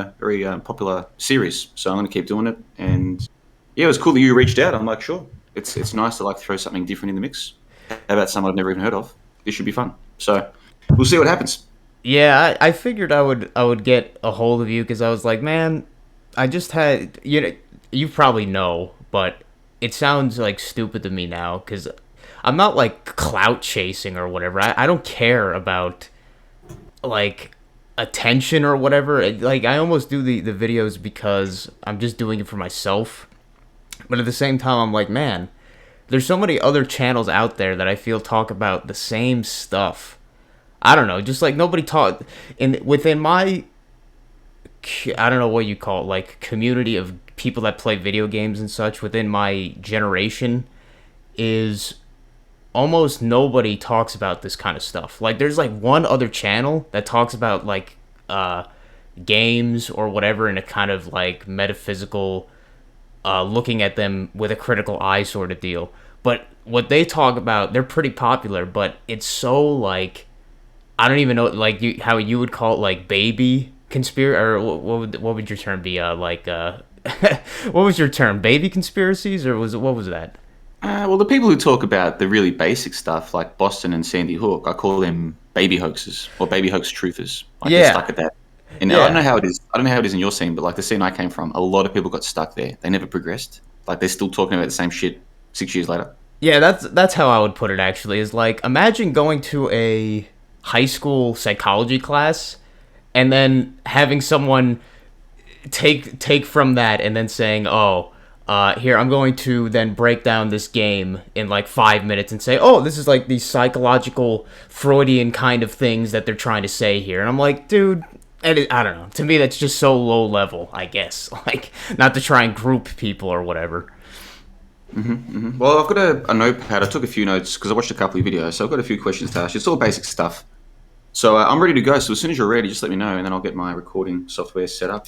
a very popular series, so I'm going to keep doing it. And yeah, it was cool that you reached out. I'm like, sure, it's nice to like throw something different in the mix. How about someone I've never even heard of? This should be fun. So we'll see what happens. Yeah, I figured I would get a hold of you because I was like, man, I just had you probably know, but it sounds like stupid to me now because I'm not like clout chasing or whatever. I don't care about like attention or whatever. Like I almost do the videos because I'm just doing it for myself. But at the same time, I'm like, man, there's so many other channels out there that I feel talk about the same stuff. I don't know, just like nobody taught in within my I don't know what you call it, like community of people that play video games and such within my generation is almost nobody talks about this kind of stuff. Like there's like one other channel that talks about like games or whatever in a kind of like metaphysical looking at them with a critical eye sort of deal. But what they talk about, they're pretty popular, but it's so like I don't even know like how you would call it like baby conspiracy or what would your term be what was your term, baby conspiracies, or what was that? Well, the people who talk about the really basic stuff, like Boston and Sandy Hook, I call them baby hoaxes or baby hoax truthers. Like they're stuck Yeah, at that. And I don't know yeah, how it is. I don't know how it is in your scene, but like the scene I came from, a lot of people got stuck there. They never progressed. Like they're still talking about the same shit 6 years later. yeah. That's how I would put it. Actually, is like imagine going to a high school psychology class and then having someone take from that and then saying, "Oh, here I'm going to then break down this game in like 5 minutes and say, oh, this is like these psychological Freudian kind of things that they're trying to say here." And I'm like, dude, I don't know. To me, that's just so low level, I guess. Like, not to try and group people or whatever. Well, I've got a notepad. I took a few notes because I watched a couple of videos, so I've got a few questions to ask you. It's all basic stuff. So I'm ready to go. So as soon as you're ready, just let me know, and then I'll get my recording software set up.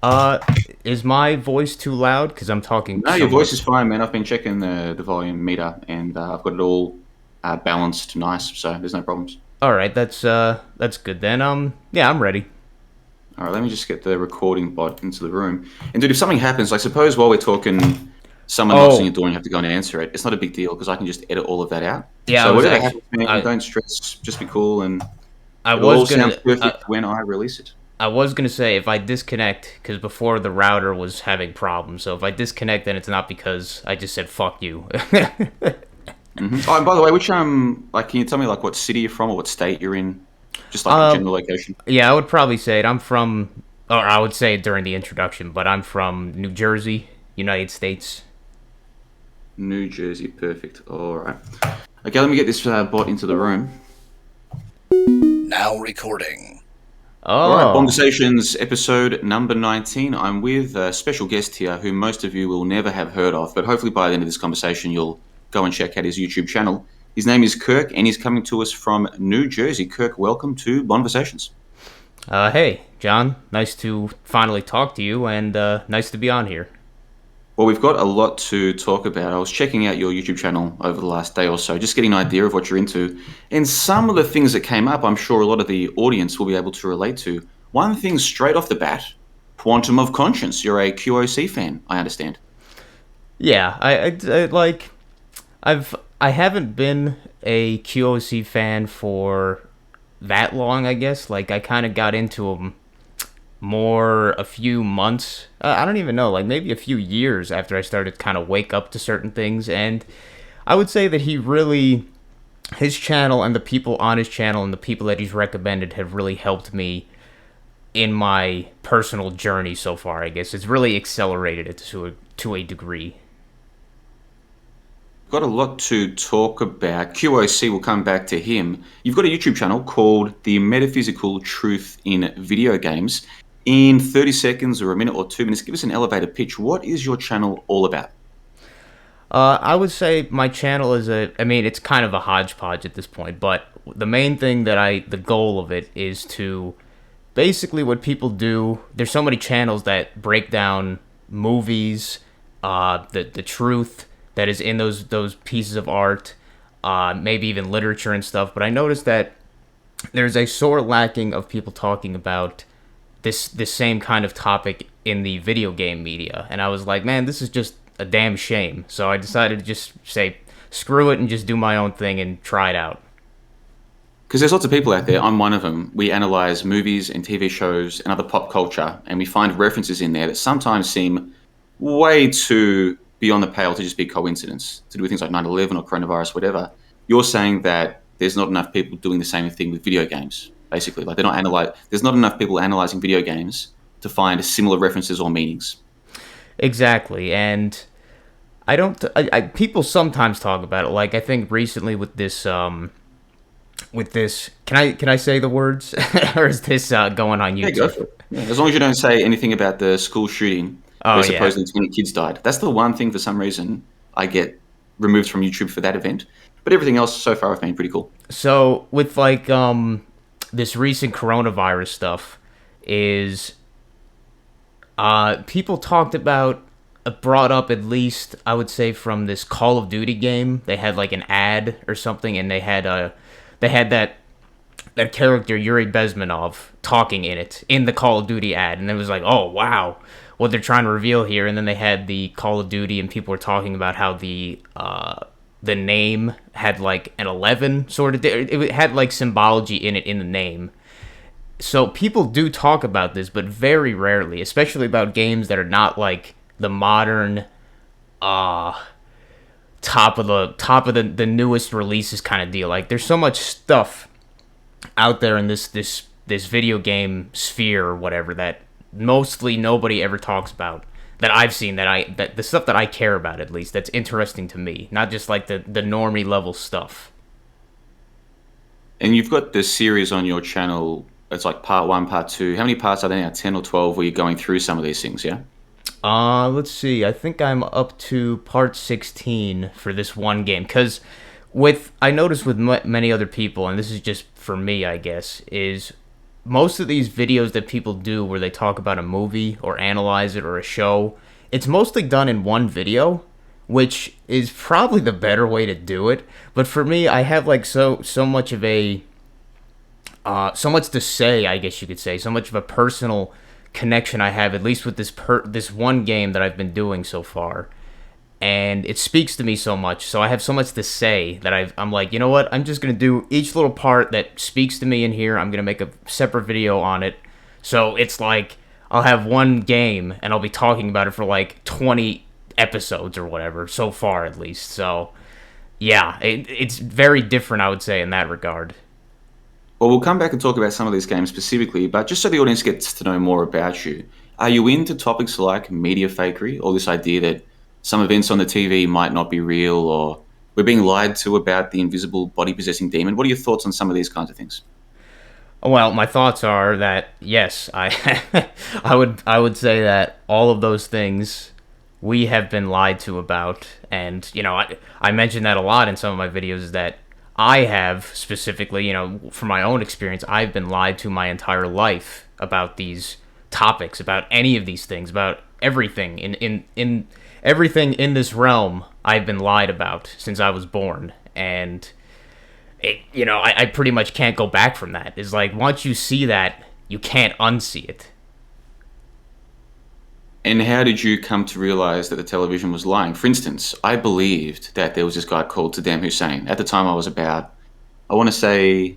Uh, is my voice too loud? Because I'm talking No, your voice somewhat. is fine, man. I've been checking the volume meter, and I've got it all balanced nice, so there's no problems. All right, that's good then. Yeah, I'm ready. All right, let me just get the recording bot into the room. And dude, if something happens, like suppose while we're talking, someone knocks on Oh, your door and you have to go and answer it. It's not a big deal because I can just edit all of that out. yeah, I So was whatever actually happens, man, I don't stress. Just be cool, and I it'll was all sound gonna perfect when I release it. I was gonna say if I disconnect, because before the router was having problems. So if I disconnect, then it's not because I just said fuck you. Oh, and by the way, which like, can you tell me like what city you're from or what state you're in? Just like a um, general location. yeah, I would probably say it. I'm from, or I would say it during the introduction, but I'm from New Jersey, United States. New Jersey, perfect. All right. Okay, let me get this bot into the room. Now recording. All right, Oh, Conversations episode number 19. I'm with a special guest here who most of you will never have heard of, but hopefully by the end of this conversation, you'll go and check out his YouTube channel. His name is Kirk, and he's coming to us from New Jersey. Kirk, welcome to Conversations. hey, John. Nice to finally talk to you, and nice to be on here. Well, we've got a lot to talk about. I was checking out your YouTube channel over the last day or so, just getting an idea of what you're into. And some of the things that came up, I'm sure a lot of the audience will be able to relate to. One thing straight off the bat, Quantum of Conscience. You're a QOC fan, I understand. Yeah, I like. I haven't been a QOC fan for that long, I guess. Like I kind of got into them more a few months. I don't even know, like maybe a few years after I started kind of wake up to certain things. And I would say that he really, his channel and the people on his channel and the people that he's recommended have really helped me in my personal journey so far. I guess it's really accelerated it to a degree. Got a lot to talk about. QOC will come back to him. You've got a YouTube channel called The Metaphysical Truth in Video Games. In 30 seconds or a minute or 2 minutes, give us an elevator pitch. What is your channel all about? I would say my channel is I mean, it's kind of a hodgepodge at this point, but the main thing the goal of it is to basically what people do. There's so many channels that break down movies, the truth that is in those pieces of art, maybe even literature and stuff. But I noticed that there's a sore lacking of people talking about this same kind of topic in the video game media, and I was like, man, this is just a damn shame. So I decided to just say screw it and just do my own thing and try it out. Because there's lots of people out there. I'm one of them. We analyze movies and TV shows and other pop culture, and we find references in there that sometimes seem way too beyond the pale to just be coincidence, to do with things like 9/11 or coronavirus, whatever. You're saying that there's not enough people doing the same thing with video games, basically. Like there's not enough people analyzing video games to find similar references or meanings. Exactly, and I don't. People sometimes talk about it. Like I think recently with this. Can I say the words, or is this going on Yeah, YouTube? go for it. Yeah, as long as you don't say anything about the school shooting Oh where yeah. supposedly 20 kids died. That's the one thing for some reason I get removed from YouTube for that event. But everything else so far I've been pretty cool. So with like this recent coronavirus stuff, is people talked about brought up at least I would say from this Call of Duty game. They had like an ad or something, and they had that character Yuri Bezmenov talking in it in the Call of Duty ad, and it was like, oh wow, what they're trying to reveal here. And then they had the Call of Duty, and people were talking about how the name had like an 11 sort of. It had like symbology in it in the name. So people do talk about this, but very rarely, especially about games that are not like the modern top of the newest releases kind of deal. Like there's so much stuff out there in this video game sphere or whatever that mostly nobody ever talks about, that I've seen, that the stuff that I care about, at least that's interesting to me, not just like the normie level stuff. And you've got this series on your channel. It's like part one, part two. How many parts are there now? 10 or 12 where you're going through some of these things, yeah? Let's see. I think I'm up to part 16 for this one game. Because I noticed with many other people, and this is just for me, I guess, is most of these videos that people do where they talk about a movie or analyze it or a show, it's mostly done in one video, which is probably the better way to do it. But for me, I have like so much of a so much to say, I guess you could say, so much of a personal connection I have, at least with this one game that I've been doing so far, and it speaks to me so much. So I have so much to say that I'm like, you know what? I'm just gonna do each little part that speaks to me in here. I'm gonna make a separate video on it. So it's like I'll have one game and I'll be talking about it for like 20 episodes or whatever so far, at least. So yeah, it's very different, I would say, in that regard. Well, we'll come back and talk about some of these games specifically, but just so the audience gets to know more about you, are you into topics like media fakery, or this idea that some events on the TV might not be real, or we're being lied to about the invisible body-possessing demon? What are your thoughts on some of these kinds of things? Well, my thoughts are that yes, I I would say that all of those things we have been lied to about, and I mentioned that a lot in some of my videos, is that I have specifically, from my own experience, I've been lied to my entire life about these topics, about any of these things, about everything in everything in this realm. I've been lied about since I was born, and I pretty much can't go back from that. It's like once you see that, you can't unsee it. And how did you come to realize that the television was lying? For instance, I believed that there was this guy called Saddam Hussein. At the time, I was about, I want to say,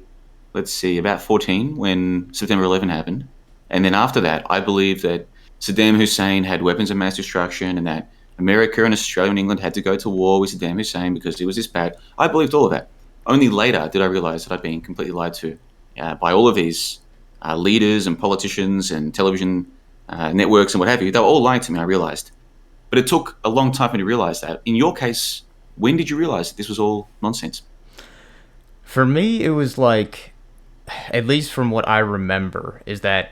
let's see, about 14 when September 11 happened. And then after that, I believed that Saddam Hussein had weapons of mass destruction and that America and Australia and England had to go to war with Saddam Hussein because he was this bad. I believed all of that. Only later did I realize that I'd been completely lied to by all of these leaders and politicians and television networks and what have you. They were all lying to me, I realized. But it took a long time for me to realize that. In your case, when did you realize that this was all nonsense? For me, it was like, at least from what I remember, is that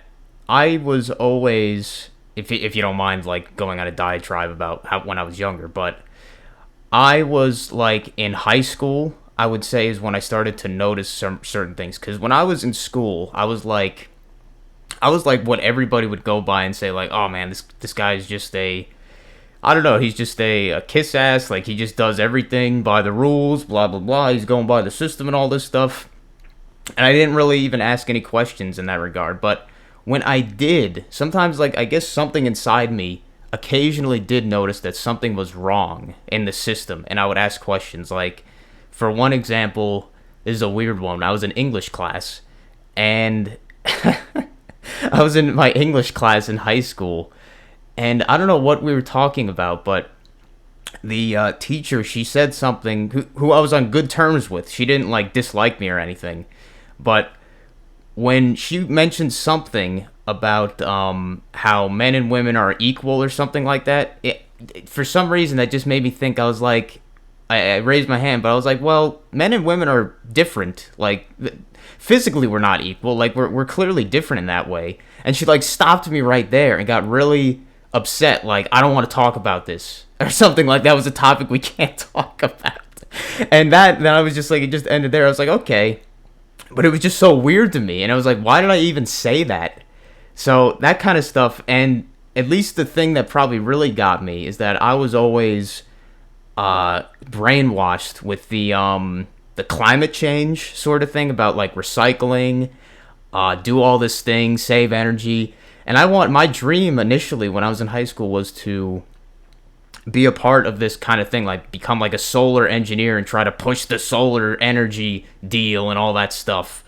I was always, if you don't mind, like going on a diatribe about when I was younger, but I was like in high school, I would say, is when I started to notice some certain things. Because when I was in school, I was like what everybody would go by and say, like, oh man, this guy is just I don't know, he's just a kiss ass, like he just does everything by the rules, blah blah blah, he's going by the system and all this stuff. And I didn't really even ask any questions in that regard. But when I did, sometimes, like, I guess something inside me occasionally did notice that something was wrong in the system, and I would ask questions. Like, for one example, this is a weird one. I was in English class, and I was in my English class in high school, and I don't know what we were talking about, but the teacher, she said something who I was on good terms with. She didn't like dislike me or anything, but when she mentioned something about how men and women are equal or something like that, for some reason that just made me think. I was like, I raised my hand, but I was like, well, men and women are different. Like, physically, we're not equal. Like, we're clearly different in that way. And she, like, stopped me right there and got really upset. Like, I don't want to talk about this. Or something like that was a topic we can't talk about. And then I was just like, it just ended there. I was like, okay. But it was just so weird to me. And I was like, why did I even say that? So that kind of stuff. And at least the thing that probably really got me is that I was always brainwashed with the climate change sort of thing about like recycling, do all this thing, save energy. And my dream initially when I was in high school was to be a part of this kind of thing, like become like a solar engineer and try to push the solar energy deal and all that stuff.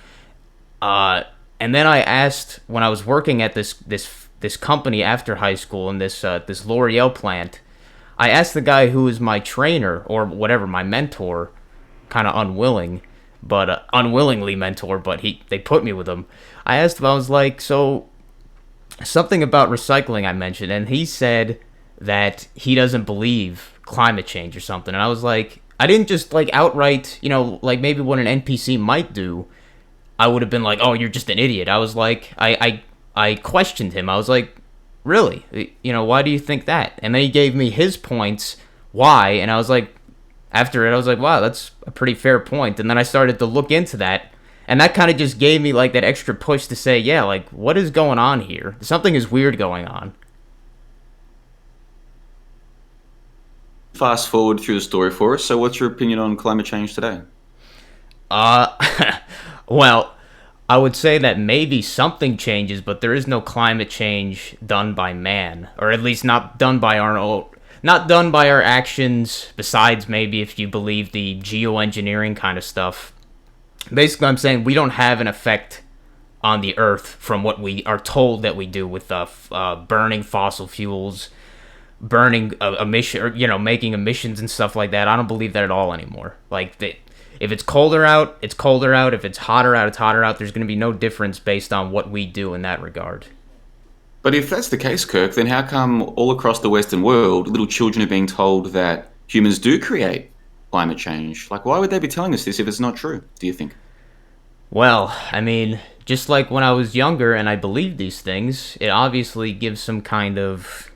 And then I asked, when I was working at this company after high school in this L'Oreal plant, I asked the guy who was my trainer or whatever, my mentor, kind of unwillingly mentor, but they put me with him. I asked him, I was like, so something about recycling I mentioned, and he said that he doesn't believe climate change or something. And I was like, I didn't just like outright, like maybe what an NPC might do, I would have been like, oh, you're just an idiot. I was like, I questioned him. I was like, really? Why do you think that? And then he gave me his points why, and I was like, after it, I was like, wow, that's a pretty fair point. And then I started to look into that, and that kind of just gave me like that extra push to say, yeah, like, what is going on here? Something is weird going on. Fast forward through the story for us. So, what's your opinion on climate change today? Uh, well, I would say that maybe something changes, but there is no climate change done by man, or at least not done by our actions. Besides, maybe if you believe the geoengineering kind of stuff. Basically, I'm saying we don't have an effect on the Earth from what we are told that we do with burning fossil fuels, burning emission, or making emissions and stuff like that. I don't believe that at all anymore. Like, if it's colder out, it's colder out. If it's hotter out, it's hotter out. There's going to be no difference based on what we do in that regard. But if that's the case, Kirk, then how come all across the Western world, little children are being told that humans do create climate change? Like, why would they be telling us this if it's not true, do you think? Well, I mean, just like when I was younger and I believed these things, it obviously gives some kind of,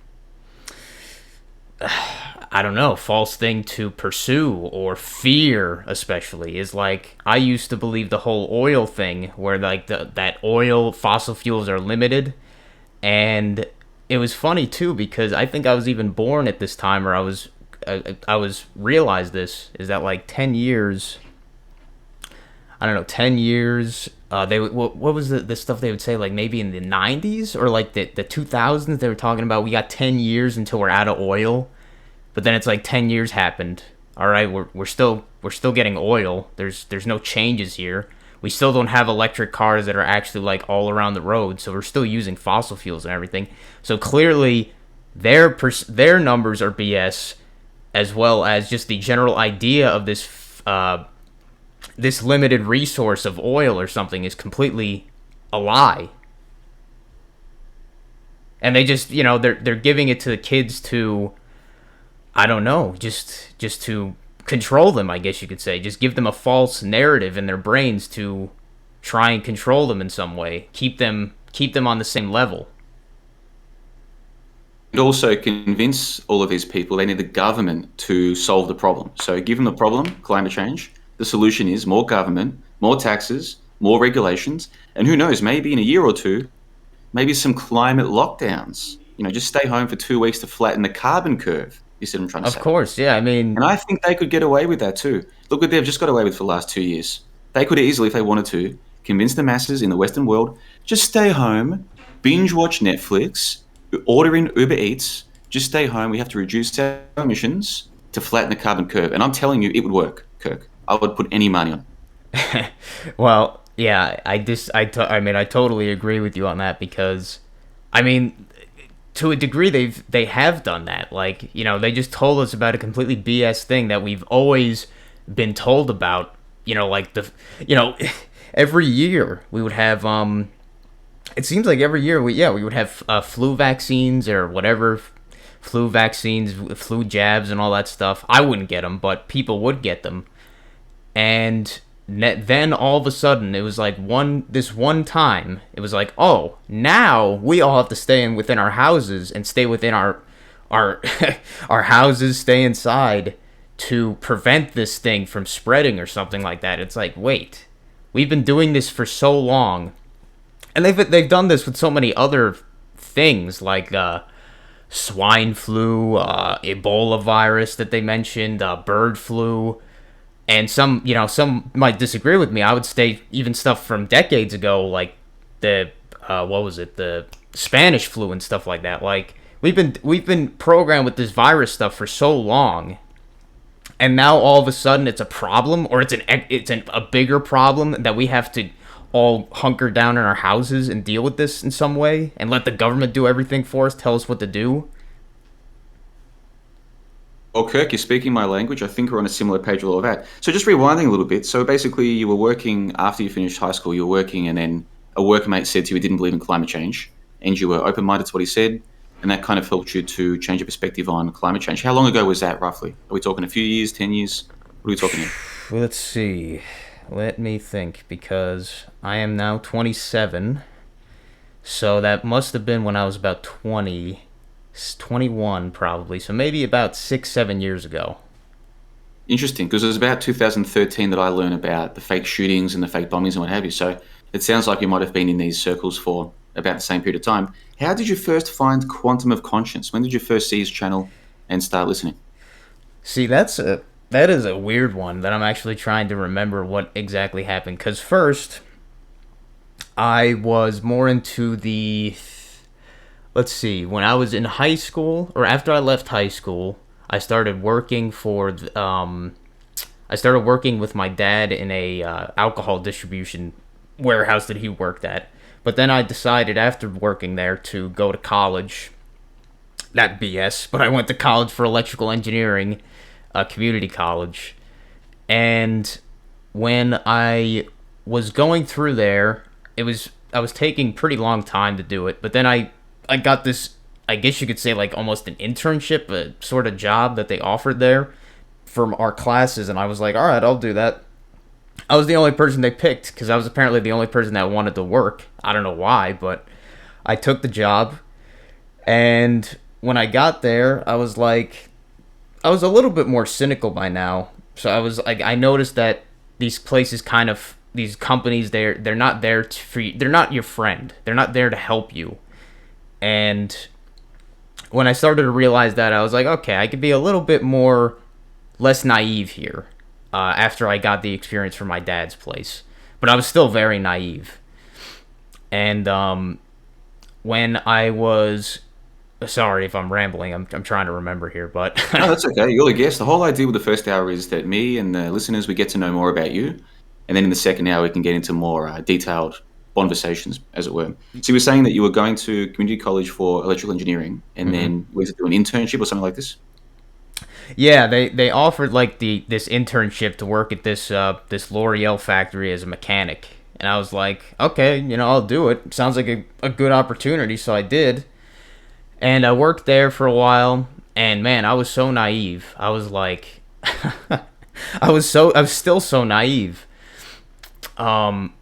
I don't know, false thing to pursue, or fear especially. Is like, I used to believe the whole oil thing where like that oil, fossil fuels are limited. And it was funny too, because I think I was even born at this time, or I was realized this, is that like 10 years, I don't know, 10 years, what was the stuff they would say, like maybe in the 90s or like the 2000s, they were talking about we got 10 years until we're out of oil. But then it's like 10 years happened. All right, we're still getting oil. There's no changes here. We still don't have electric cars that are actually like all around the road, so we're still using fossil fuels and everything. So clearly their numbers are BS, as well as just the general idea of this limited resource of oil or something is completely a lie. And they just, they're giving it to the kids to, I don't know, just to control them, I guess you could say. Just give them a false narrative in their brains to try and control them in some way. Keep them on the same level. And also convince all of these people they need the government to solve the problem. So give them the problem, climate change. The solution is more government, more taxes, more regulations, and who knows, maybe in a year or two, maybe some climate lockdowns. Just stay home for 2 weeks to flatten the carbon curve. You see what I'm trying to say? Of course, yeah. I mean, and I think they could get away with that too. Look what they've just got away with for the last 2 years. They could easily, if they wanted to, convince the masses in the Western world, just stay home, binge watch Netflix, order in Uber Eats, just stay home. We have to reduce our emissions to flatten the carbon curve. And I'm telling you, it would work, Kirk. I would put any money on it. Well, yeah, I mean, I totally agree with you on that because, I mean, to a degree, they have done that. Like, you know, they just told us about a completely BS thing that we've always been told about. You know, like every year we would have it seems like every year we would have flu vaccines or whatever, flu vaccines, flu jabs, and all that stuff. I wouldn't get them, but people would get them, and then all of a sudden it was like this one time it was like, oh, now we all have to stay within our houses and stay within our our houses, stay inside to prevent this thing from spreading or something like that. It's like, wait, we've been doing this for so long, and they've done this with so many other things like swine flu, Ebola virus that they mentioned, bird flu. And some might disagree with me. I would say even stuff from decades ago, like the the Spanish flu and stuff like that. Like we've been programmed with this virus stuff for so long, and now all of a sudden it's a problem, or it's a bigger problem that we have to all hunker down in our houses and deal with this in some way, and let the government do everything for us, tell us what to do. Well, Kirk, you're speaking my language. I think we're on a similar page with all of that. So just rewinding a little bit. So basically, you were working after you finished high school. You were working, and then a workmate said to you he didn't believe in climate change, and you were open-minded to what he said, and that kind of helped you to change your perspective on climate change. How long ago was that, roughly? Are we talking a few years, 10 years? What are we talking here? Let's see. Let me think, because I am now 27, so that must have been when I was about 21 probably, so maybe about 6-7 years ago. Interesting, because it was about 2013 that I learned about the fake shootings and the fake bombings and what have you. So it sounds like you might have been in these circles for about the same period of time. How did you first find Quantum of Conscience? When did you first see his channel and start listening? See, that is a weird one that I'm actually trying to remember what exactly happened. Because first, I was more into let's see, when I was in high school, or after I left high school, I started working with my dad in a alcohol distribution warehouse that he worked at. But then I decided after working there to go to college. That BS, but I went to college for electrical engineering, community college. And when I was going through there, I was taking pretty long time to do it, but then I got this, I guess you could say, like almost an internship, a sort of job that they offered there from our classes, and I was like, all right, I'll do that. I was the only person they picked because I was apparently the only person that wanted to work. I don't know why, but I took the job, and when I got there, I was a little bit more cynical by now. So I noticed that these places these companies, they're not there they're not your friend. They're not there to help you. And when I started to realize that, I was like, okay, I could be a little bit less naive here after I got the experience from my dad's place. But I was still very naive. And when I was... Sorry if I'm rambling. I'm trying to remember here, but... No, that's okay. You're the guest. The whole idea with the first hour is that me and the listeners, we get to know more about you. And then in the second hour, we can get into more detailed conversations, as it were. So you were saying that you were going to community college for electrical engineering, and then was it do an internship or something like this? Yeah, they offered like this internship to work at this L'Oreal factory as a mechanic, and I was like, okay, I'll do it. Sounds like a good opportunity, so I did, and I worked there for a while. And man, I was so naive. I was like, I was still so naive,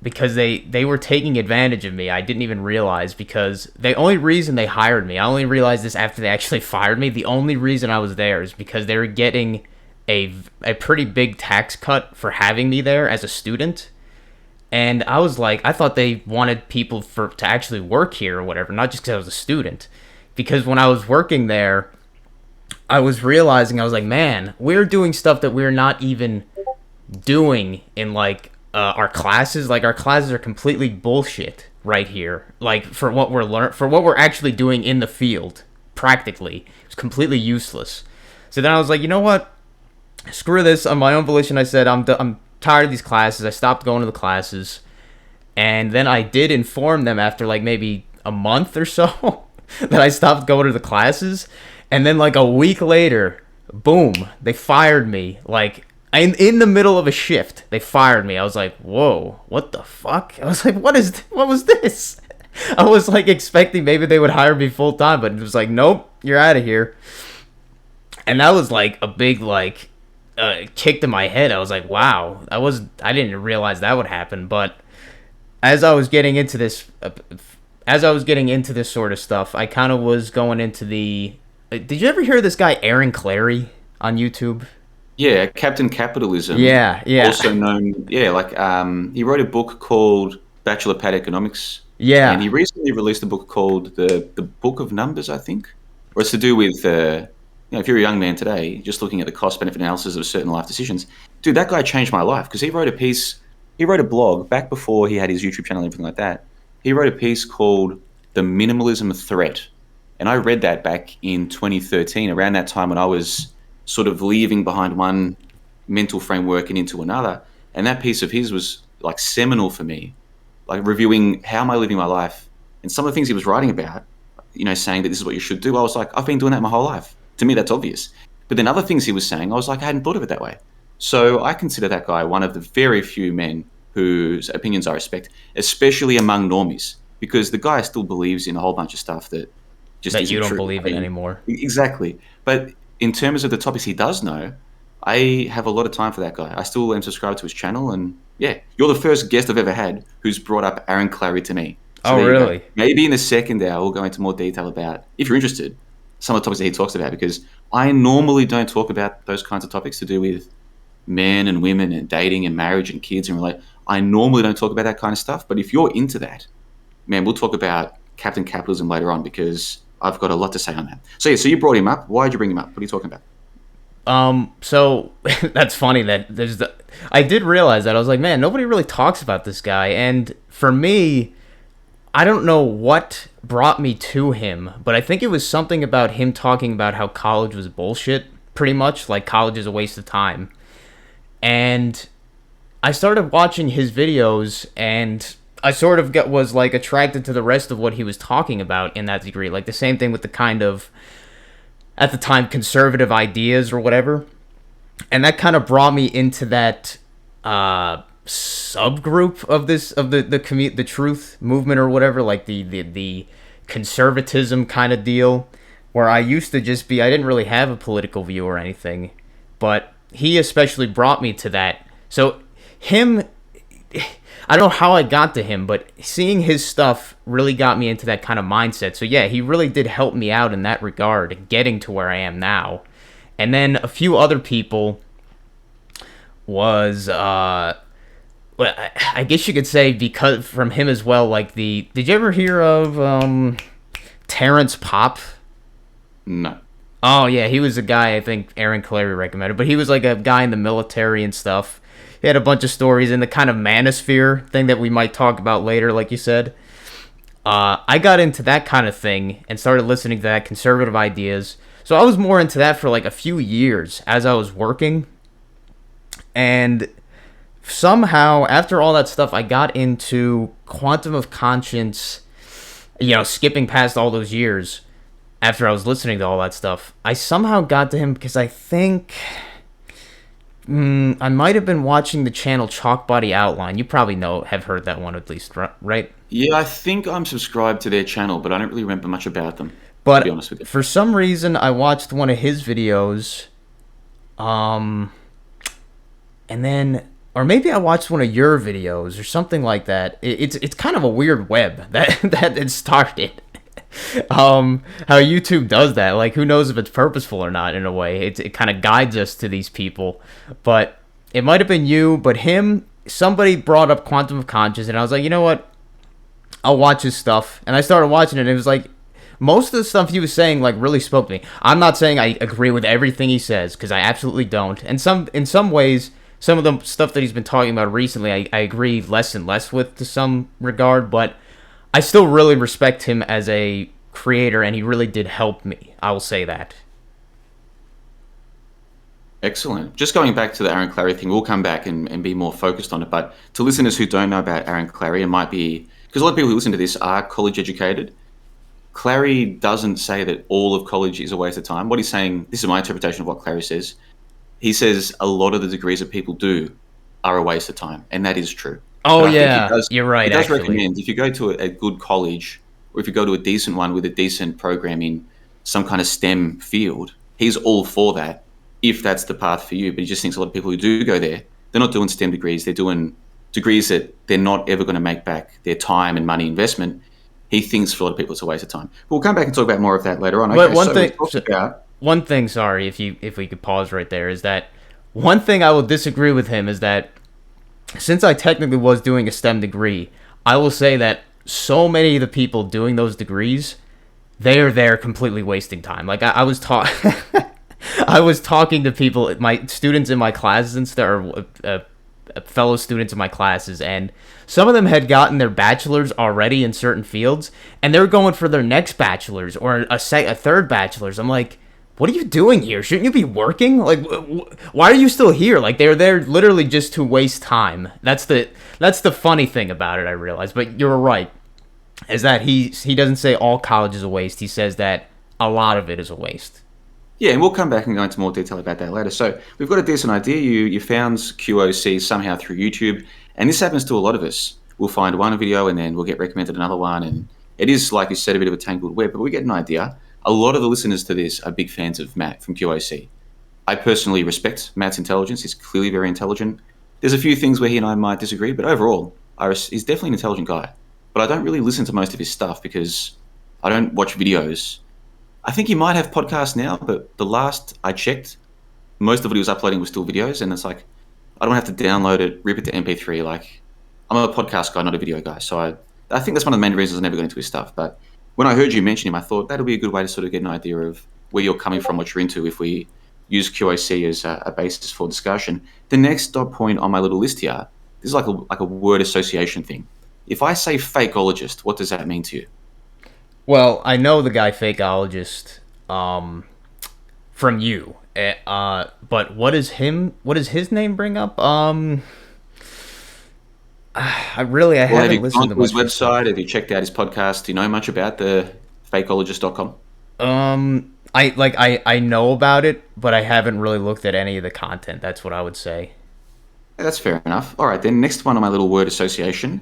because they were taking advantage of me. I didn't even realize, because the only reason they hired me, I only realized this after they actually fired me. The only reason I was there is because they were getting a pretty big tax cut for having me there as a student. And I was like, I thought they wanted people to actually work here or whatever, not just because I was a student. Because when I was working there, I was realizing, I was like, man, we're doing stuff that we're not even doing in like our classes. Like, our classes are completely bullshit. right here. Like for what we're actually doing in the field, practically, it's completely useless. So then I was like, you know what? Screw this. On my own volition, I said I'm tired of these classes. I stopped going to the classes, and then I did inform them after like maybe a month or so that I stopped going to the classes, and then like a week later, boom, they fired me. Like in the middle of a shift, they fired me. I was like, whoa, what the fuck? I was like, what was this? I was like expecting maybe they would hire me full time, but it was like, nope, you're out of here. And that was like a big like kick to my head. I was like, wow, I didn't realize that would happen. But as I was getting into this, sort of stuff, I kind of was going into the. Did you ever hear this guy Aaron Clary on YouTube? Yeah, Captain Capitalism. Yeah. Also known, he wrote a book called Bachelor Pad Economics. Yeah. And he recently released a book called the Book of Numbers, I think. Or it's to do with, if you're a young man today, just looking at the cost-benefit analysis of certain life decisions. Dude, that guy changed my life because he wrote a blog back before he had his YouTube channel and everything like that. He wrote a piece called The Minimalism Threat. And I read that back in 2013, around that time when I was sort of leaving behind one mental framework and into another. And that piece of his was like seminal for me, like reviewing how am I living my life and some of the things he was writing about, saying that this is what you should do. I was like, I've been doing that my whole life. To me, that's obvious. But then other things he was saying, I was like, I hadn't thought of it that way. So I consider that guy one of the very few men whose opinions I respect, especially among normies, because the guy still believes in a whole bunch of stuff that just that isn't you don't true. believe in anymore. Exactly. But in terms of the topics he does know, I have a lot of time for that guy. I still am subscribed to his channel, and yeah, you're the first guest I've ever had who's brought up Aaron Clary to me. So oh, really? Maybe in the second hour we'll go into more detail about, if you're interested, some of the topics that he talks about, because I normally don't talk about those kinds of topics to do with men and women and dating and marriage and kids and I normally don't talk about that kind of stuff. But if you're into that, man, we'll talk about Captain Capitalism later on because I've got a lot to say on that. So yeah, so you brought him up. Why did you bring him up? What are you talking about? So that's funny that I did realize that. I was like, man, nobody really talks about this guy. And for me, I don't know what brought me to him, but I think it was something about him talking about how college was bullshit, pretty much, like college is a waste of time. And I started watching his videos, and I sort of was like attracted to the rest of what he was talking about in that degree. Like the same thing with the kind of, at the time, conservative ideas or whatever. And that kind of brought me into that subgroup of the truth movement or whatever, like the conservatism kind of deal, where I used to just be, I didn't really have a political view or anything, but he especially brought me to that. So him, I don't know how I got to him, but seeing his stuff really got me into that kind of mindset. So yeah, he really did help me out in that regard, getting to where I am now. And then a few other people was, well, I guess you could say because from him as well, like did you ever hear of Terrence Popp? No. Oh yeah, he was a guy I think Aaron Clary recommended, but he was like a guy in the military and stuff. He had a bunch of stories in the kind of manosphere thing that we might talk about later, like you said. I got into that kind of thing and started listening to that, conservative ideas. So I was more into that for like a few years as I was working. And somehow, after all that stuff, I got into quantum of conscience, skipping past all those years after I was listening to all that stuff. I somehow got to him because I think I might have been watching the channel Chalk Body Outline. You probably have heard that one at least, right? Yeah, I think I'm subscribed to their channel, but I don't really remember much about them, but to be honest with you. For some reason, I watched one of his videos, and then, or maybe I watched one of your videos or something like that. It's kind of a weird web that it started. How YouTube does that, like who knows if it's purposeful or not. In a way, it kind of guides us to these people, but it might have been you, but somebody brought up quantum of conscious, and I was like, you know what, I'll watch his stuff. And I started watching it, and it was like most of the stuff he was saying like really spoke to me. I'm not saying I agree with everything he says, because I absolutely don't, and in some ways some of the stuff that he's been talking about recently I agree less and less with to some regard, but I still really respect him as a creator, and he really did help me. I will say that. Excellent. Just going back to the Aaron Clary thing, we'll come back and be more focused on it. But to listeners who don't know about Aaron Clary, it might be because a lot of people who listen to this are college educated. Clary doesn't say that all of college is a waste of time. What he's saying, this is my interpretation of what Clary says. He says a lot of the degrees that people do are a waste of time, and that is true. Oh But I think yeah, you're right. he does Actually, recommend if you go to a good college or if you go to a decent one with a decent program in some kind of STEM field, he's all for that if that's the path for you. But he just thinks a lot of people who do go there, they're not doing STEM degrees. They're doing degrees that they're not ever going to make back their time and money investment. He thinks for a lot of people it's a waste of time. But we'll come back and talk about more of that later on. but Okay, so we talked about one thing, sorry, if we could pause right there, is that one thing I will disagree with him is that since I technically was doing a STEM degree, I will say that so many of the people doing those degrees, they are there completely wasting time. Like I was taught. I was talking to people, my students in my classes and stuff, or fellow students in my classes, and some of them had gotten their bachelor's already in certain fields, and they're going for their next bachelor's or a third bachelor's. I'm like, what are you doing here? Shouldn't you be working? Like, why are you still here? Like, they're there literally just to waste time. That's the funny thing about it, I realize. But you're right, is that he doesn't say all college is a waste. He says that a lot of it is a waste. yeah, and we'll come back and go into more detail about that later. So we've got a decent idea. You found QOC somehow through YouTube, and this happens to a lot of us. We'll find one video and then we'll get recommended another one, and it is, like you said, a bit of a tangled web, but we get an idea. A lot of the listeners to this are big fans of Matt from QOC. I personally respect Matt's intelligence. He's clearly very intelligent. There's a few things where he and I might disagree, but overall, he's definitely an intelligent guy. But I don't really listen to most of his stuff because I don't watch videos. I think he might have podcasts now, but the last I checked, most of what he was uploading was still videos, and it's like, I don't have to download it, rip it to MP3. Like, I'm a podcast guy, not a video guy. So I think that's one of the main reasons I never got into his stuff. But when I heard you mention him, I thought that'll be a good way to sort of get an idea of where you're coming from, what you're into, if we use QOC as a basis for discussion. The next dot point on my little list here, this is like a word association thing. If I say fakeologist, what does that mean to you? Well, I know the guy fakeologist from you. But what does his name bring up? I haven't listened to his much. website. Have you checked out his podcast? Do you know much about the fakeologist.com? I know about it, but I haven't really looked at any of the content. That's what I would say. That's fair enough. All right, then next one on my little word association,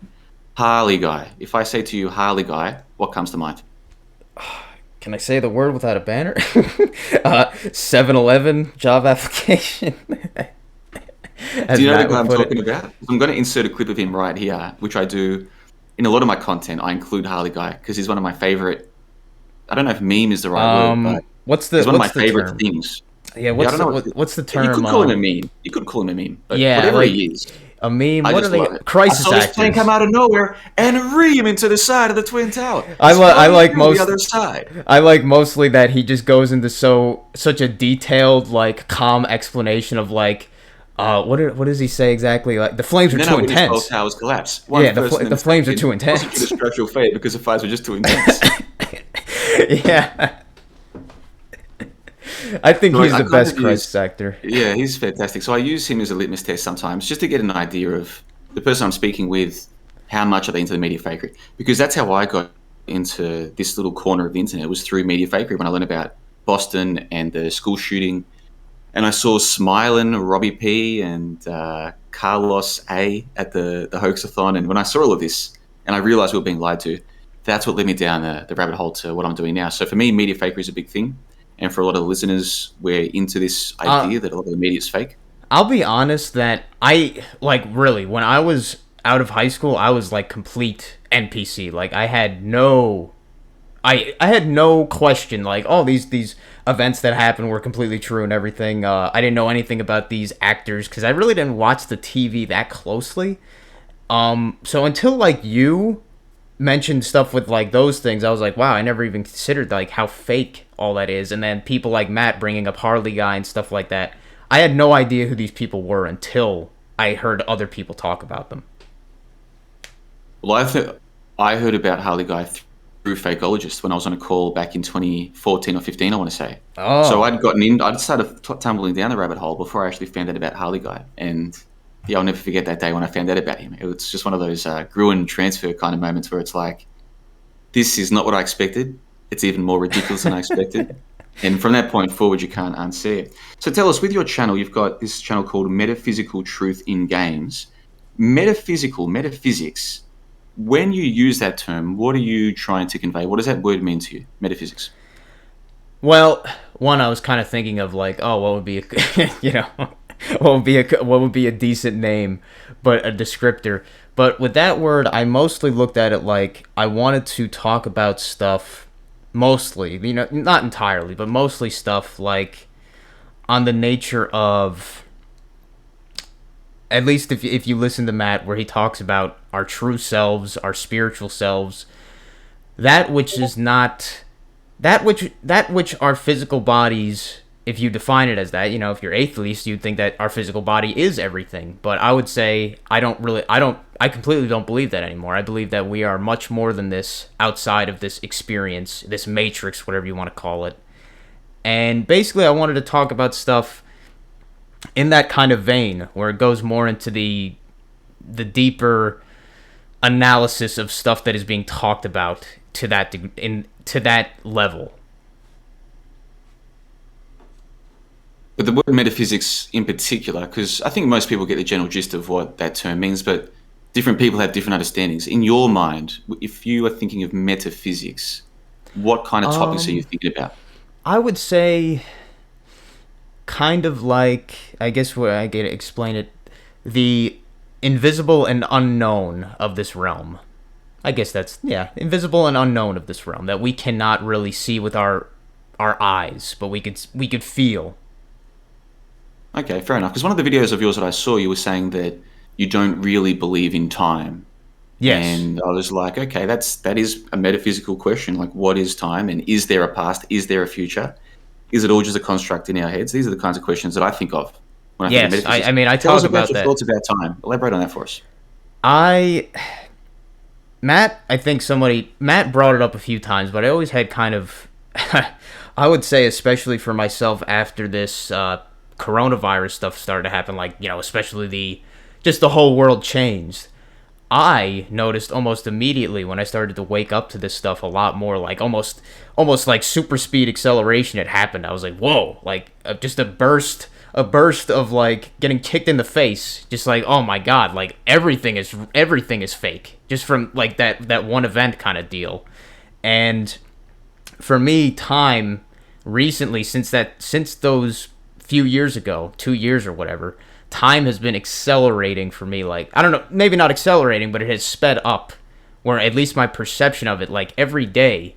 Harley guy. If I say to you Harley guy, what comes to mind? Can I say the word without a banner? 7-Eleven job application. Do you know the guy I'm talking about? I'm going to insert a clip of him right here, which I do in a lot of my content. I include Harley guy because he's one of my favorite. I don't know if meme is the right word, but he's one of my favorite things. Yeah, what's the term? You could call him a meme. You could call him a meme, but yeah, whatever he is. A meme. I What are just they? love it. Crisis I saw actors. this plane come out of nowhere and ream into the side of the Twin Tower. I like most. The other side. I like mostly that he just goes into such a detailed, like, calm explanation of like, what does he say exactly? Like, the flames are too intense. Both towers collapse. The flames are too intense. Wasn't due to structural fate because the fires were just too intense. Yeah. I think he's the best crisis actor. Yeah, he's fantastic. So I use him as a litmus test sometimes just to get an idea of the person I'm speaking with, how much are they into the media fakery? Because that's how I got into this little corner of the internet, was through media fakery when I learned about Boston and the school shooting. And I saw Smilin, Robbie P, and Carlos A at the hoaxathon. And when I saw all of this and I realized we were being lied to, that's what led me down the rabbit hole to what I'm doing now. So for me, media fakery is a big thing. And for a lot of the listeners, we're into this idea that a lot of the media is fake. I'll be honest that really, when I was out of high school, I was like complete NPC. Like, I had no question, like, oh, these events that happened were completely true and everything. I didn't know anything about these actors because I really didn't watch the TV that closely. So until, like, you mentioned stuff with, like, those things, I was like, wow, I never even considered, like, how fake all that is. And then people like Matt bringing up Harley guy and stuff like that. I had no idea who these people were until I heard other people talk about them. Well, I heard about Harley Guy through Fakeologist when I was on a call back in 2014 or 15, I want to say. So Oh. I'd started tumbling down the rabbit hole before I actually found out about Harley Guy. And yeah, I'll never forget that day when I found out about him. It was just one of those Gruen transfer kind of moments where it's like, this is not what I expected. It's even more ridiculous than I expected. And from that point forward, you can't unsee it. So tell us, with your channel, you've got this channel called Metaphysical Truth in Games. Metaphysics. When you use that term, what are you trying to convey? What does that word mean to you, metaphysics? Well, one, I was kind of thinking of like, oh, what would be a, what would be a decent name, but a descriptor. But with that word, I mostly looked at it like I wanted to talk about stuff, mostly, not entirely, but mostly stuff like on the nature of, at least if you listen to Matt, where he talks about our true selves, our spiritual selves, that which is not that which our physical bodies, if you define it as that, if you're atheist, you'd think that our physical body is everything. But I would say I completely don't believe that anymore. I believe that we are much more than this, outside of this experience, this matrix, whatever you want to call it. And basically, I wanted to talk about stuff in that kind of vein, where it goes more into the deeper analysis of stuff that is being talked about to that level. But the word metaphysics in particular, because I think most people get the general gist of what that term means, but different people have different understandings. In your mind, if you are thinking of metaphysics, what kind of topics are you thinking about? I would say kind of like, I guess where I get to explain it, the invisible and unknown of this realm. I guess that's, invisible and unknown of this realm that we cannot really see with our eyes, but we could feel. Okay, fair enough. Because one of the videos of yours that I saw, you were saying that you don't really believe in time. Yes. And I was like, okay, that is a metaphysical question. Like, what is time? And is there a past? Is there a future? Is it all just a construct in our heads? These are the kinds of questions that I think of when I think of metaphysics. I Tell us talk about your that. thoughts about time. Elaborate on that for us. Matt brought it up a few times, but I always had kind of, I would say, especially for myself after this coronavirus stuff started to happen, like, especially the whole world changed. I noticed almost immediately when I started to wake up to this stuff a lot more, like almost like super speed acceleration had happened. I was like, whoa, like just a burst of like getting kicked in the face, just like, oh my god, like everything is fake, just from like that one event kind of deal. And for me, time recently, since those few years ago, 2 years or whatever, time has been accelerating for me. Like, I don't know, maybe not accelerating, but it has sped up, where at least my perception of it, like every day,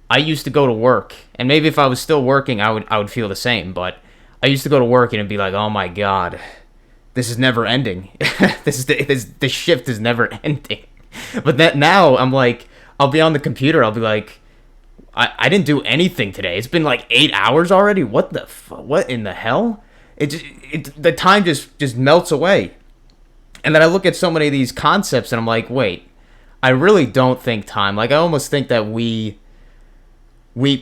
I used to go to work, and maybe if I was still working, I would feel the same, but I used to go to work and it'd be like, oh my god, this is never ending. this shift is never ending. But that now, I'm like, I'll be on the computer, I'll be like, I didn't do anything today. It's been like 8 hours already? What in the hell? The time just melts away. And then I look at so many of these concepts and I'm like, wait, I really don't think time. Like, I almost think that we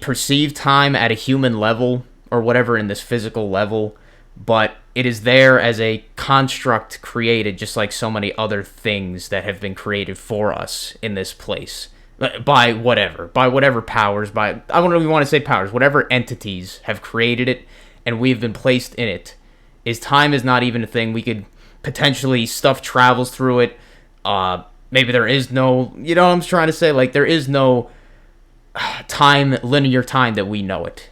perceive time at a human level or whatever, in this physical level, but it is there as a construct created, just like so many other things that have been created for us in this place. By whatever powers, I don't really want to say powers, whatever entities have created it, and we've been placed in it. Time is not even a thing. We could potentially, stuff travels through it. Maybe there is no, what I'm trying to say? Like, there is no linear time that we know it.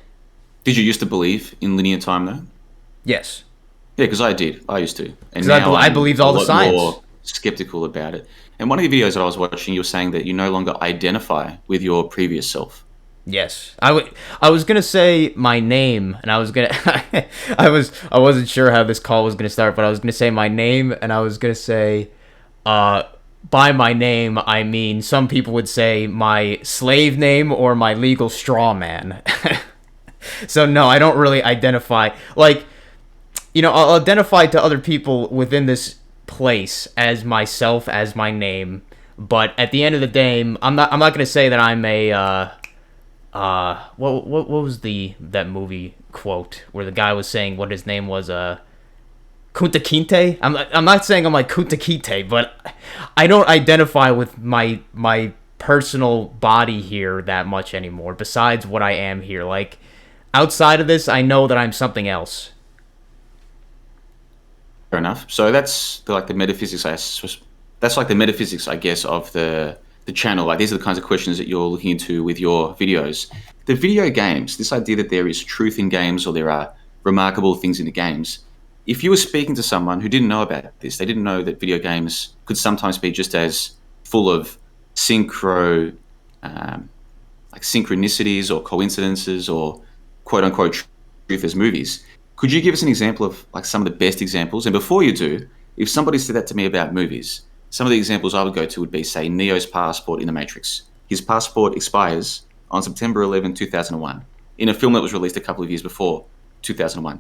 Did you used to believe in linear time, though? Yes. Yeah, because I did. I used to. And now I believed all the science. More skeptical about it. And one of the videos that I was watching, you were saying that you no longer identify with your previous self. Yes, I was gonna say my name, and I was gonna, I wasn't sure how this call was gonna start, but I was gonna say my name, and I was gonna say, by my name, I mean, some people would say my slave name or my legal straw man. So no, I don't really identify. Like, I'll identify to other people within this place as myself, as my name, But at the end of the day, I'm not gonna say that I'm a what was that movie quote where the guy was saying what his name was, Kunta Kinte. I'm not saying I'm like Kunta Kinte, but I don't identify with my personal body here that much anymore. Besides what I am here, like outside of this, I know that I'm something else. Fair enough. So that's like the metaphysics. That's like the metaphysics, I guess, of the channel. Like these are the kinds of questions that you're looking into with your videos. The video games, this idea that there is truth in games or there are remarkable things in the games. If you were speaking to someone who didn't know about this, they didn't know that video games could sometimes be just as full of synchro, um, like synchronicities or coincidences or quote unquote truth as movies. Could you give us an example of like some of the best examples? And before you do, if somebody said that to me about movies, some of the examples I would go to would be, say, Neo's passport in The Matrix. His passport expires on September 11, 2001, in a film that was released a couple of years before 2001.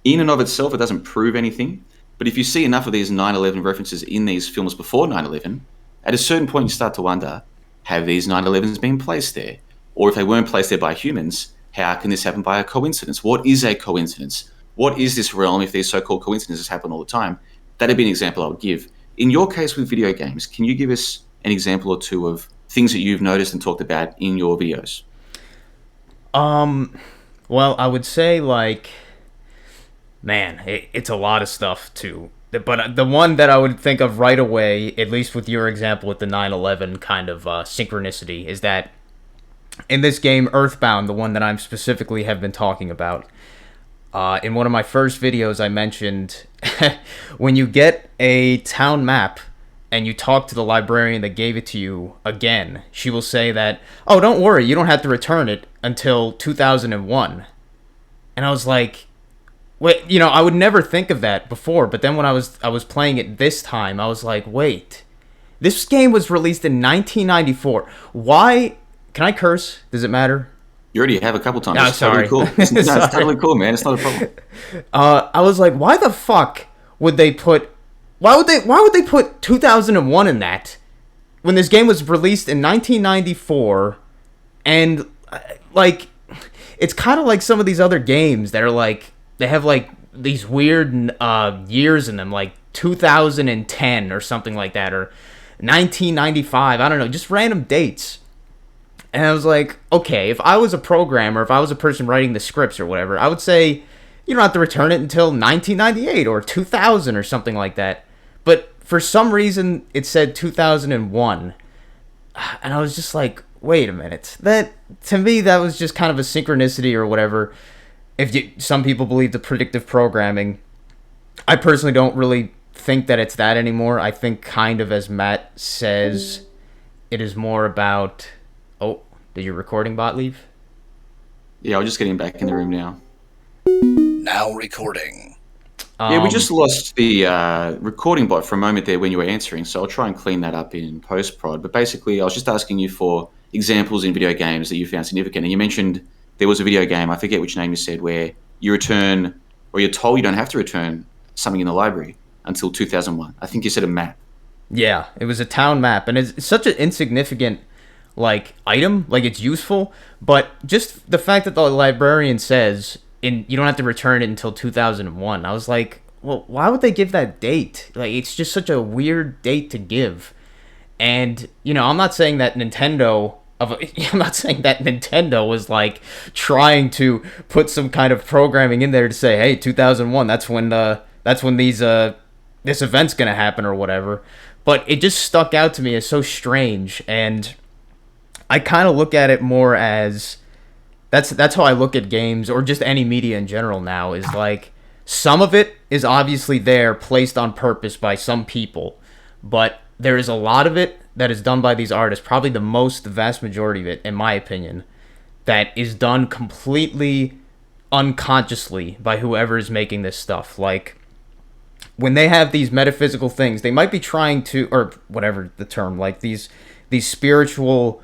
In and of itself, it doesn't prove anything. But if you see enough of these 9/11 references in these films before 9/11, at a certain point you start to wonder, have these 9/11s been placed there? Or if they weren't placed there by humans, how can this happen by a coincidence? What is a coincidence? What is this realm if these so-called coincidences happen all the time? That'd be an example I would give. In your case with video games, can you give us an example or two of things that you've noticed and talked about in your videos? Well, I would say like, man, it's a lot of stuff too. But the one that I would think of right away, at least with your example with the 9/11 kind of synchronicity, is that in this game Earthbound, the one that I'm specifically have been talking about, in one of my first videos I mentioned when you get a town map and you talk to the librarian that gave it to you again, she will say that, oh, don't worry, you don't have to return it until 2001. And I was like, wait, I would never think of that before, but then when I was playing it this time, I was like, wait, this game was released in 1994. Why? Can I curse? Does it matter? You already have a couple times. No, It's sorry. totally cool. It's totally cool, man. It's not a problem. I was like, why the fuck would they put? Why would they put 2001 in that when this game was released in 1994? And like, it's kind of like some of these other games that are like they have like these weird years in them, like 2010 or something like that, or 1995. I don't know, just random dates. And I was like, okay, if I was a programmer, if I was a person writing the scripts or whatever, I would say you don't have to return it until 1998 or 2000 or something like that. But for some reason, it said 2001. And I was just like, wait a minute. That, to me, that was just kind of a synchronicity or whatever. Some people believe the predictive programming. I personally don't really think that it's that anymore. I think kind of as Matt says, it is more about... Oh, did your recording bot leave? Yeah, I was just getting back in the room now. Now recording. Yeah, we just lost the recording bot for a moment there when you were answering, so I'll try and clean that up in post-prod. But basically, I was just asking you for examples in video games that you found significant. And you mentioned there was a video game, I forget which name you said, where you return, or you're told you don't have to return something in the library until 2001. I think you said a map. Yeah, it was a town map, and it's such an insignificant like item, like it's useful, but just the fact that the librarian says you don't have to return it until 2001. I was like, well, why would they give that date? Like, it's just such a weird date to give. And I'm not saying that Nintendo was like trying to put some kind of programming in there to say, hey, 2001, that's when this event's gonna happen or whatever. But it just stuck out to me as so strange, and I kind of look at it more as that's how I look at games or just any media in general now, is like some of it is obviously there placed on purpose by some people, but there is a lot of it that is done by these artists, probably the vast majority of it, in my opinion, that is done completely unconsciously by whoever is making this stuff. Like, when they have these metaphysical things, they might be trying to, or whatever the term, like these spiritual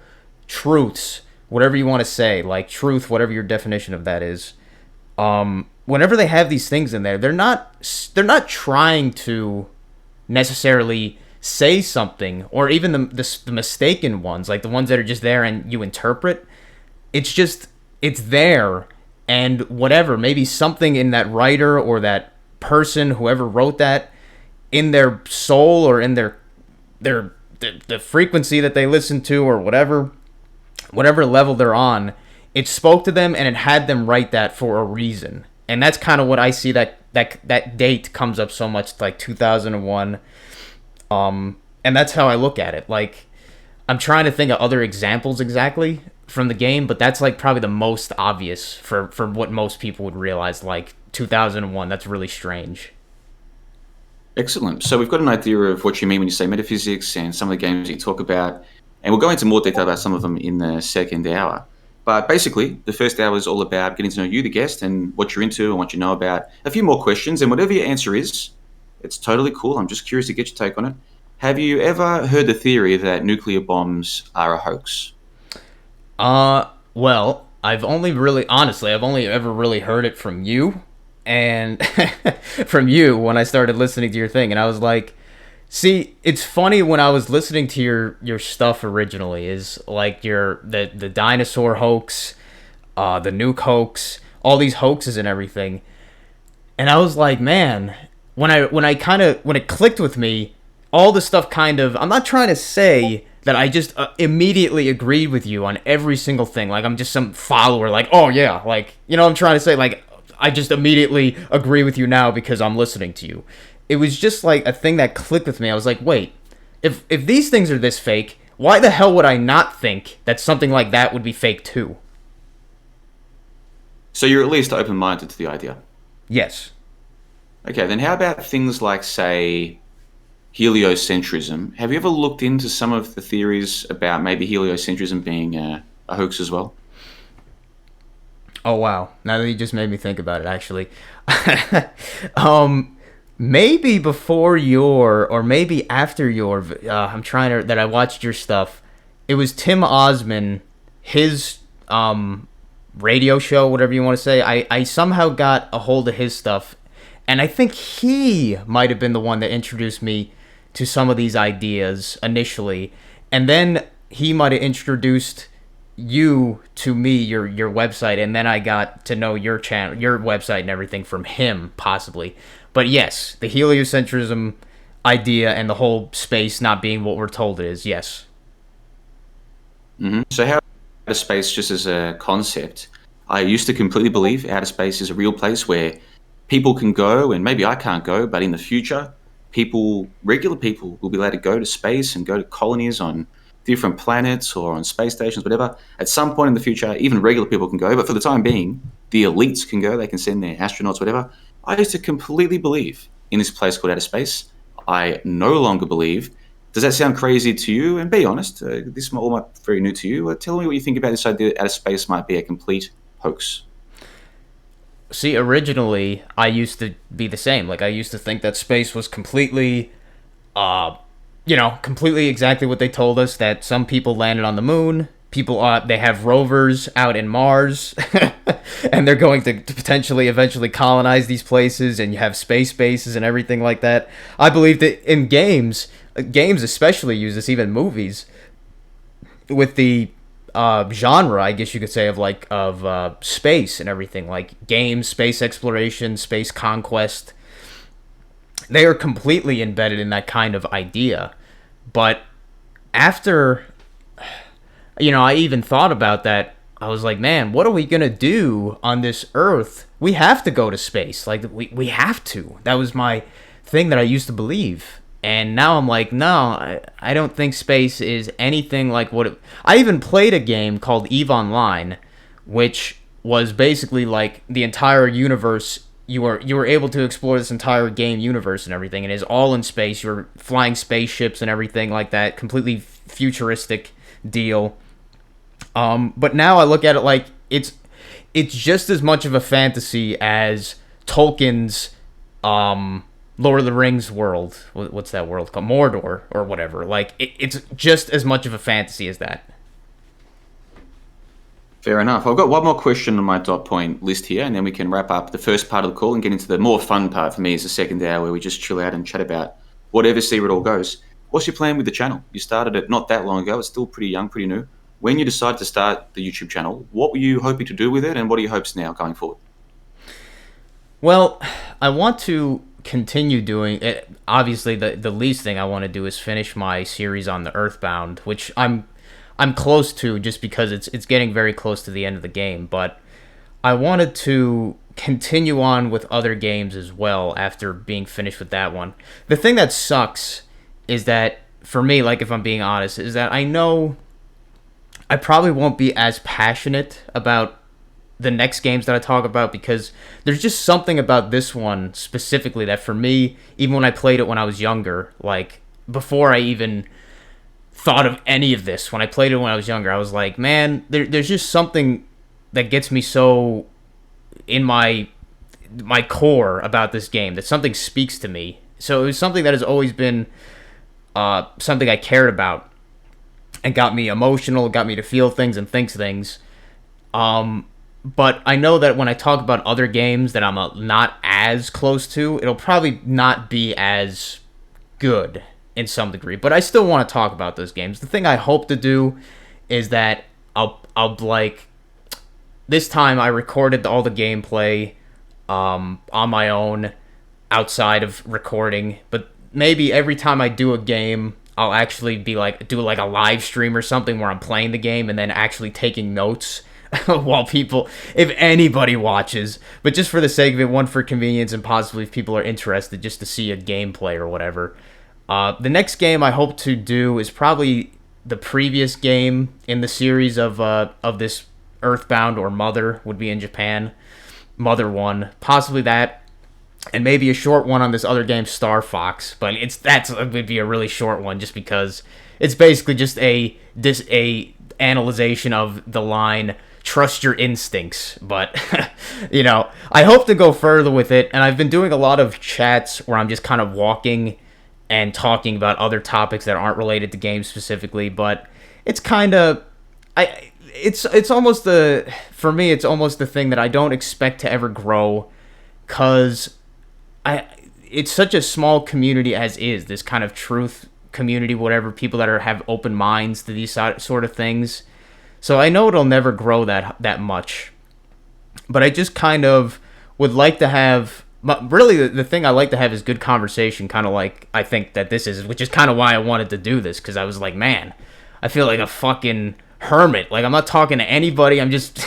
truths, whatever you want to say, like truth, whatever your definition of that is. Whenever they have these things in there, they're not trying to necessarily say something, or even the mistaken ones, like the ones that are just there and you interpret, it's there, and whatever, maybe something in that writer or that person, whoever wrote that, in their soul or in their the frequency that they listen to, or whatever level they're on, it spoke to them and it had them write that for a reason. And that's kind of what I see, that date comes up so much, like 2001. And that's how I look at it. Like, I'm trying to think of other examples exactly from the game, but that's like probably the most obvious for what most people would realize. Like 2001, that's really strange. Excellent. So we've got an idea of what you mean when you say metaphysics and some of the games you talk about, and we'll go into more detail about some of them in the second hour. But basically, the first hour is all about getting to know you, the guest, and what you're into and what you know about. A few more questions, and whatever your answer is, it's totally cool. I'm just curious to get your take on it. Have you ever heard the theory that nuclear bombs are a hoax? Well, I've only ever really heard it from you, and from you when I started listening to your thing, and I was like, see, it's funny, when I was listening to your stuff originally, is like the dinosaur hoax, the nuke hoax, all these hoaxes and everything, and I was like, man, when it clicked with me, all the stuff kind of, I'm not trying to say that I just immediately agreed with you on every single thing, like I'm just some follower, like, oh yeah, like, you know what I'm trying to say, like, I just immediately agree with you now because I'm listening to you. It was just like a thing that clicked with me. I was like, wait, if these things are this fake, why the hell would I not think that something like that would be fake too? So you're at least open-minded to the idea. Yes. Okay, then how about things like, say, heliocentrism? Have you ever looked into some of the theories about maybe heliocentrism being a hoax as well? Oh wow! Now that you just made me think about it, actually, maybe before your, or maybe after your, that I watched your stuff. It was Tim Osman, his radio show, whatever you want to say. I somehow got a hold of his stuff, and I think he might have been the one that introduced me to some of these ideas initially, and then he might have introduced you to me, your website, and then I got to know your channel, your website, and everything from him, possibly. But yes, the heliocentrism idea and the whole space not being what we're told it is, yes. Mm-hmm. So how outer space, just as a concept, I used to completely believe outer space is a real place where people can go, and maybe I can't go, but in the future, regular people will be allowed to go to space and go to colonies on different planets or on space stations, whatever. At some point in the future, even regular people can go, but for the time being, the elites can go. They can send their astronauts, whatever. I used to completely believe in this place called outer space. I no longer believe. Does that sound crazy to you? And be honest, this all might be very new to you. Tell me what you think about this idea that outer space might be a complete hoax. See, originally, I used to be the same. Like, I used to think that space was completely, completely exactly what they told us, that some people landed on the moon, they have rovers out in Mars, and they're going to potentially eventually colonize these places, and you have space bases and everything like that. I believe that in games especially use this, even movies, with the genre, I guess you could say, of space and everything, like games, space exploration, space conquest. They are completely embedded in that kind of idea. But after, I even thought about that, I was like, man, what are we going to do on this Earth? We have to go to space. Like, we have to. That was my thing that I used to believe. And now I'm like, no, I don't think space is anything like what it... I even played a game called EVE Online, which was basically like the entire universe. You were able to explore this entire game universe and everything, and it's all in space. You're flying spaceships and everything like that. Completely futuristic deal. But now I look at it like it's just as much of a fantasy as Tolkien's Lord of the Rings world. What's that world called? Mordor or whatever. Like, it's just as much of a fantasy as that. Fair enough. I've got one more question on my dot point list here, and then we can wrap up the first part of the call and get into the more fun part for me, is the second hour, where we just chill out and chat about whatever, see where it all goes. What's your plan with the channel? You started it not that long ago. It's still pretty young, pretty new. When you decided to start the YouTube channel, what were you hoping to do with it, and what are your hopes now going forward? Well, I want to continue doing it. Obviously, the least thing I want to do is finish my series on the Earthbound, which I'm close to, just because it's getting very close to the end of the game. But I wanted to continue on with other games as well after being finished with that one. The thing that sucks is that, for me, like, if I'm being honest, is that I know I probably won't be as passionate about the next games that I talk about, because there's just something about this one specifically that, for me, even when I played it when I was younger, like before I even thought of any of this, when I played it when I was younger, I was like, man, there's just something that gets me so in my core about this game, that something speaks to me. So it was something that has always been something I cared about and got me emotional, got me to feel things and think things. But I know that when I talk about other games that I'm not as close to, it'll probably not be as good in some degree. But I still want to talk about those games. The thing I hope to do is that I'll like, this time I recorded all the gameplay on my own outside of recording, but maybe every time I do a game, I'll actually do like a live stream or something where I'm playing the game and then actually taking notes while people, if anybody watches, but just for the sake of it, one, for convenience, and possibly if people are interested just to see a gameplay or whatever. The next game I hope to do is probably the previous game in the series of this Earthbound, or Mother would be in Japan. Mother 1, possibly that, and maybe a short one on this other game, Star Fox. But it would be a really short one, just because it's basically just a analyzation of the line, trust your instincts. But I hope to go further with it, and I've been doing a lot of chats where I'm just kind of walking and talking about other topics that aren't related to games specifically. But it's kind of, it's almost for me, it's almost the thing that I don't expect to ever grow, because it's such a small community as is, this kind of truth community, whatever, people that have open minds to these sort of things. So I know it'll never grow that much, but I just kind of would like to have, really the thing I like to have is good conversation, kind of like I think that this is, which is kind of why I wanted to do this, because I was like, man, I feel like a fucking hermit. Like, I'm not talking to anybody. I'm just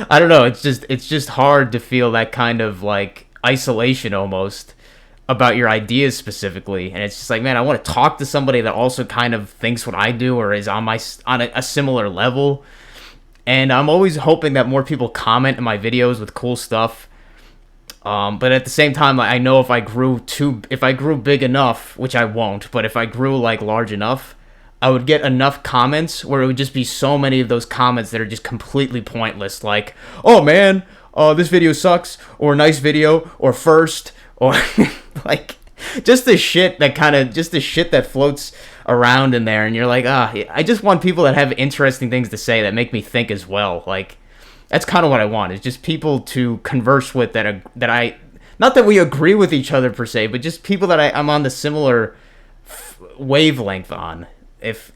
I don't know, it's just hard to feel that kind of like isolation almost about your ideas specifically, and it's just like, man, I want to talk to somebody that also kind of thinks what I do, or is on a similar level. And I'm always hoping that more people comment in my videos with cool stuff. But at the same time, I know if I grew big enough, which I won't, but if I grew like large enough, I would get enough comments where it would just be so many of those comments that are just completely pointless, like, oh man, this video sucks, or nice video, or first, or like just the shit that floats around in there, and you're like, I just want people that have interesting things to say that make me think as well. Like, that's kind of what I want, is just people to converse with that I, not that we agree with each other per se, but just people that I'm on the similar wavelength on. If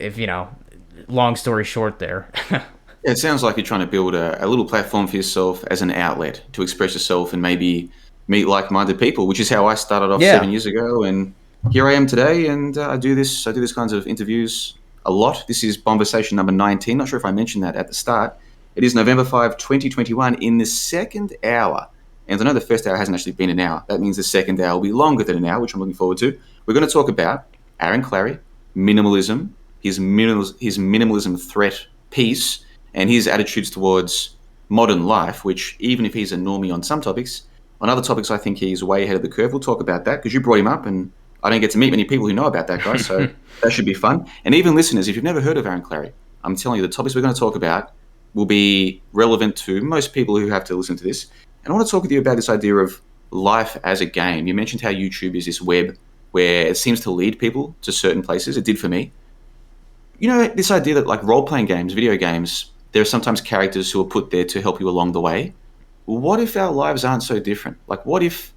long story short there. It sounds like you're trying to build a little platform for yourself as an outlet to express yourself and maybe meet like-minded people, which is how I started off 7 years ago, and here I am today. And I do this kinds of interviews a lot. This is Conversation number 19. Not sure if I mentioned that at the start. It is November 5, 2021, in the second hour. And I know the first hour hasn't actually been an hour. That means the second hour will be longer than an hour, which I'm looking forward to. We're going to talk about Aaron Clarey, minimalism, his minimalism threat piece, and his attitudes towards modern life, which, even if he's a normie on some topics, on other topics I think he's way ahead of the curve. We'll talk about that, because you brought him up, and I don't get to meet many people who know about that guy, so that should be fun. And even listeners, if you've never heard of Aaron Clarey, I'm telling you, the topics we're going to talk about will be relevant to most people who have to listen to this. And I want to talk with you about this idea of life as a game. You mentioned how YouTube is this web where it seems to lead people to certain places. It did for me. This idea that, like, role-playing games, video games, there are sometimes characters who are put there to help you along the way. What if our lives aren't so different? Like, what if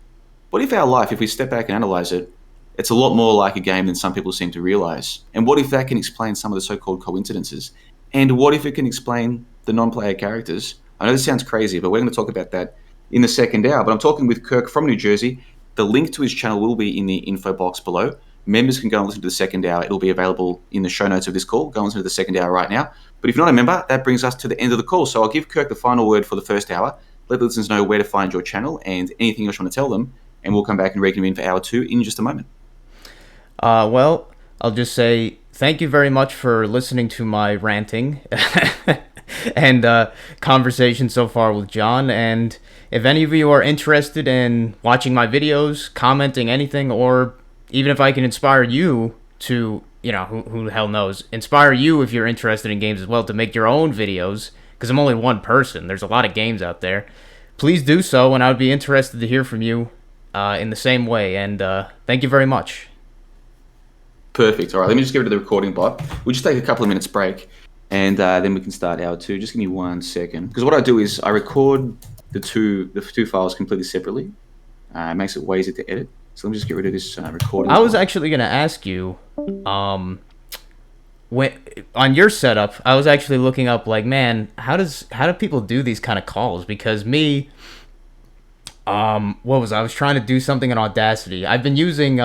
our life, if we step back and analyze it, It's a lot more like a game than some people seem to realize. And what if that can explain some of the so-called coincidences? And what if it can explain the non-player characters? I know this sounds crazy, but we're going to talk about that in the second hour. But I'm talking with Kirk from New Jersey. The link to his channel will be in the info box below. Members can go and listen to the second hour. It'll be available in the show notes of this call. Go and listen to the second hour right now. But if you're not a member, that brings us to the end of the call. So I'll give Kirk the final word for the first hour. Let the listeners know where to find your channel and anything else you want to tell them. And we'll come back and reconvene for hour 2 in just a moment. Well, I'll just say thank you very much for listening to my ranting and conversation so far with John. And if any of you are interested in watching my videos, commenting anything, or even if I can inspire you to, who the hell knows, inspire you if you're interested in games as well to make your own videos, because I'm only one person. There's a lot of games out there. Please do so, and I would be interested to hear from you in the same way. And thank you very much. Perfect. All right, let me just get rid of the recording bot. We'll just take a couple of minutes break, and then we can start hour 2. Just give me 1 second. Because what I do is I record the two files completely separately. It makes it way easier to edit. So let me just get rid of this recording. I was actually going to ask you, when on your setup, I was actually looking up, like, man, how do people do these kind of calls? Because me, I was trying to do something in Audacity. I've been using...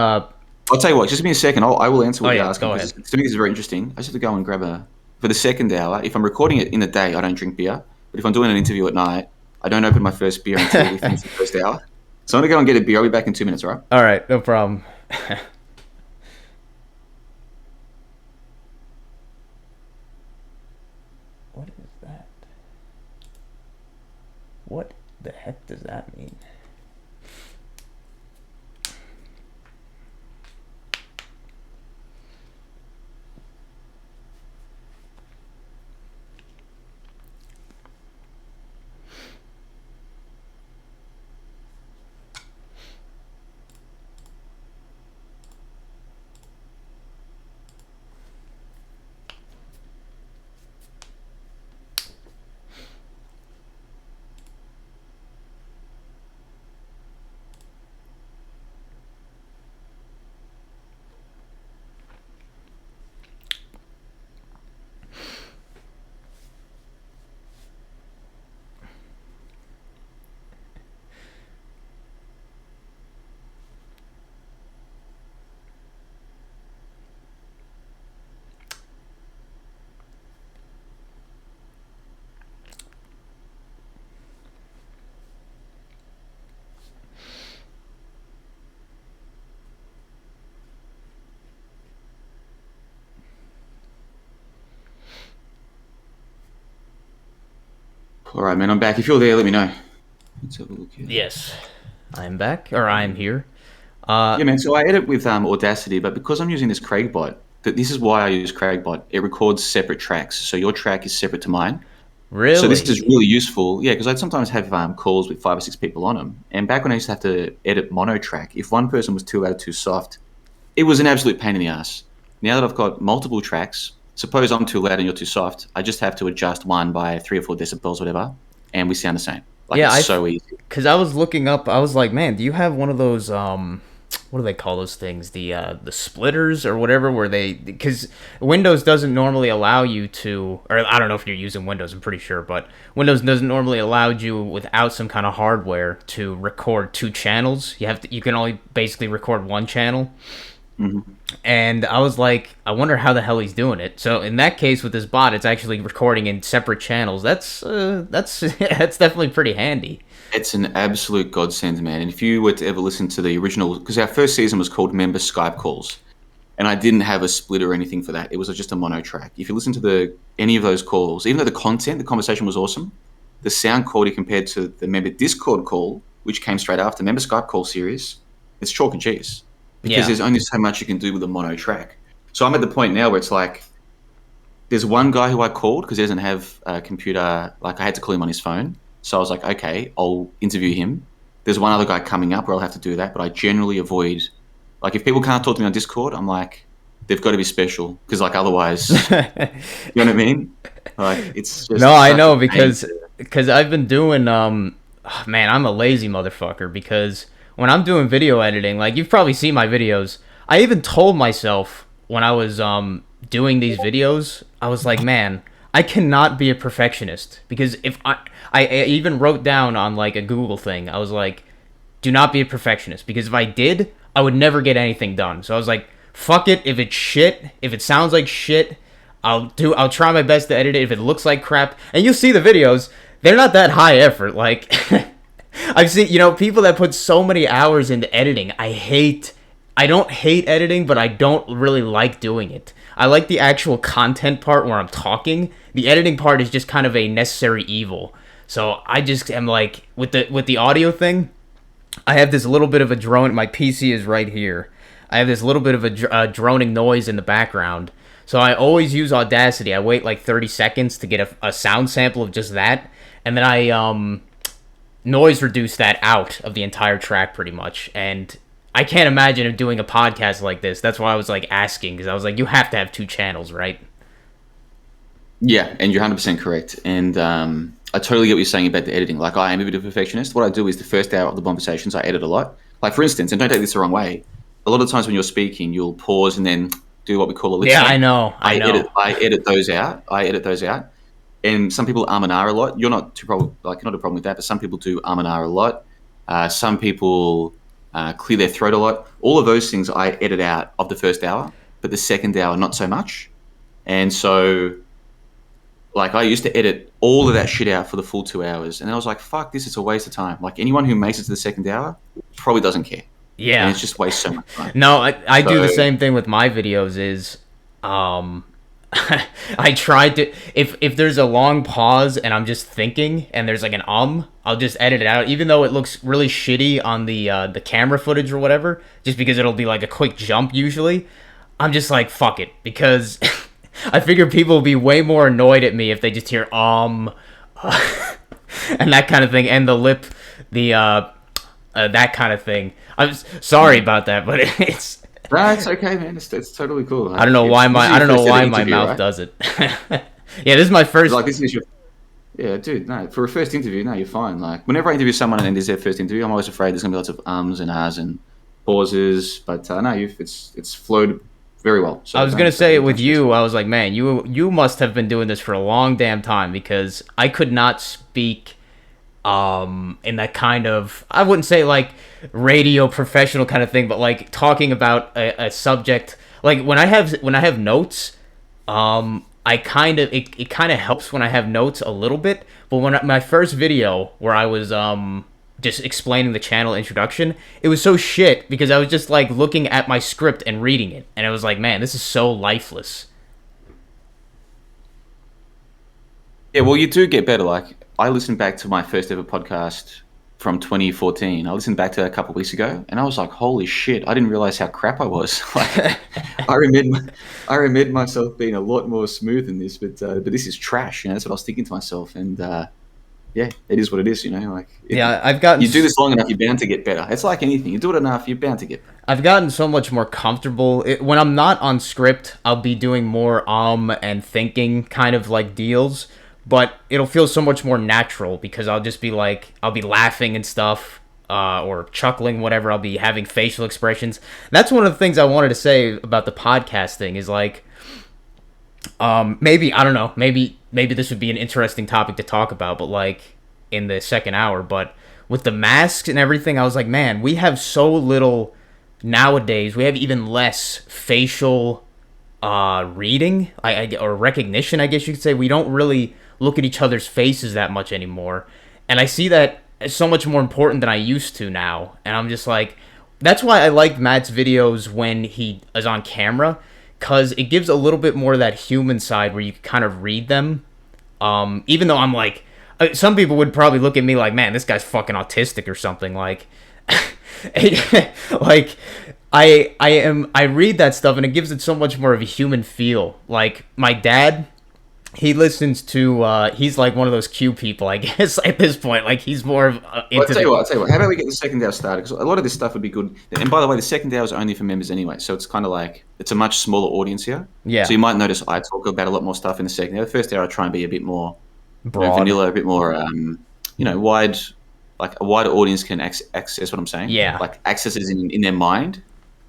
I'll tell you what, just give me a second. I will answer what you're asking. Go ahead. To me, this is very interesting. I just have to go and grab for the second hour, if I'm recording it in the day, I don't drink beer. But if I'm doing an interview at night, I don't open my first beer until we finish the first hour. So I'm going to go and get a beer. I'll be back in 2 minutes, all right? All right, no problem. What is that? What the heck does that mean? All right, man, I'm back. If you're there, let me know. Let's have a look here. Yes, I'm back, or I'm here. Yeah, man, so I edit with Audacity, but because I'm using this Craigbot, this is why I use Craigbot. It records separate tracks, so your track is separate to mine. Really? So this is really useful, yeah, because I'd sometimes have calls with 5 or 6 people on them. And back when I used to have to edit mono track, if one person was too loud or too soft, it was an absolute pain in the ass. Now that I've got multiple tracks, suppose I'm too loud and you're too soft, I just have to adjust one by 3 or 4 decibels, whatever, and we sound the same. It's so easy. Because I was looking up, I was like, man, do you have one of those, what do they call those things? The splitters or whatever, where because Windows doesn't normally allow you to, or I don't know if you're using Windows, I'm pretty sure, but Windows doesn't normally allow you without some kind of hardware to record 2 channels. You can only basically record 1 channel. Mm-hmm. And I was like, I wonder how the hell he's doing it. So in that case, with this bot, it's actually recording in separate channels. That's definitely pretty handy. It's an absolute godsend, man. And if you were to ever listen to the original, because our first season was called Member Skype Calls, and I didn't have a split or anything for that. It was just a mono track. If you listen to any of those calls, even though the conversation was awesome, the sound quality compared to the Member Discord call, which came straight after Member Skype Call series, it's chalk and cheese. Because there's only so much you can do with a mono track. So I'm at the point now where it's like, there's one guy who I called because he doesn't have a computer. Like, I had to call him on his phone. So I was like, okay, I'll interview him. There's one other guy coming up where I'll have to do that. But I generally avoid, like, if people can't talk to me on Discord, I'm like, they've got to be special. Because, like, otherwise, you know what I mean? Like, it's just... No, I know, because I've been doing, man, I'm a lazy motherfucker, because... when I'm doing video editing, like, you've probably seen my videos, I even told myself when I was doing these videos, I was like, man, I cannot be a perfectionist because if I even wrote down on like a Google thing, I was like, do not be a perfectionist because if I did, I would never get anything done. So I was like, fuck it, if it's shit, if it sounds like shit, I'll try my best to edit it if it looks like crap. And you'll see the videos, they're not that high effort. Like I've seen, people that put so many hours into editing. I don't hate editing, but I don't really like doing it. I like the actual content part where I'm talking. The editing part is just kind of a necessary evil. So I just am like with the audio thing, I have this little bit of a drone. My PC is right here. I have this little bit of a droning noise in the background. So I always use Audacity. I wait like 30 seconds to get a sound sample of just that. And then I noise reduce that out of the entire track pretty much. And I can't imagine doing a podcast like this. That's why I was like asking, because I was like, you have to have 2 channels, right? Yeah, and you're 100% correct. And I totally get what you're saying about the editing. Like, I am a bit of a perfectionist. What I do is the first hour of the conversations, I edit a lot. Like, for instance, and don't take this the wrong way, a lot of times when you're speaking, you'll pause and then do what we call a lip sync. Yeah, I know. I edit those out. And some people and ah a lot. You're not a problem with that, but some people do and ah a lot. Some people clear their throat a lot. All of those things I edit out of the first hour, but the second hour, not so much. And so, like, I used to edit all of that shit out for the full 2 hours. And then I was like, fuck this, it's a waste of time. Like, anyone who makes it to the second hour probably doesn't care. Yeah. And it's just wastes so much time. No, I do the same thing with my videos is, I tried to, if there's a long pause and I'm just thinking and there's like an I'll just edit it out, even though it looks really shitty on the camera footage or whatever, just because it'll be like a quick jump usually. I'm just like, fuck it, because I figure people will be way more annoyed at me if they just hear and that kind of thing, and the lip, that kind of thing. I'm sorry about that, but it's. No, it's okay, man. It's totally cool. Like, I don't know why my mouth right? does it. Yeah, this is my first. Like, this is your. Yeah, dude. No, for a first interview, no, you're fine. Like, whenever I interview someone and it's their first interview, I'm always afraid there's gonna be lots of ums and ahs and pauses. But no, it's flowed very well. So I was gonna say with you, I was like, man, you must have been doing this for a long damn time, because I could not speak in that kind of, I wouldn't say like radio professional kind of thing, but like talking about a subject, like when I have notes, I kind of it kind of helps when I have notes a little bit. But when my first video where I was just explaining the channel introduction, it was so shit because I was just like looking at my script and reading it, and I was like, man, this is so lifeless. Yeah, well, you do get better. Like, I listened back to my first ever podcast from 2014. I listened back to that a couple of weeks ago, and I was like, holy shit, I didn't realize how crap I was. Like, I remember myself being a lot more smooth than this, but this is trash. That's what I was thinking to myself. And yeah, it is what it is. Like, you do this long enough, you're bound to get better. It's like anything. You do it enough, you're bound to get better. I've gotten so much more comfortable. When I'm not on script, I'll be doing more and thinking kind of like deals. But it'll feel so much more natural because I'll just be like, I'll be laughing and stuff, or chuckling, whatever. I'll be having facial expressions. That's one of the things I wanted to say about the podcast thing is like, maybe, I don't know, maybe this would be an interesting topic to talk about, but like in the second hour. But with the masks and everything, I was like, man, we have so little nowadays. We have even less facial reading or recognition, I guess you could say. We don't really look at each other's faces that much anymore, and I see that as so much more important than I used to now. And I'm just like, that's why I like Matt's videos when he is on camera, because it gives a little bit more of that human side where you can kind of read them, even though I'm like, some people would probably look at me like, man, this guy's fucking autistic or something. Like like I read that stuff and it gives it so much more of a human feel. Like my dad, he listens to he's like one of those Q people, I guess, at this point. Like he's more of I'll tell you what. How about we get the second hour started? Because a lot of this stuff would be good. And by the way, the second hour is only for members anyway, so it's kind of like it's a much smaller audience here. Yeah. So you might notice I talk about a lot more stuff in the second hour. The first hour I try and be a bit more broad, vanilla, a bit more wide, like a wider audience can access what I'm saying. Yeah. Like access is in their mind.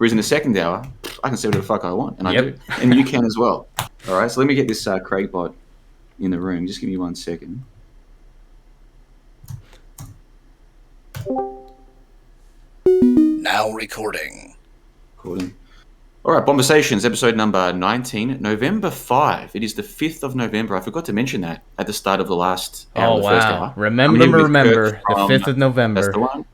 Whereas in the second hour, I can say whatever the fuck I want, and I Yep. do. And you can as well. All right, so let me get this Craig bot in the room. Just give me 1 second. Now recording. Recording. All right, Bombasations, episode number 19, November 5. It is the 5th of November. I forgot to mention that at the start of the last hour, Oh the first wow! hour. Remember, I'm here with remember Kirk the from, 5th of that's November. the one.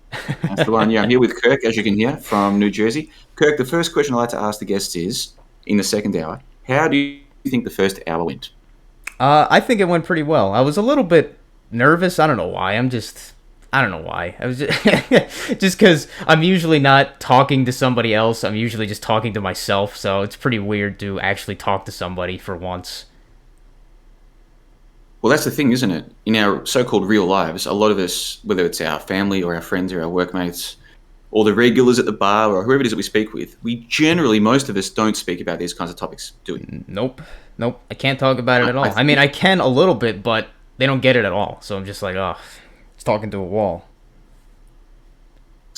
That's the one. Yeah, I'm here with Kirk, as you can hear, from New Jersey. Kirk, the first question I like to ask the guests is, in the second hour, how do you think the first hour went? I think it went pretty well. I was a little bit nervous. I don't know why. I don't know why. I was just because I'm usually not talking to somebody else. I'm usually just talking to myself. So it's pretty weird to actually talk to somebody for once. Well, that's the thing, isn't it? In our so-called real lives, a lot of us, whether it's our family or our friends or our workmates, or the regulars at the bar or whoever it is that we speak with, we generally, most of us don't speak about these kinds of topics, do we? Nope. Nope. I can't talk about it at I all. I mean, think I can a little bit, but they don't get it at all. So I'm just like, oh, it's talking to a wall.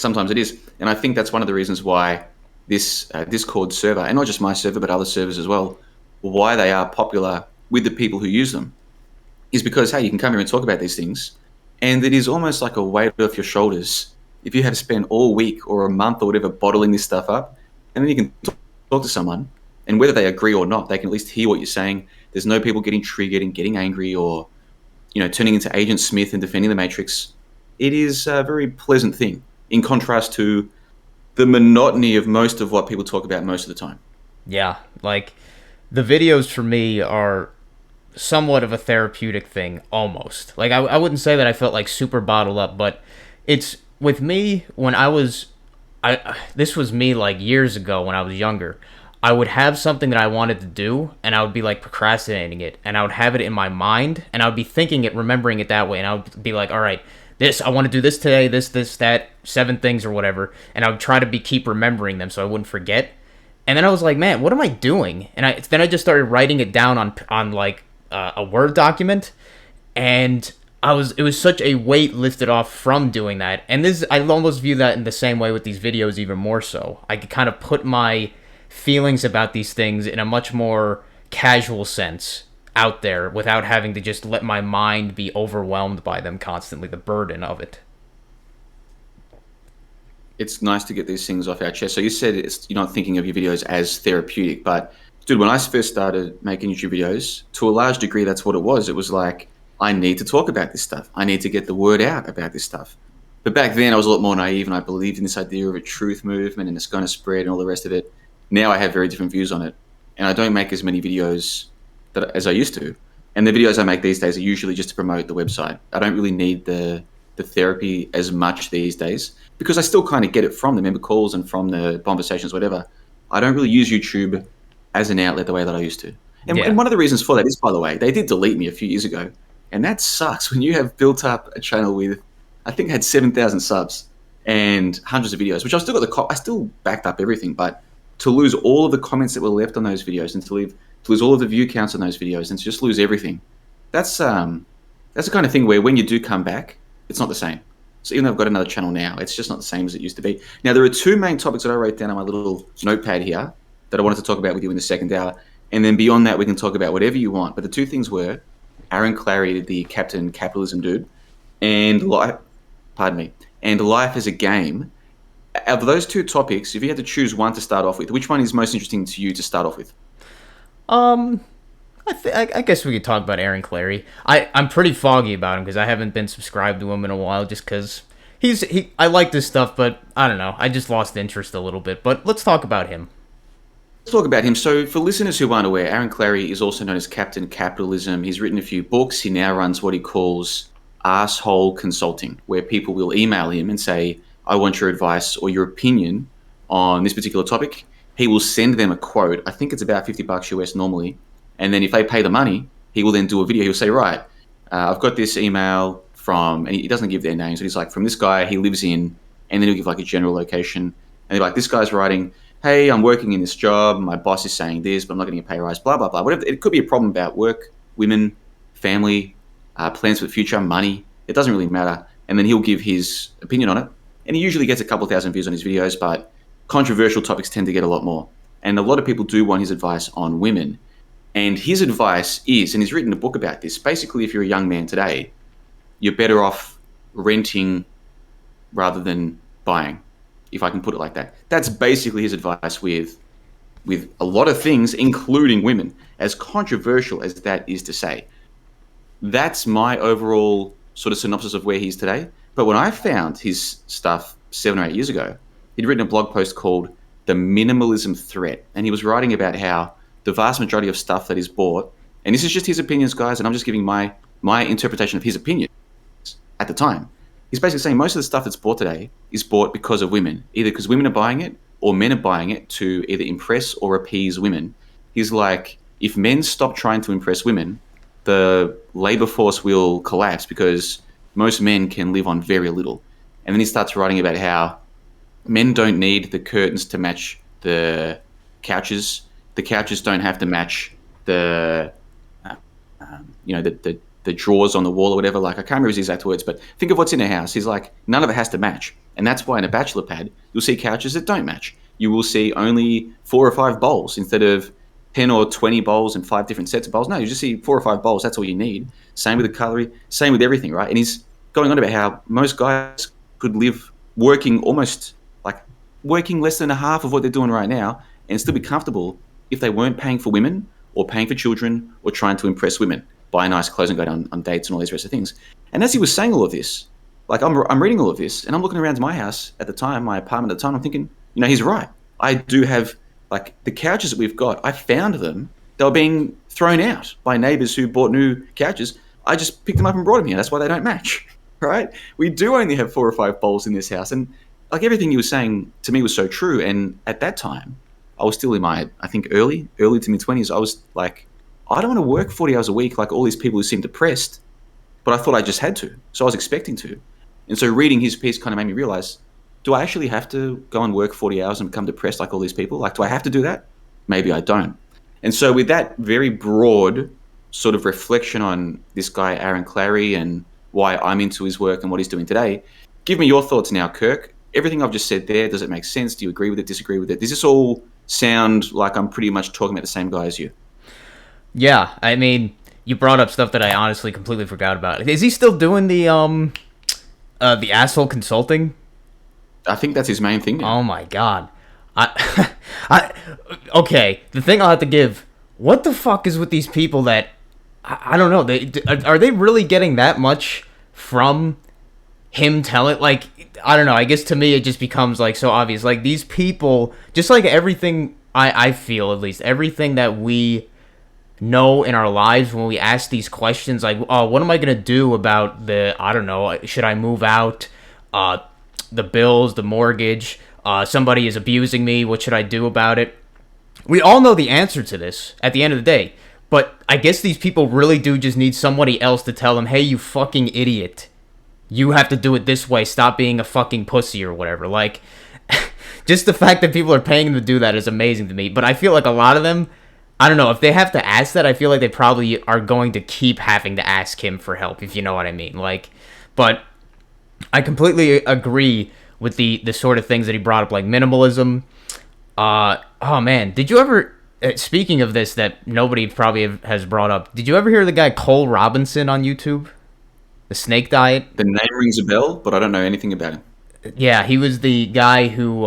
sometimes it is. And I think that's one of the reasons why this Discord server, and not just my server, but other servers as well, why they are popular with the people who use them, is because, hey, you can come here and talk about these things, and it is almost like a weight off your shoulders if you have spent all week or a month or whatever bottling this stuff up, and then you can talk to someone, and whether they agree or not, they can at least hear what you're saying. There's no people getting triggered and getting angry or, turning into Agent Smith and defending the Matrix. It is a very pleasant thing, in contrast to the monotony of most of what people talk about most of the time. Yeah, like the videos for me are somewhat of a therapeutic thing, almost. Like I wouldn't say that I felt like super bottled up, but it's with me when I this was me like years ago when I was younger. I would have something that I wanted to do, and I would be like procrastinating it, and I would have it in my mind, and I would be thinking it, remembering it that way, and I would be like, all right, this I want to do this today, this that 7 things or whatever, and I would try to keep remembering them so I wouldn't forget. And then I was like, man, what am I doing? And then I just started writing it down on like a Word document, and it was such a weight lifted off from doing that. And I almost view that in the same way with these videos, even more so. I could kind of put my feelings about these things in a much more casual sense out there without having to just let my mind be overwhelmed by them constantly, the burden of it. It's nice to get these things off our chest. So you said you're not thinking of your videos as therapeutic, but dude, when I first started making YouTube videos, to a large degree, that's what it was. It was like, I need to talk about this stuff. I need to get the word out about this stuff. But back then I was a lot more naive, and I believed in this idea of a truth movement and it's going to spread and all the rest of it. Now I have very different views on it, and I don't make as many videos as I used to. And the videos I make these days are usually just to promote the website. I don't really need the therapy as much these days, because I still kind of get it from the member calls and from the conversations, whatever. I don't really use YouTube as an outlet the way that I used to. And one of the reasons for that is, by the way, they did delete me a few years ago. And that sucks when you have built up a channel with, I think I had 7,000 subs and hundreds of videos, which I've still got I still backed up everything, but to lose all of the comments that were left on those videos and to lose all of the view counts on those videos and to just lose everything, that's the kind of thing where when you do come back, it's not the same. So even though I've got another channel now, it's just not the same as it used to be. Now, there are 2 main topics that I wrote down on my little notepad here that I wanted to talk about with you in the second hour. And then beyond that, we can talk about whatever you want. But the 2 things were Aaron Clary, the Captain Capitalism dude, and life as a game. Of those 2 topics, if you had to choose one to start off with, which one is most interesting to you to start off with? I guess we could talk about Aaron Clary. I'm pretty foggy about him because I haven't been subscribed to him in a while, just because I like this stuff, but I don't know. I just lost interest a little bit. But let's talk about him. Let's talk about him. So for listeners who aren't aware, Aaron Clary is also known as Captain Capitalism. He's written a few books. He now runs what he calls Asshole Consulting, where people will email him and say, I want your advice or your opinion on this particular topic. He will send them a quote. I think it's about $50 US normally. And then if they pay the money, he will then do a video. He'll say, right, I've got this email from, and he doesn't give their names, but he's like, from this guy, he lives in, and then he'll give like a general location. And they're like, this guy's writing, hey, I'm working in this job, my boss is saying this, but I'm not getting a pay rise, blah, blah, blah. Whatever. It could be a problem about work, women, family, plans for the future, money. It doesn't really matter. And then he'll give his opinion on it. And he usually gets a couple thousand views on his videos, but controversial topics tend to get a lot more. And a lot of people do want his advice on women. And his advice is, and he's written a book about this, basically if you're a young man today, you're better off renting rather than buying, if I can put it like that. That's basically his advice with a lot of things, including women, as controversial as that is to say. That's my overall sort of synopsis of where he is today. But when I found his stuff 7 or 8 years ago, he'd written a blog post called The Minimalism Threat. And he was writing about how the vast majority of stuff that is bought, and this is just his opinions, guys, and I'm just giving my interpretation of his opinion at the time. He's basically saying most of the stuff that's bought today is bought because of women, either because women are buying it or men are buying it to either impress or appease women. He's like, if men stop trying to impress women, the labor force will collapse because most men can live on very little. And then he starts writing about how men don't need the curtains to match the couches. The couches don't have to match the drawers on the wall or whatever. Like, I can't remember his exact words, but think of what's in a house. He's like, none of it has to match. And that's why in a bachelor pad, you'll see couches that don't match. You will see only 4 or 5 bowls instead of 10 or 20 bowls and 5 different sets of bowls. No, you just see 4 or 5 bowls. That's all you need. Same with the cutlery, same with everything, right? And he's going on about how most guys could live working less than a half of what they're doing right now and still be comfortable if they weren't paying for women or paying for children or trying to impress women, buy nice clothes and go down on dates and all these rest of things. And as he was saying all of this, like I'm reading all of this and I'm looking around my house at the time, my apartment at the time, I'm thinking, he's right. I do have, like, the couches that we've got, I found them. They were being thrown out by neighbors who bought new couches. I just picked them up and brought them here. That's why they don't match, right? We do only have 4 or 5 bowls in this house. And like everything he was saying to me was so true. And at that time, I was still in my, I think, early to mid-20s. I was like, I don't want to work 40 hours a week like all these people who seem depressed, but I thought I just had to. So I was expecting to. And so reading his piece kind of made me realize, do I actually have to go and work 40 hours and become depressed like all these people? Like, do I have to do that? Maybe I don't. And so with that very broad sort of reflection on this guy, Aaron Clarey, and why I'm into his work and what he's doing today, give me your thoughts now, Kirk. Everything I've just said there, does it make sense? Do you agree with it, disagree with it? Does this all sound like I'm pretty much talking about the same guy as you? Yeah, I mean, you brought up stuff that I honestly completely forgot about. Is he still doing the asshole consulting? I think that's his main thing now. Oh my god. Okay, the thing I'll have to give, what the fuck is with these people that, I don't know, are they really getting that much from him telling, like, I don't know, I guess to me it just becomes, like, so obvious. Like, these people, just like everything, I feel at least, everything that we know in our lives when we ask these questions, like, oh, what am I going to do about I don't know, should I move out, the bills, the mortgage, somebody is abusing me, what should I do about it? We all know the answer to this at the end of the day, but I guess these people really do just need somebody else to tell them, hey, you fucking idiot, you have to do it this way, stop being a fucking pussy or whatever. Like, just the fact that people are paying them to do that is amazing to me, but I feel like a lot of them, I don't know, if they have to ask that, I feel like they probably are going to keep having to ask him for help, if you know what I mean. Like, but I completely agree with the sort of things that he brought up, like minimalism. Oh man, did you ever, speaking of this that nobody probably has brought up, did you ever hear the guy Cole Robinson on YouTube? The snake diet? The name rings a bell, but I don't know anything about him. Yeah, he was the guy who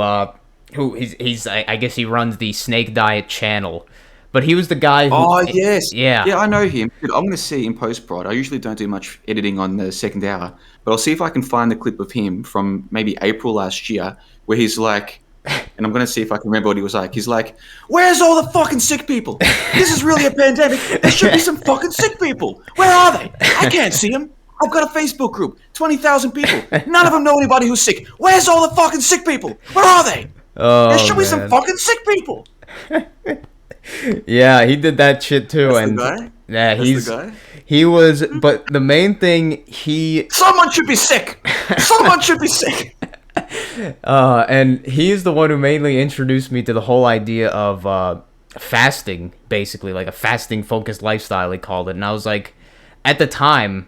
he's I guess he runs the snake diet channel. But he was the guy who... Oh, yes. Yeah. Yeah, I know him. Dude, I'm going to see in post-prod. I usually don't do much editing on the second hour, but I'll see if I can find the clip of him from maybe April last year where he's like, and I'm going to see if I can remember what he was like. He's like, where's all the fucking sick people? This is really a pandemic. There should be some fucking sick people. Where are they? I can't see them. I've got a Facebook group, 20,000 people. None of them know anybody who's sick. Where's all the fucking sick people? Where are they? Oh, there should be some fucking sick people. Yeah, he did that shit too. That's and the guy? Yeah, That's the guy? He was, but the main thing someone should be sick. Someone should be sick. And he is the one who mainly introduced me to the whole idea of fasting, basically, like a fasting focused lifestyle, he called it. And I was like, at the time,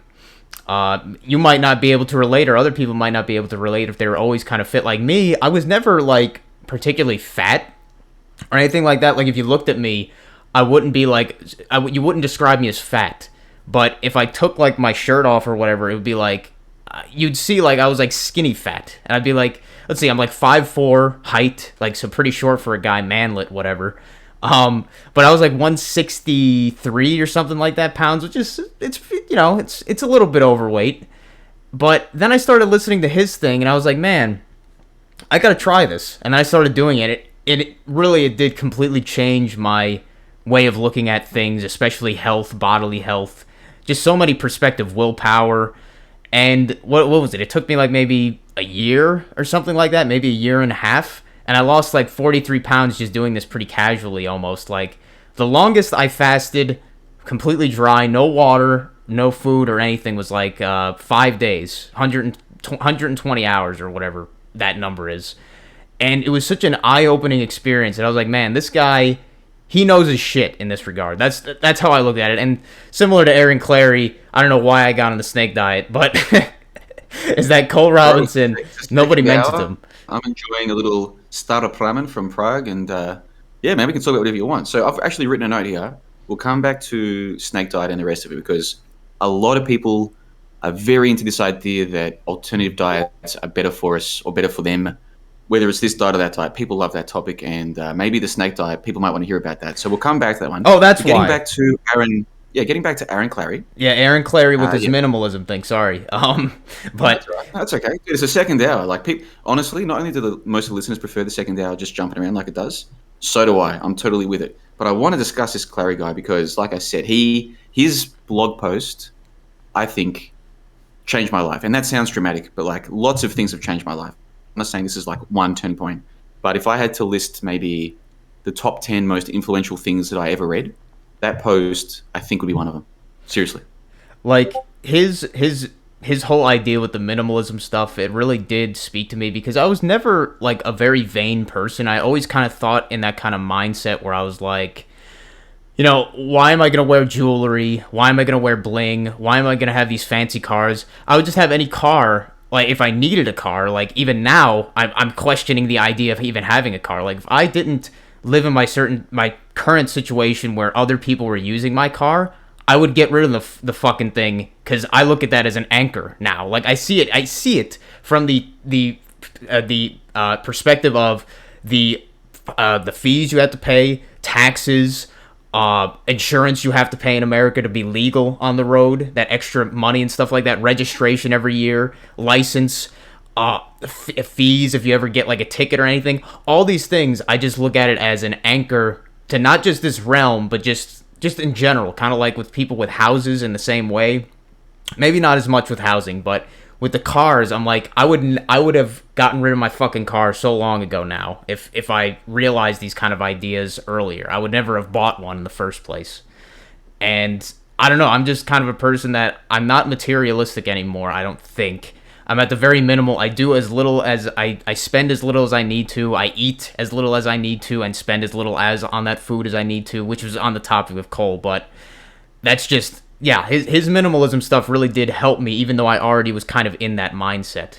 you might not be able to relate, or other people might not be able to relate if they were always kind of fit like me. I was never like particularly fat or anything like that. Like if you looked at me, I wouldn't be like you wouldn't describe me as fat. But if I took like my shirt off or whatever, it would be like you'd see like I was like skinny fat, and I'd be like, let's see, I'm like 5'4" height, like so pretty short for a guy, manlet, whatever. But I was like 163 or something like that pounds, which is it's it's a little bit overweight. But then I started listening to his thing, and I was like, man, I gotta try this, and I started doing it. It did completely change my way of looking at things, especially health, bodily health, just so many perspective, willpower, and what was it? It took me like maybe a year or something like that, maybe a year and a half, and I lost like 43 pounds just doing this pretty casually almost. Like the longest I fasted, completely dry, no water, no food or anything, was like 5 days, 120 hours or whatever that number is. And it was such an eye-opening experience, and I was like, man, this guy, he knows his shit in this regard. That's how I looked at it. And similar to Aaron Clary, I don't know why I got on the snake diet, but is that Cole Robinson, nobody mentioned him. I'm enjoying a little starter ramen from Prague, and yeah, man, we can talk about whatever you want. So I've actually written a note here. We'll come back to snake diet and the rest of it, because a lot of people are very into this idea that alternative diets are better for us or better for them. Whether it's this diet or that diet, people love that topic, and maybe the snake diet, people might want to hear about that. So we'll come back to that one. Oh, that's getting why. Getting back to Aaron Clary. Yeah, Aaron Clary with his minimalism thing. Sorry, but that's right. That's okay. It's a second hour. Like, honestly, not only do most of the listeners prefer the second hour just jumping around like it does, so do I. I'm totally with it. But I want to discuss this Clary guy because, like I said, his blog post, I think, changed my life. And that sounds dramatic, but like lots of things have changed my life. I'm not saying this is like one turning point, but if I had to list maybe the top 10 most influential things that I ever read, that post I think would be one of them. Seriously. Like his whole idea with the minimalism stuff, it really did speak to me because I was never like a very vain person. I always kind of thought in that kind of mindset where I was like, why am I going to wear jewelry? Why am I going to wear bling? Why am I going to have these fancy cars? I would just have any car. Like, if I needed a car, like, even now, I'm questioning the idea of even having a car. Like, if I didn't live in my current situation where other people were using my car, I would get rid of the fucking thing, because I look at that as an anchor now. Like, I see it from the perspective of the fees you have to pay, taxes, insurance you have to pay in America to be legal on the road, that extra money and stuff like that, registration every year, license, fees if you ever get like a ticket or anything. All these things, I just look at it as an anchor to not just this realm, but just in general, kind of like with people with houses in the same way. Maybe not as much with housing, but with the cars, I'm like, I would have gotten rid of my fucking car so long ago now if I realized these kind of ideas earlier. I would never have bought one in the first place. And I don't know, I'm just kind of a person that I'm not materialistic anymore, I don't think. I'm at the very minimal. I do as little as I spend as little as I need to. I eat as little as I need to and spend as little as on that food as I need to, which was on the topic of Cole, but that's just, yeah, his minimalism stuff really did help me, even though I already was kind of in that mindset.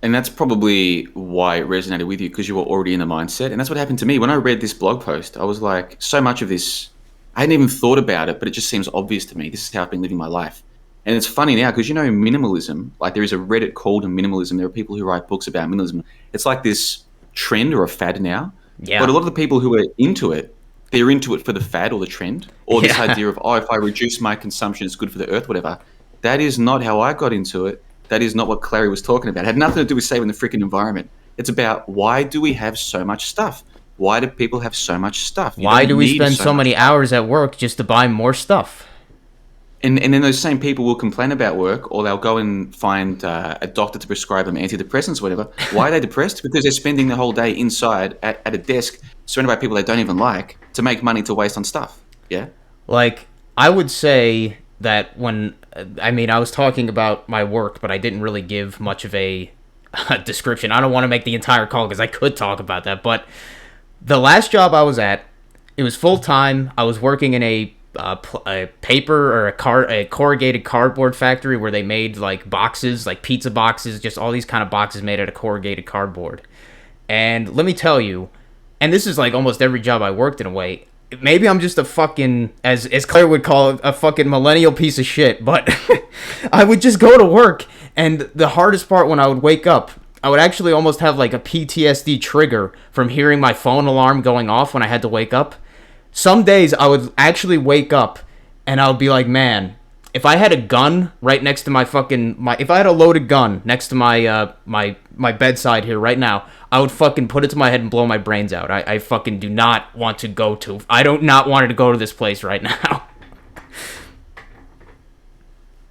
And that's probably why it resonated with you, because you were already in the mindset. And that's what happened to me. When I read this blog post, I was like, so much of this, I hadn't even thought about it, but it just seems obvious to me. This is how I've been living my life. And it's funny now, because minimalism, like there is a Reddit called minimalism. There are people who write books about minimalism. It's like this trend or a fad now. Yeah. But a lot of the people who are into it, they're into it for the fad or the trend, or this idea of, if I reduce my consumption, it's good for the earth, whatever. That is not how I got into it. That is not what Clary was talking about. It had nothing to do with saving the freaking environment. It's about, why do we have so much stuff? Why do people have so much stuff? Why do we spend so many hours at work just to buy more stuff? And then those same people will complain about work, or they'll go and find a doctor to prescribe them antidepressants or whatever. Why are they depressed? Because they're spending the whole day inside at a desk surrounded by people they don't even like to make money to waste on stuff. Yeah? Like, I would say that I was talking about my work, but I didn't really give much of a description. I don't want to make the entire call because I could talk about that, but the last job I was at, it was full-time. I was working in a a paper or a corrugated cardboard factory where they made like boxes, like pizza boxes, just all these kind of boxes made out of corrugated cardboard. And let me tell you, and this is like almost every job I worked in a way. Maybe I'm just a fucking, as Claire would call it, a fucking millennial piece of shit. But I would just go to work, and the hardest part when I would wake up, I would actually almost have like a PTSD trigger from hearing my phone alarm going off when I had to wake up. Some days I would actually wake up, and I would be like, man, if I had a gun right next to if I had a loaded gun next to my bedside here right now, I would fucking put it to my head and blow my brains out. I fucking do not want to go to. I don't not want to go to this place right now.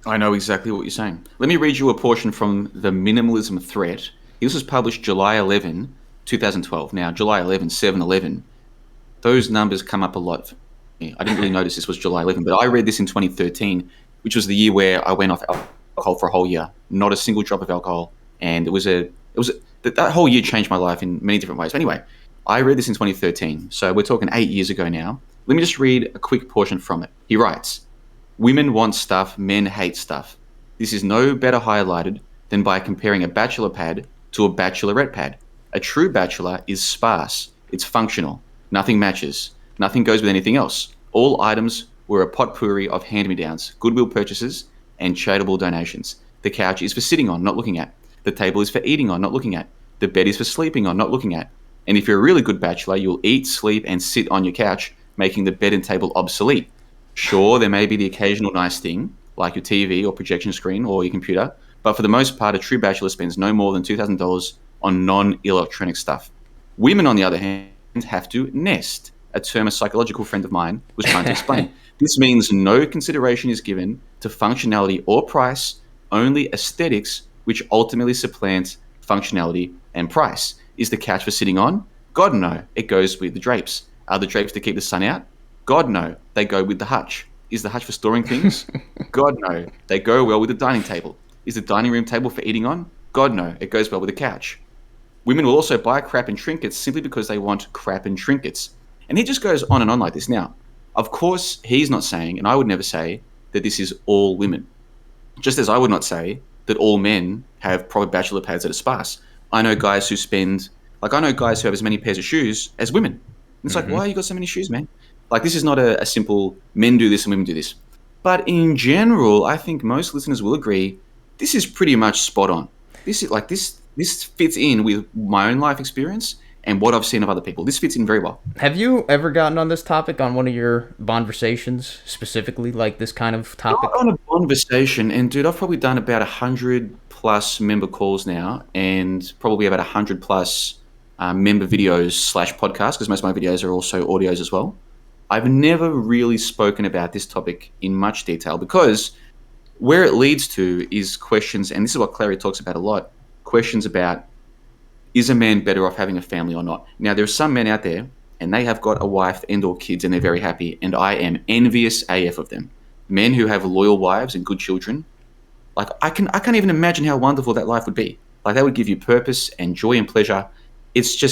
I know exactly what you're saying. Let me read you a portion from the Minimalism Threat. This was published July 11, 2012. Now, July 11, 7/11, those numbers come up a lot. I didn't really notice this was July 11, but I read this in 2013, which was the year where I went off alcohol for a whole year. Not a single drop of alcohol. And that whole year changed my life in many different ways. But anyway, I read this in 2013. So we're talking 8 years ago now. Let me just read a quick portion from it. He writes, "Women want stuff, men hate stuff. This is no better highlighted than by comparing a bachelor pad to a bachelorette pad. A true bachelor is sparse. It's functional. Nothing matches. Nothing goes with anything else. All items were a potpourri of hand-me-downs, goodwill purchases, and charitable donations. The couch is for sitting on, not looking at. The table is for eating on, not looking at. The bed is for sleeping on, not looking at. And if you're a really good bachelor, you'll eat, sleep, and sit on your couch, making the bed and table obsolete. Sure, there may be the occasional nice thing, like your TV or projection screen or your computer, but for the most part, a true bachelor spends no more than $2,000 on non-electronic stuff. Women, on the other hand, have to nest, a term a psychological friend of mine was trying to explain. This means no consideration is given to functionality or price, only aesthetics, which ultimately supplant functionality and price. Is the couch for sitting on? God, no. It goes with the drapes. Are the drapes to keep the sun out? God, no. They go with the hutch. Is the hutch for storing things? God, no. They go well with the dining table. Is the dining room table for eating on? God, no. It goes well with the couch. Women will also buy crap and trinkets simply because they want crap and trinkets." And he just goes on and on like this. Now, of course, he's not saying, and I would never say, that this is all women. Just as I would not say that all men have proper bachelor pads that are sparse. I know guys who have as many pairs of shoes as women. And it's like, why you got so many shoes, man? Like, this is not a simple men do this and women do this. But in general, I think most listeners will agree, this is pretty much spot on. This fits in with my own life experience and what I've seen of other people. This fits in very well. Have you ever gotten on this topic on one of your conversations, specifically, like this kind of topic? Not on a conversation, and dude, I've probably done about 100 plus member calls now, and probably about 100 plus member videos / podcasts, because most of my videos are also audios as well. I've never really spoken about this topic in much detail because where it leads to is questions, and this is what Clary talks about a lot, questions about, is a man better off having a family or not? Now, there are some men out there, and they have got a wife and or kids, and they're very happy, and I am envious AF of them. Men who have loyal wives and good children, like I can't even imagine how wonderful that life would be. Like, that would give you purpose and joy and pleasure. It's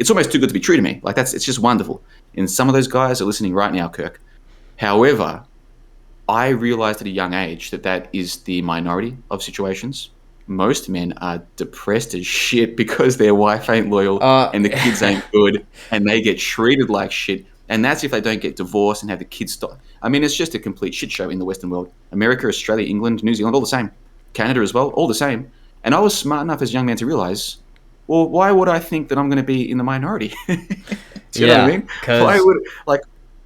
almost too good to be true to me. Like, it's just wonderful. And some of those guys are listening right now, Kirk. However, I realized at a young age that is the minority of situations. Most men are depressed as shit because their wife ain't loyal and the kids ain't good and they get treated like shit. And that's if they don't get divorced and have the kids stop. I mean, it's just a complete shit show in the Western world. America, Australia, England, New Zealand, all the same. Canada as well, all the same. And I was smart enough as a young man to realize, well, why would I think that I'm going to be in the minority? Do you know what I mean? Why would,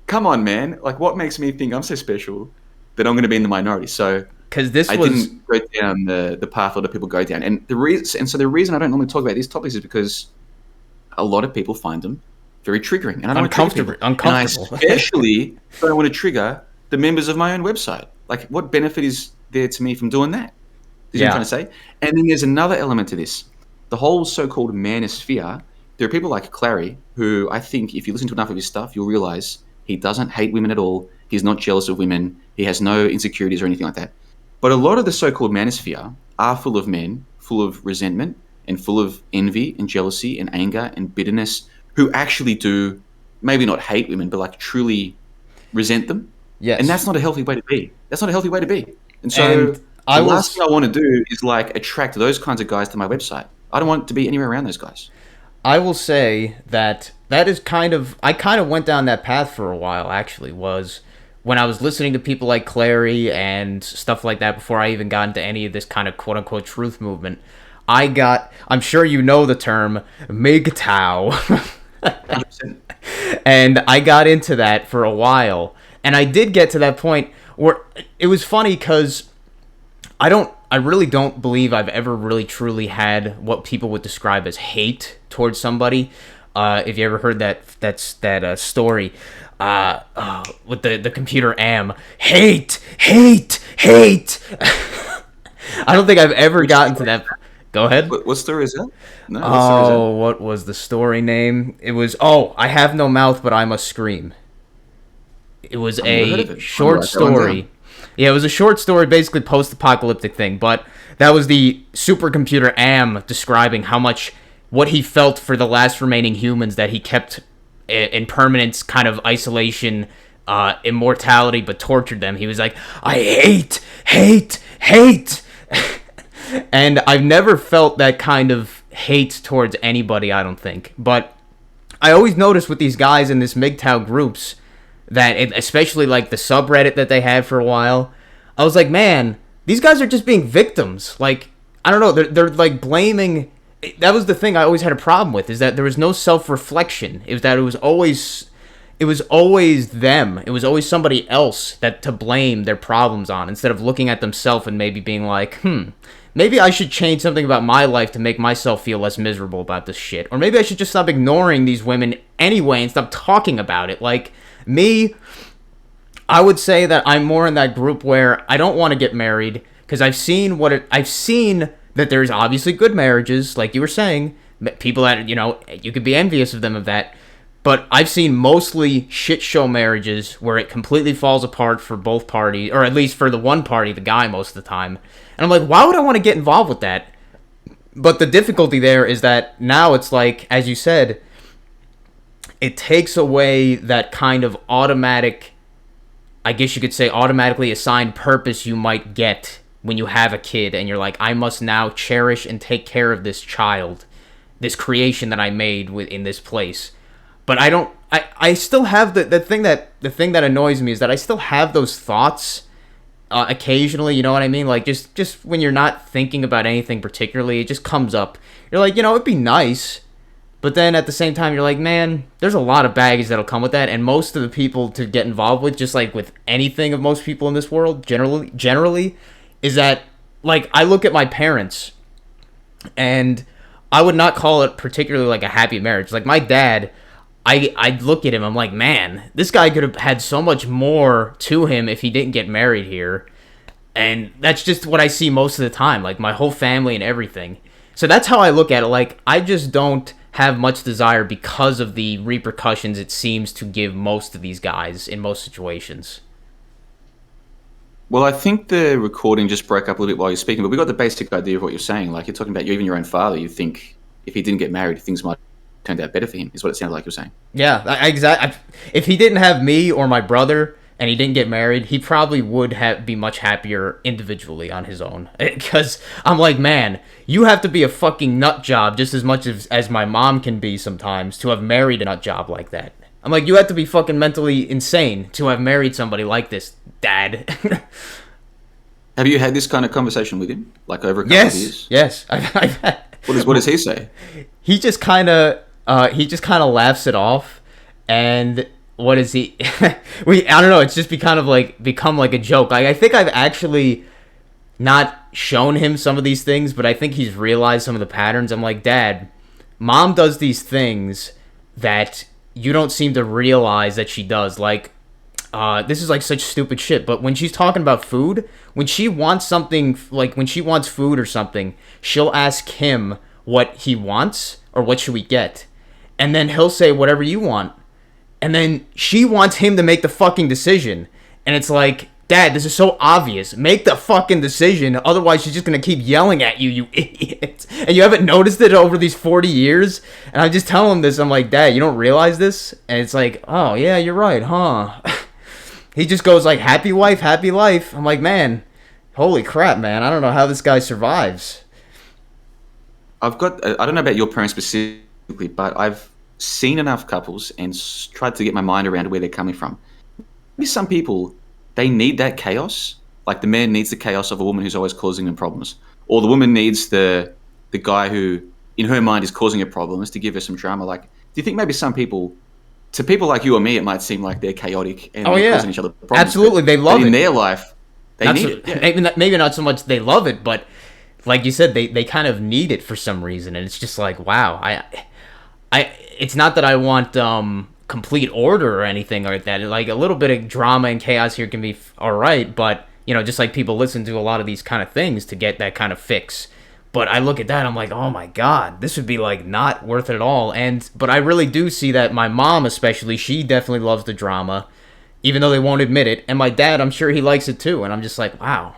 come on, man. Like, what makes me think I'm so special that I'm going to be in the minority? So I didn't go down the path a lot of people go down. And the reason I don't normally talk about these topics is because a lot of people find them very triggering. And I don't uncomfortable. And I especially don't want to trigger the members of my own website. Like, what benefit is there to me from doing that? Is what I'm trying to say? And then there's another element to this. The whole so-called manosphere, there are people like Clary who I think if you listen to enough of his stuff, you'll realize he doesn't hate women at all. He's not jealous of women. He has no insecurities or anything like that. But a lot of the so-called manosphere are full of men, full of resentment and full of envy and jealousy and anger and bitterness who actually do maybe not hate women, but like truly resent them. Yes. And that's not a healthy way to be. That's not a healthy way to be. And so And the last thing I want to do is like attract those kinds of guys to my website. I don't want to be anywhere around those guys. I will say that is I kind of went down that path for a while, actually, was when I was listening to people like Clary and stuff like that before I even got into any of this kind of quote-unquote truth movement. I'm sure you know the term, MGTOW. 100%. And I got into that for a while. And I did get to that point where it was funny because I really don't believe I've ever really truly had what people would describe as hate towards somebody. If you ever heard that story with the computer hate. I don't think I've ever gotten to that. Go ahead. What story is that? No, what story is that? Oh, what was the story name? It was, I have no mouth, but I must scream. It was a short story. Yeah, it was a short story, basically post-apocalyptic thing, but that was the supercomputer describing what he felt for the last remaining humans that he kept in permanent kind of isolation, immortality, but tortured them. He was like, I hate. And I've never felt that kind of hate towards anybody, I don't think. But I always noticed with these guys in this MGTOW groups, especially like the subreddit that they had for a while, I was like, man, these guys are just being victims. Like, I don't know, they're like blaming. That was the thing I always had a problem with, is that there was no self-reflection. It was always them. It was always somebody else to blame their problems on, instead of looking at themselves and maybe being like, maybe I should change something about my life to make myself feel less miserable about this shit. Or maybe I should just stop ignoring these women anyway and stop talking about it. Like, me, I would say that I'm more in that group where I don't want to get married, because I've seen that there's obviously good marriages, like you were saying, people that, you could be envious of them of that. But I've seen mostly shit show marriages where it completely falls apart for both parties, or at least for the one party, the guy, most of the time. And I'm like, why would I want to get involved with that? But the difficulty there is that now it's like, as you said, it takes away that kind of automatic, I guess you could say, automatically assigned purpose you might get when you have a kid and you're like, I must now cherish and take care of this child, this creation that I made in this place. But I still have the thing that annoys me is that I still have those thoughts occasionally, you know what I mean? Like, just when you're not thinking about anything particularly, it just comes up. You're like, it'd be nice, but then at the same time, you're like, man, there's a lot of baggage that'll come with that, and most of the people to get involved with, just like with anything of most people in this world, generally, is that, like, I look at my parents, and I would not call it particularly like a happy marriage. Like, my dad, I look at him, I'm like, man, this guy could have had so much more to him if he didn't get married here. And that's just what I see most of the time, like my whole family and everything. So that's how I look at it. Like, I just don't have much desire because of the repercussions it seems to give most of these guys in most situations. Well, I think the recording just broke up a little bit while you're speaking, but we got the basic idea of what you're saying. Like, you're talking about even your own father. You think if he didn't get married, things might turned out better for him, is what it sounded like you were saying. Yeah, exactly. If he didn't have me or my brother and he didn't get married, he probably would be much happier individually on his own. Because I'm like, man, you have to be a fucking nut job just as much as my mom can be sometimes to have married a nut job like that. I'm like, you have to be fucking mentally insane to have married somebody like this, Dad. Have you had this kind of conversation with him, like over a couple of years? Yes. What does he say? He just kind of laughs it off, and what is he? I don't know. It's just become like a joke. I think I've actually not shown him some of these things, but I think he's realized some of the patterns. I'm like, Dad, Mom does these things that you don't seem to realize that she does. Like, this is like such stupid shit, but when she's talking about food, when she wants something, like when she wants food or something, she'll ask him what he wants or what should we get, and then he'll say whatever you want, and then she wants him to make the fucking decision, and it's like, Dad, this is so obvious. Make the fucking decision, otherwise she's just gonna keep yelling at you, you idiot. And you haven't noticed it over these 40 years? And I just tell him this, I'm like, Dad, you don't realize this? And it's like, oh yeah, you're right, huh? He just goes like, happy wife, happy life. I'm like, man, holy crap, man. I don't know how this guy survives. I've got, I don't know about your parents specifically, but I've seen enough couples and tried to get my mind around where they're coming from. Maybe some people, they need that chaos. Like the man needs the chaos of a woman who's always causing them problems. Or the woman needs the guy who, in her mind, is causing her problems to give her some drama. Like, do you think maybe some people, to people like you or me, it might seem like they're chaotic and they're causing each other problems. Absolutely, they love it. In their life, they need it. Yeah. Maybe not so much they love it, but like you said, they kind of need it for some reason. And it's just like, wow, it's not that I want complete order or anything like that. Like a little bit of drama and chaos here can be all right, but just like people listen to a lot of these kind of things to get that kind of fix. But I look at that, I'm like, oh my God, this would be like not worth it at all. But I really do see that my mom especially, she definitely loves the drama, even though they won't admit it. And my dad, I'm sure he likes it too. And I'm just like, wow,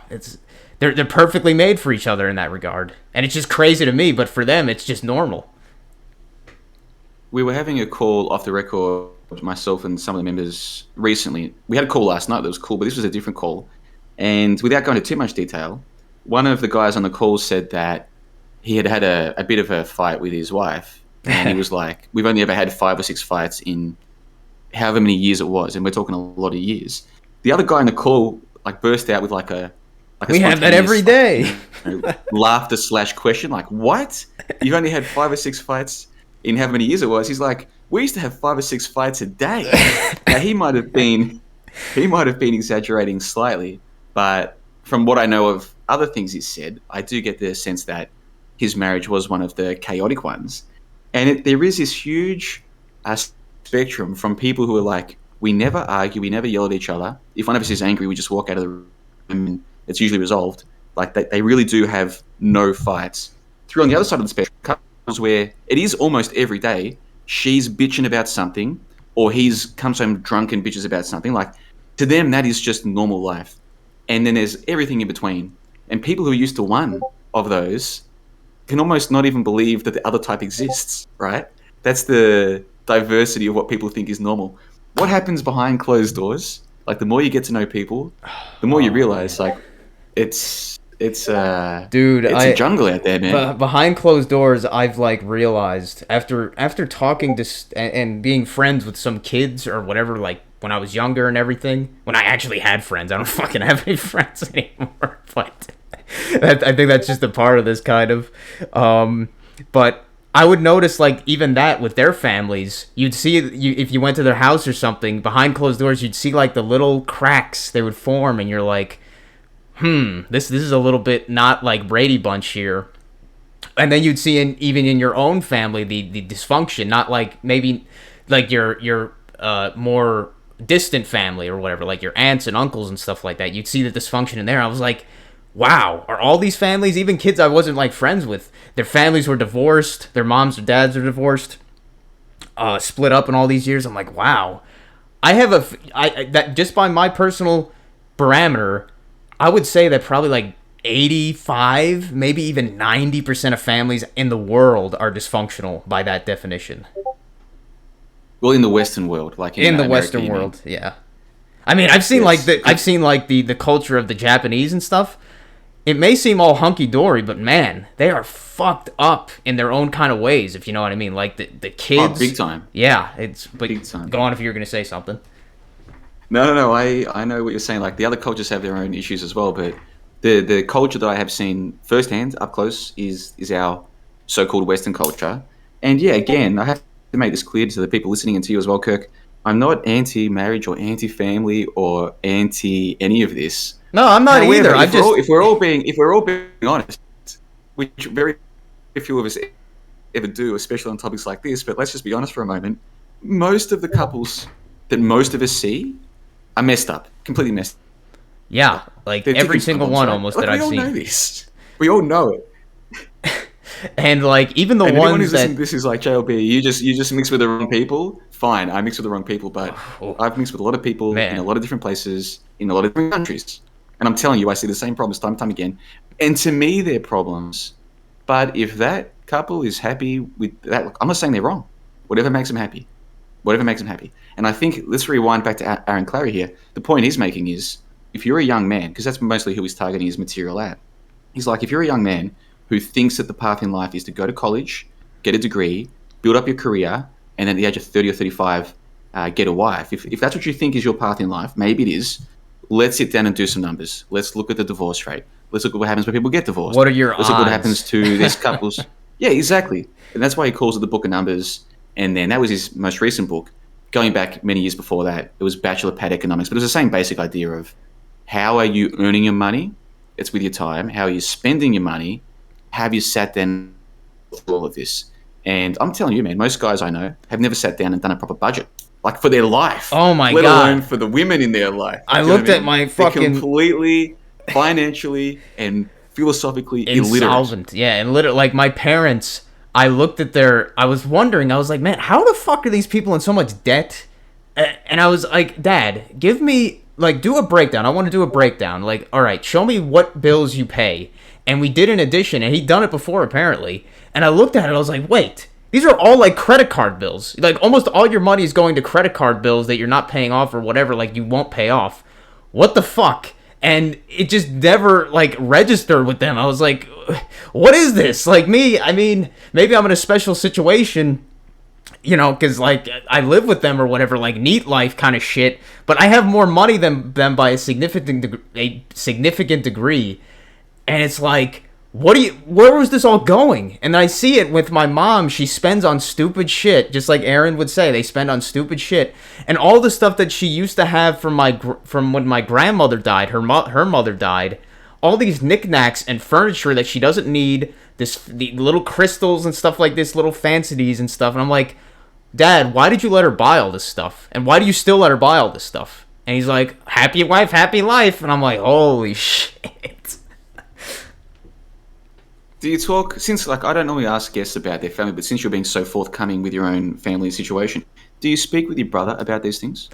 they're perfectly made for each other in that regard. And it's just crazy to me, but for them, it's just normal. We were having a call off the record, myself and some of the members recently. We had a call last night that was cool, but this was a different call. And without going into too much detail, one of the guys on the call said that he had a bit of a fight with his wife. And he was like, we've only ever had 5 or 6 fights in however many years it was. And we're talking a lot of years. The other guy on the call like burst out with like a we have that every day. Laughter / question. Like, what? You've only had 5 or 6 fights in how many years it was? He's like, we used to have 5 or 6 fights a day. Now he might have been exaggerating slightly, but from what I know of other things he said, I do get the sense that his marriage was one of the chaotic ones. And there is this huge spectrum from people who are like, we never argue, we never yell at each other. If one of us is angry, we just walk out of the room and it's usually resolved. Like they really do have no fights. Through on the other side of the spectrum, couples where it is almost every day, she's bitching about something or he's comes home drunk and bitches about something. Like to them, that is just normal life. And then there's everything in between. And people who are used to one of those can almost not even believe that the other type exists, right? That's the diversity of what people think is normal. What happens behind closed doors? Like the more you get to know people, the more you realize like it's a jungle out there, man. Behind closed doors, I've like realized after talking to and being friends with some kids or whatever, like when I was younger and everything, when I actually had friends. I don't fucking have any friends anymore, but I think that's just a part of this kind of. But I would notice like even that with their families, you'd see if you went to their house or something behind closed doors, you'd see like the little cracks they would form, and you're like, this is a little bit not like Brady Bunch here. And then you'd see even in your own family the dysfunction, not like maybe like your more distant family or whatever, like your aunts and uncles and stuff like that. You'd see the dysfunction in there. I was like, wow, are all these families, even kids I wasn't like friends with, their families were divorced, their moms or dads are divorced, split up in all these years. I'm like, wow. I have that just by my personal parameter, I would say that probably like 85, maybe even 90% of families in the world are dysfunctional by that definition. Well, in the Western world, like in the Western world, yeah. I mean, I've seen the culture of the Japanese and stuff. It may seem all hunky dory, but man, they are fucked up in their own kind of ways, if you know what I mean. Like the kids, big time. Yeah, it's big time. Go on if you're gonna say something. No. I know what you're saying. Like the other cultures have their own issues as well, but the culture that I have seen firsthand up close is our so-called Western culture. And yeah, again, I have to make this clear to the people listening and to you as well, Kirk. I'm not anti-marriage or anti-family or anti any of this. No, I'm not either. If we're all being honest, which very few of us ever do, especially on topics like this, but let's just be honest for a moment. Most of the couples that most of us see are messed up, completely messed up. Yeah, like they're every single one almost that I've seen. We all know this. We all know it. And like even the ones who's listening to this is like JLB. You just mix with the wrong people. Fine, I mix with the wrong people, but I've mixed with a lot of people in a lot of different places in a lot of different countries. And I'm telling you, I see the same problems time and time again. And to me, they're problems. But if that couple is happy with that, I'm not saying they're wrong. Whatever makes them happy. whatever makes him happy. And I think, let's rewind back to Aaron Clary here. The point he's making is, if you're a young man, because that's mostly who he's targeting his material at, he's like, if you're a young man who thinks that the path in life is to go to college, get a degree, build up your career, and then at the age of 30 or 35, get a wife. If that's what you think is your path in life, maybe it is. Let's sit down and do some numbers. Let's look at the divorce rate. Let's look at what happens when people get divorced. What are your Let's odds? look at what happens to these couples. Yeah, exactly. And that's why he calls it the Book of Numbers. And then that was his most recent book. Going back many years before that, it was Bachelor Pad Economics. But it was the same basic idea of how are you earning your money? It's with your time. How are you spending your money? Have you sat down through all of this? And I'm telling you, man, most guys I know have never sat down and done a proper budget. Like for their life. Oh my let God. Let alone for the women in their life. I looked at my fucking... They're completely financially and philosophically insolvent. Illiterate. Yeah, and literally, like, my parents, I looked at I was wondering, I was like, man, how the fuck are these people in so much debt? And I was like, Dad, give me, like, do a breakdown. I want to do a breakdown. Like, all right, show me what bills you pay. And we did an addition, and he'd done it before, apparently. And I looked at it, I was like, wait, these are all, like, credit card bills. Like, almost all your money is going to credit card bills that you're not paying off or whatever, like, you won't pay off. What the fuck? And it just never, like, registered with them. I was like, what is this? Like, me, I mean, maybe I'm in a special situation, you know, because, like, I live with them or whatever, like, neat life kind of shit, but I have more money than them by a significant degree. And it's like, where was this all going? And I see it with my mom. She spends on stupid shit, just like Aaron would say. They spend on stupid shit, and all the stuff that she used to have from when my grandmother died, her mother died. All these knickknacks and furniture that she doesn't need. The little crystals and stuff like this, little fancies and stuff. And I'm like, Dad, why did you let her buy all this stuff? And why do you still let her buy all this stuff? And he's like, happy wife, happy life. And I'm like, holy shit. Do you talk, since, like, I don't normally ask guests about their family, but since you're being so forthcoming with your own family situation, do you speak with your brother about these things?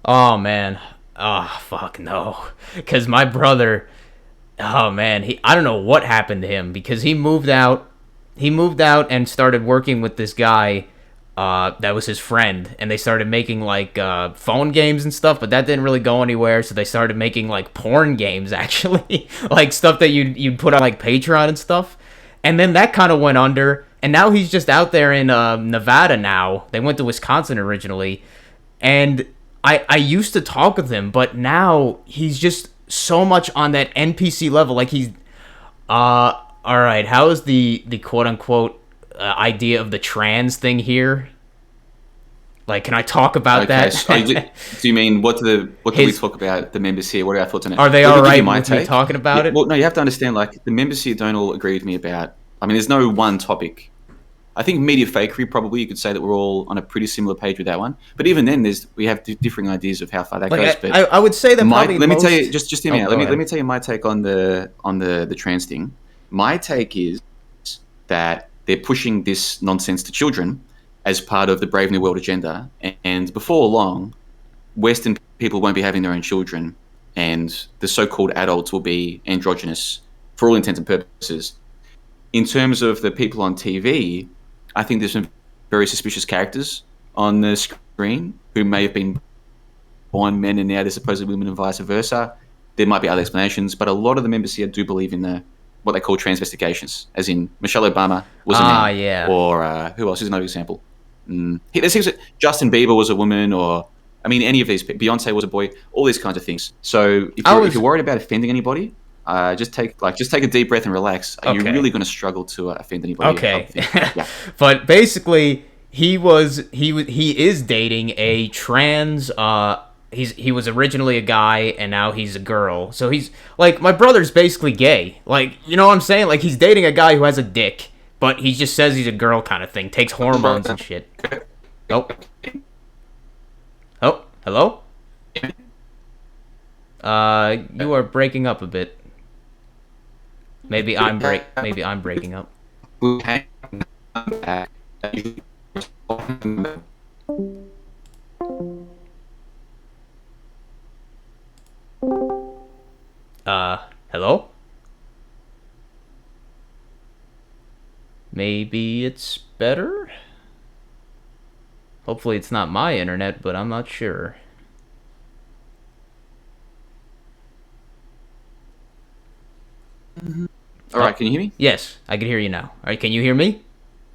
Oh, man. Oh, fuck no. Because my brother, oh, man, I don't know what happened to him, because he moved out and started working with this guy that was his friend, and they started making, like, phone games and stuff, but that didn't really go anywhere, so they started making, like, porn games, actually. Like, stuff that you'd put on, like, Patreon and stuff. And then that kind of went under, and now he's just out there in Nevada now. They went to Wisconsin originally, and I used to talk with him, but now he's just so much on that NPC level. Like, he's, all right, how is the quote-unquote idea of the trans thing here? Like, can I talk about that? So do you mean, what do we talk about, the members here? What are our thoughts on it? Are they all right with me talking about it? Well, no, you have to understand, like, the members here don't all agree with me about, I mean, there's no one topic. I think media fakery, probably, you could say that we're all on a pretty similar page with that one. But even then, we have differing ideas of how far that goes. But I would say that probably let me tell you, just hear me out. Let ahead. me tell you my take on the trans thing. My take is that they're pushing this nonsense to children as part of the Brave New World agenda, and before long, Western people won't be having their own children, and the so-called adults will be androgynous for all intents and purposes. In terms of the people on TV, I think there's some very suspicious characters on the screen who may have been born men and now they're supposedly women and vice versa. There might be other explanations, but a lot of the members here do believe in what they call transvestigations, as in Michelle Obama was a man. Yeah. Or who else is another example? Justin Bieber was a woman, or, I mean, any of these, Beyonce was a boy, all these kinds of things. So if you're worried about offending anybody, just take a deep breath and relax. Okay. You're really going to struggle to offend anybody. Okay. Yeah. But basically, he is dating a trans. He was originally a guy and now he's a girl. So he's like, my brother's basically gay. Like, you know what I'm saying? Like, he's dating a guy who has a dick, but he just says he's a girl kind of thing. Takes hormones and shit. Oh, hello. You are breaking up a bit. Maybe I'm breaking up. Hello? Maybe it's better? Hopefully it's not my internet, but I'm not sure. All right, can you hear me? Yes, I can hear you now. All right, can you hear me?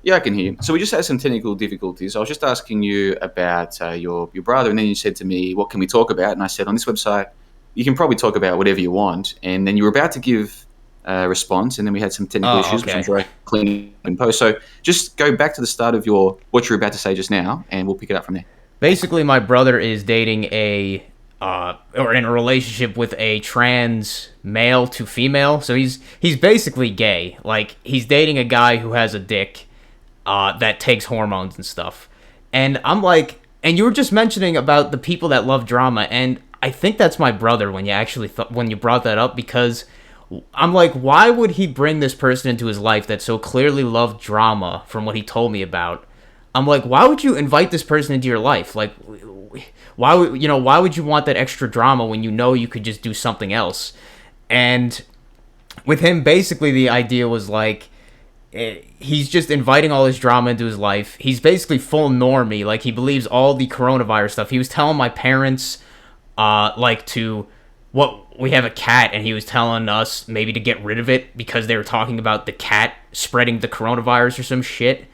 Yeah, I can hear you. So we just had some technical difficulties. I was just asking you about your brother, and then you said to me, "What can we talk about?" And I said, "On this website, you can probably talk about whatever you want." And then you were about to give a response, and then we had some technical Oh, issues, which I'm okay. sure I cleaned in post. So just go back to the start of your what you were about to say just now, and we'll pick it up from there. Basically, my brother is dating or in a relationship with a trans male to female. So he's basically gay. Like, he's dating a guy who has a dick, that takes hormones and stuff. And I'm like, and you were just mentioning about the people that love drama, and I think that's my brother when you actually when you brought that up, because I'm like, why would he bring this person into his life that so clearly loved drama from what he told me about? I'm like, why would you invite this person into your life? Like, why would you want that extra drama when you know you could just do something else? And with him, basically the idea was like, he's just inviting all this drama into his life. He's basically full normie. Like, he believes all the coronavirus stuff. He was telling my parents, we have a cat, and he was telling us maybe to get rid of it because they were talking about the cat spreading the coronavirus or some shit.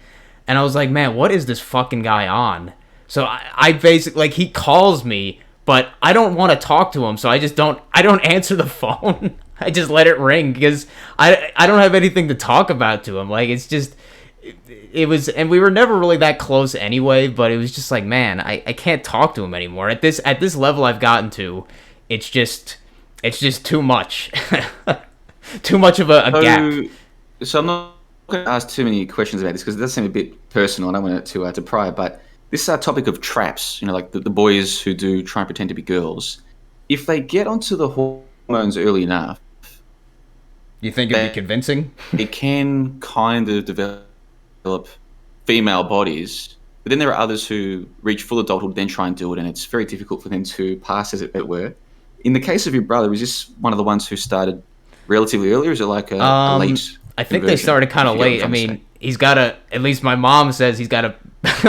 And I was like, man, what is this fucking guy on? So I basically, like, he calls me, but I don't want to talk to him, so I don't answer the phone. I just let it ring because I don't have anything to talk about to him. Like, it's just, it was, and we were never really that close anyway, but it was just like, man, I can't talk to him anymore. At this level I've gotten to, it's just too much. Too much of a gap. So I'm not going to ask too many questions about this because it does seem a bit personal, and I want it to pry. But this topic of traps, like the boys who do try and pretend to be girls, if they get onto the hormones early enough, You think it'd be convincing? it can kind of develop female bodies. But then there are others who reach full adulthood, then try and do it, and it's very difficult for them to pass, as it were. In the case of your brother, is this one of the ones who started relatively early, or is it like a late? I think they started kind of late. I mean, he's got at least my mom says he's got a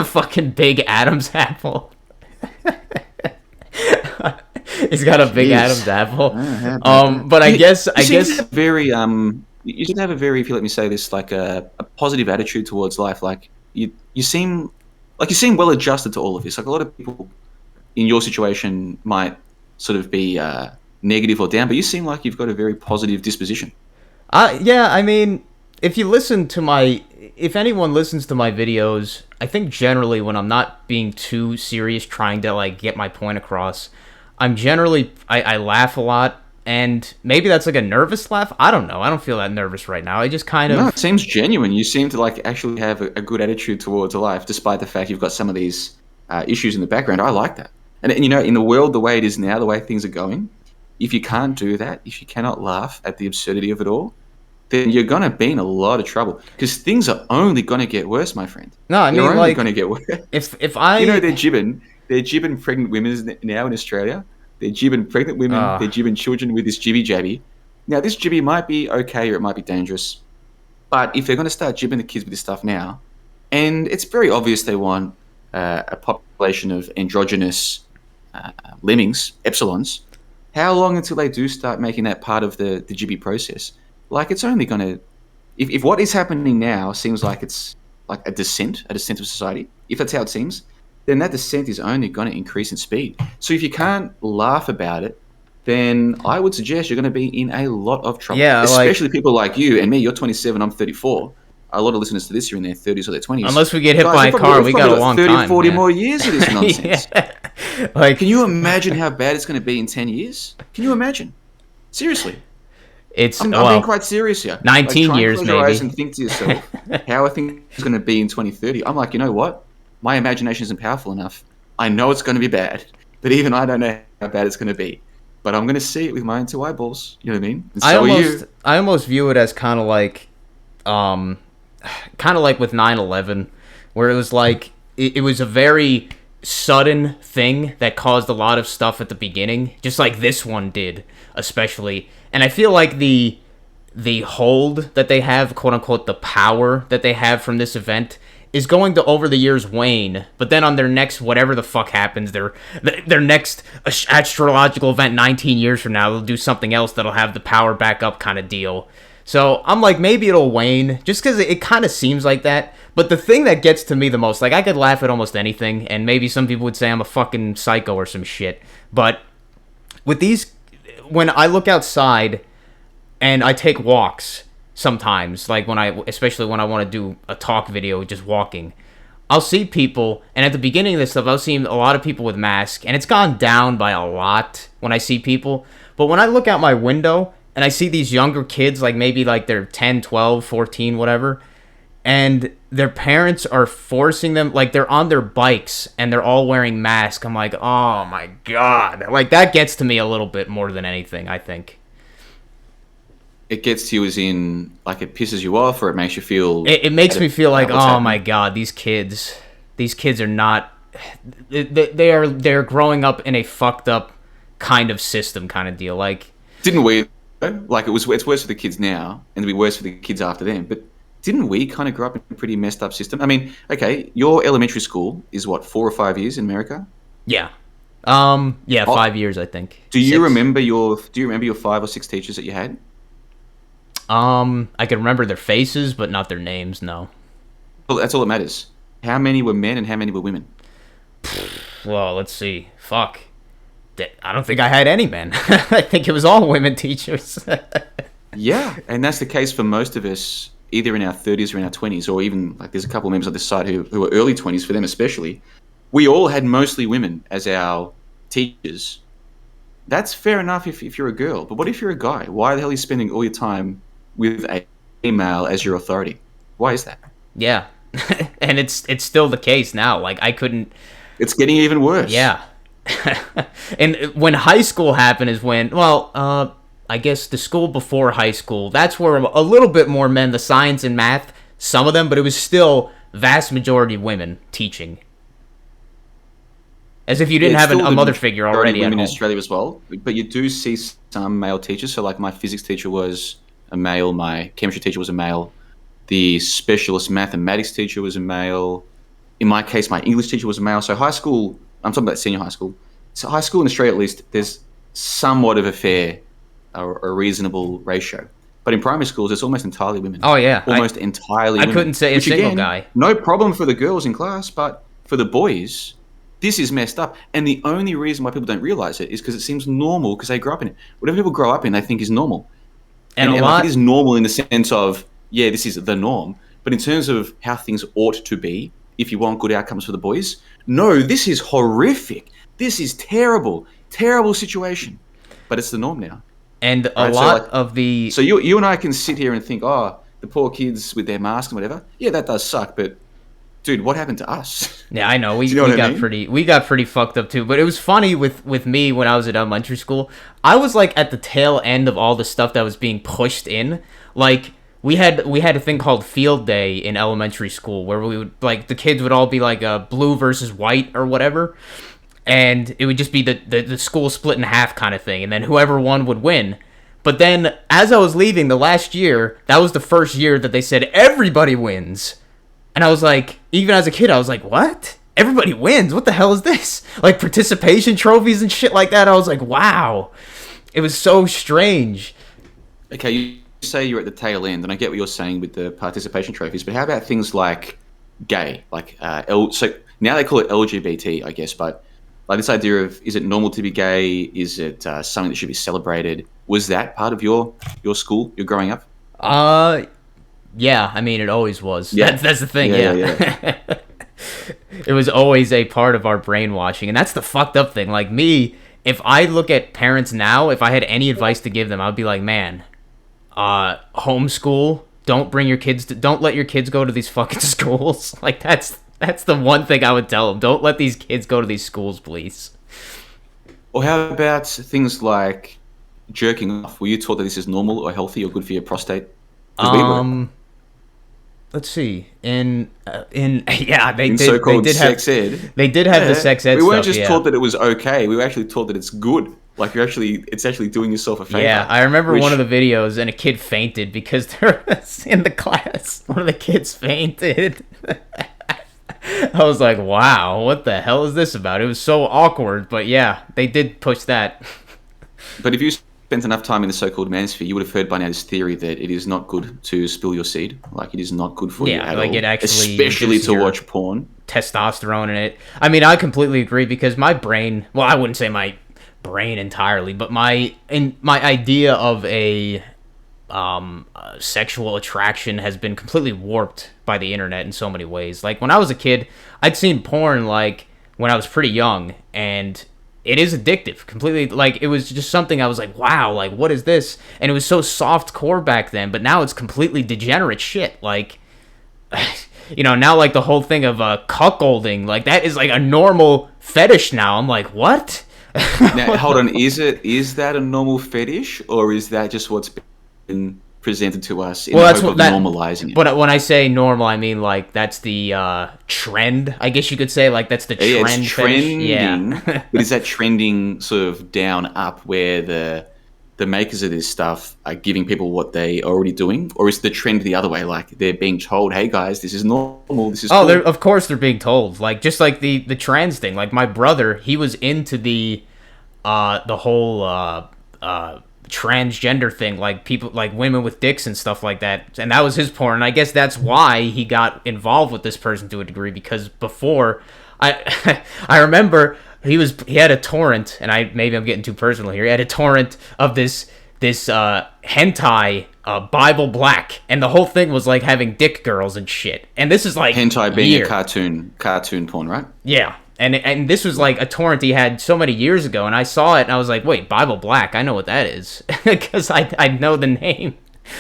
fucking big Adam's apple. He's got a big Adam's apple. But I guess very you should have a very, if you let me say this, like a positive attitude towards life. Like you seem well adjusted to all of this. Like, a lot of people in your situation might sort of be negative or down, but you seem like you've got a very positive disposition. Yeah, I mean, if anyone listens to my videos, I think generally when I'm not being too serious trying to, like, get my point across, I'm generally, I laugh a lot, and maybe that's like a nervous laugh. I don't know. I don't feel that nervous right now. I just kind of... No, it seems genuine. You seem to, like, actually have a good attitude towards life, despite the fact you've got some of these issues in the background. I like that. And in the world the way it is now, the way things are going, if you can't do that, if you cannot laugh at the absurdity of it all, then you're going to be in a lot of trouble, because things are only going to get worse, my friend. No, I mean, they're only like, going to get worse. If I... they're jibbing pregnant women now in Australia. They're jibbing pregnant women. They're jibbing children with this jibby jabby. Now, this jibby might be okay, or it might be dangerous. But if they're going to start jibbing the kids with this stuff now, and it's very obvious they want a population of androgynous lemmings, epsilons, how long until they do start making that part of the jibby process? Like, it's only going to... If what is happening now seems like it's like a descent of society, if that's how it seems, then that descent is only going to increase in speed. So if you can't laugh about it, then I would suggest you're going to be in a lot of trouble. Yeah, especially people like you and me. You're 27, I'm 34. A lot of listeners to this are in their 30s or their 20s. Unless we get hit by a car, we got a long 30, 40 man. more years of this nonsense. Yeah. Like, can you imagine how bad it's going to be in 10 years? Can you imagine? Seriously. I'm being quite serious here. 19 like, years, close your eyes maybe. and think to yourself, how I think it's going to be in 2030. I'm like, you know what? My imagination isn't powerful enough. I know it's going to be bad, but even I don't know how bad it's going to be. But I'm going to see it with my own two eyeballs. You know what I mean? And so I almost view it as kind of like with 9/11, where it was like it was a very sudden thing that caused a lot of stuff at the beginning, just like this one did, especially. And I feel like the hold that they have, quote unquote, the power that they have from this event is going to over the years wane, but then on their next whatever the fuck happens, their next astrological event 19 years from now, they'll do something else that'll have the power back up kind of deal. So I'm like, maybe it'll wane, just because it kind of seems like that. But the thing that gets to me the most, like, I could laugh at almost anything, and maybe some people would say I'm a fucking psycho or some shit, but with these, when I look outside and I take walks sometimes, like especially when I want to do a talk video just walking, I'll see people, and at the beginning of this stuff, I was seeing a lot of people with masks, and it's gone down by a lot when I see people. But when I look out my window and I see these younger kids, like maybe like they're 10, 12, 14, whatever, and their parents are forcing them, like they're on their bikes and they're all wearing masks, I'm like, oh my God. Like that gets to me a little bit more than anything, I think. It gets to you as in, like, it pisses you off, or it makes you feel... It makes me feel like, oh happening. my God, these kids are not... They're growing up in a fucked up kind of system kind of deal. Like... Didn't we? Like, it's worse for the kids now, and it'll be worse for the kids after them, but didn't we kind of grow up in a pretty messed up system? I mean, okay, your elementary school is what, 4 or 5 years in America? Yeah. 5 years, I think. Do you 6. remember your 5 or 6 teachers that you had? I can remember their faces, but not their names, no. Well, that's all that matters. How many were men and how many were women? Well, let's see. Fuck. I don't think I had any men. I think it was all women teachers. Yeah, and that's the case for most of us, either in our 30s or in our 20s, or even, like, there's a couple of members on this side who are early 20s, for them especially. We all had mostly women as our teachers. That's fair enough if you're a girl, but what if you're a guy? Why the hell are you spending all your time with a female as your authority? Why is that? Yeah. And it's still the case now. Like, I couldn't... It's getting even worse. Yeah. And when high school happened is when, I guess the school before high school, that's where a little bit more men, the science and math, some of them, but it was still vast majority women teaching. As if you didn't have a mother figure already at women home. in Australia as well, but you do see some male teachers. So, like, my physics teacher was a male, my chemistry teacher was a male, the specialist mathematics teacher was a male. In my case, my English teacher was a male. So high school, I'm talking about senior high school. So high school in Australia, at least, there's somewhat of a fair or a reasonable ratio. But in primary schools, it's almost entirely women. Oh, yeah. Almost entirely women. I couldn't say a single guy. No problem for the girls in class, but for the boys, this is messed up. And the only reason why people don't realize it is because it seems normal, because they grow up in it. Whatever people grow up in, they think is normal. And like, it is normal in the sense of, yeah, this is the norm. But in terms of how things ought to be, if you want good outcomes for the boys, no, this is horrific. This is terrible. Terrible situation. But it's the norm now. And a lot of the... So you and I can sit here and think, oh, the poor kids with their masks and whatever. Yeah, that does suck, but dude, what happened to us? Yeah, I know. We got pretty fucked up too. But it was funny with me when I was at elementary school. I was like at the tail end of all the stuff that was being pushed in. Like we had a thing called field day in elementary school where we would, like, the kids would all be like blue versus white or whatever. And it would just be the school split in half kind of thing, and then whoever won would win. But then, as I was leaving the last year, that was the first year that they said everybody wins. And I was like, even as a kid, I was like, what? Everybody wins? What the hell is this? Like, participation trophies and shit like that? I was like, wow. It was so strange. Okay, you say you're at the tail end, and I get what you're saying with the participation trophies, but how about things like gay? Like, so now they call it LGBT, I guess, but... like this idea of, is it normal to be gay? Is it something that should be celebrated? Was that part of your school, your growing up? Yeah. I mean, it always was. Yeah. That's the thing, yeah. It was always a part of our brainwashing. And that's the fucked up thing. Like me, if I look at parents now, if I had any advice to give them, I would be like, man, homeschool. Don't let your kids go to these fucking schools. Like, that's the one thing I would tell them. Don't let these kids go to these schools, please. Or how about things like jerking off? Were you taught that this is normal or healthy or good for your prostate? Let's see. They did sex ed. They did have the sex ed. We weren't stuff, just taught that it was okay. We were actually taught that it's good. Like it's actually doing yourself a favor. Yeah, I remember one of the videos, and a kid fainted because there was in the class. One of the kids fainted. I was like, wow, what the hell is this about? It was so awkward, but yeah, they did push that. But if you spent enough time in the so-called manosphere, you would have heard by now this theory that it is not good to spill your seed. Like, it is not good for you Yeah, at like all. it actually Especially induces to your watch porn. testosterone in it. I mean, I completely agree because my brain, well, I wouldn't say my brain entirely, but my idea of a sexual attraction has been completely warped by the internet in so many ways. Like when I was a kid, I'd seen porn like when I was pretty young, and it is addictive. Completely, like it was just something I was like, wow, like what is this? And it was so soft core back then, but now it's completely degenerate shit. Like, now like the whole thing of cuckolding, like that is like a normal fetish now. I'm like, what? Now, hold on. Is that a normal fetish, or is that just what's been presented to us in the hope of normalizing it? But when I say normal, I mean like that's the trend. I guess you could say like that's the trend. It's trending. Yeah. But is that trending sort of down up where the makers of this stuff are giving people what they are already doing, or is the trend the other way? Like they're being told, "Hey guys, this is normal. This is cool." Of course they're being told. Like just like the trans thing. Like my brother, he was into the whole transgender thing, like people like women with dicks and stuff like that, and that was his porn. And I guess that's why he got involved with this person to a degree, because before I I remember he had a torrent, and maybe I'm getting too personal here. He had a torrent of this hentai Bible Black, and the whole thing was like having dick girls and shit. And this is like hentai being a cartoon porn, right? Yeah. And this was like a torrent he had so many years ago, and I saw it and I was like, wait, Bible Black, I know what that is, because I know the name,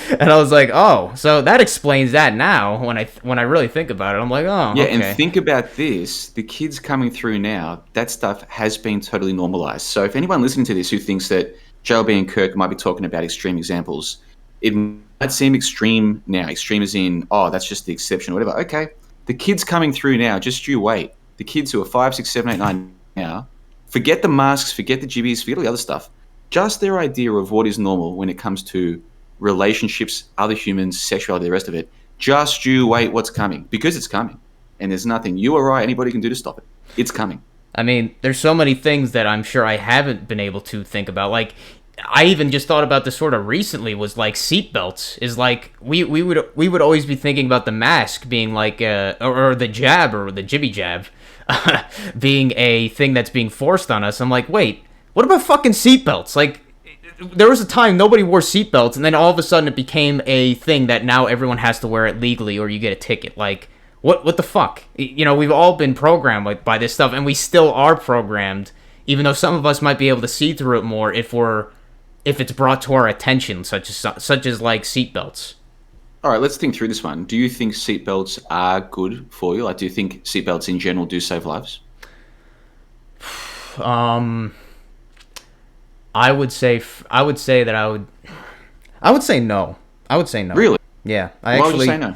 and I was like, oh, so that explains that now. When I really think about it, I'm like, oh, yeah. okay. And think about this: the kids coming through now, that stuff has been totally normalized. So if anyone listening to this who thinks that JLB and Kirk might be talking about extreme examples, it might seem extreme now. Extreme as in, oh, that's just the exception or whatever. Okay, the kids coming through now, just you wait. The kids who are 5, 6, 7, 8, 9 now, forget the masks, forget the jibbies, forget all the other stuff. Just their idea of what is normal when it comes to relationships, other humans, sexuality, the rest of it. Just you wait what's coming, because it's coming. And there's nothing you or I, anybody can do to stop it. It's coming. I mean, there's so many things that I'm sure I haven't been able to think about. Like, I even just thought about this sort of recently, was like seatbelts is like we would always be thinking about the mask being like or the jab or the jibby jab being a thing that's being forced on us. I'm like, wait, what about fucking seatbelts? Like, there was a time nobody wore seatbelts, and then all of a sudden it became a thing that now everyone has to wear it legally, or you get a ticket. Like, what the fuck? We've all been programmed like by this stuff, and we still are programmed, even though some of us might be able to see through it more if it's brought to our attention, such as like seatbelts. All right, let's think through this one. Do you think seatbelts are good for you? Like, do you think seatbelts in general do save lives? I would say that I would say no. I would say no. Really? Yeah. Why would you say no?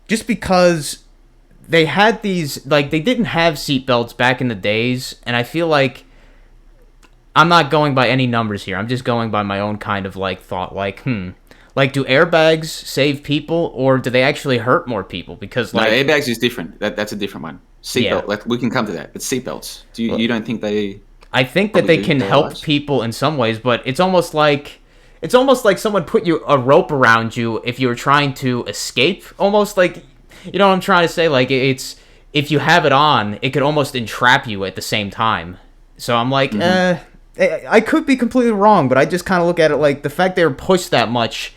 Just because they had these, like, they didn't have seatbelts back in the days, and I feel like I'm not going by any numbers here. I'm just going by my own kind of like thought. Like, like, do airbags save people, or do they actually hurt more people? Because like, no, airbags is different. That's a different one. Seatbelt. Yeah. Like, we can come to that. But seatbelts. You don't think they? I think that they can help people in some ways, but it's almost like someone put a rope around you if you were trying to escape. Almost like, you know what I'm trying to say? Like, it's, if you have it on, it could almost entrap you at the same time. So I'm like, I could be completely wrong, but I just kind of look at it like the fact they're pushed that much,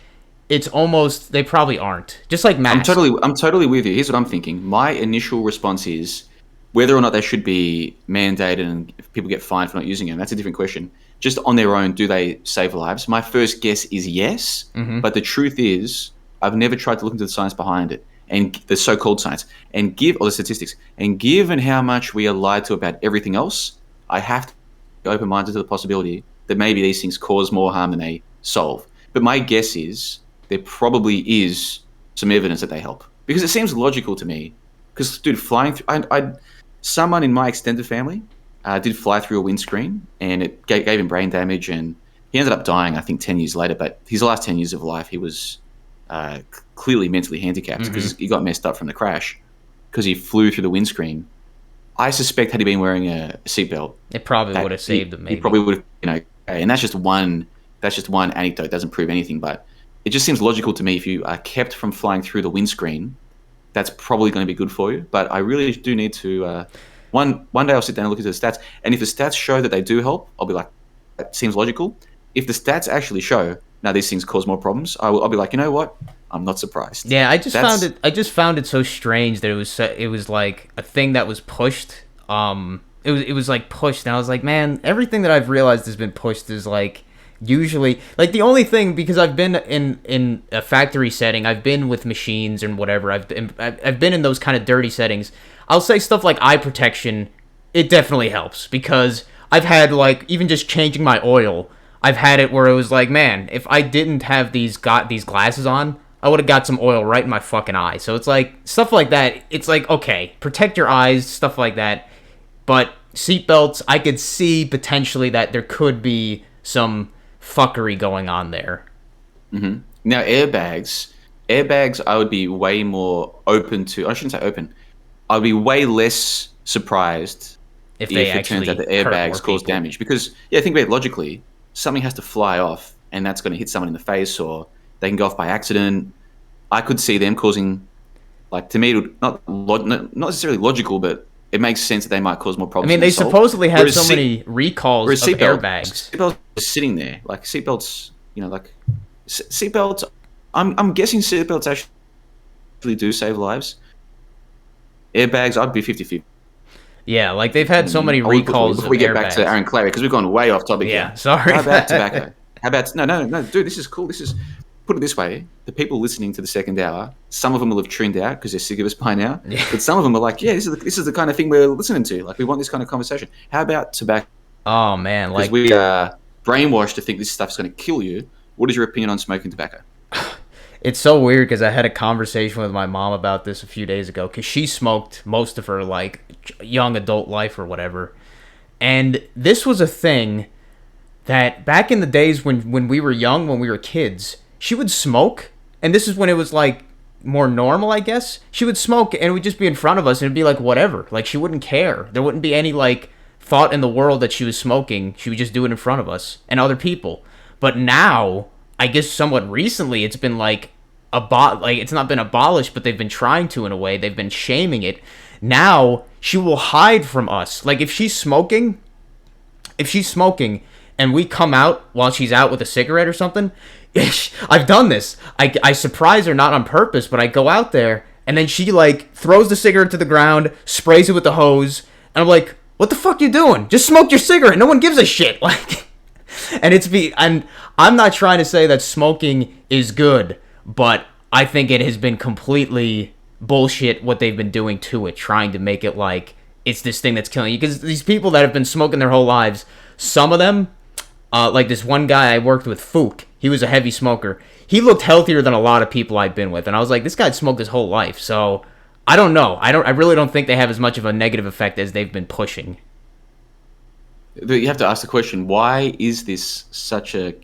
it's almost, they probably aren't. Just like masks. I'm totally with you. Here's what I'm thinking. My initial response is whether or not they should be mandated and if people get fined for not using them. That's a different question. Just on their own, do they save lives? My first guess is yes, but the truth is I've never tried to look into the science behind it, and the so-called science, or the statistics. And given how much we are lied to about everything else, I have to be open-minded to the possibility that maybe these things cause more harm than they solve. But my guess is there probably is some evidence that they help, because it seems logical to me. Because, dude, flying through, someone in my extended family did fly through a windscreen, and it gave him brain damage, and he ended up dying, I think, 10 years later. But his last 10 years of life, he was clearly mentally handicapped because he got messed up from the crash. because he flew through the windscreen. I suspect had he been wearing a seatbelt, It probably would have saved him, maybe. He probably would have, and that's just one anecdote. It doesn't prove anything, but it just seems logical to me. If you are kept from flying through the windscreen, that's probably going to be good for you. But I really do need to, one day I'll sit down and look at the stats. And if the stats show that they do help, I'll be like, that seems logical. If the stats actually show, now these things cause more problems, I'll be like, you know what? I'm not surprised. Yeah, I just found it so strange that it was like a thing that was pushed. It was like pushed, and I was like, man, everything that I've realized has been pushed is like usually like the only thing, because I've been in a factory setting, I've been with machines and whatever, I've been in those kind of dirty settings. I'll say stuff like eye protection, it definitely helps, because I've had like even just changing my oil, I've had it where it was like, man, if I didn't have these glasses on, I would have got some oil right in my fucking eye. So it's like stuff like that. It's like, okay, protect your eyes, stuff like that. But seatbelts, I could see potentially that there could be some fuckery going on there. Mm-hmm. Now, airbags, I would be way more open to. I shouldn't say open. I would be way less surprised if it turns out the airbags cause damage. Because, yeah, think about it logically. Something has to fly off, and that's going to hit someone in the face, or they can go off by accident. I could see them causing, like, to me, it would not necessarily logical, but it makes sense that they might cause more problems. I mean, they supposedly had so many recalls of airbags. Seatbelts are sitting there. Like, seatbelts, seatbelts, I'm guessing seatbelts actually do save lives. Airbags, I'd be 50-50. Yeah, like they've had so many recalls before we get back to Aaron Clary, because we've gone way off topic here. Sorry. How about tobacco? How about no, dude, this is cool. Put it this way: the people listening to the second hour, some of them will have tuned out because they're sick of us by now. Yeah. But some of them are like, yeah, this is the kind of thing we're listening to. Like, we want this kind of conversation. How about tobacco? Oh man, because we are brainwashed to think this stuff's going to kill you. What is your opinion on smoking tobacco? It's so weird because I had a conversation with my mom about this a few days ago, because she smoked most of her like young adult life or whatever, and this was a thing that back in the days when we were young, when we were kids, she would smoke, and this is when it was like more normal, I guess. She would smoke and it would just be in front of us, and it'd be like whatever, like she wouldn't care. There wouldn't be any like thought in the world that she was smoking. She would just do it in front of us and other people. But now, I guess somewhat recently, it's been like it's not been abolished, but they've been trying to in a way. They've been shaming it. Now she will hide from us. Like if she's smoking and we come out while she's out with a cigarette or something, I've done this. I surprise her, not on purpose, but I go out there and then she like throws the cigarette to the ground, sprays it with the hose, and I'm like, what the fuck you doing? Just smoke your cigarette. No one gives a shit. Like, and I'm not trying to say that smoking is good, but I think it has been completely bullshit what they've been doing to it, trying to make it like it's this thing that's killing you. Because these people that have been smoking their whole lives, some of them, like this one guy I worked with, Fook, he was a heavy smoker. He looked healthier than a lot of people I've been with, and I was like, this guy'd smoked his whole life. So I don't know. I really don't think they have as much of a negative effect as they've been pushing. But you have to ask the question: why is this such a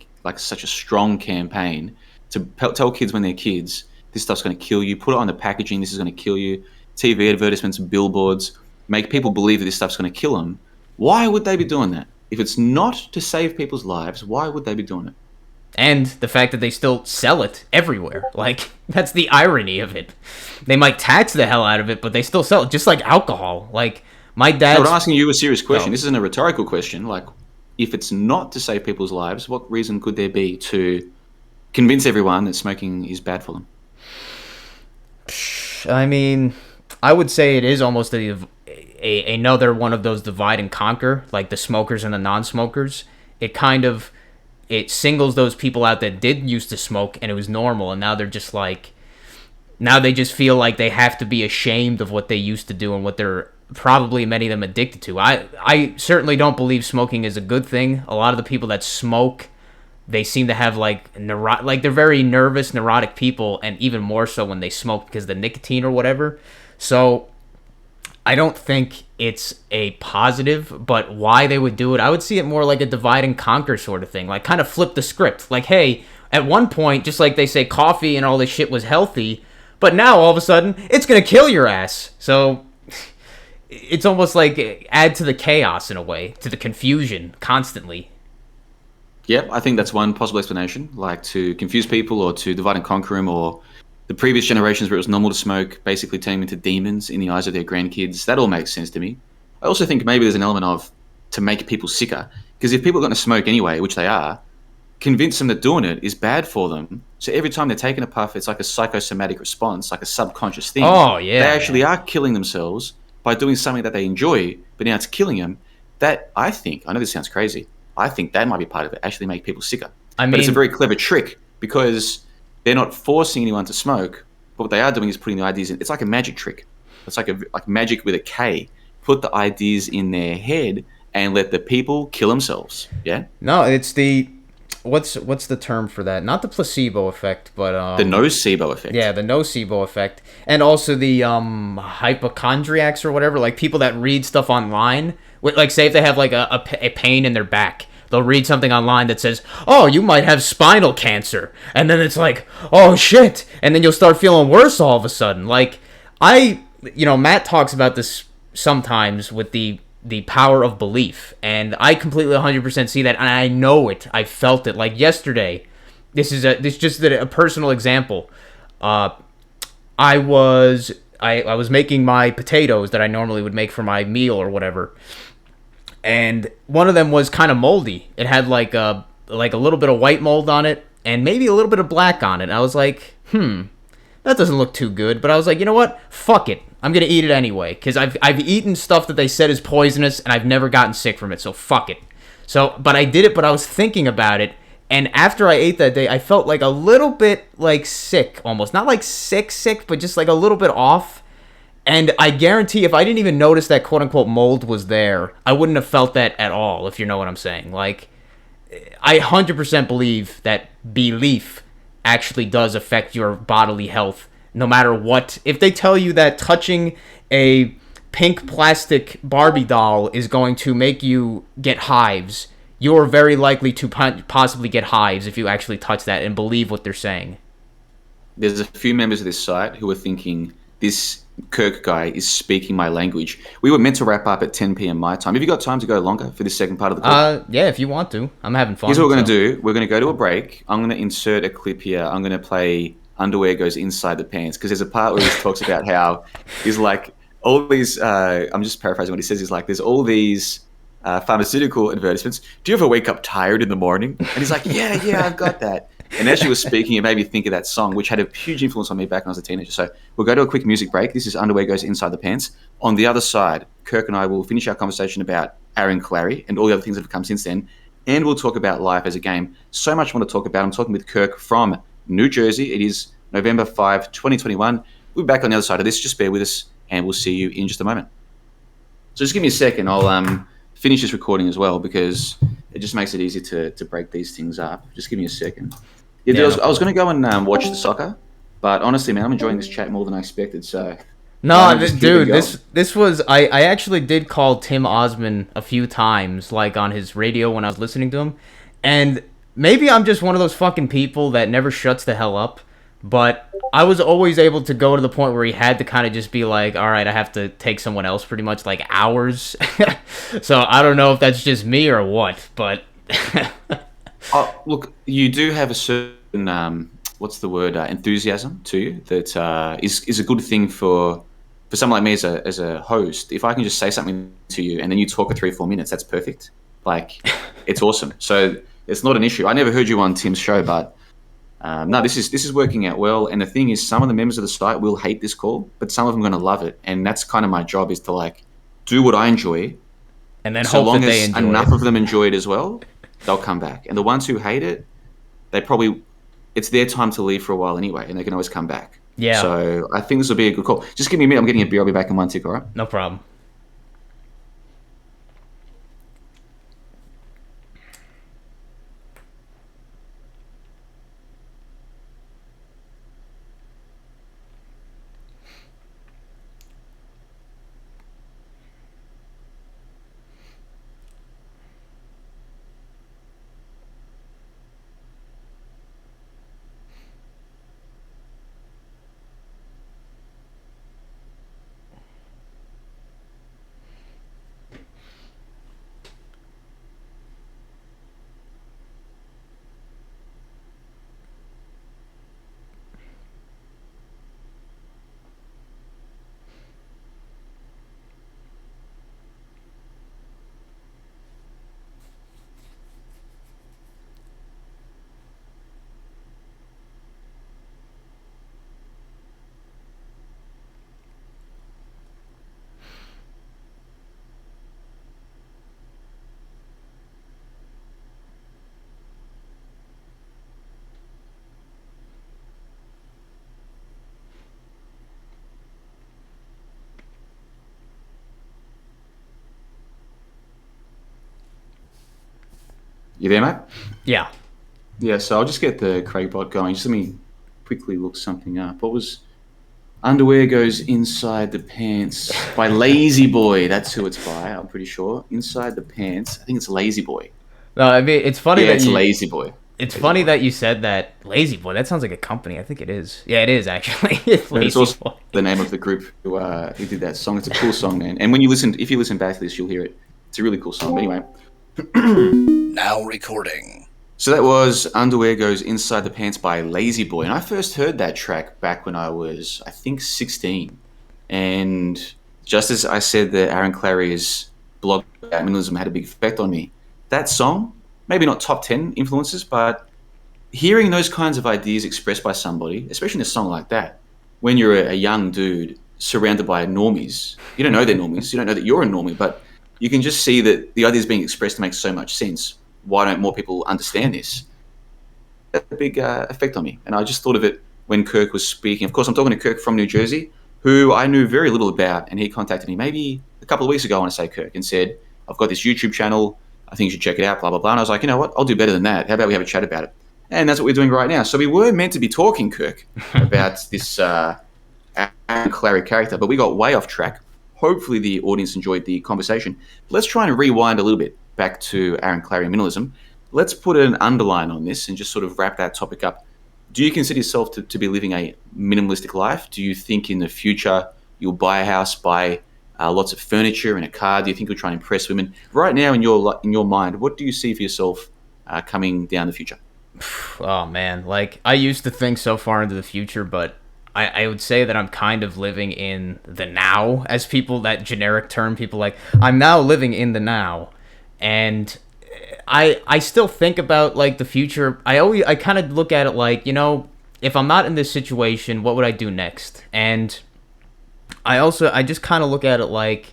strong campaign to tell kids when they're kids, this stuff's going to kill you? Put it on the packaging. This is going to kill you. TV advertisements, billboards, make people believe that this stuff's going to kill them. Why would they be doing that? If it's not to save people's lives, why would they be doing it? And the fact that they still sell it everywhere. Like, that's the irony of it. They might tax the hell out of it, but they still sell it, just like alcohol. Like, my dad's... I'm asking you a serious question. No. This isn't a rhetorical question. Like, if it's not to save people's lives, what reason could there be to convince everyone that smoking is bad for them? I mean, I would say it is almost another one of those divide and conquer, like the smokers and the non-smokers. It singles those people out that did used to smoke and it was normal, and now they're just like, now they just feel like they have to be ashamed of what they used to do and what they're probably many of them addicted to. I certainly don't believe smoking is a good thing. A lot of the people that smoke, they seem to have like they're very nervous, neurotic people, and even more so when they smoke because of the nicotine or whatever. So I don't think it's a positive, but why they would do it, I would see it more like a divide and conquer sort of thing. Like, kind of flip the script. Like, hey, at one point, just like they say coffee and all this shit was healthy, But now all of a sudden it's gonna kill your ass. So it's almost like add to the chaos in a way, to the confusion constantly. Yeah, I think that's one possible explanation, like to confuse people or to divide and conquer them, or the previous generations where it was normal to smoke, basically turning them into demons in the eyes of their grandkids. That all makes sense to me. I also think maybe there's an element of to make people sicker, because if people are going to smoke anyway, which they are, convince them that doing it is bad for them. So every time they're taking a puff, it's like a psychosomatic response, like a subconscious thing. Oh They yeah, actually man. are killing themselves by doing something that they enjoy, but now it's killing them. That I think, I know this sounds crazy, I think that might be part of it, actually make people sicker. I But it's a mean, very clever trick because they're not forcing anyone to smoke, but what they are doing is putting the ideas in. It's like a magic trick. It's like magic with a K. Put the ideas in their head and let the people kill themselves. Yeah? no, it's the what's the term for that? Not the placebo effect, but The nocebo effect. yeah, the nocebo effect, and also the hypochondriacs or whatever, like people that read stuff online. Like, say if they have like a pain in their back, they'll read something online that says, "Oh, you might have spinal cancer," and then it's like, "Oh shit," and then you'll start feeling worse all of a sudden. Like Matt talks about this sometimes with the power of belief, and I completely 100% see that, and I know it. I felt it. Like yesterday, this just a personal example. Uh, I was making my potatoes that I normally would make for my meal or whatever, and one of them was kind of moldy. It had like a little bit of white mold on it, and maybe a little bit of black on it. And I was like, that doesn't look too good. But I was like, you know what? Fuck it. I'm gonna eat it anyway, because I've eaten stuff that they said is poisonous, and I've never gotten sick from it. So fuck it. So, but I did it. But I was thinking about it, and after I ate that day, I felt like a little bit like sick, almost not like sick, but just like a little bit off. And I guarantee if I didn't even notice that quote unquote mold was there, I wouldn't have felt that at all, if you know what I'm saying. Like, I 100% believe that belief actually does affect your bodily health no matter what. If they tell you that touching a pink plastic Barbie doll is going to make you get hives, you're very likely to possibly get hives if you actually touch that and believe what they're saying. There's a few members of this site who are thinking this Kirk guy is speaking my language. We were meant to wrap up at 10 p.m. my time. Have you got time to go longer for this second part of the call? Yeah, if you want to. I'm having fun. Here's what we're going so. to do. We're going to go to a break. I'm going to insert a clip here. I'm going to play Underwear Goes Inside the Pants because there's a part where he talks about how he's like all these, I'm just paraphrasing what he says. He's like, there's all these pharmaceutical advertisements. Do you ever wake up tired in the morning? And he's like, yeah, I've got that. And as she was speaking, it made me think of that song, which had a huge influence on me back when I was a teenager. So we'll go to a quick music break. This is Underwear Goes Inside the Pants. On the other side, Kirk and I will finish our conversation about Aaron Clary and all the other things that have come since then. And we'll talk about life as a game. So much I want to talk about. I'm talking with Kirk from New Jersey. It is November 5, 2021. We'll be back on the other side of this. Just bear with us, and we'll see you in just a moment. So just give me a second. I'll finish this recording as well because it just makes it easy to break these things up. Just give me a second. Yeah, dude, I was going to go and watch the soccer, but honestly, man, I'm enjoying this chat more than I expected. So, No, just keep it dude, going. this was I actually did call Tim Osman a few times, like on his radio when I was listening to him, and maybe I'm just one of those fucking people that never shuts the hell up. But I was always able to go to the point where he had to kind of just be like, all right, I have to take someone else pretty much like hours. So I don't know if that's just me or what, but Oh, look, you do have a certain what's the word enthusiasm to you that is a good thing for someone like me as a host. If I can just say something to you and then you talk for 3 or 4 minutes, that's perfect. Like, it's awesome. So it's not an issue. I never heard you on Tim's show, but no, this is working out well. And the thing is, some of the members of the site will hate this call, but some of them are going to love it. And that's kind of my job, is to like do what I enjoy. and then So hope long that they as enjoy enough it. of them enjoy it as well, they'll come back. And the ones who hate it, it's their time to leave for a while anyway, and they can always come back. Yeah. So I think this will be a good call. Just give me a minute. I'm getting a beer. I'll be back in one tick, all right? No problem. You there, mate? Yeah. Yeah, so I'll just get the Craigbot going. Just let me quickly look something up. What was Underwear Goes Inside the Pants by Lazy Boy. That's who it's by, I'm pretty sure. Inside the Pants. I think it's Lazy Boy. No, I mean it's funny Yeah, that it's you. Lazy Boy. It's Lazy funny Boy. that you said that. Lazy Boy. That sounds like a company. I think it is. Yeah, it is actually. It's And it's Lazy also Boy. the name of the group who did that song. It's a cool song, man. And when you listen, if you listen back to this, you'll hear it. It's a really cool song. But anyway, Now recording. so that was Underwear Goes Inside the Pants by Lazy Boy. And I first heard that track back when I was, I think, 16. And just as I said that Aaron Clary's blog about minimalism had a big effect on me, that song, maybe not top 10 influences, but hearing those kinds of ideas expressed by somebody, especially in a song like that, when you're a young dude surrounded by normies, you don't know they're normies, you don't know that you're a normie, but you can just see that the ideas being expressed make so much sense. Why don't more people understand this? That's a big effect on me. And I just thought of it when Kirk was speaking. Of course, I'm talking to Kirk from New Jersey, who I knew very little about, and he contacted me maybe a couple of weeks ago, I want to say, Kirk, and said, I've got this YouTube channel, I think you should check it out, blah, blah, blah. And I was like, you know what, I'll do better than that. How about we have a chat about it? And that's what we're doing right now. So we were meant to be talking, Kirk, about this Aaron Clary character, but we got way off track. Hopefully the audience enjoyed the conversation. Let's try and rewind a little bit back to Aaron Clary and minimalism. Let's put an underline on this and just sort of wrap that topic up. Do you consider yourself to be living a minimalistic life? Do you think in the future you'll buy a house, buy lots of furniture and a car? Do you think you'll try and impress women? Right now in your mind, what do you see for yourself coming down the future? Oh man, like I used to think so far into the future, but I would say that I'm kind of living in the now, as people, that generic term, people like, I'm now living in the now. And I still think about like the future. I kind of look at it like, if I'm not in this situation, what would I do next? And I just kind of look at it like,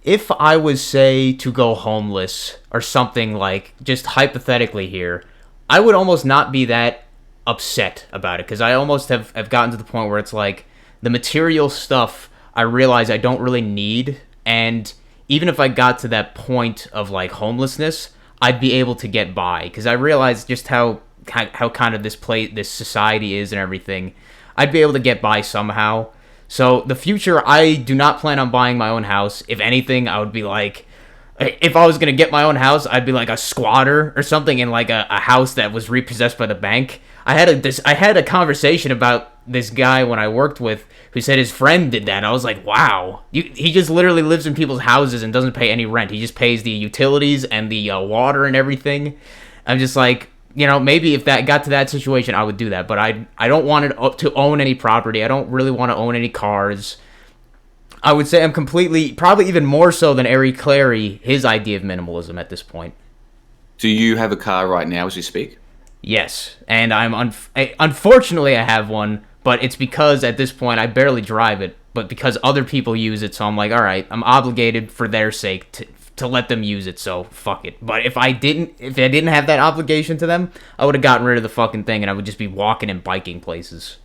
if I was, say, to go homeless or something, like, just hypothetically here, I would almost not be that upset about it, because I almost have gotten to the point where it's like, the material stuff I realize I don't really need, and even if I got to that point of, like, homelessness, I'd be able to get by, because I realize just how kind of this society is and everything. I'd be able to get by somehow. So the future, I do not plan on buying my own house. If anything, I would be like, if I was going to get my own house, I'd be like a squatter or something in like a house that was repossessed by the bank. I had a conversation about this guy when I worked with who said his friend did that. I was like, wow, he just literally lives in people's houses and doesn't pay any rent. He just pays the utilities and the water and everything. I'm just like, maybe if that got to that situation, I would do that. But I don't want to own any property. I don't really want to own any cars. I would say I'm completely, probably even more so than Eric Clary, his idea of minimalism at this point. Do you have a car right now as we speak? Yes, and unfortunately I have one, but it's because at this point I barely drive it, but because other people use it, so I'm like, all right, I'm obligated for their sake to let them use it, so fuck it. But if I didn't have that obligation to them, I would have gotten rid of the fucking thing and I would just be walking and biking places.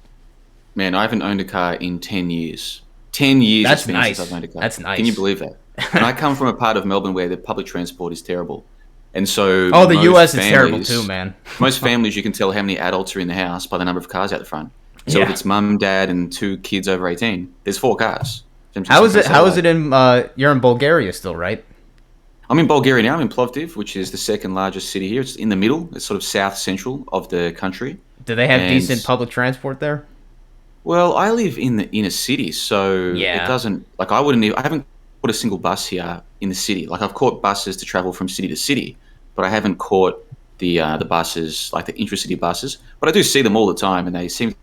Man, I haven't owned a car in 10 years. 10 years That's it's been nice. since I've owned a car. That's nice. Can you believe that? And I come from a part of Melbourne where the public transport is terrible. And so Oh, the most US is terrible too, man. Most families, you can tell how many adults are in the house by the number of cars out the front. So if Yeah. it's mum, dad, and 2 kids over 18, there's 4 cars. How is it in you're in Bulgaria still, right? I'm in Bulgaria now. I'm in Plovdiv, which is the second largest city here. It's in the middle. It's sort of south central of the country. Do they have And- decent public transport there? Well, I live in the inner city, so Yeah. it doesn't, like, I haven't caught a single bus here in the city. Like, I've caught buses to travel from city to city, but I haven't caught the buses, like the intracity buses. But I do see them all the time, and they seem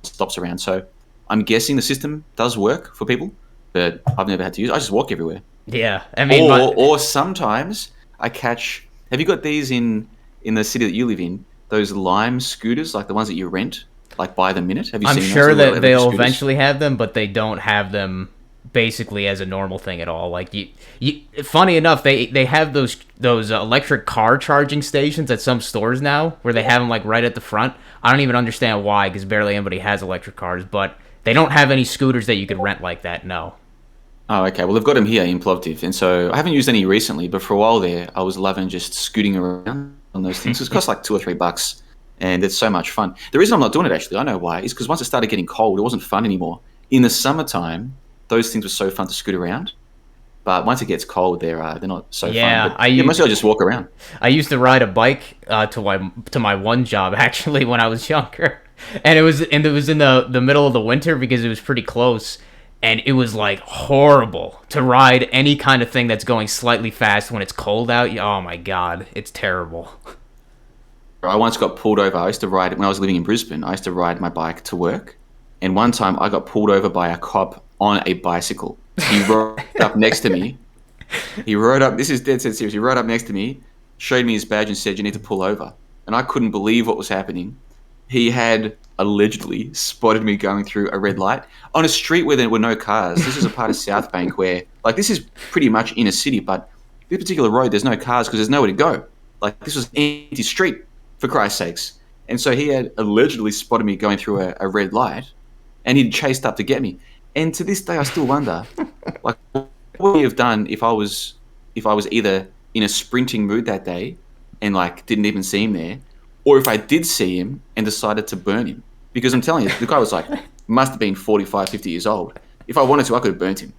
stops around. So I'm guessing the system does work for people, but I've never had to use it. I just walk everywhere. Yeah, I mean, Or sometimes I catch. Have you got these in the city that you live in? Those Lime scooters, like the ones that you rent, like by the minute. Have you I'm seen sure those? that they'll Scooters? eventually have them, but they don't have them basically as a normal thing at all. Like funny enough, they have those electric car charging stations at some stores now, where they have them like right at the front. I don't even understand why, because barely anybody has electric cars. But they don't have any scooters that you could rent like that. No. Oh, okay. Well, they've got them here in Plovdiv, and so I haven't used any recently. But for a while there, I was loving just scooting around on those things. It costs like $2 or $3, and it's so much fun. The reason I'm not doing it, actually, I know why, is because once it started getting cold, it wasn't fun anymore. In the summertime, those things were so fun to scoot around. But once it gets cold, they're not so Yeah, fun. But yeah, mostly I just walk around. I used to ride a bike to my one job actually when I was younger, and it was in the middle of the winter because it was pretty close, and it was like horrible to ride any kind of thing that's going slightly fast when it's cold out. Oh my god, it's terrible. I once got pulled over. I used to ride when I was living in Brisbane. I used to ride my bike to work, and one time I got pulled over by a cop on a bicycle. He rode up next to me. He rode up. This is dead set serious. He rode up next to me, showed me his badge, and said, "You need to pull over." And I couldn't believe what was happening. He had allegedly spotted me going through a red light on a street where there were no cars. This is a part of South Bank where, like, this is pretty much in a city, but this particular road, there's no cars because there's nowhere to go. Like, this was an empty street, for Christ's sakes. And so he had allegedly spotted me going through a red light, and he'd chased up to get me. And to this day, I still wonder, like, what would he have done if I was either in a sprinting mood that day and like didn't even see him there, or if I did see him and decided to burn him? Because I'm telling you, the guy was like, must have been 45, 50 years old. If I wanted to, I could have burnt him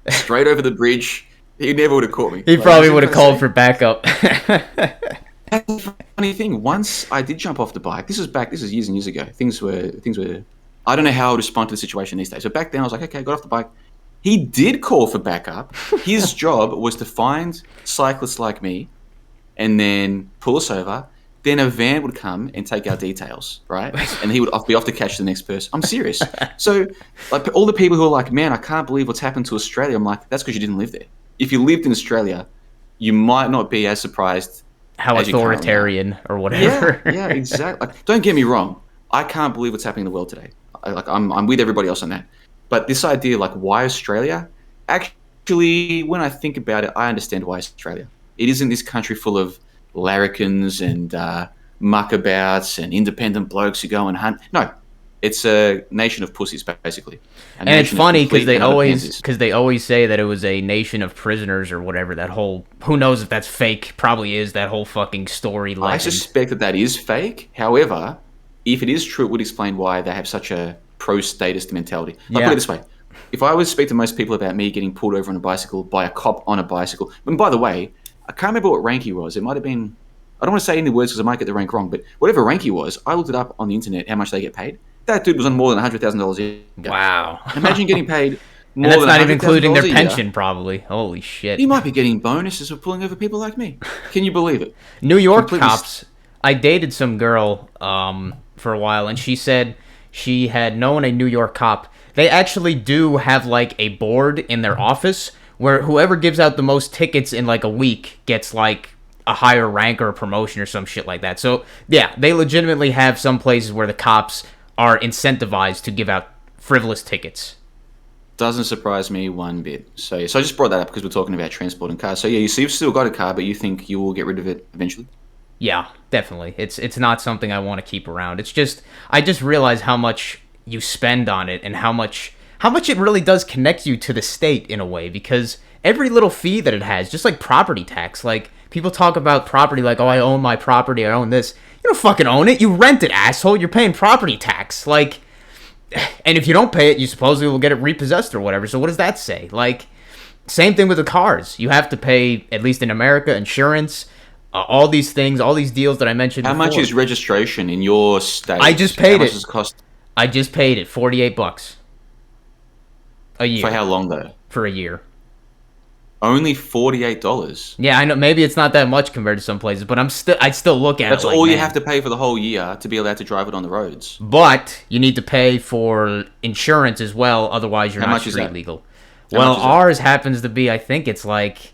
straight over the bridge. He never would have caught me. He probably would have called for backup. That's the funny thing. Once I did jump off the bike. This is years and years ago. Things were. I don't know how I would respond to the situation these days. So back then, I was like, okay, got off the bike. He did call for backup. His job was to find cyclists like me, and then pull us over. Then a van would come and take our details, right? And he would be off to catch the next person. I'm serious. So, like, all the people who are like, man, I can't believe what's happened to Australia. I'm like, that's because you didn't live there. If you lived in Australia, you might not be as surprised. How authoritarian or whatever. Yeah, exactly. Like, don't get me wrong. I can't believe what's happening in the world today. I'm with everybody else on that. But this idea, like, why Australia? Actually, when I think about it, I understand why Australia. It isn't this country full of larrikins and muckabouts and independent blokes who go and hunt. No, it's a nation of pussies, basically. And it's funny because they always say that it was a nation of prisoners or whatever. That whole, who knows if that's fake? Probably is, that whole fucking story. Legend. I suspect that is fake. However, if it is true, it would explain why they have such a pro-statist mentality. I'll put it this way. If I would speak to most people about me getting pulled over on a bicycle by a cop on a bicycle, and by the way, I can't remember what rank he was. It might have been, I don't want to say any words because I might get the rank wrong, but whatever rank he was, I looked it up on the internet how much they get paid. That dude was on more than $100,000 a year. Wow. Imagine getting paid more and that's than not even including their $100,000 pension, probably. Holy shit. He might be getting bonuses for pulling over people like me. Can you believe it? New York cops. I dated some girl for a while, and she said she had known a New York cop. They actually do have like a board in their office where whoever gives out the most tickets in like a week gets like a higher rank or a promotion or some shit like that. So yeah, they legitimately have some places where the cops are incentivized to give out frivolous tickets. Doesn't surprise me one bit. So yeah, so I just brought that up because we're talking about transport and cars. So yeah, you've still got a car, but you think you will get rid of it eventually? Yeah, definitely. It's not something I want to keep around. It's just, I just realize how much you spend on it and how much it really does connect you to the state in a way, because every little fee that it has, just like property tax, like people talk about property like, oh, I own my property, I own this. You don't fucking own it. You rent it, asshole. You're paying property tax. Like, and if you don't pay it, you supposedly will get it repossessed or whatever. So what does that say? Like, same thing with the cars. You have to pay, at least in America, insurance, all these things, all these deals that I mentioned before. How much is registration in your state? I just paid it. How much does it cost? I just paid it, $48 a year. For how long though? For a year. Only $48. Yeah, I know. Maybe it's not that much compared to some places, but I'd still look at it. That's all you have to pay for the whole year to be allowed to drive it on the roads. But you need to pay for insurance as well, otherwise you're not street legal. Well, ours happens to be, I think it's like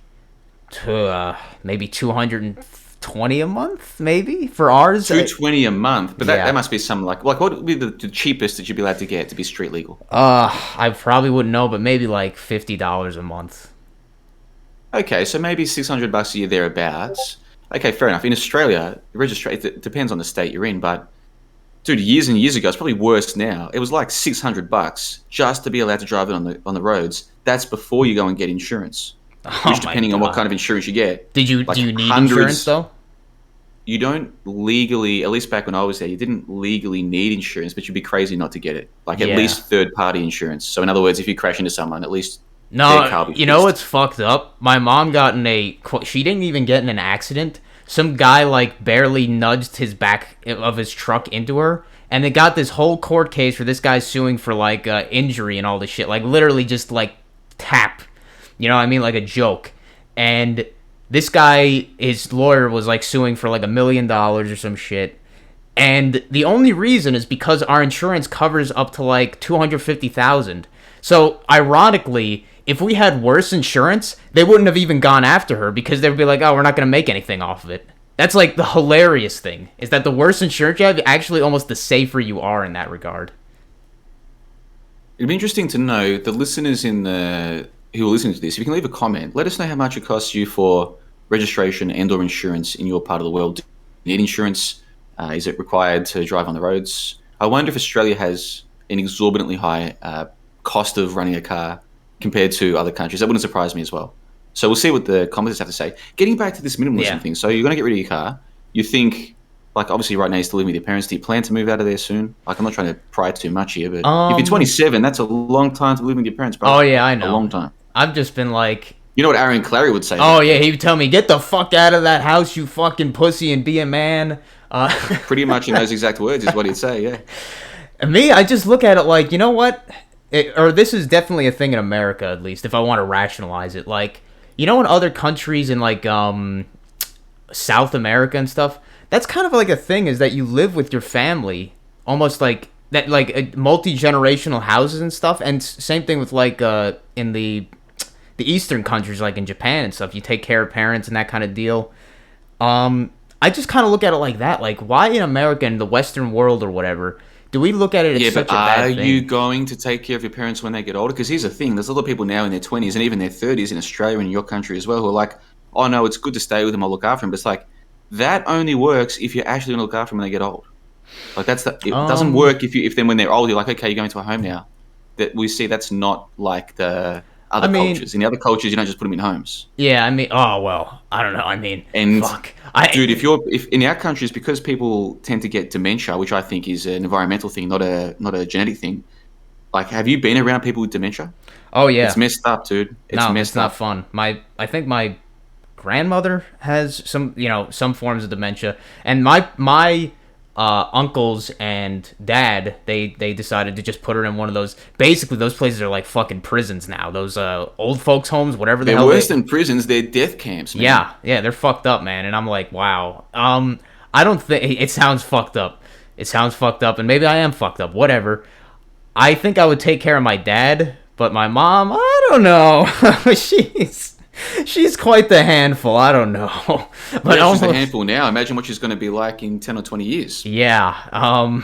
maybe $220 a month, maybe for ours. $220 a month, but that must be something like what would be the cheapest that you'd be allowed to get to be street legal? I probably wouldn't know, but maybe like $50 a month. Okay, so maybe $600 a year thereabouts. Okay, fair enough. In Australia, it depends on the state you're in, but dude, years and years ago, it's probably worse now. It was like $600 just to be allowed to drive it on the roads. that's before you go and get insurance. Oh Which, my depending on what god. kind of insurance you get, Do like you need insurance hundreds. though? You don't legally, at least back when I was there, you didn't legally need insurance, but you'd be crazy not to get it. Like at Yeah. least third party insurance. So in other words, if you crash into someone, at least their No, car will be you know fixed. what's fucked up? My mom got in she didn't even get in an accident. Some guy like barely nudged his back of his truck into her, and they got this whole court case where this guy's suing for like injury and all this shit. Like literally just like tap, you know what I mean, like a joke. And this guy, his lawyer was like suing for like $1 million or some shit. And the only reason is because our insurance covers up to like 250,000. So ironically, if we had worse insurance, they wouldn't have even gone after her because they'd be like, "Oh, we're not going to make anything off of it." That's like the hilarious thing is that the worse insurance you have, actually almost the safer you are in that regard. It'd be interesting to know the listeners who are listening to this. If you can leave a comment, let us know how much it costs you for registration and/or insurance in your part of the world. Do you need insurance? Is it required to drive on the roads? I wonder if Australia has an exorbitantly high cost of running a car compared to other countries. That wouldn't surprise me as well. So we'll see what the commenters have to say. Getting back to this minimalism thing, so you're going to get rid of your car. You think, like, obviously right now you're still living with your parents. Do you plan to move out of there soon? Like, I'm not trying to pry too much here, but if you're 27, that's a long time to live with your parents, bro. Oh yeah, I know. A long time. I've just been like, You know what Aaron Clary would say? oh yeah, he would tell me, "Get the fuck out of that house, you fucking pussy, and be a man." Pretty much in those exact words is what he'd say, yeah. And me, I just look at it like, you know what? Or this is definitely a thing in America, at least, if I want to rationalize it. Like, you know, in other countries in like South America and stuff, that's kind of like a thing is that you live with your family, almost like that, like multi-generational houses and stuff. And same thing with like in the Eastern countries, like in Japan and stuff, you take care of parents and that kind of deal. I just kind of look at it like that. Like, why in America, in the Western world or whatever, do we look at it as such a bad thing? Are you going to take care of your parents when they get older? Because here's the thing. There's a lot of people now in their 20s and even their 30s in Australia and in your country as well who are like, oh, no, it's good to stay with them. I'll look after them. But it's like, that only works if you're actually going to look after them when they get old. Like, it doesn't work if then when they're old, you're like, okay, you're going to a home now. That we see that's not like the other cultures. In the other cultures, you don't just put them in homes. Yeah, I mean, oh, well, I don't know. I mean, fuck. Dude, if in our countries, because people tend to get dementia, which I think is an environmental thing, not a genetic thing. Like, have you been around people with dementia? Oh yeah, it's messed up, dude. It's not fun. I think my grandmother has some forms of dementia, and my uncles and dad they decided to just put her in one of those. Basically, those places are like fucking prisons now. Those old folks homes, whatever the hell. They're worse than prisons. They're death camps, man. Yeah, they're fucked up, man. And I'm like, wow. I don't think it sounds fucked up. It sounds fucked up, and maybe I am fucked up. Whatever. I think I would take care of my dad, but my mom, I don't know. She's quite the handful. I don't know. But she's a handful now. Imagine what she's going to be like in 10 or 20 years. Yeah.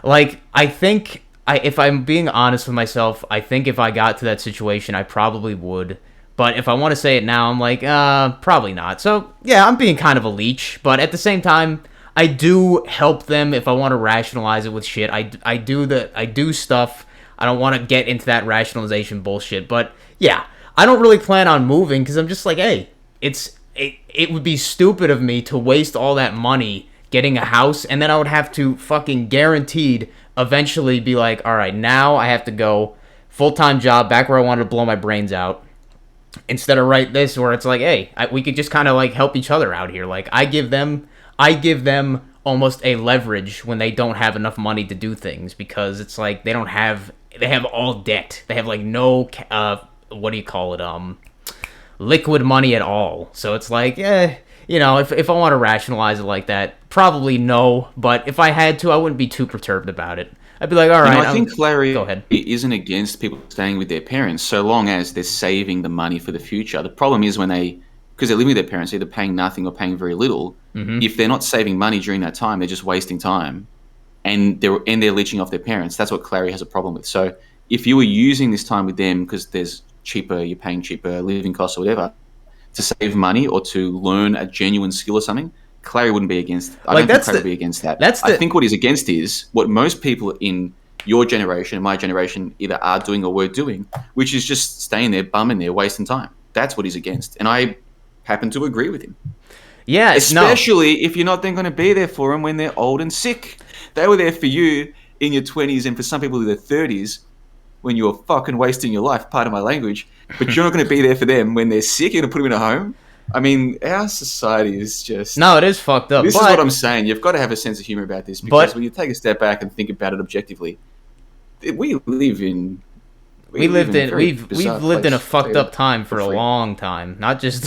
Like, I think, if I'm being honest with myself, I think if I got to that situation, I probably would. But if I want to say it now, I'm like, probably not. So, yeah, I'm being kind of a leech. But at the same time, I do help them if I want to rationalize it with shit. I do stuff. I don't want to get into that rationalization bullshit. But, yeah. I don't really plan on moving because I'm just like, hey, it would be stupid of me to waste all that money getting a house, and then I would have to fucking guaranteed eventually be like, all right, now I have to go full-time job back where I wanted to blow my brains out instead of right this where it's like, hey, we could just kind of like help each other out here. Like I give them almost a leverage when they don't have enough money to do things because it's like they have all debt. They have like no what do you call it? Liquid money at all. So it's like, if I want to rationalize it like that, probably no. But if I had to, I wouldn't be too perturbed about it. I'd be like, all right. I think Larry go ahead. Isn't against people staying with their parents so long as they're saving the money for the future. The problem is because they're living with their parents, either paying nothing or paying very little. Mm-hmm. If they're not saving money during that time, they're just wasting time, and they're leeching off their parents. That's what Clary has a problem with. So if you were using this time with them because you're paying cheaper living costs or whatever, to save money or to learn a genuine skill or something, Clary wouldn't be against. I don't think Clary would be against that. I think what he's against is what most people in your generation and my generation either are doing or were doing, which is just staying there, bumming there, wasting time. That's what he's against. And I happen to agree with him. Yeah, no. Especially if you're not then going to be there for them when they're old and sick. They were there for you in your 20s and for some people in their 30s when you were fucking wasting your life, pardon my language, but you're not going to be there for them when they're sick. You're going to put them in a home. I mean, our society is just... No, it is fucked up. This is what I'm saying. You've got to have a sense of humor about this because when you take a step back and think about it objectively, we live in... We've lived in a fucked up time for a long time. Not just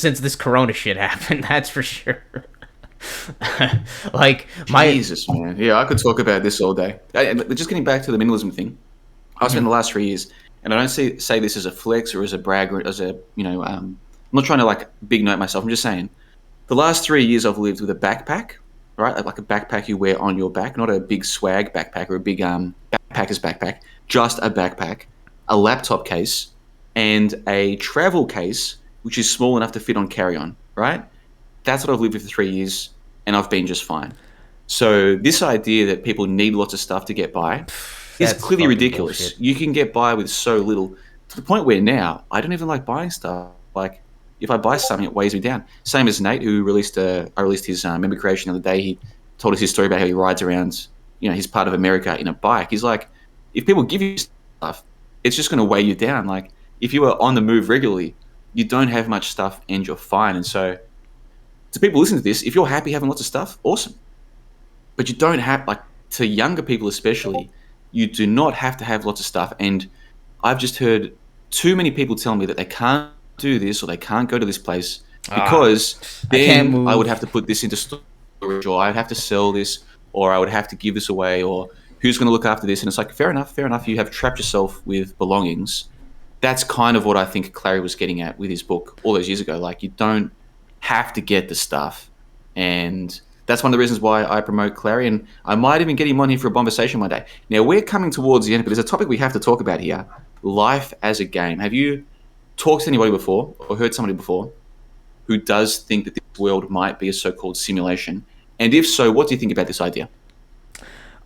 since this Corona shit happened. That's for sure. Jesus, man. Yeah, I could talk about this all day. Just getting back to the minimalism thing, I spent the last 3 years, and I don't say this as a flex or as a brag or as a I'm not trying to like big note myself. I'm just saying, the last 3 years I've lived with a backpack, right? Like a backpack you wear on your back, not a big swag backpack or a big backpacker's backpack, just a backpack, a laptop case, and a travel case, which is small enough to fit on carry-on, right? That's what I've lived with for 3 years, and I've been just fine. So this idea that people need lots of stuff to get by is clearly ridiculous. Bullshit. You can get by with so little, to the point where now I don't even like buying stuff. Like, if I buy something, it weighs me down. Same as Nate, who I released his member creation the other day. He told us his story about how he rides around, he's part of America in a bike. He's like, if people give you stuff, it's just going to weigh you down. Like, if you are on the move regularly, you don't have much stuff and you're fine. And so, to people listening to this, if you're happy having lots of stuff, awesome. But you don't have, like, to younger people especially, you do not have to have lots of stuff. And I've just heard too many people tell me that they can't do this or they can't go to this place because then I would have to put this into storage, or I'd have to sell this, or I would have to give this away, or who's going to look after this? And it's like, fair enough. You have trapped yourself with belongings. That's kind of what I think Clary was getting at with his book all those years ago. Like, you don't have to get the stuff. And that's one of the reasons why I promote Clary, and I might even get him on here for a conversation one day. Now, we're coming towards the end, but there's a topic we have to talk about here. Life as a game. Have you talked to anybody before or heard somebody before who does think that this world might be a so-called simulation? And if so, what do you think about this idea?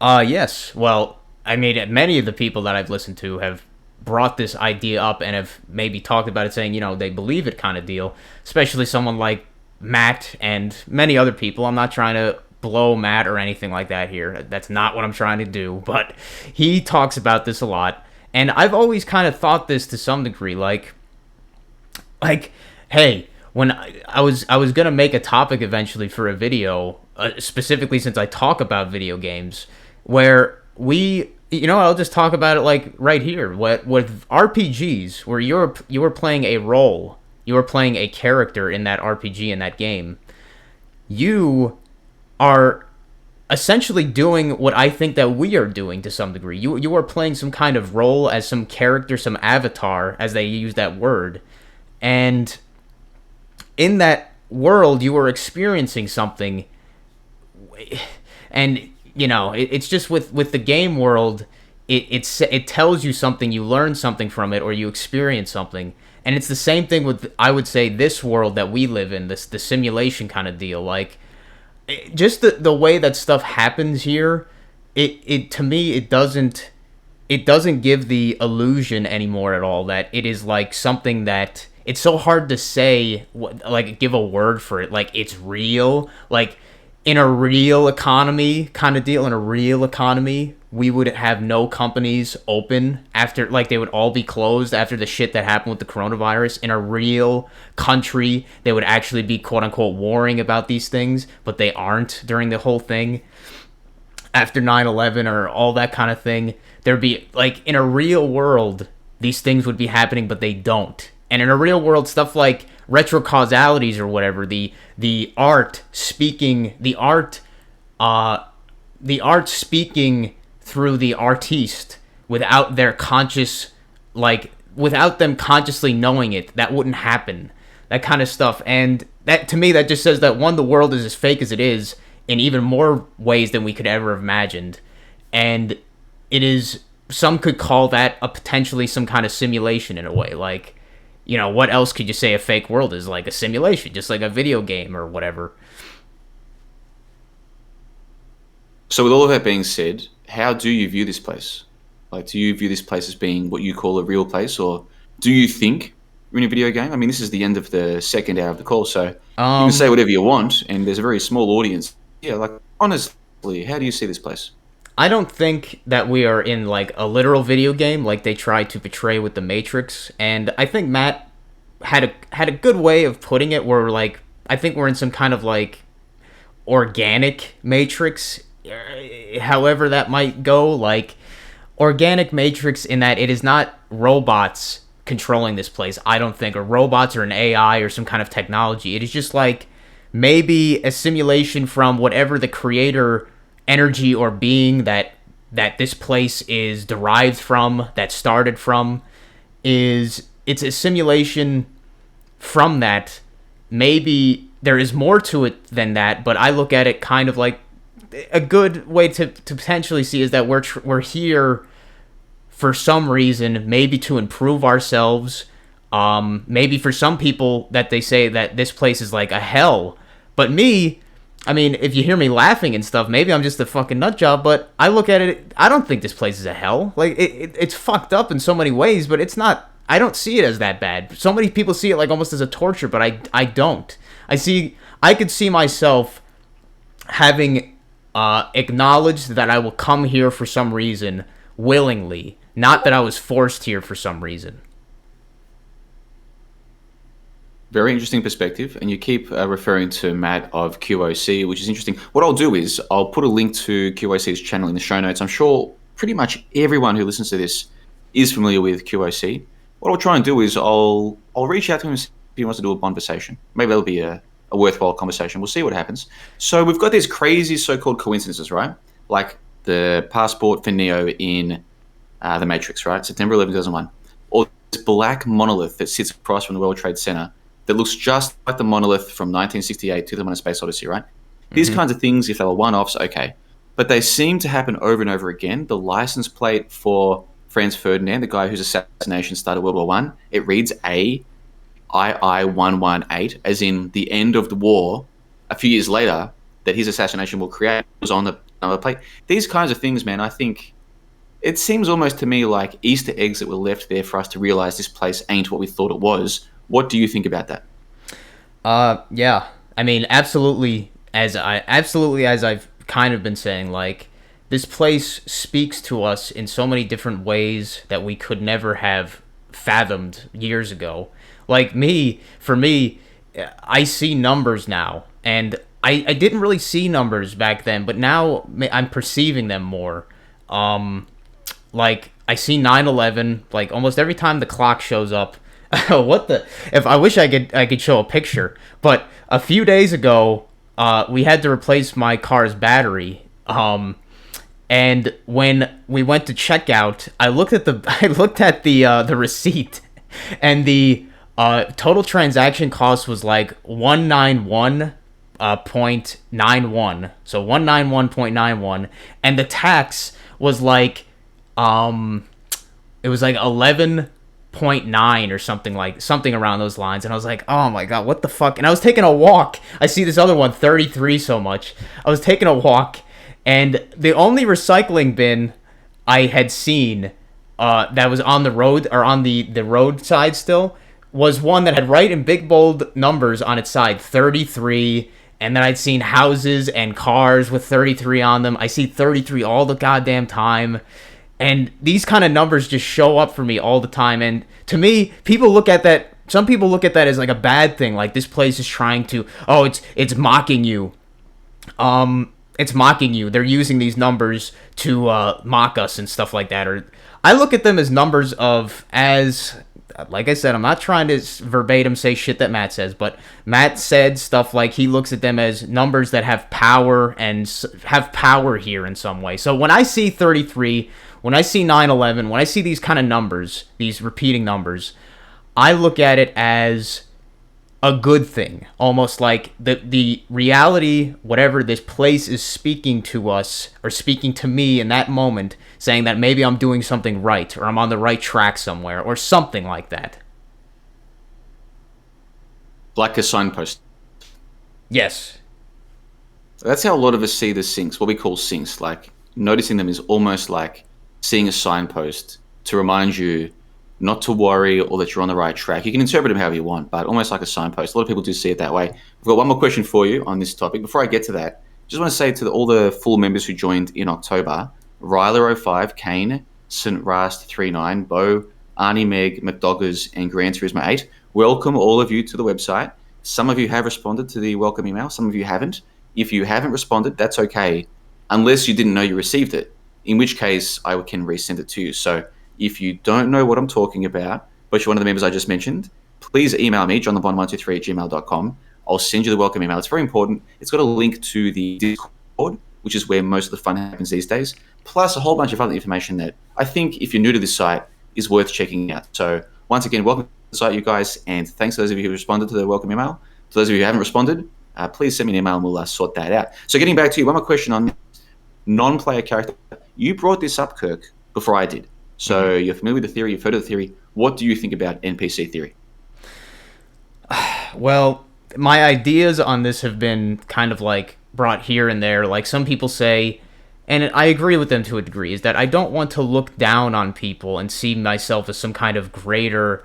Yes. Well, I mean, many of the people that I've listened to have brought this idea up and have maybe talked about it, saying, they believe it kind of deal, especially someone like Matt and many other people. I'm not trying to blow Matt or anything like that here. That's not what I'm trying to do, but he talks about this a lot. And I've always kind of thought this to some degree, like, hey, when I was gonna make a topic eventually for a video, specifically since I talk about video games, where I'll just talk about it like right here. With RPGs, where you're playing a role, you're playing a character in that RPG, in that game, you are essentially doing what I think that we are doing to some degree. You are playing some kind of role as some character, some avatar, as they use that word. And in that world, you are experiencing something. And, it's just with the game world, it tells you something, you learn something from it, or you experience something. And it's the same thing with, I would say, this world that we live in, the simulation kind of deal. Like, just the way that stuff happens here, it to me, it doesn't give the illusion anymore at all that it is like something that it's so hard to say, like, give a word for it. Like, it's real. Like, in a real economy kind of deal, in a real economy, we would have no companies open after, like, they would all be closed after the shit that happened with the coronavirus. In a real country, they would actually be, quote unquote, warring about these things, but they aren't during the whole thing. After 9/11 or all that kind of thing, there'd be, like, in a real world, these things would be happening, but they don't. And in a real world, stuff like retrocausalities or whatever, the art speaking through the artiste without their conscious, like, without them consciously knowing it, that wouldn't happen. That kind of stuff. And that, to me, that just says that, one, the world is as fake as it is in even more ways than we could ever have imagined. And it is, some could call that a potentially some kind of simulation in a way. Like, what else could you say a fake world is? Like a simulation, just like a video game or whatever. So with all of that being said, how do you view this place? Like, do you view this place as being what you call a real place, or do you think you're in a video game? I mean, this is the end of the second hour of the call, so you can say Um, whatever you want, and there's a very small audience. Yeah, like, honestly, how do you see this place? I don't think that we are in like a literal video game like they tried to portray with the Matrix, and I think Matt had a good way of putting it where like I think we're in some kind of like organic Matrix, however that might go, like organic Matrix in that it is not robots controlling this place, I don't think, or robots or an AI or some kind of technology. It is just like maybe a simulation from whatever the creator energy or being that this place is derived from, that started from, is it's a simulation from that. Maybe there is more to it than that, but I look at it kind of like a good way to potentially see is that we're here for some reason, maybe to improve ourselves. Maybe for some people that they say that this place is like a hell. But me, I mean, if you hear me laughing and stuff, maybe I'm just a fucking nut job, but I look at it, I don't think this place is a hell. Like, it's fucked up in so many ways, but it's not, I don't see it as that bad. So many people see it like almost as a torture, but I don't. I could see myself having acknowledged that I will come here for some reason willingly, not that I was forced here for some reason. Very interesting perspective, and you keep referring to Matt of QOC, which is interesting. What I'll do is I'll put a link to QOC's channel in the show notes. I'm sure pretty much everyone who listens to this is familiar with QOC. What I'll try and do is I'll reach out to him and see if he wants to do a conversation. Maybe that'll be a worthwhile conversation. We'll see what happens. So we've got these crazy so-called coincidences, right? Like the passport for Neo in The Matrix, right? September 11, 2001. Or this black monolith that sits across from the World Trade Center that looks just like the monolith from 1968, 2001: A Space Odyssey, right? These kinds of things, if they were one-offs, okay. But they seem to happen over and over again. The license plate for Franz Ferdinand, the guy whose assassination started World War One, it reads II118, as in the end of the war. A few years later, that his assassination will create was on the number plate. These kinds of things, man, I think it seems almost to me like Easter eggs that were left there for us to realize this place ain't what we thought it was. What do you think about that? Yeah. I mean, absolutely. As I've kind of been saying, like this place speaks to us in so many different ways that we could never have fathomed years ago. Like for me, I see numbers now, and I didn't really see numbers back then, but now I'm perceiving them more. Like I see 9/11, like almost every time the clock shows up. What the? If I wish I could show a picture, but a few days ago, we had to replace my car's battery. And when we went to checkout, I looked at the receipt, and the total transaction cost was like 191.91. So 191.91, and the tax was like it was like 11.9 or something around those lines, and I was like, oh my god, what the fuck? And I was taking a walk. I see this other one, 33 so much. I was taking a walk, and the only recycling bin I had seen that was on the road, or on the roadside still, was one that had right in big bold numbers on its side, 33. And then I'd seen houses and cars with 33 on them. I see 33 all the goddamn time. And these kind of numbers just show up for me all the time. And to me, people look at that, some people look at that as like a bad thing. Like this place is trying to, oh, it's mocking you. It's mocking you. They're using these numbers to mock us and stuff like that. Or I look at them as numbers as, like I said, I'm not trying to verbatim say shit that Matt says, but Matt said stuff like he looks at them as numbers that have power and have power here in some way. So when I see 33, when I see 9/11, when I see these kind of numbers, these repeating numbers, I look at it as a good thing, almost like the reality, whatever this place is speaking to us or speaking to me in that moment, saying that maybe I'm doing something right or I'm on the right track somewhere or something like that. Like a signpost. Yes. That's how a lot of us see the sinks, what we call sinks. Like noticing them is almost like seeing a signpost to remind you not to worry or that you're on the right track. You can interpret them however you want, but almost like a signpost. A lot of people do see it that way. I've got one more question for you on this topic. Before I get to that, just want to say to all the full members who joined in October, Ryler05, Kane, St. Rast 39, Bo, Arnie Meg, McDoggers, and Gran Turismo 8, welcome all of you to the website. Some of you have responded to the welcome email. Some of you haven't. If you haven't responded, that's okay, unless you didn't know you received it, in which case I can resend it to you. So if you don't know what I'm talking about, but you're one of the members I just mentioned, please email me, johnthebond123@gmail.com. I'll send you the welcome email. It's very important. It's got a link to the Discord, which is where most of the fun happens these days, plus a whole bunch of other information that I think, if you're new to this site, is worth checking out. So once again, welcome to the site, you guys, and thanks to those of you who responded to the welcome email. To those of you who haven't responded, please send me an email and we'll sort that out. So getting back to you, one more question on non-player character. You brought this up, Kirk, before I did. So you're familiar with the theory, you've heard of the theory. What do you think about NPC theory? Well, my ideas on this have been kind of like brought here and there. Like some people say, and I agree with them to a degree, is that I don't want to look down on people and see myself as some kind of greater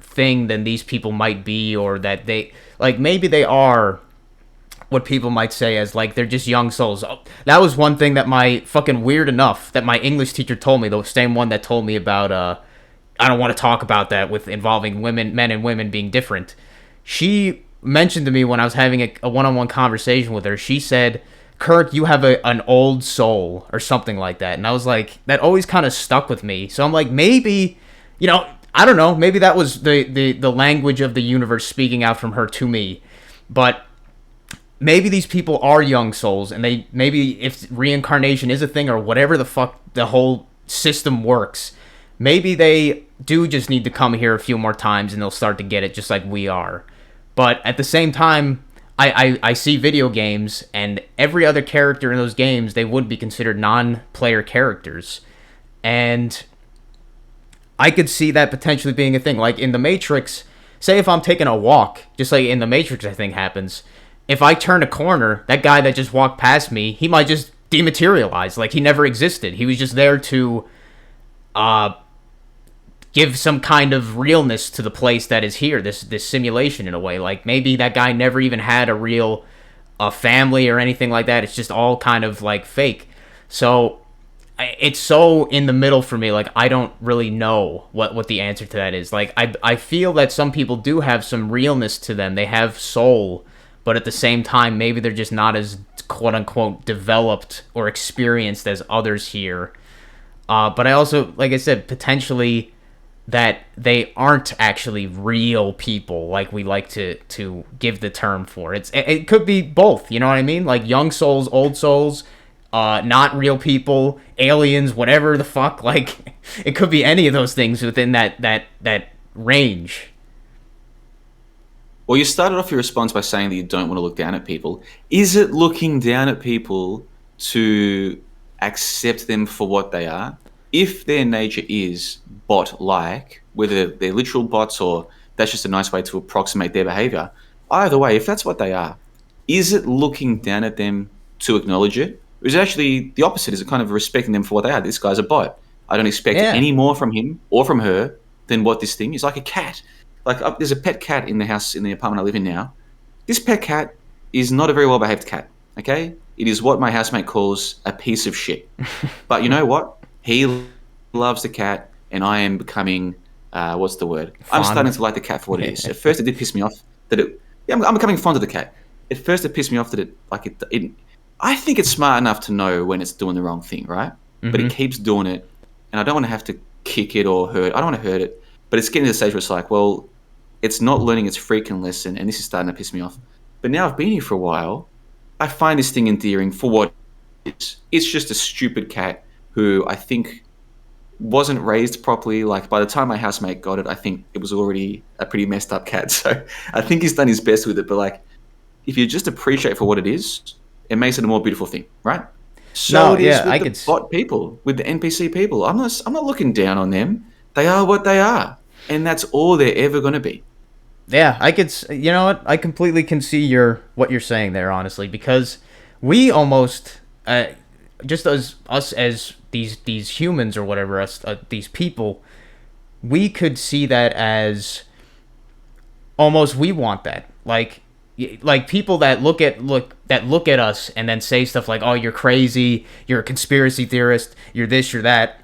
thing than these people might be, or that they, like, maybe they are what people might say as, like, they're just young souls. Oh, that was one thing that weird enough, that my English teacher told me, the same one that told me about, I don't want to talk about that with involving men and women being different. She mentioned to me when I was having a one-on-one conversation with her, she said, Kirk, you have an old soul, or something like that. And I was like, that always kind of stuck with me. So I'm like, maybe, I don't know, maybe that was the language of the universe speaking out from her to me. But maybe these people are young souls, and maybe if reincarnation is a thing, or whatever the fuck the whole system works, maybe they do just need to come here a few more times and they'll start to get it just like we are. But at the same time, I see video games, and every other character in those games, they would be considered non-player characters. And I could see that potentially being a thing. Like in The Matrix, say if I'm taking a walk, just like in The Matrix I think happens, if I turn a corner, that guy that just walked past me, he might just dematerialize, like he never existed. He was just there to give some kind of realness to the place that is here, this simulation in a way. Like maybe that guy never even had a real family or anything like that. It's just all kind of like fake. So it's so in the middle for me. Like I don't really know what the answer to that is. Like I feel that some people do have some realness to them. They have soul, but at the same time, maybe they're just not as quote unquote developed or experienced as others here. But I also, like I said, potentially that they aren't actually real people, like we like to give the term for. It could be both, you know what I mean? Like young souls, old souls, not real people, aliens, whatever the fuck. Like it could be any of those things within that range. Well, you started off your response by saying that you don't want to look down at people. Is it looking down at people to accept them for what they are? If their nature is bot-like, whether they're literal bots or that's just a nice way to approximate their behavior, either way, if that's what they are, is it looking down at them to acknowledge it? Or is it actually the opposite? Is it kind of respecting them for what they are? This guy's a bot. I don't expect any more from him or from her than what this thing is. Like a cat. Like there's a pet cat in the house, in the apartment I live in now. This pet cat is not a very well-behaved cat, okay? It is what my housemate calls a piece of shit. But you know what? He loves the cat, and I am becoming, what's the word? Fond. I'm starting to like the cat for what it is. At first, it did piss me off that it. Yeah, I'm becoming fond of the cat. At first, it pissed me off that it. I think it's smart enough to know when it's doing the wrong thing, right? Mm-hmm. But it keeps doing it, and I don't want to have to kick it or hurt. I don't want to hurt it, but it's getting to the stage where it's like, well, it's not learning its freaking lesson, and this is starting to piss me off. But now I've been here for a while. I find this thing endearing for what it is. It's just a stupid cat who I think wasn't raised properly. Like by the time my housemate got it, I think it was already a pretty messed up cat. So I think he's done his best with it. But like, if you just appreciate it for what it is, it makes it a more beautiful thing, right? So it is with the bot people, with the NPC people. I'm not looking down on them. They are what they are, and that's all they're ever going to be. Yeah, you know what? I completely can see what you're saying there, honestly, because we almost, just as us as these humans or whatever, us these people, we could see that as almost we want that. Like people that look at us and then say stuff like, "Oh, you're crazy, you're a conspiracy theorist, you're this, you're that."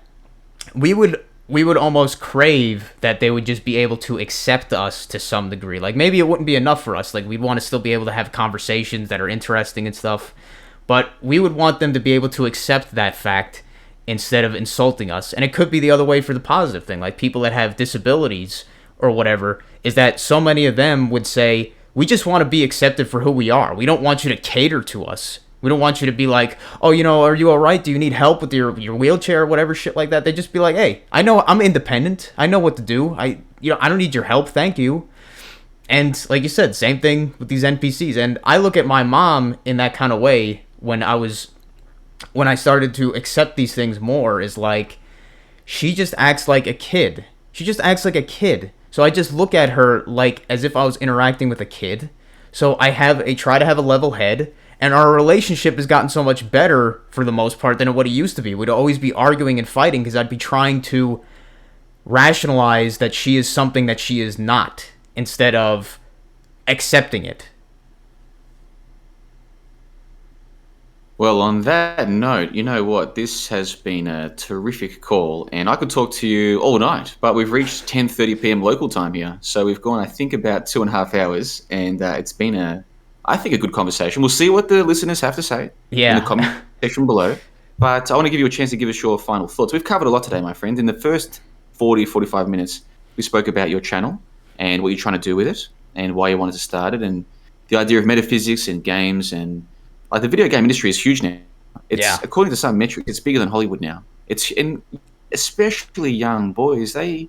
We would almost crave that they would just be able to accept us to some degree. Like maybe it wouldn't be enough for us. Like we'd want to still be able to have conversations that are interesting and stuff, but we would want them to be able to accept that fact instead of insulting us. And it could be the other way for the positive thing. Like people that have disabilities or whatever, is that so many of them would say, we just want to be accepted for who we are. We don't want you to cater to us. We don't want you to be like, oh, are you all right? Do you need help with your wheelchair or whatever shit like that? They just be like, hey, I know I'm independent. I know what to do. I don't need your help. Thank you. And like you said, same thing with these NPCs. And I look at my mom in that kind of way when I started to accept these things more, is like, she just acts like a kid. She just acts like a kid. So I just look at her like as if I was interacting with a kid. So I try to have a level head. And our relationship has gotten so much better for the most part than what it used to be. We'd always be arguing and fighting because I'd be trying to rationalize that she is something that she is not, instead of accepting it. Well, on that note, you know what? This has been a terrific call, and I could talk to you all night, but we've reached 10:30 p.m. local time here. So we've gone, I think, about 2.5 hours, and it's been I think, a good conversation. We'll see what the listeners have to say in the comment section below. But I want to give you a chance to give us your final thoughts. We've covered a lot today, my friend. In the first 45 minutes, we spoke about your channel and what you're trying to do with it and why you wanted to start it, and the idea of metaphysics and games. And like, the video game industry is huge now. According to some metrics, it's bigger than Hollywood now. And especially young boys, they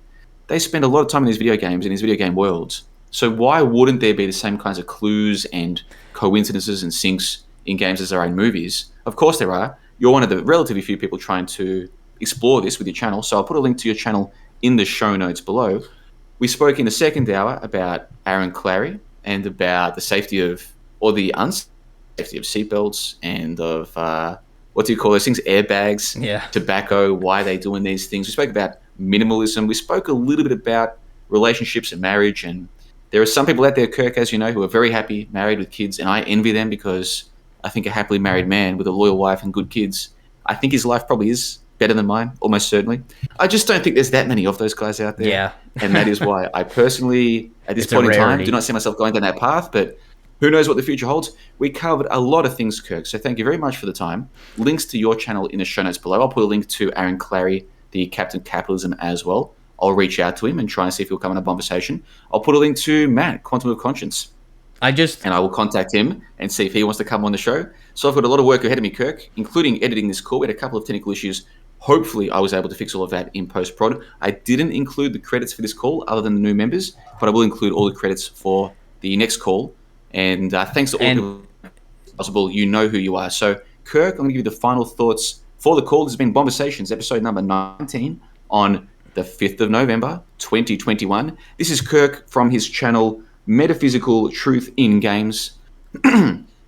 spend a lot of time in these video games, in these video game worlds. So why wouldn't there be the same kinds of clues and coincidences and syncs in games as there are in movies? Of course there are. You're one of the relatively few people trying to explore this with your channel, so I'll put a link to your channel in the show notes below. We spoke in the second hour about Aaron Clary and about the safety of, or the unsafety of, seatbelts and of, what do you call those things? Airbags, tobacco, why they're doing these things. We spoke about minimalism. We spoke a little bit about relationships and marriage, and there are some people out there, Kirk, as you know, who are very happy, married with kids, and I envy them, because I think a happily married man with a loyal wife and good kids, I think his life probably is better than mine, almost certainly. I just don't think there's that many of those guys out there. Yeah. And that is why I personally, at this point in time, do not see myself going down that path, but who knows what the future holds. We covered a lot of things, Kirk, so thank you very much for the time. Links to your channel in the show notes below. I'll put a link to Aaron Clary, the Captain Capitalism, as well. I'll reach out to him and try and see if he'll come in a conversation. I'll put a link to Matt, Quantum of Conscience. And I will contact him and see if he wants to come on the show. So I've got a lot of work ahead of me, Kirk, including editing this call. We had a couple of technical issues. Hopefully I was able to fix all of that in post-prod. I didn't include the credits for this call other than the new members, but I will include all the credits for the next call. And thanks to all people possible. You know who you are. So, Kirk, I'm going to give you the final thoughts for the call. This has been Bombersations, episode number 19 on the 5th of November, 2021. This is Kirk from his channel, Metaphysical Truth in Games.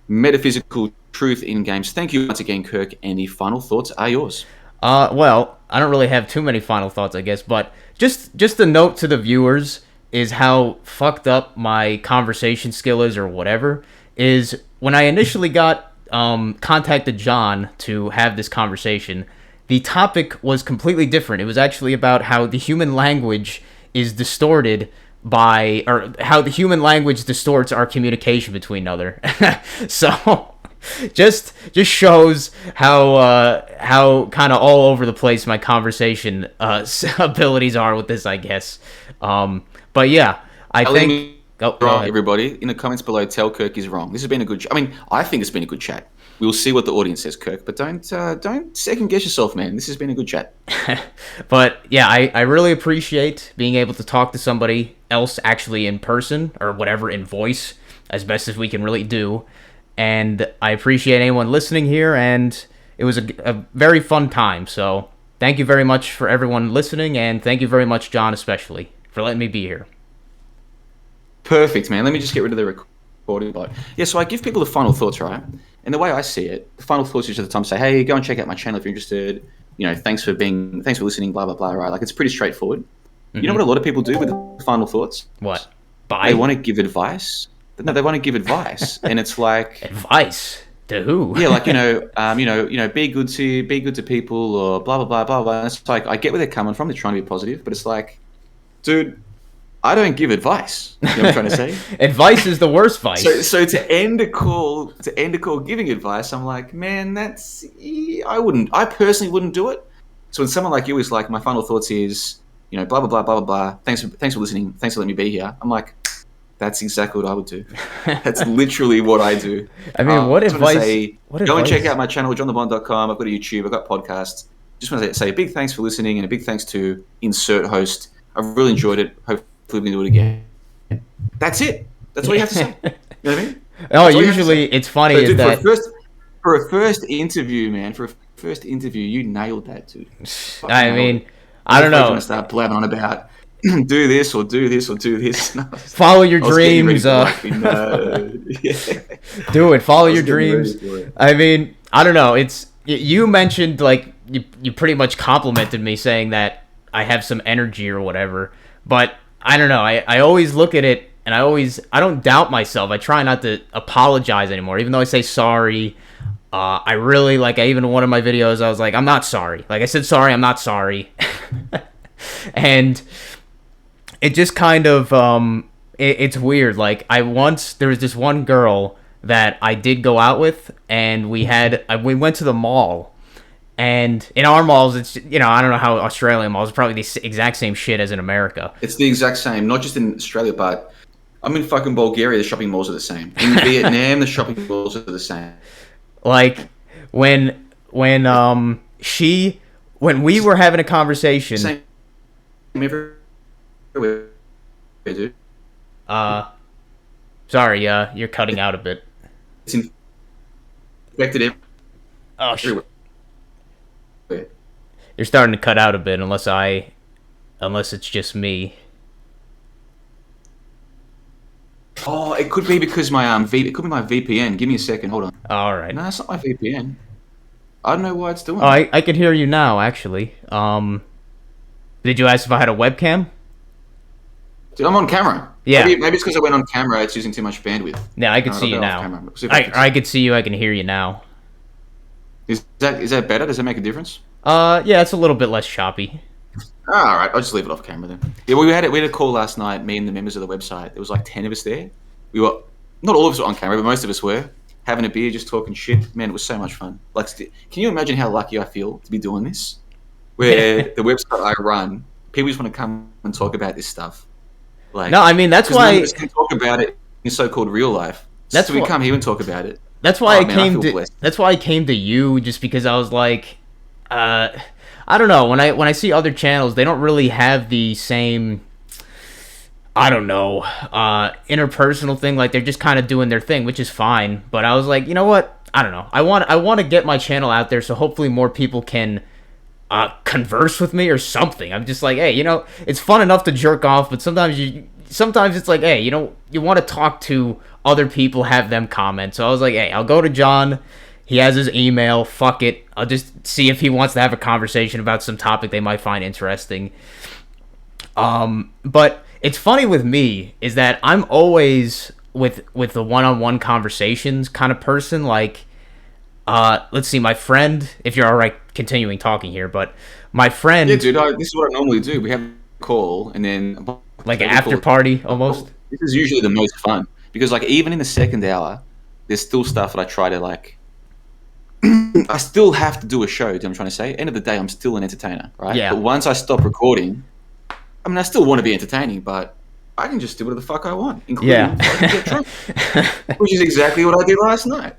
Metaphysical Truth in Games. Thank you once again, Kirk, and the final thoughts are yours. Well, I don't really have too many final thoughts, I guess, but just a note to the viewers is how fucked up my conversation skill is, or whatever, is when I initially contacted John to have this conversation, the topic was completely different. It was actually about how the human language is distorted or how the human language distorts our communication between other. So just shows how kind of all over the place my conversation abilities are with this, I guess. But yeah, I think. Everybody in the comments below, tell Kirk he's wrong. This has been a good. I think it's been a good chat. We'll see what the audience says, Kirk, but don't second guess yourself, man. This has been a good chat. But yeah, I really appreciate being able to talk to somebody else actually in person, or whatever, in voice, as best as we can really do. And I appreciate anyone listening here, and it was a very fun time. So thank you very much for everyone listening, and thank you very much, John, especially, for letting me be here. Perfect, man. Let me just get rid of the recording bot. Yeah, so I give people the final thoughts, right? And the way I see it, the final thoughts each of the time say, hey, go and check out my channel if you're interested. Thanks for listening, blah, blah, blah, right? Like, it's pretty straightforward. Mm-hmm. You know what a lot of people do with the final thoughts? What? Buy? They want to give advice. No, they want to give advice. And it's like... Advice? To who? Yeah, like, be good to people or blah, blah, blah, blah, blah. And it's like, I get where they're coming from. They're trying to be positive. But it's like, dude... I don't give advice. You know what I'm trying to say? Advice is the worst advice. So to end a call giving advice, I'm like, man, I personally wouldn't do it. So when someone like you is like, my final thoughts is, blah, blah, blah, blah, blah, blah. Thanks for listening. Thanks for letting me be here. I'm like, that's exactly what I would do. That's literally what I do. I mean, what advice? Go and check out my channel, johnthebond.com. I've got a YouTube. I've got podcasts. Just want to say a big thanks for listening and a big thanks to Insert Host. I've really enjoyed it. Hopefully we can do it again. That's it. That's all you have to say. You know what I mean? Oh, usually it's funny is that for a first interview, man. For a first interview, you nailed that, dude. I mean, I don't know. I'm gonna start blabbing on about do this or do this or do this. No, follow your dreams. Do it. Follow your dreams. I mean, I don't know. It's you mentioned like you pretty much complimented me saying that I have some energy or whatever, but. I don't know. I always look at it, and I don't doubt myself. I try not to apologize anymore, even though I say sorry. I really, I even in one of my videos, I was like, I'm not sorry. Like, I said sorry, I'm not sorry. And it just kind of, it's weird. Like, there was this one girl that I did go out with, and we went to the mall. And in our malls, it's, I don't know how Australian malls, it's probably the exact same shit as in America. It's the exact same, not just in Australia, but I'm in fucking Bulgaria, the shopping malls are the same. In Vietnam, the shopping malls are the same. Like, when we were having a conversation. Same everywhere, dude. Sorry, you're cutting out a bit. It's infected everywhere. You're starting to cut out a bit, unless it's just me. Oh, it could be because it could be my VPN. Give me a second, hold on. All right. No, it's not my VPN. I don't know why it's doing. Oh, I can hear you now, actually. Did you ask if I had a webcam? Dude, I'm on camera. Yeah. Maybe it's because I went on camera. It's using too much bandwidth. Yeah, I can see you now. I can see you. I can hear you now. Is that better? Does that make a difference? Yeah, it's a little bit less choppy. All right, I'll just leave it off camera then. Yeah, we had a call last night. Me and the members of the website. There was like 10 of us there. We were not all of us were on camera, but most of us were having a beer, just talking shit. Man, it was so much fun. Like, can you imagine how lucky I feel to be doing this? Where the website I run, people just want to come and talk about this stuff. Like, no, I mean that's why none of us can talk about it in so-called real life. That's why we come here and talk about it. That's why That's why I came to you, just because I was like, I don't know. When I see other channels, they don't really have the same, I don't know, interpersonal thing. Like, they're just kind of doing their thing, which is fine. But I was like, you know what? I don't know. I want to get my channel out there, so hopefully more people can converse with me or something. I'm just like, hey, it's fun enough to jerk off, but sometimes it's like, hey, you want to talk to other people, have them comment. So I was like, hey, I'll go to John. He has his email. Fuck it. I'll just see if he wants to have a conversation about some topic they might find interesting. But it's funny with me is that I'm always with the one-on-one conversations kind of person. Like, let's see, my friend, if you're all right continuing talking here, but my friend... Yeah, dude, this is what I normally do. We have a call, and then... Like an after party, almost? This is usually the most fun. Because, like, even in the second hour, there's still stuff that I try to, like... I still have to do a show, do you know what I'm trying to say? End of the day, I'm still an entertainer, right? Yeah. But once I stop recording, I mean, I still want to be entertaining, but I can just do whatever the fuck I want, including get drunk, which is exactly what I did last night.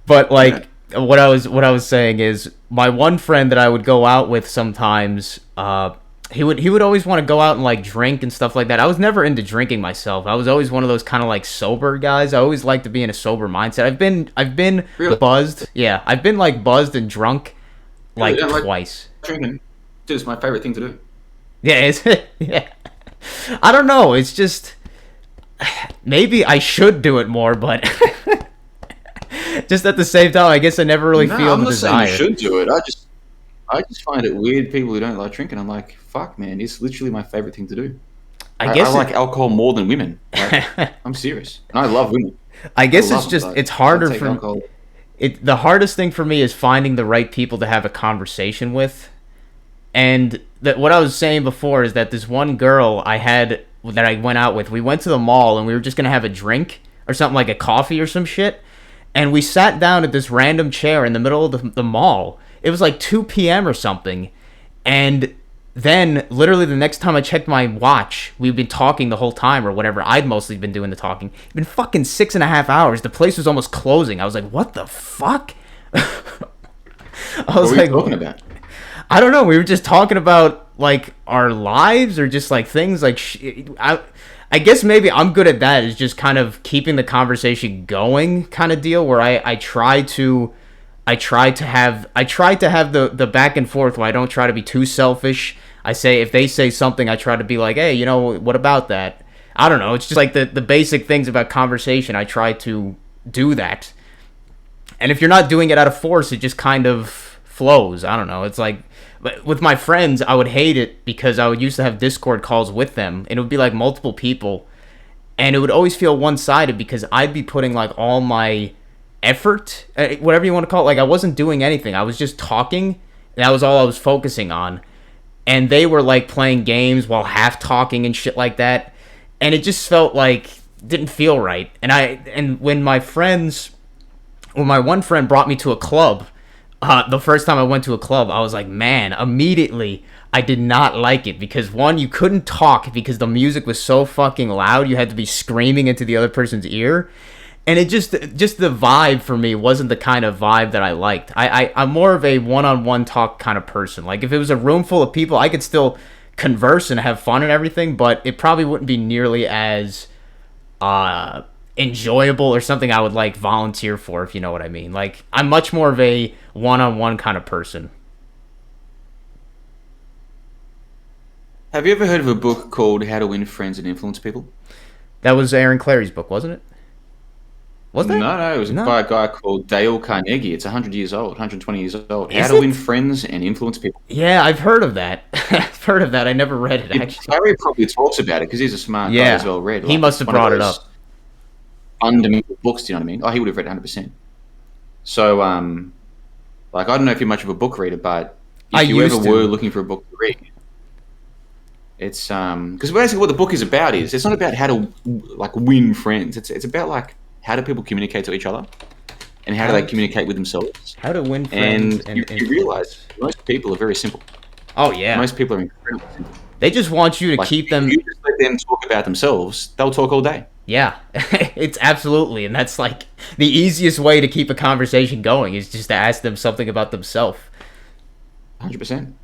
But like what I was saying is my one friend that I would go out with sometimes, he would always want to go out and like drink and stuff like that. I was never into drinking myself. I was always one of those kind of like sober guys. I always like to be in a sober mindset. I've been really? Buzzed. Yeah, I've been like buzzed and drunk like really? Twice. Drinking, dude, it's my favorite thing to do. Yeah, yeah. I don't know. It's just maybe I should do it more, but Just at the same time, I guess I never really feel I'm the not saying desire. you should do it. I just find it weird people who don't like drinking. I'm like, fuck, man, it's literally my favorite thing to do. I I guess like alcohol more than women. Like, I'm serious. And I love women. I guess love it's them, just but it's I'll harder take for alcohol. the hardest thing for me is finding the right people to have a conversation with. And that what I was saying before is that this one girl that I went out with, we went to the mall and we were just gonna have a drink or something like a coffee or some shit. And we sat down at this random chair in the middle of the mall. It was like 2 p.m. or something. And then, literally, the next time I checked my watch, we'd been talking the whole time or whatever. I'd mostly been doing the talking. It'd been fucking 6.5 hours. The place was almost closing. I was like, what the fuck? I What was were like, you talking about? I don't know. We were just talking about, like, our lives or just, like, things like... I guess maybe I'm good at that, is just kind of keeping the conversation going kind of deal, where I try to have the back and forth where I don't try to be too selfish. I say, if they say something, I try to be like, hey, you know, what about that? I don't know. It's just like the basic things about conversation. I try to do that. And if you're not doing it out of force, it just kind of flows. I don't know. It's like, with my friends, I would hate it because I would used to have Discord calls with them, and it would be like multiple people, and it would always feel one-sided because I'd be putting like all my effort, whatever you want to call it. Like, I wasn't doing anything. I was just talking, and that was all I was focusing on. And they were like playing games while half talking and shit like that. And it just felt like, didn't feel right. And when my one friend brought me to a club, the first time I went to a club, I was like, man, immediately I did not like it because, one, you couldn't talk because the music was so fucking loud. You had to be screaming into the other person's ear. And it just the vibe for me wasn't the kind of vibe that I liked. I'm more of a one-on-one talk kind of person. Like, if it was a room full of people, I could still converse and have fun and everything, but it probably wouldn't be nearly as enjoyable or something I would like volunteer for, if you know what I mean. Like, I'm much more of a one-on-one kind of person. Have you ever heard of a book called How to Win Friends and Influence People? That was Aaron Clary's book, wasn't it? Was that? No, it was No. by a guy called Dale Carnegie. It's 100 years old, 120 years old. How Is to it? Win Friends and Influence People. Yeah, I've heard of that. I've heard of that. I never read it, actually. Larry probably talks about it because he's a smart guy as well read. He must have brought it up. Fundamental books, do you know what I mean? Oh, he would have read it 100%. So, like, I don't know if you're much of a book reader, but if you ever were looking for a book to read, it's because basically what the book is about is it's not about how to like win friends. It's about like how do people communicate to each other and how do they communicate with themselves. How to win friends And you realize most people are very simple. Oh yeah, Most people are incredibly simple. they just want you to Like, keep them. If you just let them talk about themselves, they'll talk all day. Yeah, it's absolutely, and that's like the easiest way to keep a conversation going is just to ask them something about themselves. 100%.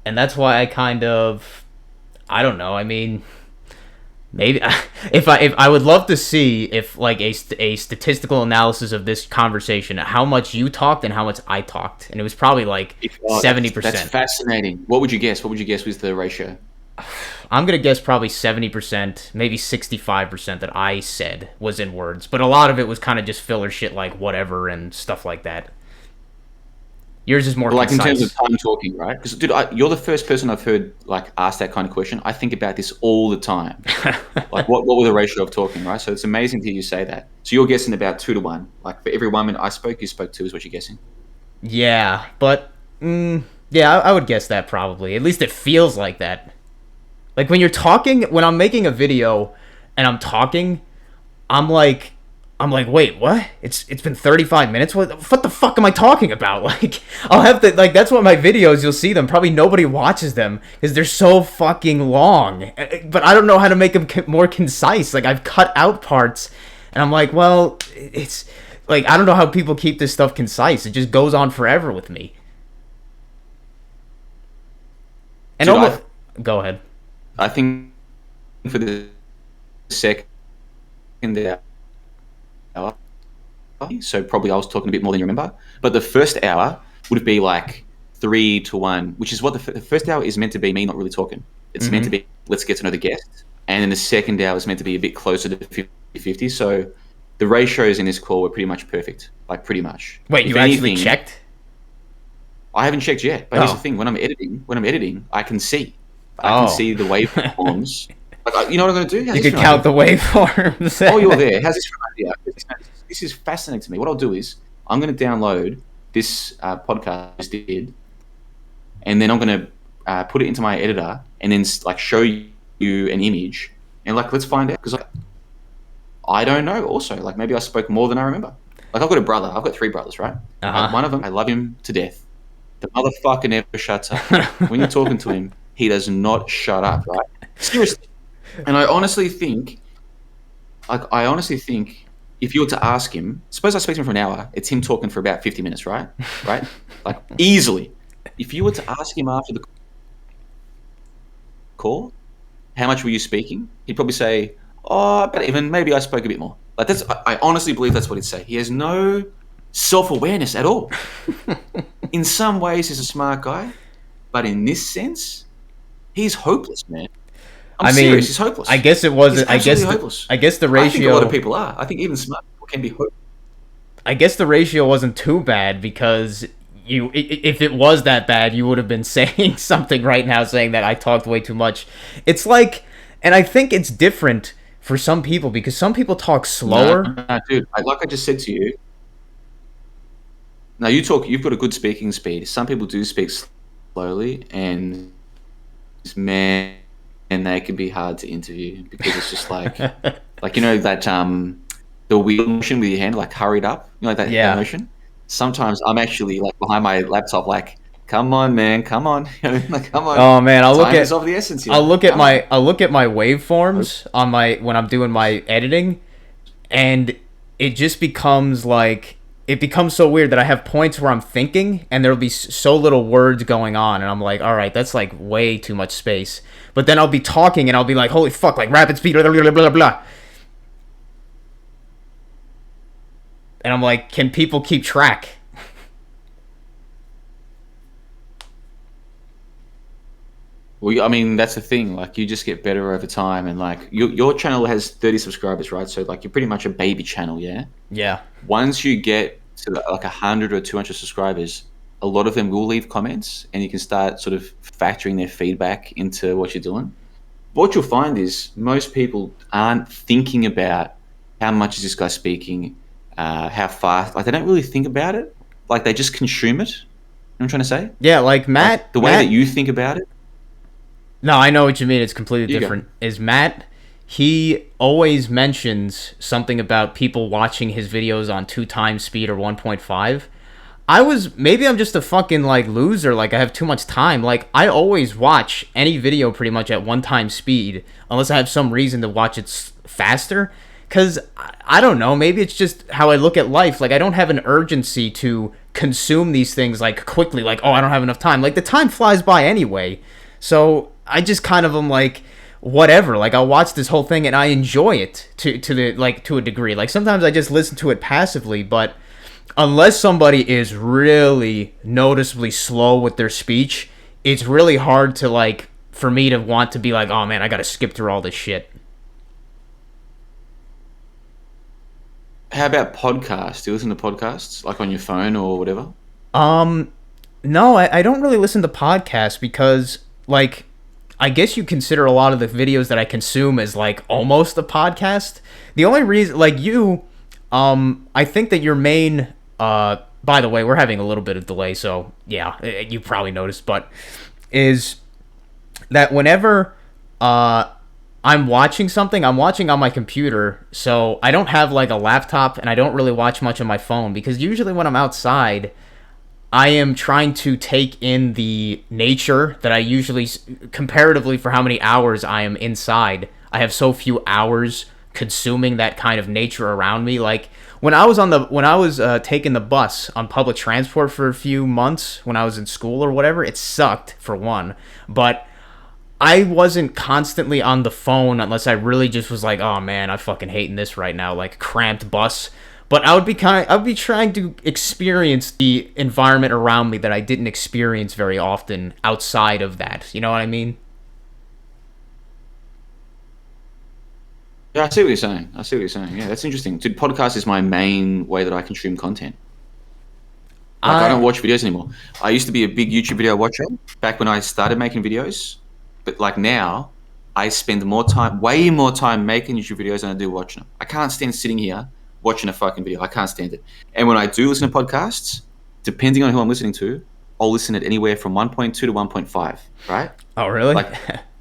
And that's why I kind of, I don't know. I mean, maybe if I would love to see if like a statistical analysis of this conversation, how much you talked and how much I talked, and it was probably like 70%. That's fascinating. What would you guess? What would you guess was the ratio? I'm gonna guess probably 70%, maybe 65% that I said was in words, but a lot of it was kind of just filler shit like whatever and stuff like that. Yours is more Like concise. in terms of time talking, right? Because, dude, you're the first person I've heard like ask that kind of question. I think about this all the time. Like, what were the ratio of talking, right? So it's amazing to hear you say that. So you're guessing about 2 to 1. Like, for every 1 minute I spoke, you spoke 2 is what you're guessing. Yeah, but yeah, I would guess that probably. At least it feels like that. Like when you're talking, when I'm making a video and I'm talking, I'm like, wait, what? It's been 35 minutes. What the fuck am I talking about? Like, I'll have to, like, that's what my videos, you'll see them. Probably nobody watches them because they're so fucking long. But I don't know how to make them more concise. Like, I've cut out parts and I'm like, well, it's like, I don't know how people keep this stuff concise. It just goes on forever with me. And Dude, almost, go ahead. I think for the second hour, so probably I was talking a bit more than you remember, but the first hour would be like 3 to 1, which is what the first hour is meant to be me not really talking. It's meant to be, let's get to know the guest. And then the second hour is meant to be a bit closer to 50-50. So the ratios in this call were pretty much perfect. Like pretty much. Wait, If you actually anything, checked? I haven't checked yet, but here's the thing: when I'm editing, I can see the waveforms. Like, you know what I'm going to do? You can count the waveforms. Oh, you're there. How's this for an idea? This is fascinating to me. What I'll do is I'm going to download this podcast I just did, and then I'm going to put it into my editor, and then like show you an image, and like let's find out, because I don't know. Also, like maybe I spoke more than I remember. Like I've got a brother. I've got 3 brothers, right? One of them, I love him to death. The motherfucker never shuts up. When you're talking to him, he does not shut up, right? Seriously. And I honestly think if you were to ask him, suppose I speak to him for an hour, it's him talking for about 50 minutes, right? Right? Like easily. If you were to ask him after the call, how much were you speaking? He'd probably say, oh, but even maybe I spoke a bit more. Like I honestly believe that's what he'd say. He has no self-awareness at all. In some ways, he's a smart guy, but in this sense, he's hopeless, man. I'm serious. He's hopeless. I guess it wasn't. Hopeless. I guess the ratio. I think a lot of people are. I think even smart people can be hopeless. I guess the ratio wasn't too bad, because if it was that bad, you would have been saying something right now, saying that I talked way too much. It's like, and I think it's different for some people, because some people talk slower. No, dude. Like I just said to you. Now you've got a good speaking speed. Some people do speak slowly, and man, and they can be hard to interview, because it's just like, like, you know, that the wheel motion with your hand, like hurried up, you know, like that motion. Sometimes I'm actually like behind my laptop, like, come on, man, come on, like, come on. Oh man, I'll look at of the essence. I'll look at my waveforms on when I'm doing my editing, and it just becomes like. It becomes so weird that I have points where I'm thinking and there'll be so little words going on, and I'm like, all right, that's like way too much space. But then I'll be talking and I'll be like, holy fuck, like rapid speed, blah, blah, blah, blah. And I'm like, can people keep track? Well, I mean, that's the thing. Like, you just get better over time, and like your channel has 30 subscribers, right? So like, you're pretty much a baby channel, yeah. Yeah. Once you get to like 100 or 200 subscribers, a lot of them will leave comments, and you can start sort of factoring their feedback into what you're doing. What you'll find is most people aren't thinking about how much is this guy speaking, how fast. Like, they don't really think about it. Like, they just consume it. You know what I'm trying to say? Yeah, like Matt. Like, the way that you think about it. No, I know what you mean. It's completely different. Is Matt, he always mentions something about people watching his videos on 2x speed or 1.5. Maybe I'm just a fucking like loser, like I have too much time. Like, I always watch any video pretty much at 1x speed unless I have some reason to watch it faster. Cause I don't know, maybe it's just how I look at life. Like, I don't have an urgency to consume these things like quickly, like, oh, I don't have enough time. Like, the time flies by anyway. So I just kind of am like, whatever. Like, I'll watch this whole thing and I enjoy it to a degree. Like, sometimes I just listen to it passively, but unless somebody is really noticeably slow with their speech, it's really hard to like for me to want to be like, oh man, I gotta skip through all this shit. How about podcasts? Do you listen to podcasts like on your phone or whatever? No, I don't really listen to podcasts because, like, I guess you consider a lot of the videos that I consume as like almost a podcast. The only reason, like you, I think that your main, by the way, we're having a little bit of delay, so yeah, you probably noticed, but is that whenever, I'm watching something, I'm watching on my computer, so I don't have like a laptop and I don't really watch much on my phone, because usually when I'm outside, I am trying to take in the nature that I usually, comparatively for how many hours I am inside, I have so few hours consuming that kind of nature around me. Like, when I was taking the bus on public transport for a few months when I was in school or whatever, it sucked for one, but I wasn't constantly on the phone unless I really just was like, oh man, I'm fucking hating this right now, like cramped bus. But I would be trying to experience the environment around me that I didn't experience very often outside of that. You know what I mean? Yeah, I see what you're saying. I see what you're saying. Yeah, that's interesting. Dude, podcast is my main way that I consume content. Like, I don't I watch videos anymore. I used to be a big YouTube video watcher back when I started making videos, but like now, I spend more time, way more time making YouTube videos than I do watching them. I can't stand sitting here watching a fucking video. I can't stand it. And when I do listen to podcasts, depending on who I'm listening to, I'll listen at anywhere from 1.2 to 1.5, right? Oh, really? Like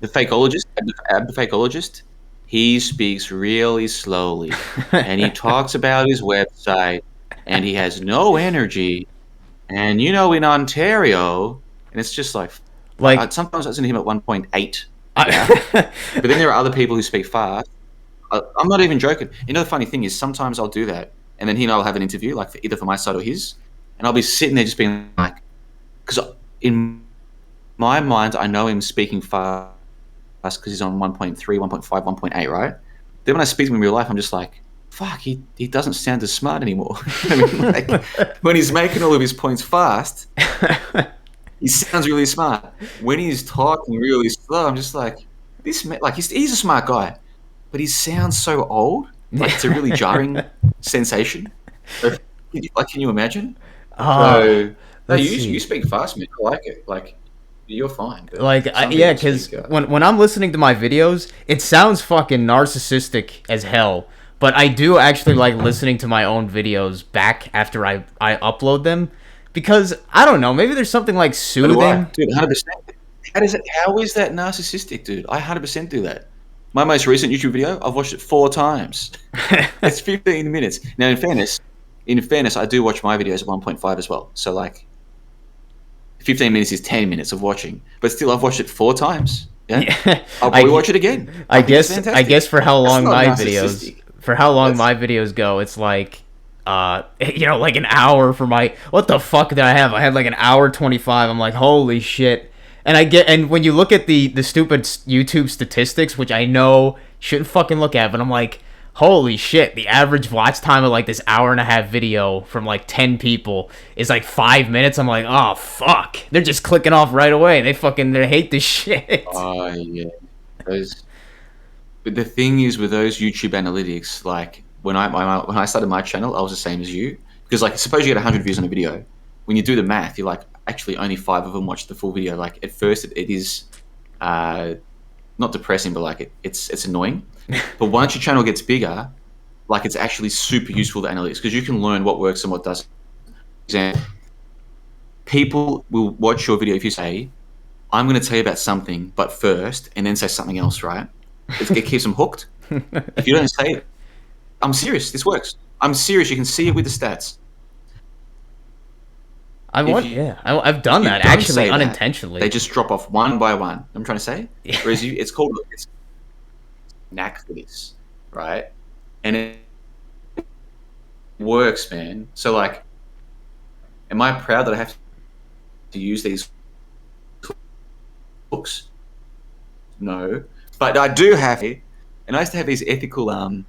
the fakeologist, the fakeologist, he speaks really slowly and he talks about his website and he has no energy. And in Ontario, and it's just like, Like, sometimes I listen to him at 1.8, yeah? I, But then there are other people who speak fast. I'm not even joking. The funny thing is sometimes I'll do that, and then he and I will have an interview, like either for my side or his, and I'll be sitting there just being like, because in my mind, I know him speaking fast because he's on 1.3, 1.5, 1.8, right? Then when I speak to him in real life, I'm just like, fuck, he doesn't sound as smart anymore. I mean, like, when he's making all of his points fast, he sounds really smart. When he's talking really slow, I'm just like, this man, like he's a smart guy, but he sounds so old. Like it's a really jarring sensation. So, like, can you imagine? oh, So, no, let's you see. speak fast, man. I like it. Like, you're fine, but Like, some yeah, people because speak. when I'm listening to my videos, it sounds fucking narcissistic as hell. But I do actually like listening to my own videos back after I upload them, because I don't know, maybe there's something like So do I, soothing. dude. 100%. How is that narcissistic, dude? I 100% do that. My most recent YouTube video, I've watched it 4 times. It's 15 minutes. Now, in fairness, I do watch my videos at 1.5 as well. So, like, 15 minutes is 10 minutes of watching. But still, I've watched it 4 times. Yeah? Yeah, I'll probably watch it again. I I think it's guess I fantastic. guess for how That's long not my videos narcissistic. That's my videos go, it's like like an hour for my what the fuck did I have? I had like an hour 25. I'm like, holy shit. And when you look at the stupid YouTube statistics, which I know shouldn't fucking look at, but I'm like, holy shit, the average watch time of like this hour and a half video from like 10 people is like 5 minutes. I'm like, oh fuck. They're just clicking off right away. They hate this shit. Oh, yeah. Those, but the thing is with those YouTube analytics, like when I started my channel, I was the same as you because like suppose you get 100 views on a video, when you do the math, you're like actually only 5 of them watch the full video. Like at first, it is uh, not depressing, but like it's annoying. But once your channel gets bigger, like it's actually super useful to analytics because you can learn what works and what doesn't. For example, people will watch your video if you say, "I'm going to tell you about something, but first," and then say something else, right? It keeps them hooked. If you don't say it, I'm serious. This works. I'm serious. You can see it with the stats. If I've done you that don't actually say that, unintentionally. they just drop off one by one. I'm trying to say. Whereas it's knack for this, right? And it works, man. So like, am I proud that I have to use these hooks? No, but I do have it, and I used to have these ethical dilemmas,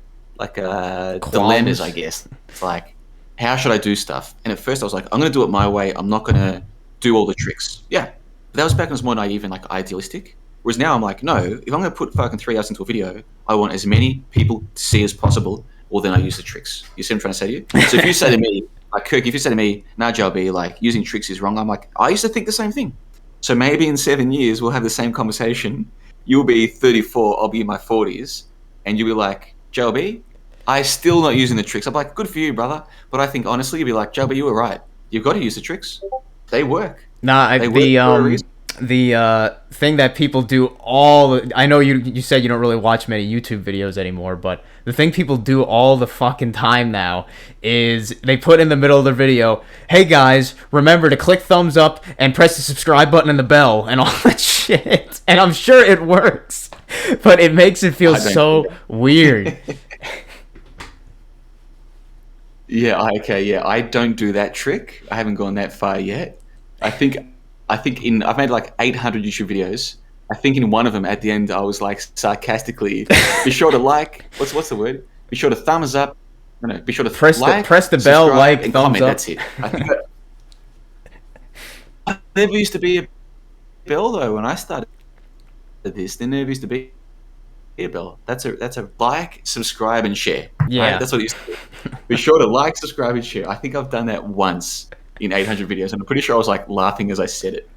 I Qualms. guess. It's like, how should I do stuff? And at first I was like, I'm going to do it my way. I'm not going to do all the tricks. Yeah. But that was back when I was more naive and like idealistic. Whereas now I'm like, no, if I'm going to put fucking 3 hours into a video, I want as many people to see as possible, or then I use the tricks. You see what I'm trying to say to you? So if you say to me, like Kirk, if you say to me, nah, JLB, like using tricks is wrong, I'm like, I used to think the same thing. So maybe in 7 years we'll have the same conversation. You'll be 34, I'll be in my 40s, and you'll be like, JLB, I still not using the tricks. I'm like, good for you, brother. But I think honestly, you'd be like, JLB, you were right. You've got to use the tricks. They work. Nah, They work for a reason. the thing that people do all I know you said you don't really watch many YouTube videos anymore, but the thing people do all the fucking time now is they put in the middle of the video, "Hey guys, remember to click thumbs up and press the subscribe button and the bell," and all that shit. And I'm sure it works, but it makes it feel I don't so do that. weird. Yeah, okay, yeah. I don't do that trick. I haven't gone that far yet. I think I've made like 800 YouTube videos. I think in one of them at the end I was like sarcastically, be sure to like, what's the word? Be sure to thumbs up. No, be sure to like, Press the bell, subscribe, like, and thumbs comment. up. That's it. I think I never used to be a bell though when I started this. There never used to be here, Bella. That's a like, subscribe, and share. Right? Yeah. That's what it used to be. Be sure to like, subscribe, and share. I think I've done that once in 800 videos, and I'm pretty sure I was like laughing as I said it.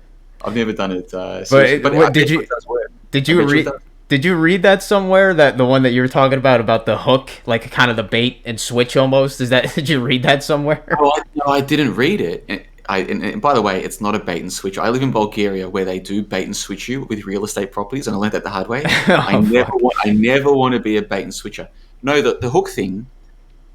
I've never done it seriously, but I What bet you it does work. did I you bet you it read? does. Did you read that somewhere? That the one that you were talking about the hook, like kind of the bait and switch almost. Is that? Did you read that somewhere? Oh, no, I didn't read it. And by the way, it's not a bait and switch. I live in Bulgaria where they do bait and switch you with real estate properties, and I learned that the hard way. Oh fuck. I never want to be a bait and switcher. No, the hook thing.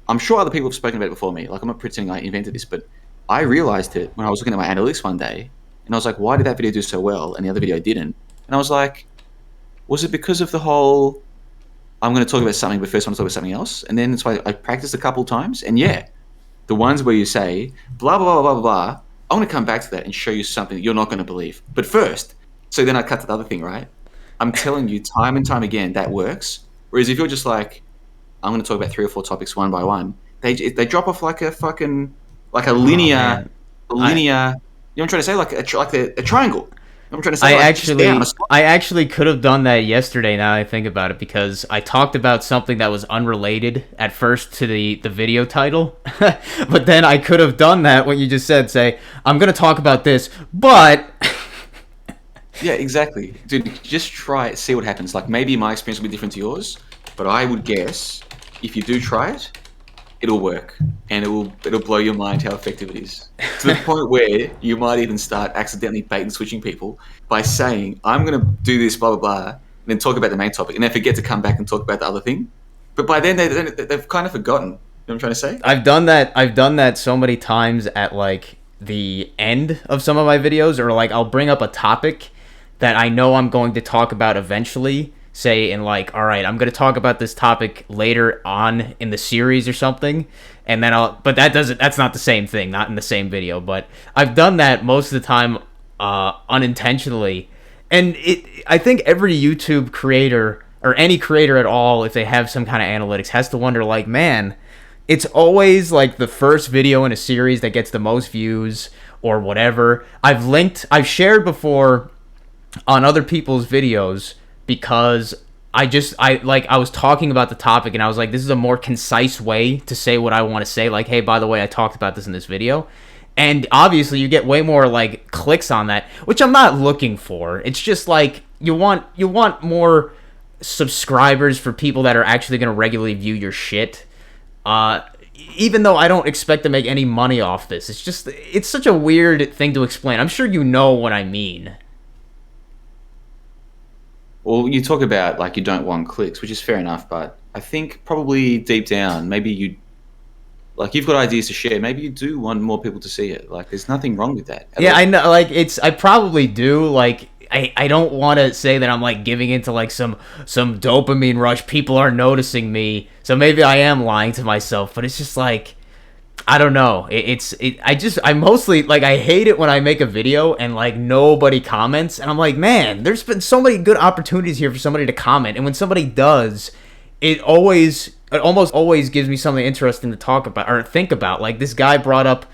I'm sure other people have spoken about it before me. Like I'm not pretending I invented this, but I realized it when I was looking at my analytics one day, and I was like, why did that video do so well, and the other video didn't? And I was like, was it because of the whole? I'm going to talk about something, but first I want to talk about something else, and then that's why I practiced a couple times, and yeah, the ones where you say blah blah blah blah blah. I want to come back to that and show you something that you're not going to believe. But first, so then I cut to the other thing, right? I'm telling you time and time again that works. Whereas if you're just like, I'm going to talk about 3 or 4 topics one by one, they drop off like a fucking like a Oh linear man. a I linear. You know what I'm trying to say? Like a triangle. You know what I'm trying to I say? Like just down. actually I actually could have done that yesterday now that I think about it because I talked about something that was unrelated at first to the video title. But then I could have done that what you just said, say, I'm gonna talk about this, but Yeah, exactly, dude. Just try it, see what happens. Like maybe my experience will be different to yours, but I would guess if you do try it, it'll work, and it'll blow your mind how effective it is. To the point where you might even start accidentally bait and switching people by saying, "I'm going to do this, blah blah blah," and then talk about the main topic, and then forget to come back and talk about the other thing. But by then they've kind of forgotten. You know what I'm trying to say? I've done that so many times at like the end of some of my videos, or like I'll bring up a topic that I know I'm going to talk about eventually, say in like, all right, I'm going to talk about this topic later on in the series or something, and then but that's not the same thing, not in the same video, but I've done that most of the time unintentionally. And I think every YouTube creator or any creator at all, if they have some kind of analytics, has to wonder like, man, it's always like the first video in a series that gets the most views or whatever. I've shared before on other people's videos because I was talking about the topic and I was like, this is a more concise way to say what I want to say. Like, hey, by the way, I talked about this in this video. And obviously you get way more like clicks on that, which I'm not looking for. It's just like you want more subscribers for people that are actually going to regularly view your shit. Uh, Even though I don't expect to make any money off this, it's such a weird thing to explain. I'm sure you know what I mean. Well, you talk about like you don't want clicks, which is fair enough, but I think probably deep down, maybe you like you've got ideas to share. Maybe you do want more people to see it. Like, there's nothing wrong with that at Yeah, all. I know. Like, I probably do. Like, I don't want to say that I'm like giving into like some dopamine rush. People are noticing me, so maybe I am lying to myself. But it's just like I don't know. I mostly like I hate it when I make a video and like nobody comments, and I'm like, man, there's been so many good opportunities here for somebody to comment, and when somebody does, it almost always gives me something interesting to talk about or think about. Like this guy brought up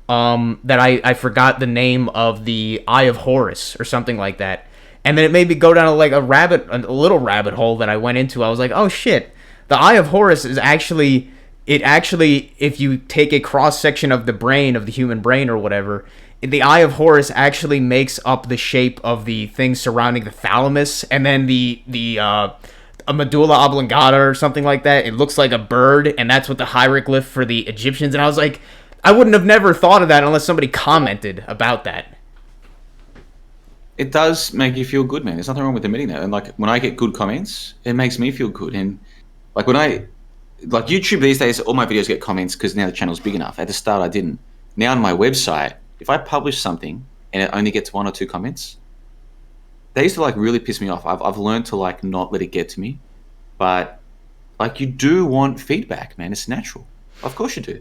that I forgot the name of the Eye of Horus or something like that. And then it made me go down like a little rabbit hole that I went into. I was like, oh shit, the Eye of Horus is actually, if you take a cross section of the brain, of the human brain or whatever, the Eye of Horus actually makes up the shape of the things surrounding the thalamus, and then a medulla oblongata or something like that. It looks like a bird, and that's what the hieroglyph for the Egyptians. And I was like, I wouldn't have never thought of that unless somebody commented about that. It does make you feel good, man. There's nothing wrong with admitting that. And like when I get good comments, it makes me feel good. And like like YouTube these days, all my videos get comments because now the channel's big enough. At the start, I didn't. Now on my website, if I publish something and it only gets 1 or 2 comments, they used to like really piss me off. I've learned to like not let it get to me, but like you do want feedback, man. It's natural. Of course you do,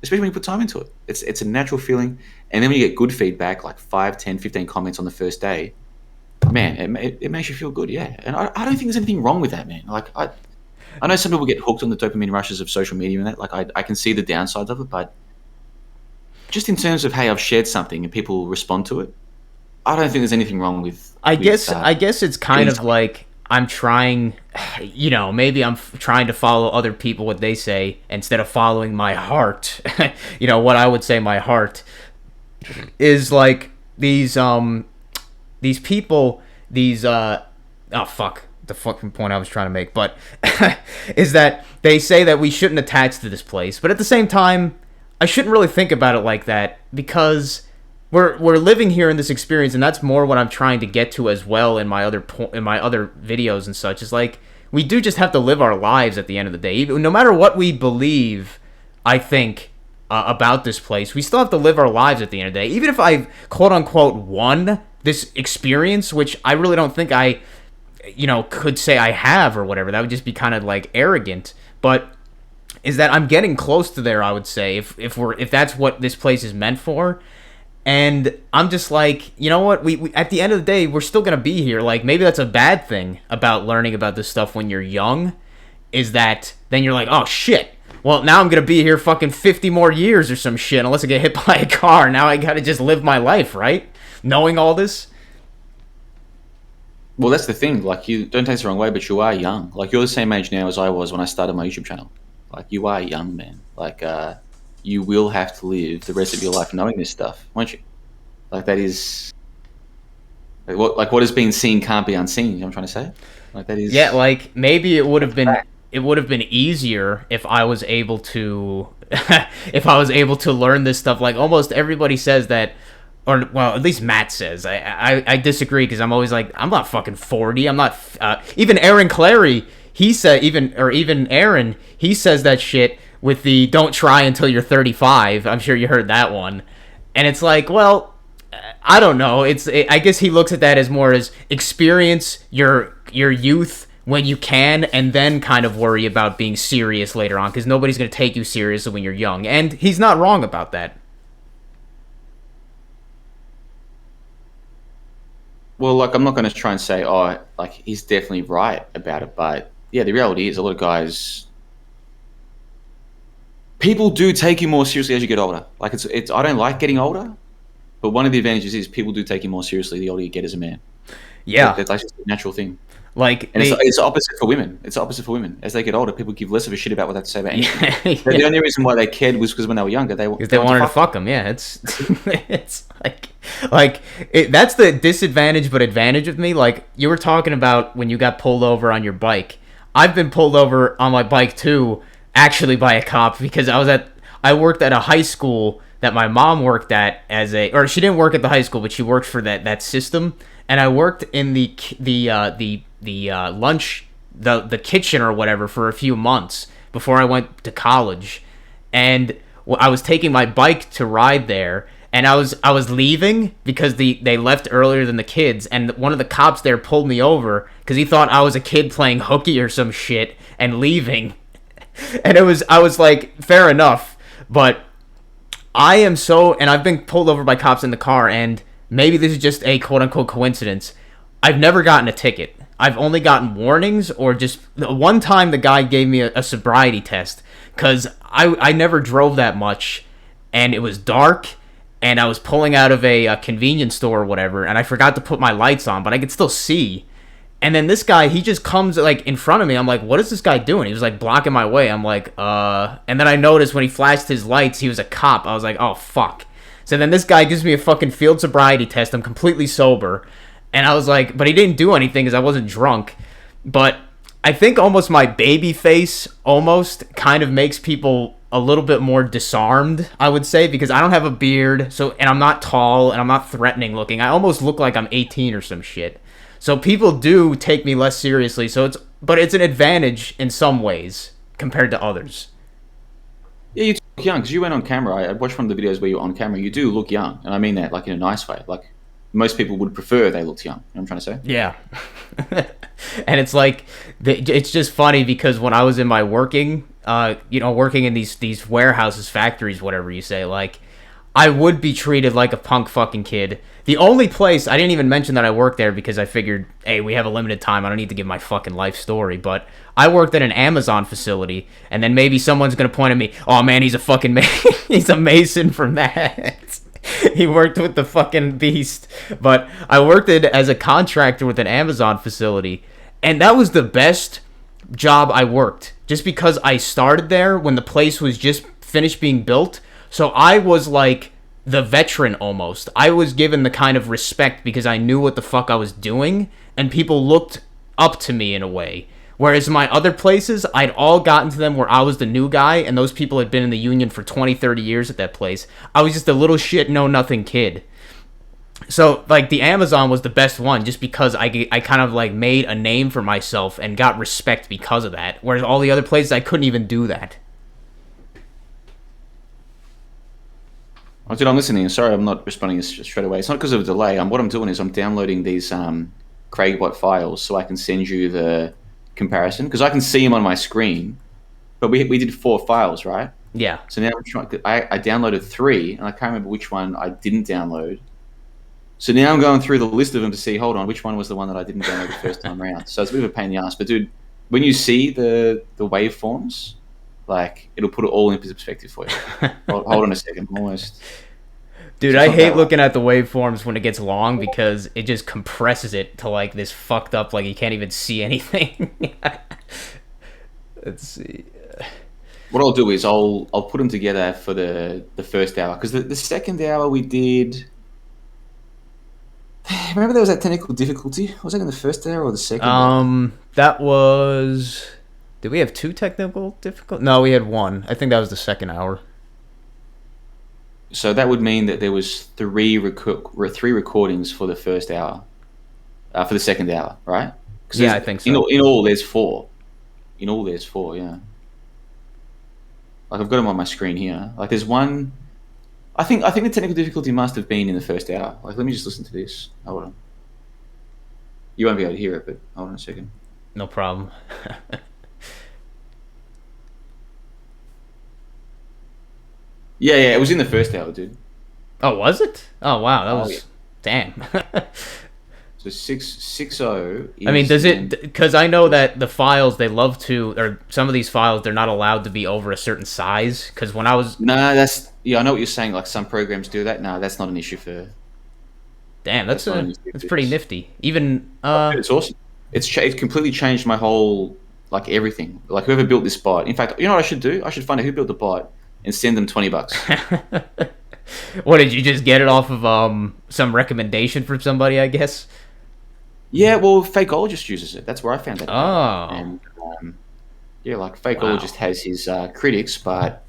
especially when you put time into it. It's a natural feeling. And then when you get good feedback, like 5, 10, 15 comments on the first day, man, it makes you feel good, yeah. And I don't think there's anything wrong with that, man. Like I know some people get hooked on the dopamine rushes of social media and that. Like I can see the downsides of it, but just in terms of, hey, I've shared something and people respond to it, I don't think there's anything wrong with. I guess it's kind of like I'm trying maybe I'm trying to follow other people, what they say, instead of following my heart. What I would say my heart is like these people, oh fuck, the fucking point I was trying to make, but is that they say that we shouldn't attach to this place, but at the same time, I shouldn't really think about it like that, because we're living here in this experience, and that's more what I'm trying to get to as well in my other videos and such. Is like, we do just have to live our lives at the end of the day, even no matter what we believe. I think about this place, we still have to live our lives at the end of the day. Even if I quote unquote won this experience, which I really don't think I could say I have or whatever, that would just be kind of like arrogant, but is that I'm getting close to there, I would say, if that's what this place is meant for. And I'm just like, you know what, we at the end of the day, we're still gonna be here. Like, maybe that's a bad thing about learning about this stuff when you're young, is that then you're like, oh shit, well, now I'm gonna be here fucking 50 more years or some shit, unless I get hit by a car. Now I gotta just live my life, right? Knowing all this. Well, that's the thing. Like, you don't take this the wrong way, but you are young. Like, you're the same age now as I was when I started my YouTube channel. Like, you are young, man. Like, you will have to live the rest of your life knowing this stuff, won't you? Like, that is what has been seen can't be unseen. You know what I'm trying to say? Like, that is. Yeah, like, maybe it would have been easier if I was able to learn this stuff. Like, almost everybody says that, or well, at least Matt says. I disagree, because I'm always like, I'm not fucking 40. I'm not. Even Aaron Clary, he said, even Aaron, he says that shit with the don't try until you're 35. I'm sure you heard that one. And it's like, well, I don't know. I guess he looks at that as more as experience your youth when you can, and then kind of worry about being serious later on, because nobody's going to take you seriously when you're young. And he's not wrong about that. Well, like, I'm not going to try and say, oh, like, he's definitely right about it, but yeah, the reality is a lot of guys, people do take you more seriously as you get older. Like, it's I don't like getting older, but one of the advantages is people do take you more seriously the older you get as a man. Yeah, that's just a natural thing. Like, and it's opposite for women. It's opposite for women. As they get older, people give less of a shit about what they have to say about anything. Yeah. The only reason why they cared was because when they were younger, they wanted to fuck them. Yeah, it's that's the disadvantage but advantage of me. Like, you were talking about when you got pulled over on your bike. I've been pulled over on my bike too, actually, by a cop, because I worked at a high school that my mom worked at or she didn't work at the high school, but she worked for that system, and I worked in the lunch, the kitchen or whatever, for a few months before I went to college. And I was taking my bike to ride there, and I was leaving because they left earlier than the kids, and one of the cops there pulled me over because he thought I was a kid playing hooky or some shit and leaving. And I was like, fair enough, but and I've been pulled over by cops in the car, and maybe this is just a quote-unquote coincidence, I've never gotten a ticket. I've only gotten warnings, or just one time the guy gave me a sobriety test, because I never drove that much, and it was dark, and I was pulling out of a convenience store or whatever, and I forgot to put my lights on, but I could still see. And then this guy, he just comes like in front of me. I'm like, what is this guy doing? He was like blocking my way. I'm like, and then I noticed when he flashed his lights, he was a cop. I was like, oh fuck. So then this guy gives me a fucking field sobriety test. I'm completely sober. And I was like, but he didn't do anything because I wasn't drunk. But I think almost my baby face almost kind of makes people a little bit more disarmed, I would say, because I don't have a beard, and I'm not tall, and I'm not threatening looking. I almost look like I'm 18 or some shit. So people do take me less seriously. But it's an advantage in some ways compared to others. Yeah, you look young, because you went on camera. I watched one of the videos where you're on camera. You do look young, and I mean that like in a nice way. Like, most people would prefer they looked young. You know what I'm trying to say? Yeah. And it's like, it's just funny because when I was in my working in these warehouses, factories, whatever you say, like, I would be treated like a punk fucking kid. The only place, I didn't even mention that I worked there because I figured, hey, we have a limited time. I don't need to give my fucking life story. But I worked at an Amazon facility, and then maybe someone's going to point at me, oh man, he's a fucking he's a mason from that. He worked with the fucking beast. But I worked as a contractor with an Amazon facility, and that was the best job I worked, just because I started there when the place was just finished being built. So I was like the veteran almost. I was given the kind of respect because I knew what the fuck I was doing, and people looked up to me in a way. Whereas my other places, I'd all gotten to them where I was the new guy, and those people had been in the union for 20, 30 years at that place. I was just a little shit, know-nothing kid. So, like, the Amazon was the best one just because I kind of, like, made a name for myself and got respect because of that. Whereas all the other places, I couldn't even do that. Oh, dude, I'm listening. Sorry, I'm not responding straight away. It's not because of a delay. What I'm doing is I'm downloading these Craigbot files so I can send you the comparison, because I can see them on my screen, but we did 4 files, right? Yeah. So now I downloaded 3, and I can't remember which one I didn't download. So now I'm going through the list of them to see, hold on, which one was the one that I didn't download the first time around. So it's a bit of a pain in the ass. But dude, when you see the waveforms, like, it'll put it all in perspective for you. Hold on a second, almost. Dude, I hate looking at the waveforms when it gets long because it just compresses it to like this fucked up, like you can't even see anything. Let's see. What I'll do is I'll put them together for the first hour, because the second hour we did. Remember there was that technical difficulty? Was that in the first hour or the second? That was. Did we have 2 technical difficulties? No, we had 1. I think that was the second hour. So that would mean that there was 3 recordings for the first hour, for the second hour, right? Yeah, I think so. In all, there's 4. In all, there's 4. Yeah. Like, I've got them on my screen here. Like, there's one. I think the technical difficulty must have been in the first hour. Like, let me just listen to this. Hold on. You won't be able to hear it, but hold on a second. No problem. Yeah, it was in the first hour, dude. Oh, was it? Oh, wow, that was... Yeah. Damn. So 6.0 is... I mean, does it... Because I know that the files, they love to... Or some of these files, they're not allowed to be over a certain size. Because when I was... No, that's... Yeah, I know what you're saying. Like, some programs do that. No, that's not an issue for... Damn, that's pretty nifty. Even... It's awesome. It's completely changed my whole... Like, everything. Like, whoever built this bot... In fact, you know what I should do? I should find out who built the bot and send them $20. What, did you just get it off of some recommendation from somebody, I guess? Yeah, well, Fakeologist uses it. That's where I found that. Oh. And, yeah, like, Fakeologist has his critics, but...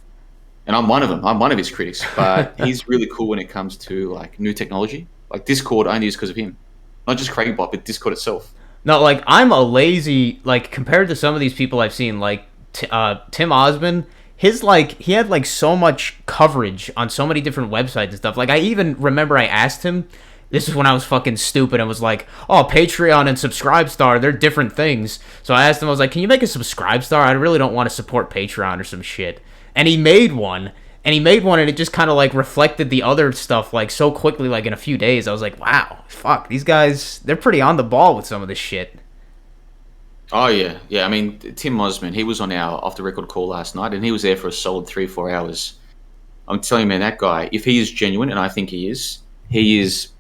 And I'm one of them. I'm one of his critics. But he's really cool when it comes to, like, new technology. Like, Discord only is because of him. Not just Craigbot, but Discord itself. No, like, I'm a lazy... Like, compared to some of these people I've seen, like, Tim Osmond... His, like, he had, like, so much coverage on so many different websites and stuff. Like, I even remember I asked him, this is when I was fucking stupid, and was like, oh, Patreon and Subscribestar, they're different things. So I asked him, I was like, can you make a Subscribestar? I really don't want to support Patreon or some shit. And he made one, and it just kind of, like, reflected the other stuff, like, so quickly, like, in a few days. I was like, wow, fuck, these guys, they're pretty on the ball with some of this shit. Oh, yeah. Yeah, I mean, Tim Osmond, he was on our off-the-record call last night, and he was there for a solid 3-4 hours. I'm telling you, man, that guy, if he is genuine, and I think he is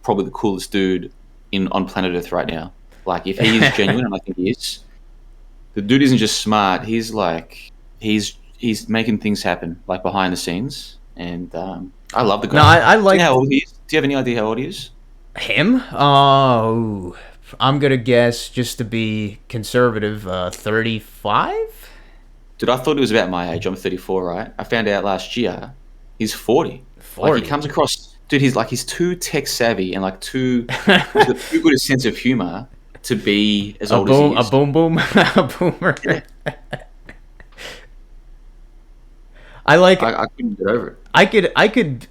probably the coolest dude on planet Earth right now. Like, if he is genuine, and I think he is, the dude isn't just smart. He's, like, he's making things happen, like, behind the scenes. And I love the guy. No, I like... Do you know how old he is? Do you have any idea how old he is? Him? Oh... I'm going to guess, just to be conservative, 35? Dude, I thought he was about my age. I'm 34, right? I found out last year he's 40. 40? Like, he comes across... Dude, he's too tech savvy and, like, he's got too good a sense of humor to be as old as he is. A boomer. Yeah. I couldn't get over it.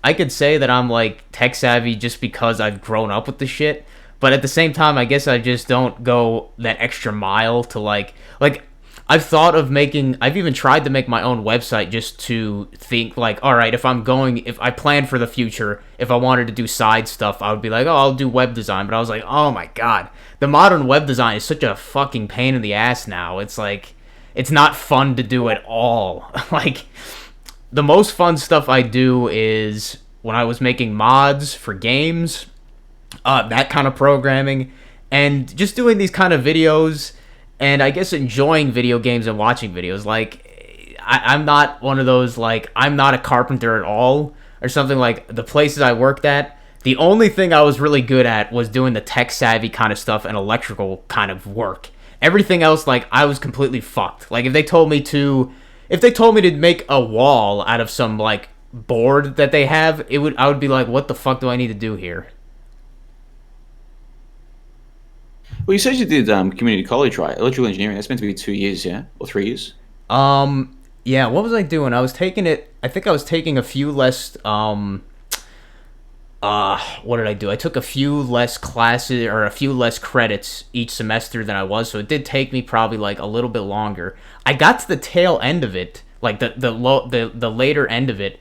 I could say that I'm, like, tech savvy just because I've grown up with the shit. But at the same time, I guess I just don't go that extra mile to, like, I've even tried to make my own website just to think, like, all right, if I plan for the future, if I wanted to do side stuff, I would be like, oh, I'll do web design. But I was like, oh my God, the modern web design is such a fucking pain in the ass now. It's like, it's not fun to do at all. Like, the most fun stuff I do is when I was making mods for games, that kind of programming, and just doing these kind of videos and I guess enjoying video games and watching videos. Like, I'm not one of those, like, I'm not a carpenter at all or something. Like, the places I worked at, the only thing I was really good at was doing the tech savvy kind of stuff and electrical kind of work. Everything else, like, I was completely fucked. Like, if they told me to make a wall out of some, like, board that they have, I would be like, what the fuck do I need to do here? Well, you said you did community college, right? Electrical engineering. That's meant to be 2 years, yeah, or 3 years. Yeah, what was I doing? I think I was taking a few less, what did I do? I took a few less classes or a few less credits each semester than I was, so it did take me probably like a little bit longer. I got to the tail end of it, like the later end of it,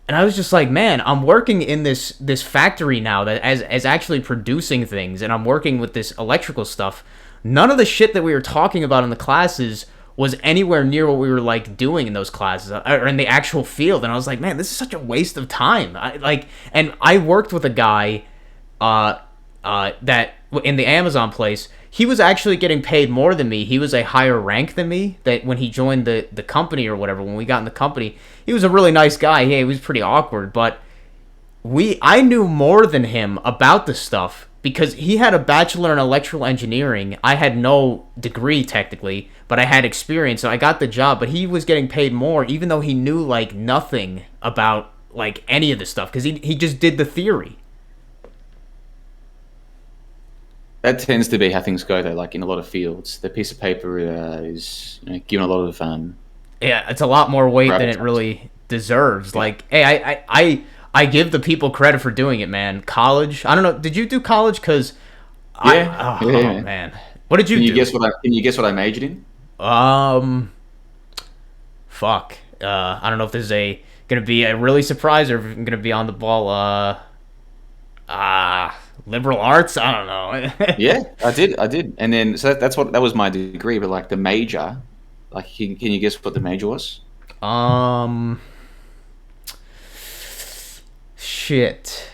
and I was just like, man, I'm working in this factory now that as actually producing things, and I'm working with this electrical stuff. None of the shit that we were talking about in the classes was anywhere near what we were like doing in those classes or in the actual field, and I was like, man, this is such a waste of time. And I worked with a guy that in the Amazon place, he was actually getting paid more than me. He was a higher rank than me. That when he joined the company or whatever, when we got in the company, he was a really nice guy. Yeah, he was pretty awkward, but I knew more than him about the stuff because he had a bachelor in electrical engineering. I had no degree technically, but I had experience, so I got the job. But he was getting paid more, even though he knew like nothing about like any of the stuff because he just did the theory. That tends to be how things go, though. Like in a lot of fields, the piece of paper is given a lot of Yeah, it's a lot more weight than it gravitas. really deserves. Yeah. Like, hey, I give the people credit for doing it, man. College, I don't know. Did you do college? Because Yeah. oh, Yeah. man, what did you Can you do? guess what I? Can you guess what I majored in? Um, fuck. I don't know if this is gonna be a really surprise or if I'm gonna be on the ball. Liberal arts. I don't know. Yeah, I did, and then that was my degree. But like the major, like can you guess what the major was? um, shit.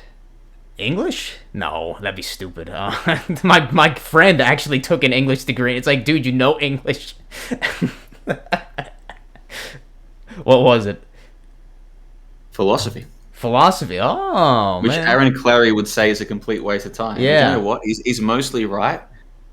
English? No, that'd be stupid. My friend actually took an English degree. It's like, dude, you know English. What was it? Philosophy, Philosophy. Oh which man, Aaron Clary would say is a complete waste of time. But yeah. you know what? He's mostly right.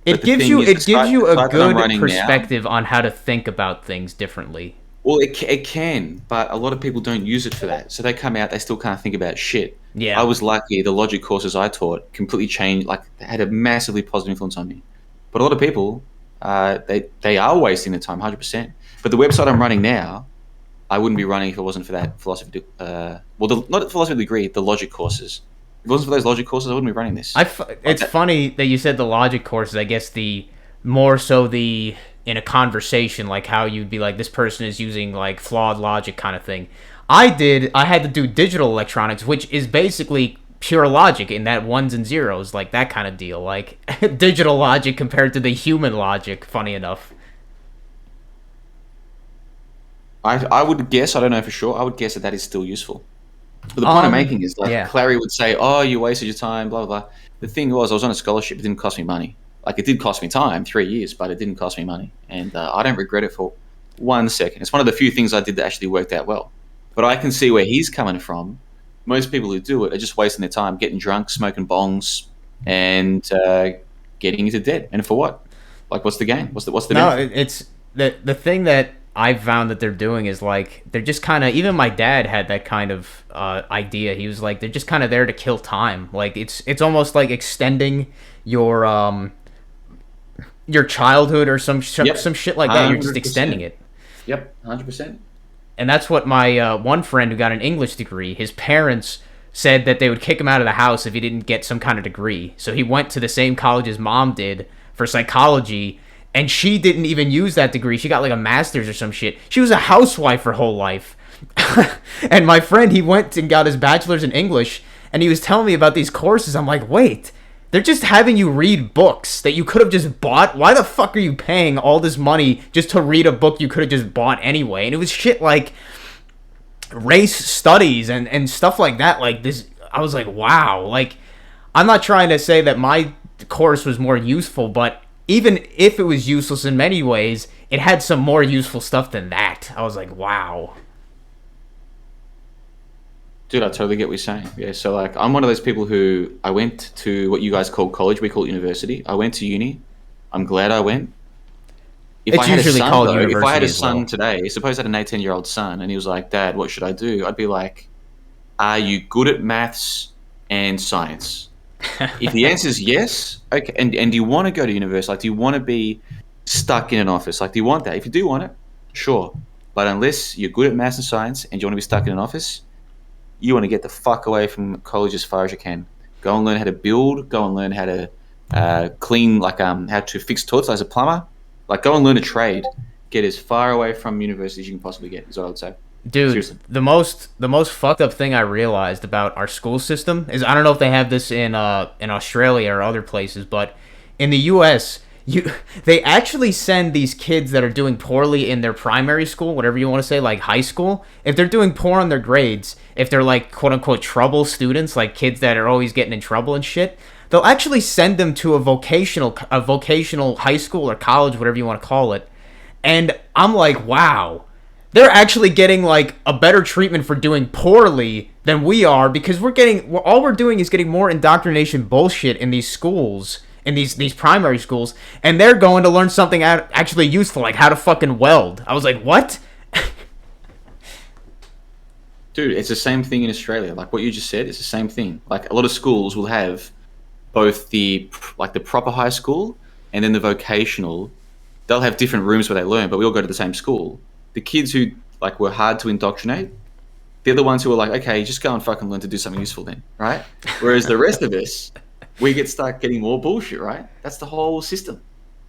But It the gives thing you is, it gives you the a site that I'm good running now. perspective on how to think about things differently. Well, it can, but a lot of people don't use it for that. So they come out, they still can't think about shit. Yeah. I was lucky. The logic courses I taught completely changed, like they had a massively positive influence on me. But a lot of people, they are wasting their time, 100%. But the website I'm running now, I wouldn't be running if it wasn't for that philosophy. Not the philosophy degree, the logic courses. If it wasn't for those logic courses, I wouldn't be running this. It's funny that you said the logic courses. I guess the more so the in a conversation, like how you'd be like, this person is using like flawed logic kind of thing. I had to do digital electronics, which is basically pure logic in that ones and zeros, like that kind of deal. Like digital logic compared to the human logic, funny enough. I would guess, I don't know for sure, I would guess that is still useful. But the point I'm making is, like, Yeah. Clary would say, "Oh, you wasted your time," blah blah blah. The thing was, I was on a scholarship; it didn't cost me money. Like, it did cost me time, 3 years, but it didn't cost me money, and I don't regret it for 1 second. It's one of the few things I did that actually worked out well. But I can see where he's coming from. Most people who do it are just wasting their time, getting drunk, smoking bongs, and getting into debt. And for what? Like, what's the gain? What's the No, benefit? it's the thing that I've found that they're doing is like they're just kind of, even my dad had that kind of idea. He was like, they're just kind of there to kill time. Like it's almost like extending your childhood or some Yep, some shit like that. You're just 100%. extending it. Yep, 100%. And that's what my one friend who got an English degree, his parents said that they would kick him out of the house if he didn't get some kind of degree. So he went to the same college his mom did for psychology, and she didn't even use that degree. She got like a master's or some shit. She was a housewife her whole life. And my friend, he went and got his bachelor's in English, and he was telling me about these courses. I'm like, wait, they're just having you read books that you could have just bought. Why the fuck are you paying all this money just to read a book you could have just bought anyway? And it was shit like race studies and stuff like that. Like this, I was like, wow. Like, I'm not trying to say that my course was more useful, but even if it was useless in many ways, it had some more useful stuff than that. I was like, wow. Dude, I totally get what you're saying. Yeah, so like I'm one of those people who I went to what you guys call college, we call it university. I went to uni. I'm glad I went. If I It's had a usually son called though, if I had university a as son well. today, suppose I had an 18-year-old son and he was like, "Dad, what should I do?" I'd be like, "Are you good at maths and science?" If the answer is yes, okay, and do you want to go to university? Like, do you want to be stuck in an office? Like, do you want that? If you do want it, sure. But unless you're good at maths and science and you want to be stuck in an office, you want to get the fuck away from college as far as you can. Go and learn how to build. Go and learn how to clean, like how to fix toilets as a plumber. Like, go and learn a trade. Get as far away from university as you can possibly get. Is what I would say. Dude, Seriously. the most fucked up thing I realized about our school system is, I don't know if they have this in Australia or other places, but in the US, you they actually send these kids that are doing poorly in their primary school, whatever you want to say, like high school, if they're doing poor on their grades, if they're like quote unquote trouble students, like kids that are always getting in trouble and shit, they'll actually send them to a vocational high school or college, whatever you want to call it. And I'm like, wow, they're actually getting like a better treatment for doing poorly than we are, because all we're doing is getting more indoctrination bullshit in these schools, in these primary schools, and they're going to learn something actually useful, like how to fucking weld. I was like, what? Dude, it's the same thing in Australia. Like what you just said, it's the same thing. Like a lot of schools will have both the proper high school and then the vocational. They'll have different rooms where they learn, but we all go to the same school. The kids who like were hard to indoctrinate, they're the ones who are like, okay, just go and fucking learn to do something useful then, right? Whereas the rest of us, we get stuck getting more bullshit, right? That's the whole system.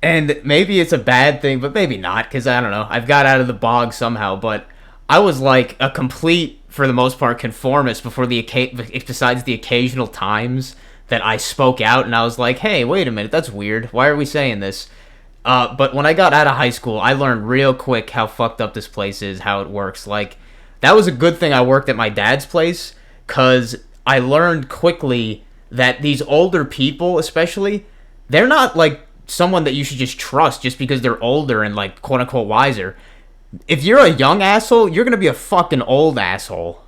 And maybe it's a bad thing, but maybe not, because I don't know. I've got out of the bog somehow, but I was like a complete, for the most part, conformist before besides the occasional times that I spoke out and I was like, hey, wait a minute, that's weird. Why are we saying this? But when I got out of high school, I learned real quick how fucked up this place is, how it works. Like, that was a good thing I worked at my dad's place, because I learned quickly that these older people, especially, they're not like someone that you should just trust just because they're older and like quote unquote wiser. If you're a young asshole, you're gonna be a fucking old asshole.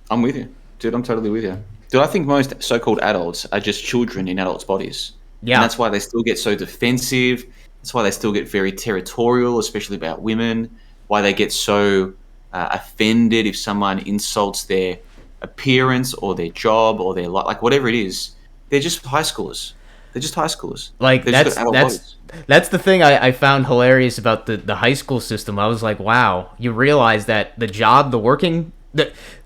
I'm with you, dude. I'm totally with you, dude. I think most so-called adults are just children in adults' bodies, and Yeah. that's why they still get so defensive. That's why they still get very territorial, especially about women. Why they get so offended if someone insults their appearance or their job or their like whatever it is. They're just high schoolers. They're just high schoolers. Like They just got that's adult that's bodies. that's the thing I found hilarious about the high school system. I was like, wow, you realize that the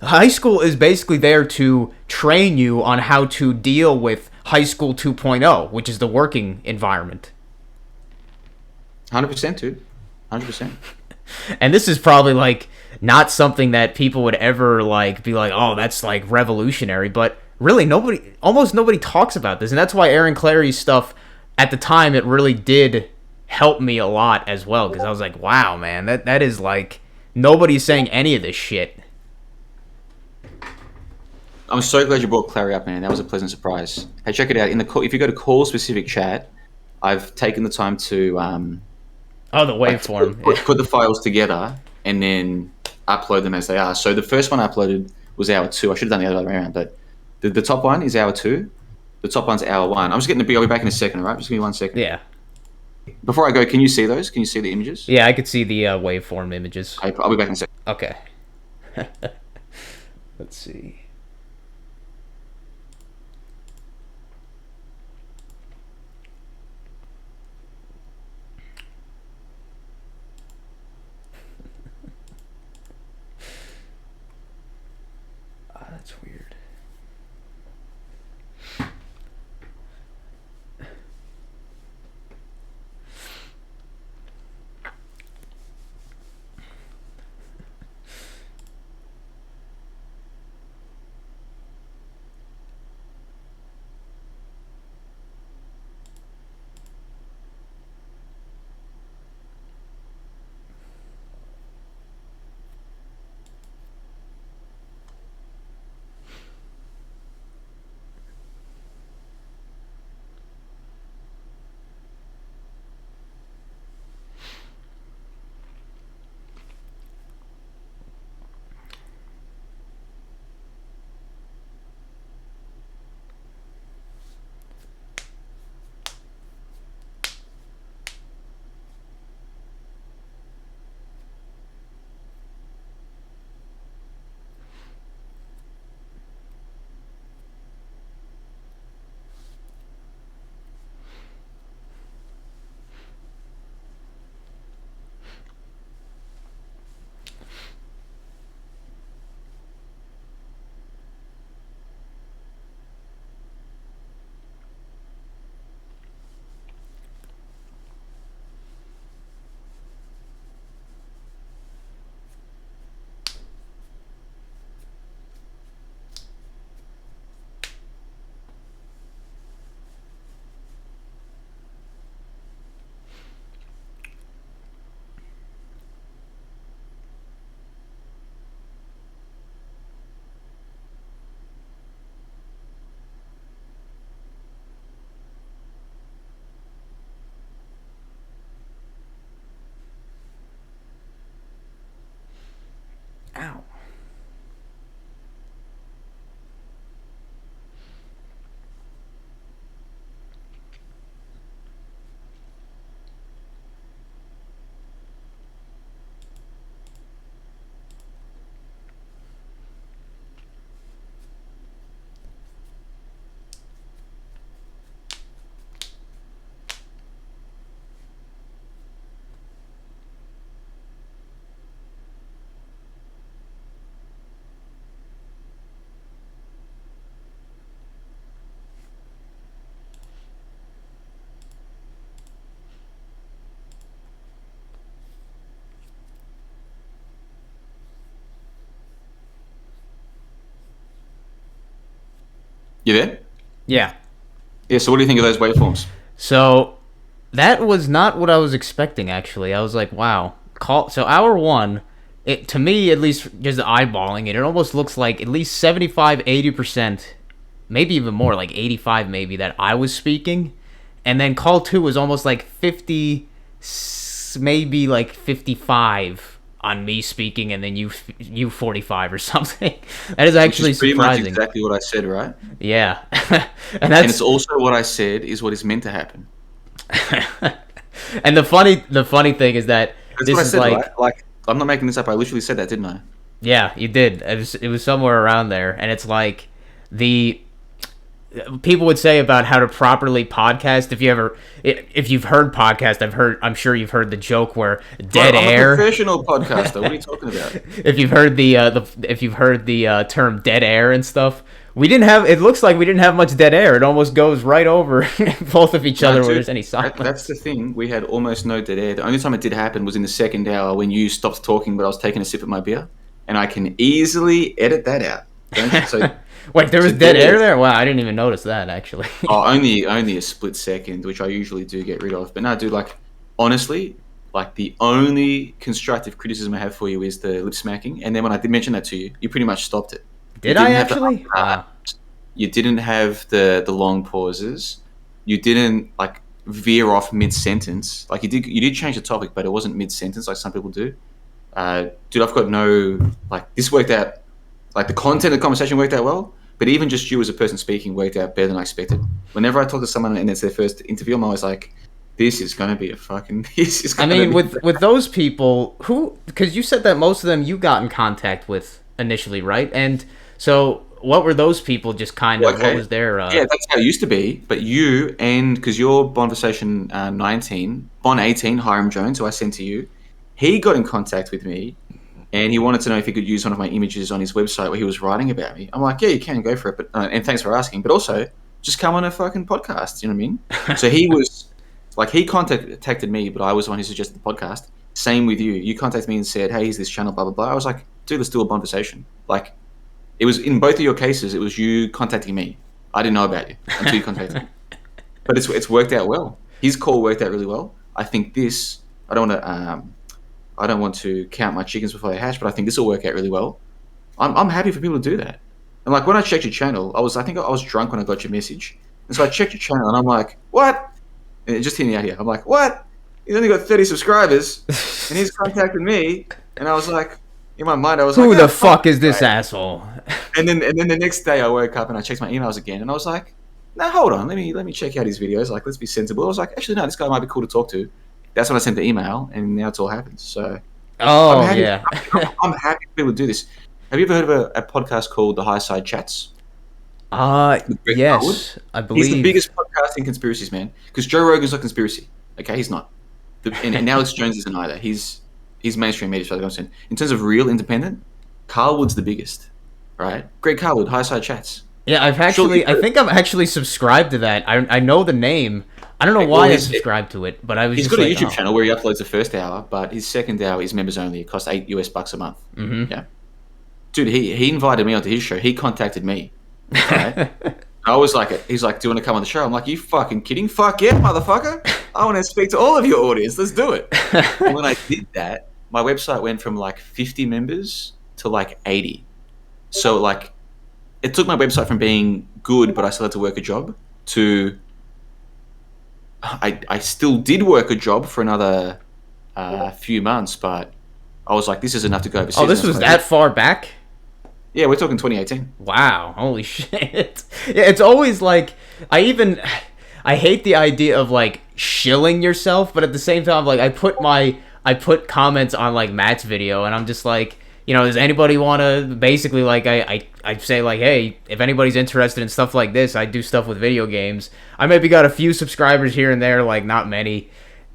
high school is basically there to train you on how to deal with high school 2.0, which is the working environment. 100%, dude. 100%. And this is probably like not something that people would ever like be like, oh, that's like revolutionary, but really almost nobody talks about this. And that's why Aaron Clary's stuff at the time, it really did help me a lot as well, because I was like, wow, man, that is like nobody's saying any of this shit. I'm so glad you brought Clary up, man. That was a pleasant surprise. Hey, check it out. If you go to call specific chat, I've taken the time to Oh, the like to waveform. put the files together and then upload them as they are. So the first one I uploaded was hour two. I should have done the other way around, but the top one is hour two. The top one's hour one. I'm just getting I'll be back in a second, all right? Just give me 1 second. Yeah. Before I go, can you see those? Can you see the images? Yeah, I could see the waveform images. I'll be back in a second. Okay. Let's see. Oh, that's weird. You there? Yeah. Yeah, so what do you think of those waveforms? So that was not what I was expecting. Actually, I was like, wow. So hour one, it to me at least, just eyeballing it, it almost looks like at least 75, 80%, maybe even more, like 85 maybe, that I was speaking, and then call two was almost like 50, maybe like 55 on me speaking, and then you 45 or something. That is actually Which is pretty surprising. much exactly what I said, right? Yeah. And it's also what I said is what is meant to happen. And the funny thing is that That's this what I is said, like, right? Like, I'm not making this up. I literally said that, didn't I? yeah, you did. It was somewhere around there, and it's like the people would say about how to properly podcast. If you've heard podcast, I'm sure you've heard the joke where dead I'm air. a professional podcaster. What are you talking about? If you've heard the term dead air and stuff, it looks like we didn't have much dead air. It almost goes right over both of each other where there's any silence. That's the thing. We had almost no dead air. The only time it did happen was in the second hour when you stopped talking, but I was taking a sip of my beer, and I can easily edit that out. So, wait, there was dead air there? Wow, I didn't even notice that, actually. only a split second, which I usually do get rid of. But no, dude, like, honestly, like, the only constructive criticism I have for you is the lip smacking. And then when I did mention that to you, you pretty much stopped it. Did I actually? You didn't have the long pauses. You didn't, like, veer off mid-sentence. Like, you did change the topic, but it wasn't mid-sentence like some people do. Dude, I've got no, like, this worked out. Like, the content of the conversation worked out well, but even just you as a person speaking worked out better than I expected. Whenever I talk to someone and it's their first interview, I'm always like, this is going to be a fucking... with those people, because you said that most of them you got in contact with initially, right? And so what were those people just kind of, what was their... Yeah, that's how it used to be, but you, and because you're Bonversation 19, Bon 18, Hiram Jones, who I sent to you, he got in contact with me, and he wanted to know if he could use one of my images on his website where he was writing about me. I'm like, yeah, you can, go for it. But and thanks for asking. But also, just come on a fucking podcast. You know what I mean? So he was, like, he contacted me, but I was the one who suggested the podcast. Same with you. You contacted me and said, hey, here's this channel, blah, blah, blah. I was like, dude, let's do a Bonversation. Like, it was, in both of your cases, it was you contacting me. I didn't know about you until you contacted me. But it's worked out well. His call worked out really well. I think this, I don't want to count my chickens before they hatch, but I think this will work out really well. I'm happy for people to do that. And, like, when I checked your channel, I think I was drunk when I got your message. And so I checked your channel and I'm like, what? And it just hit me out here. I'm like, what? He's only got 30 subscribers and he's contacted me. And I was like, in my mind, I was like, who the fuck is this asshole? And then the next day I woke up and I checked my emails again and I was like, no, hold on. Let me check out his videos. Like, let's be sensible. I was like, actually, no, this guy might be cool to talk to. That's when I sent the email, and now it's all happened. So, I'm happy for people to do this. Have you ever heard of a podcast called The High Side Chats? Yes, I believe. He's the biggest podcasting conspiracies, man. Because Joe Rogan's not conspiracy. Okay, he's not. And Alex Jones isn't either. He's mainstream media, as far as I'm concerned. In terms of real independent, Carlwood's the biggest, right? Greg Carlwood, High Side Chats. Yeah, I think I've actually subscribed to that. I know the name. I don't know why I subscribed to it, but I was. He's just got a like, YouTube channel where he uploads the first hour, but his second hour is members only. It costs $8 a month. Mm-hmm. Yeah, dude, he invited me onto his show. He contacted me. Right? I was like, he's like, do you want to come on the show? I'm like, you fucking kidding? Fuck yeah, motherfucker! I want to speak to all of your audience. Let's do it. And when I did that, my website went from like 50 members to like 80. So, like, it took my website from being good, but I still had to work a job, to I still did work a job for another few months, but I was like, this is enough to go overseas. Oh, this was that far back? Yeah, we're talking 2018. Wow, holy shit. Yeah, it's always like, I hate the idea of, like, shilling yourself, but at the same time, like, I put comments on, like, Matt's video, and I'm just like, you know, does anybody want to, basically, like, I say, like, hey, if anybody's interested in stuff like this, I do stuff with video games. I maybe got a few subscribers here and there, like, not many.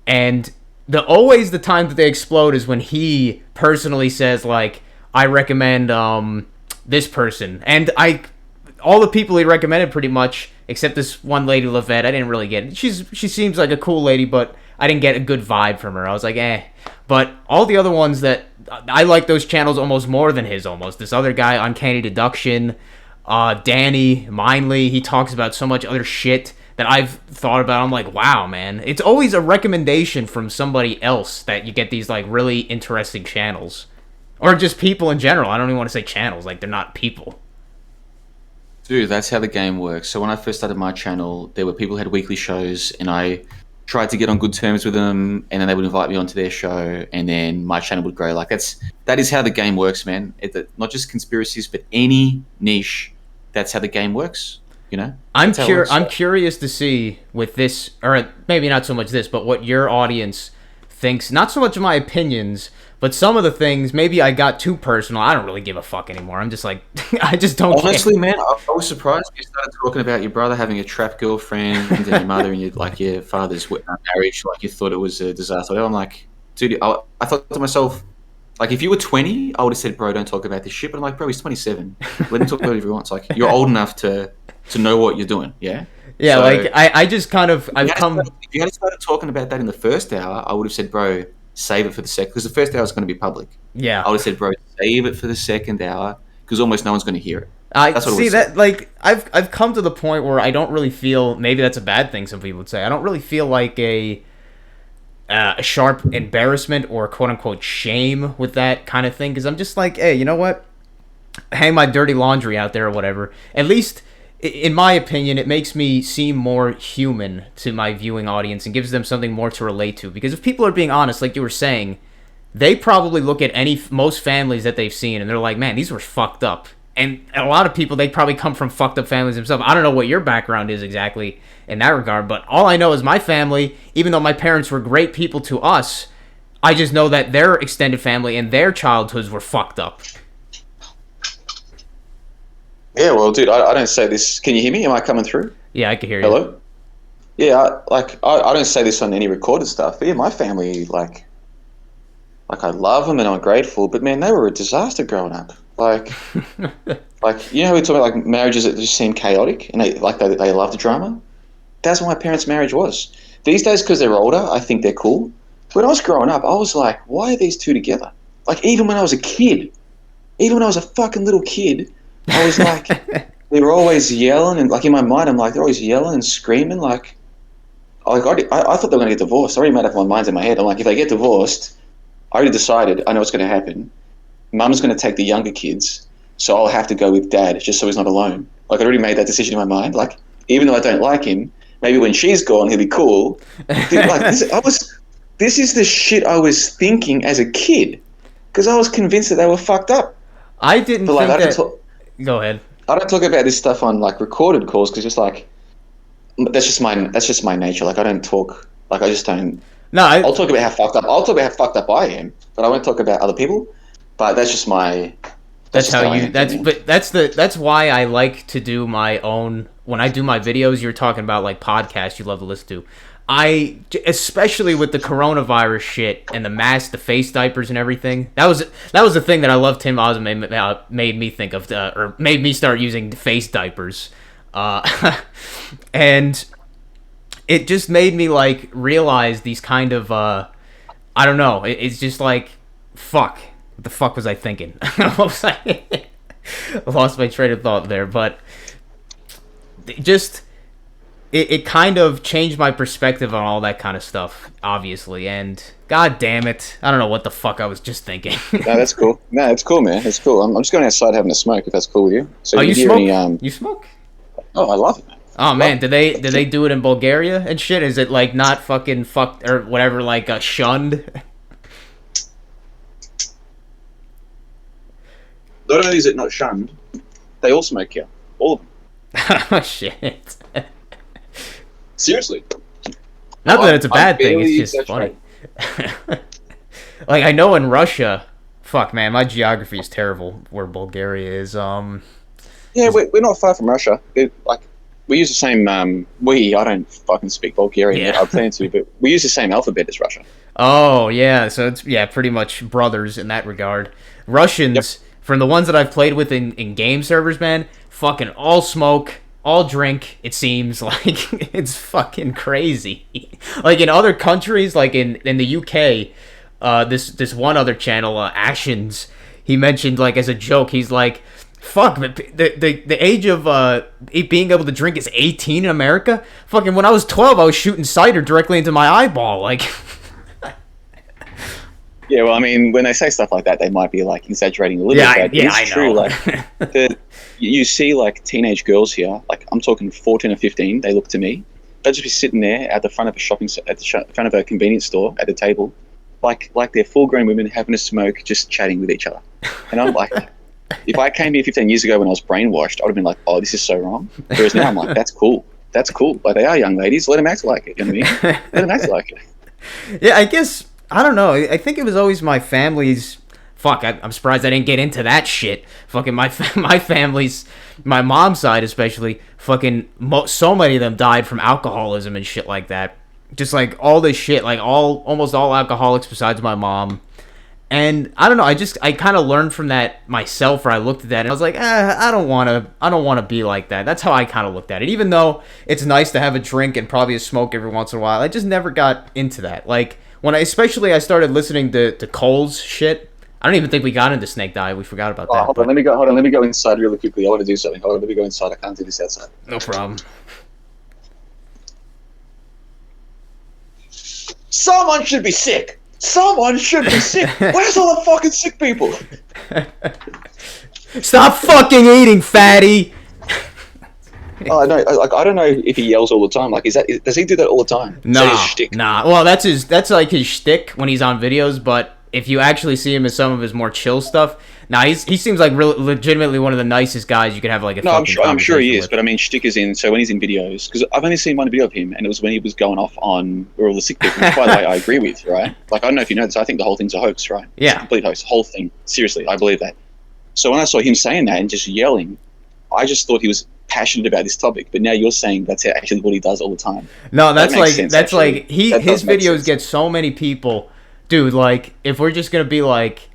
And always the time that they explode is when he personally says, like, I recommend this person. And all the people he recommended pretty much, except this one lady, Lavette, I didn't really get it. She seems like a cool lady, but I didn't get a good vibe from her. I was like, eh. But all the other ones that I like, those channels almost more than his, almost. This other guy, Uncanny Deduction, Danny Mindley, he talks about so much other shit that I've thought about. I'm like, wow, man. It's always a recommendation from somebody else that you get these like really interesting channels. Or just people in general. I don't even want to say channels, like they're not people. Dude, that's how the game works. So when I first started my channel, there were people who had weekly shows, and I tried to get on good terms with them, and then they would invite me onto their show, and then my channel would grow. Like that is how the game works, man. Not just conspiracies, but any niche. That's how the game works. You know. I'm curious to see with this, or maybe not so much this, but what your audience thinks. Not so much of my opinions, but some of the things, maybe I got too personal. I don't really give a fuck anymore. I'm just like, I just don't Honestly, care. man, I was surprised you started talking about your brother having a trap girlfriend and your mother and your father's marriage. Like, you thought it was a disaster. I'm like, dude, I thought to myself, like, if you were 20, I would have said, bro, don't talk about this shit. But I'm like, bro, he's 27. Let him talk about whatever he wants. Like, you're old enough to know what you're doing, yeah? Yeah, So, like, I just kind of, I've come... If you had started talking about that in the first hour, I would have said, bro, save it for the second, because the first hour is going to be public. Yeah. I would have said, bro, save it for the second hour, because almost no one's going to hear it. That's what see that like I've come to the point where I don't really feel, maybe that's a bad thing some people would say, I don't really feel like a sharp embarrassment or quote unquote shame with that kind of thing, because I'm just like, hey, you know what, hang my dirty laundry out there or whatever. At least in my opinion, it makes me seem more human to my viewing audience and gives them something more to relate to. Because if people are being honest, like you were saying, they probably look at most families that they've seen and they're like, man, these were fucked up. And a lot of people, they probably come from fucked up families themselves. I don't know what your background is exactly in that regard, but all I know is my family, even though my parents were great people to us, I just know that their extended family and their childhoods were fucked up. Yeah, well, dude, I don't say this. Can you hear me? Am I coming through? Yeah, I can hear you. Hello? Yeah, I don't say this on any recorded stuff. But yeah, my family, like I love them and I'm grateful, but man, they were a disaster growing up. Like, you know, we talk about like marriages that just seem chaotic and they love the drama. That's what my parents' marriage was. These days, because they're older, I think they're cool. When I was growing up, I was like, why are these two together? Like, even when I was a kid, even when I was a fucking little kid, I was like, they were always yelling, and like in my mind, I'm like, they're always yelling and screaming. I thought they were going to get divorced. I already made up my mind in my head. I'm like, if they get divorced, I already decided, I know what's going to happen. Mum's going to take the younger kids, so I'll have to go with dad just so he's not alone. Like, I already made that decision in my mind. Like, even though I don't like him, maybe when she's gone, he'll be cool. Dude, like, this is the shit I was thinking as a kid, because I was convinced that they were fucked up. I didn't think that... Go ahead. I don't talk about this stuff on like recorded calls because just like that's just my nature. Like I don't talk, like I just don't. No, I'll talk about how fucked up. I'll talk about how fucked up I am, but I won't talk about other people. But that's just my. That's how you. That's why I like to do my own. When I do my videos, you're talking about like podcasts you love to listen to. Especially with the coronavirus shit and the face diapers and everything. That was the thing that I loved Tim Oz made me think of, or made me start using face diapers. And it just made me like realize these kind of, I don't know. It's just like, fuck. What the fuck was I thinking? I lost my train of thought there, but just... It kind of changed my perspective on all that kind of stuff, obviously, and god damn it, I don't know what the fuck I was just thinking. No, that's cool. No, it's cool, man. It's cool. I'm just going outside having a smoke, if that's cool with you. So you smoke? You smoke? Oh, I love it, man. Oh, man, did they do it in Bulgaria and shit? Is it, like, not fucking fucked, or whatever, like, shunned? Not only is it not shunned, they all smoke here. All of them. Oh, shit. Seriously. Not that it's a bad thing, it's just funny. Like, I know in Russia, fuck, man, my geography is terrible where Bulgaria is. Yeah, we're not far from Russia. We use the same, I don't fucking speak Bulgarian yet, I plan to, but we use the same alphabet as Russia. Oh, yeah, so it's, pretty much brothers in that regard. Russians, from the ones that I've played with in game servers, man, fucking all smoke, all drink, it seems like. It's fucking crazy. Like in other countries, like in the UK, this one other channel, Actions, he mentioned, like, as a joke, he's like, Fuck, but the age of being able to drink is 18 in America. Fucking when I was 12, I was shooting cider directly into my eyeball. Like, Yeah, well, I mean, when they say stuff like that, they might be like exaggerating a little bit. But it's true. Like, you see, like teenage girls here. Like, I'm talking 14 or 15. They look to me. They'll just be sitting there at the front of a front of a convenience store at a table, like they're full-grown women having a smoke, just chatting with each other. And I'm like, if I came here 15 years ago when I was brainwashed, I would have been like, oh, this is so wrong. Whereas now I'm like, that's cool. That's cool. Like, they are young ladies. Let them act like it. You know what I mean? Let them act like it. Yeah, I guess, I don't know. I think it was always my family's... Fuck, I'm surprised I didn't get into that shit. Fucking my family's... My mom's side especially, fucking... so many of them died from alcoholism and shit like that. Just like all this shit, like almost all alcoholics besides my mom. And I don't know, I kind of learned from that myself, where I looked at that and I was like, I don't want to be like that. That's how I kind of looked at it. Even though it's nice to have a drink and probably a smoke every once in a while, I just never got into that. Like when I started listening to Cole's shit. I don't even think we got into Snake Dive. We forgot about that. Hold on, let me go inside really quickly. I want to do something. Hold on, let me go inside. I can't do this outside. No problem. Someone should be sick. Someone should be sick. Where's all the fucking sick people? Stop fucking eating, fatty. Oh no! Like, I don't know if he yells all the time. Like, does he do that all the time? Nah. Well, that's like his shtick when he's on videos. But if you actually see him in some of his more chill stuff, he seems like legitimately one of the nicest guys you could have like a. No, I'm sure he is. But I mean, shtick is in. So when he's in videos, because I've only seen one video of him, and it was when he was going off on where all the sick people. Which, by the way, I agree with. Right? Like, I don't know if you know this. I think the whole thing's a hoax. Right? Yeah. It's a complete hoax. The whole thing. Seriously, I believe that. So when I saw him saying that and just yelling, I just thought he was passionate about this topic, but now you're saying that's actually what he does all the time. No, his videos get so many people, dude. Like, if we're just gonna be like,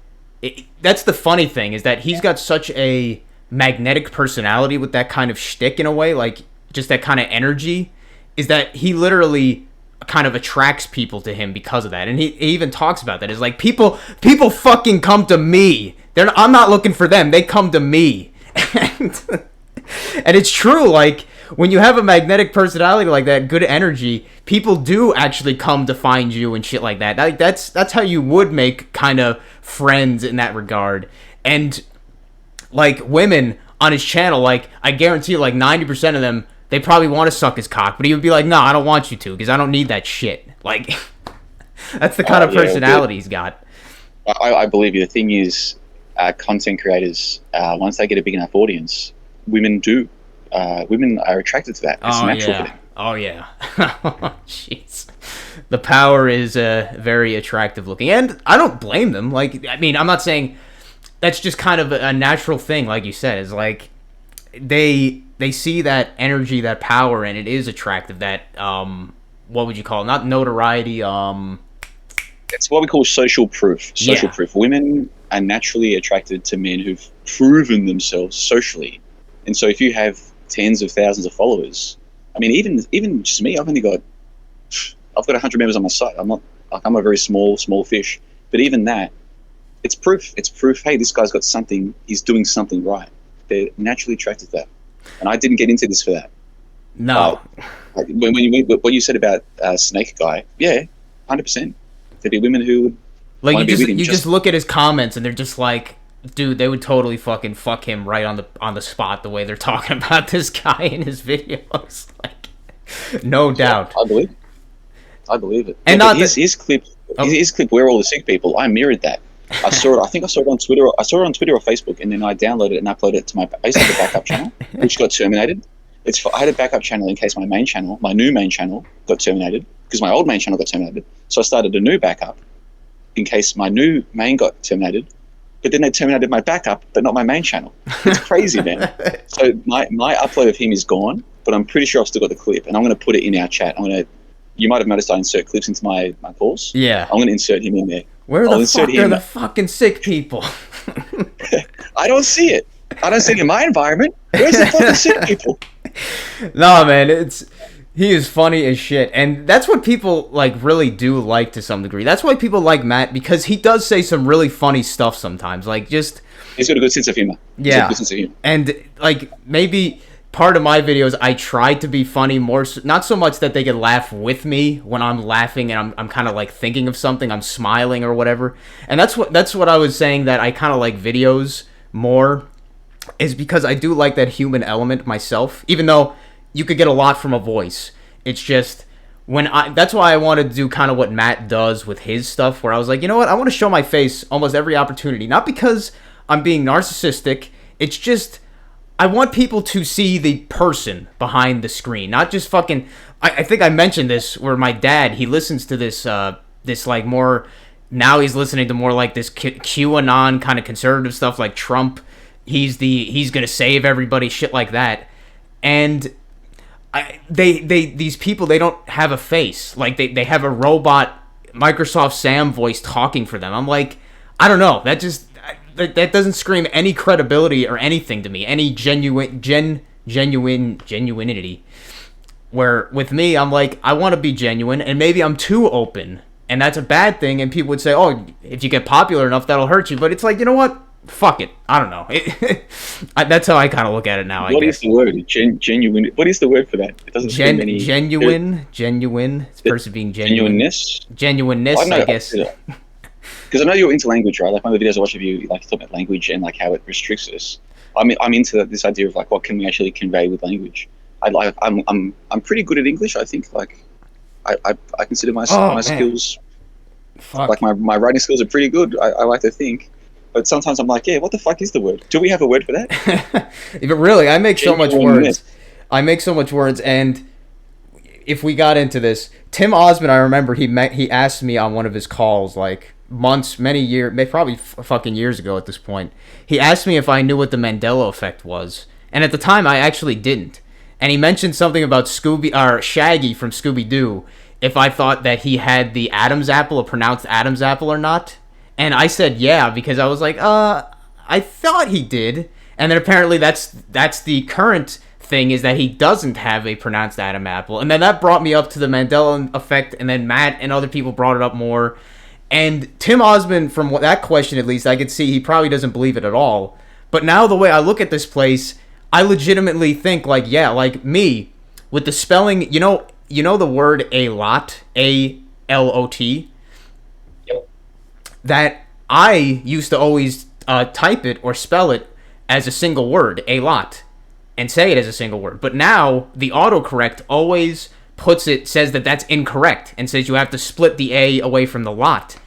that's the funny thing, is that he's got such a magnetic personality with that kind of shtick in a way, like just that kind of energy, is that he literally kind of attracts people to him because of that. And he even talks about that. It's like people fucking come to me. I'm not looking for them. They come to me. And it's true, like, when you have a magnetic personality like that, good energy, people do actually come to find you and shit like that. Like, that's how you would make kind of friends in that regard. And, like, women on his channel, like, I guarantee, like, 90% of them, they probably want to suck his cock, but he would be like, no, I don't want you to, because I don't need that shit. Like, that's the kind of personality he's got. I believe you. The thing is, content creators, once they get a big enough audience, women are attracted to that. It's natural for them. Oh yeah. Jeez. The power is very attractive looking, and I don't blame them. Like, I mean, I'm not saying that's just kind of a natural thing, like you said. Is like they see that energy, that power, and it is attractive. That what would you call it? Not notoriety. It's what we call social proof. Social proof. Women are naturally attracted to men who've proven themselves socially. And so if you have tens of thousands of followers, I mean, even just me, I've got 100 members on my site. I'm a very small fish. But even that, it's proof. It's proof, hey, this guy's got something, he's doing something right. They're naturally attracted to that. And I didn't get into this for that. No. What you said about Snake Guy, yeah, 100%. There'd be women who would like you just look at his comments and they're just like, dude, they would totally fucking fuck him right on the spot the way they're talking about this guy in his videos. Like, no doubt. I believe it. And not his clip. His clip, "Where Are All the Sick People?" I mirrored that. I saw it. I think I saw it on Twitter. I saw it on Twitter or Facebook, and then I downloaded it and uploaded it to my basically backup channel, which got terminated. I had a backup channel in case my new main channel, got terminated because my old main channel got terminated. So I started a new backup in case my new main got terminated. But then they terminated my backup, but not my main channel. It's crazy, man. So my upload of him is gone, but I'm pretty sure I've still got the clip, and I'm going to put it in our chat. You might have noticed I insert clips into my calls. Yeah. I'm going to insert him in there. Where the fuck are the fucking sick people? I don't see it. I don't see it in my environment. Where's the fucking sick people? No, man, He is funny as shit, and that's what people like really do like to some degree. That's why people like Matt, because he does say some really funny stuff sometimes. Like just He's got a good sense of humor. He's got a good sense of humor. And like maybe part of my videos, I try to be funny more, not so much that they can laugh with me when I'm laughing and I'm kind of like thinking of something, I'm smiling or whatever. And that's what I was saying, that I kind of like videos more, is because I do like that human element myself, even though you could get a lot from a voice. It's just that's why I wanted to do kind of what Matt does with his stuff, where I was like, you know what, I want to show my face almost every opportunity, not because I'm being narcissistic. It's just I want people to see the person behind the screen, not just fucking. I think I mentioned this, where my dad, he listens to this this like more, now he's listening to more like this QAnon kind of conservative stuff, like Trump. He's gonna save everybody, shit like that, and these people, they don't have a face. Like they have a robot Microsoft Sam voice talking for them. I'm like, I don't know. That doesn't scream any credibility or anything to me. Any genuinity. Where with me, I'm like, I want to be genuine, and maybe I'm too open, and that's a bad thing. And people would say, oh, if you get popular enough, that'll hurt you. But it's like, you know what? Fuck it. I don't know. That's how I kind of look at it now. I guess. What is the word? Genuine. What is the word for that? It doesn't scream any. Genuine. It's a person being genuine. Genuineness, I guess. Because I know you're into language, right? Like one of the videos I watch of you, like talk about language and like how it restricts us. I'm into this idea of like what can we actually convey with language. I'm pretty good at English. I think like I consider my skills. Fuck. Like my writing skills are pretty good. I like to think. But sometimes I'm like, yeah, what the fuck is the word? Do we have a word for that? But really, I make so much words. And if we got into this, Tim Osmond, I remember he asked me on one of his calls, like many years, probably fucking years ago at this point. He asked me if I knew what the Mandela effect was, and at the time I actually didn't. And he mentioned something about Shaggy from Scooby-Doo, if I thought that he had the Adam's apple, a pronounced Adam's apple or not. And I said yeah, because I was like, I thought he did. And then apparently that's the current thing, is that he doesn't have a pronounced Adam apple. And then that brought me up to the Mandela effect, and then Matt and other people brought it up more. And Tim Osmond, from that question at least, I could see he probably doesn't believe it at all. But now the way I look at this place, I legitimately think like, yeah, like me, with the spelling, you know the word a lot, A-L-O-T? That I used to always type it or spell it as a single word, a lot, and say it as a single word. But now the autocorrect always says that that's incorrect, and says you have to split the A away from the lot.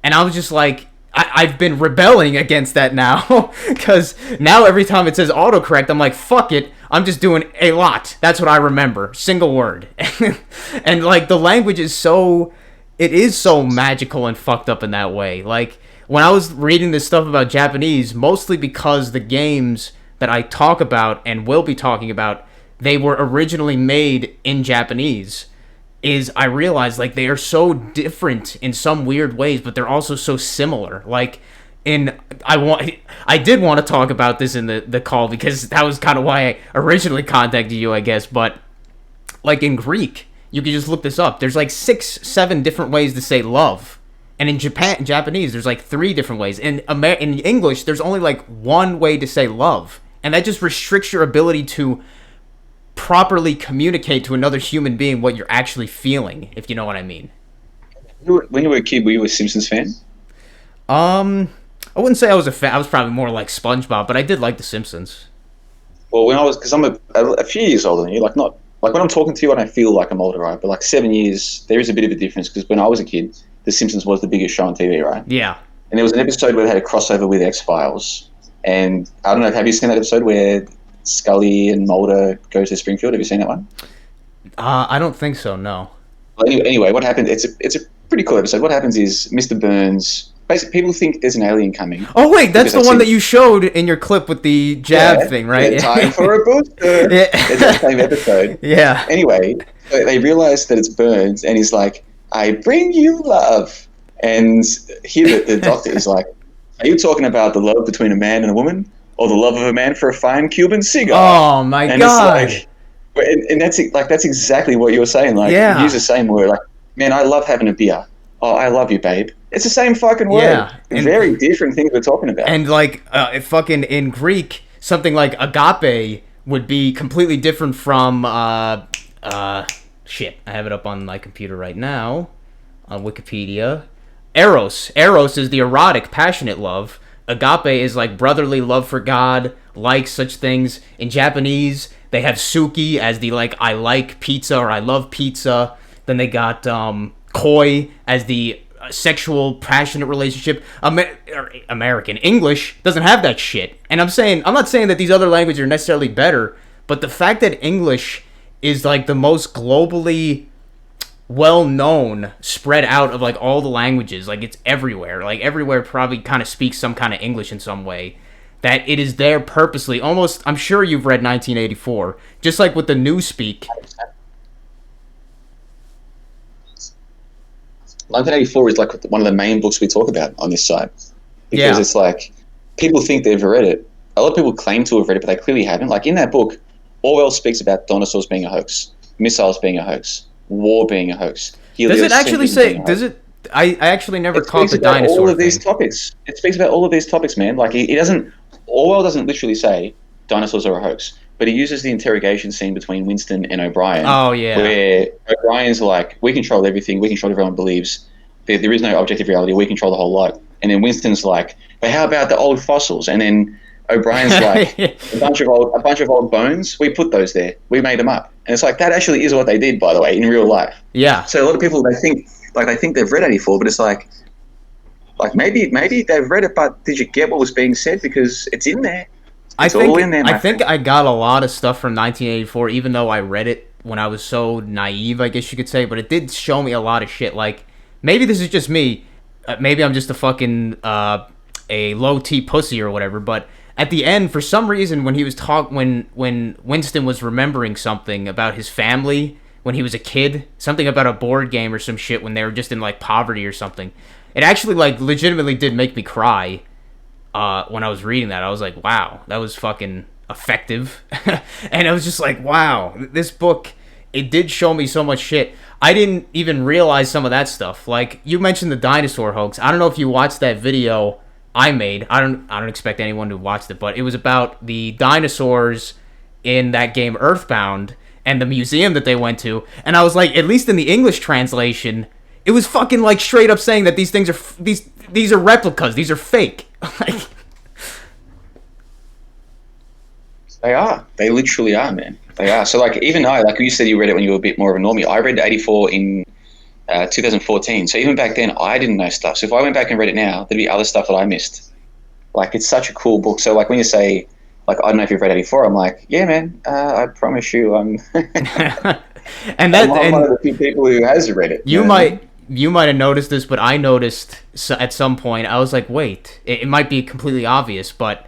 And I was just like, I've been rebelling against that now, because now every time it says autocorrect, I'm like, fuck it, I'm just doing a lot. That's what I remember, single word. And like the language is so... It is so magical and fucked up in that way. Like, when I was reading this stuff about Japanese, mostly because the games that I talk about and will be talking about, they were originally made in Japanese, I realized, like, they are so different in some weird ways, but they're also so similar. Like, I did want to talk about this in the call, because that was kind of why I originally contacted you, I guess, but, like, in Greek... You can just look this up. There's like 6-7 different ways to say love. And in Japanese, there's like 3 different ways. In English, there's only like 1 way to say love. And that just restricts your ability to properly communicate to another human being what you're actually feeling, if you know what I mean. When you were a kid, were you a Simpsons fan? I wouldn't say I was a fan. I was probably more like SpongeBob, but I did like The Simpsons. Well, because I'm a few years older than you, like not... Like, when I'm talking to you, I don't feel like I'm older, right? But, like, 7 years, there is a bit of a difference, because when I was a kid, The Simpsons was the biggest show on TV, right? Yeah. And there was an episode where they had a crossover with X-Files. And, I don't know, have you seen that episode where Scully and Mulder go to Springfield? Have you seen that one? I don't think so, no. Well, anyway, what happened, it's a pretty cool episode. What happens is Mr. Burns... Basically, people think there's an alien coming. Oh, wait, that's the one that you showed in your clip with the jab thing, right? Yeah, time for a booster. Yeah. It's that same episode. Yeah. Anyway, they realize that it's Burns, and he's like, I bring you love. And here the doctor is like, are you talking about the love between a man and a woman? Or the love of a man for a fine Cuban cigar? Oh, my God. It's like, and that's exactly what you're saying. Like, Yeah. use the same word. Like, man, I love having a beer. Oh, I love you, babe. It's the same fucking word. Yeah, and- Very different things we're talking about. And like fucking in Greek, something like agape would be completely different from shit. I have it up on my computer right now on Wikipedia. Eros. Eros is the erotic, passionate love. Agape is like brotherly love for God, like such things. In Japanese, they have suki as the like I like pizza or I love pizza. Then they got koi as the sexual passionate relationship. American English doesn't have that shit. And I'm not saying that these other languages are necessarily better, but the fact that English is like the most globally well known, spread out of like all the languages, like it's everywhere. Like everywhere probably kind of speaks some kind of English in some way. That it is there purposely. Almost, I'm sure you've read 1984, just like with the Newspeak. 1984 is like one of the main books we talk about on this side, because Yeah. it's like people think they've read it. A lot of people claim to have read it, but they clearly haven't. Like in that book, Orwell speaks about dinosaurs being a hoax, missiles being a hoax, war being a hoax. Does it actually say? Does it? I actually never caught the dinosaur all of these thing. topics. It speaks about all of these topics, man. Like he doesn't. Orwell doesn't literally say dinosaurs are a hoax, but he uses the interrogation scene between Winston and O'Brien. Oh, yeah. Where O'Brien's like, we control everything. We control what everyone believes. There is no objective reality. We control the whole lot. And then Winston's like, but how about the old fossils? And then O'Brien's like, a bunch of old bones. We put those there. We made them up. And it's like that actually is what they did, by the way, in real life. Yeah. So a lot of people they think they've read 84, but it's like maybe they've read it, but did you get what was being said? Because it's in there. It's all in there. I think I got a lot of stuff from 1984, even though I read it when I was so naive, I guess you could say. But it did show me a lot of shit. Like maybe this is just me. Maybe I'm just a fucking a low T pussy or whatever. But at the end, for some reason, when he was when Winston was remembering something about his family when he was a kid, something about a board game or some shit when they were just in like poverty or something, it actually like legitimately did make me cry. When I was reading that, I was like, wow, that was fucking effective. And I was just like, wow, this book, it did show me so much shit. I didn't even realize some of that stuff. Like, you mentioned the dinosaur hoax. I don't know if you watched that video I made. I don't expect anyone to watch it, but it was about the dinosaurs in that game Earthbound and the museum that they went to. And I was like, at least in the English translation, it was fucking like straight up saying that these things are these are replicas. These are fake. Like, They are. They literally are, man. They are. So, like, even like you said, you read it when you were a bit more of a normie. I read 84 in 2014. So even back then, I didn't know stuff. So if I went back and read it now, there'd be other stuff that I missed. Like, it's such a cool book. So, like, when you say, like, I don't know if you've read 84, I'm like, yeah, man. I promise you, I'm. and I'm one of the few people who has read it. You might have noticed this, but I noticed at some point. I was like, wait, it might be completely obvious, but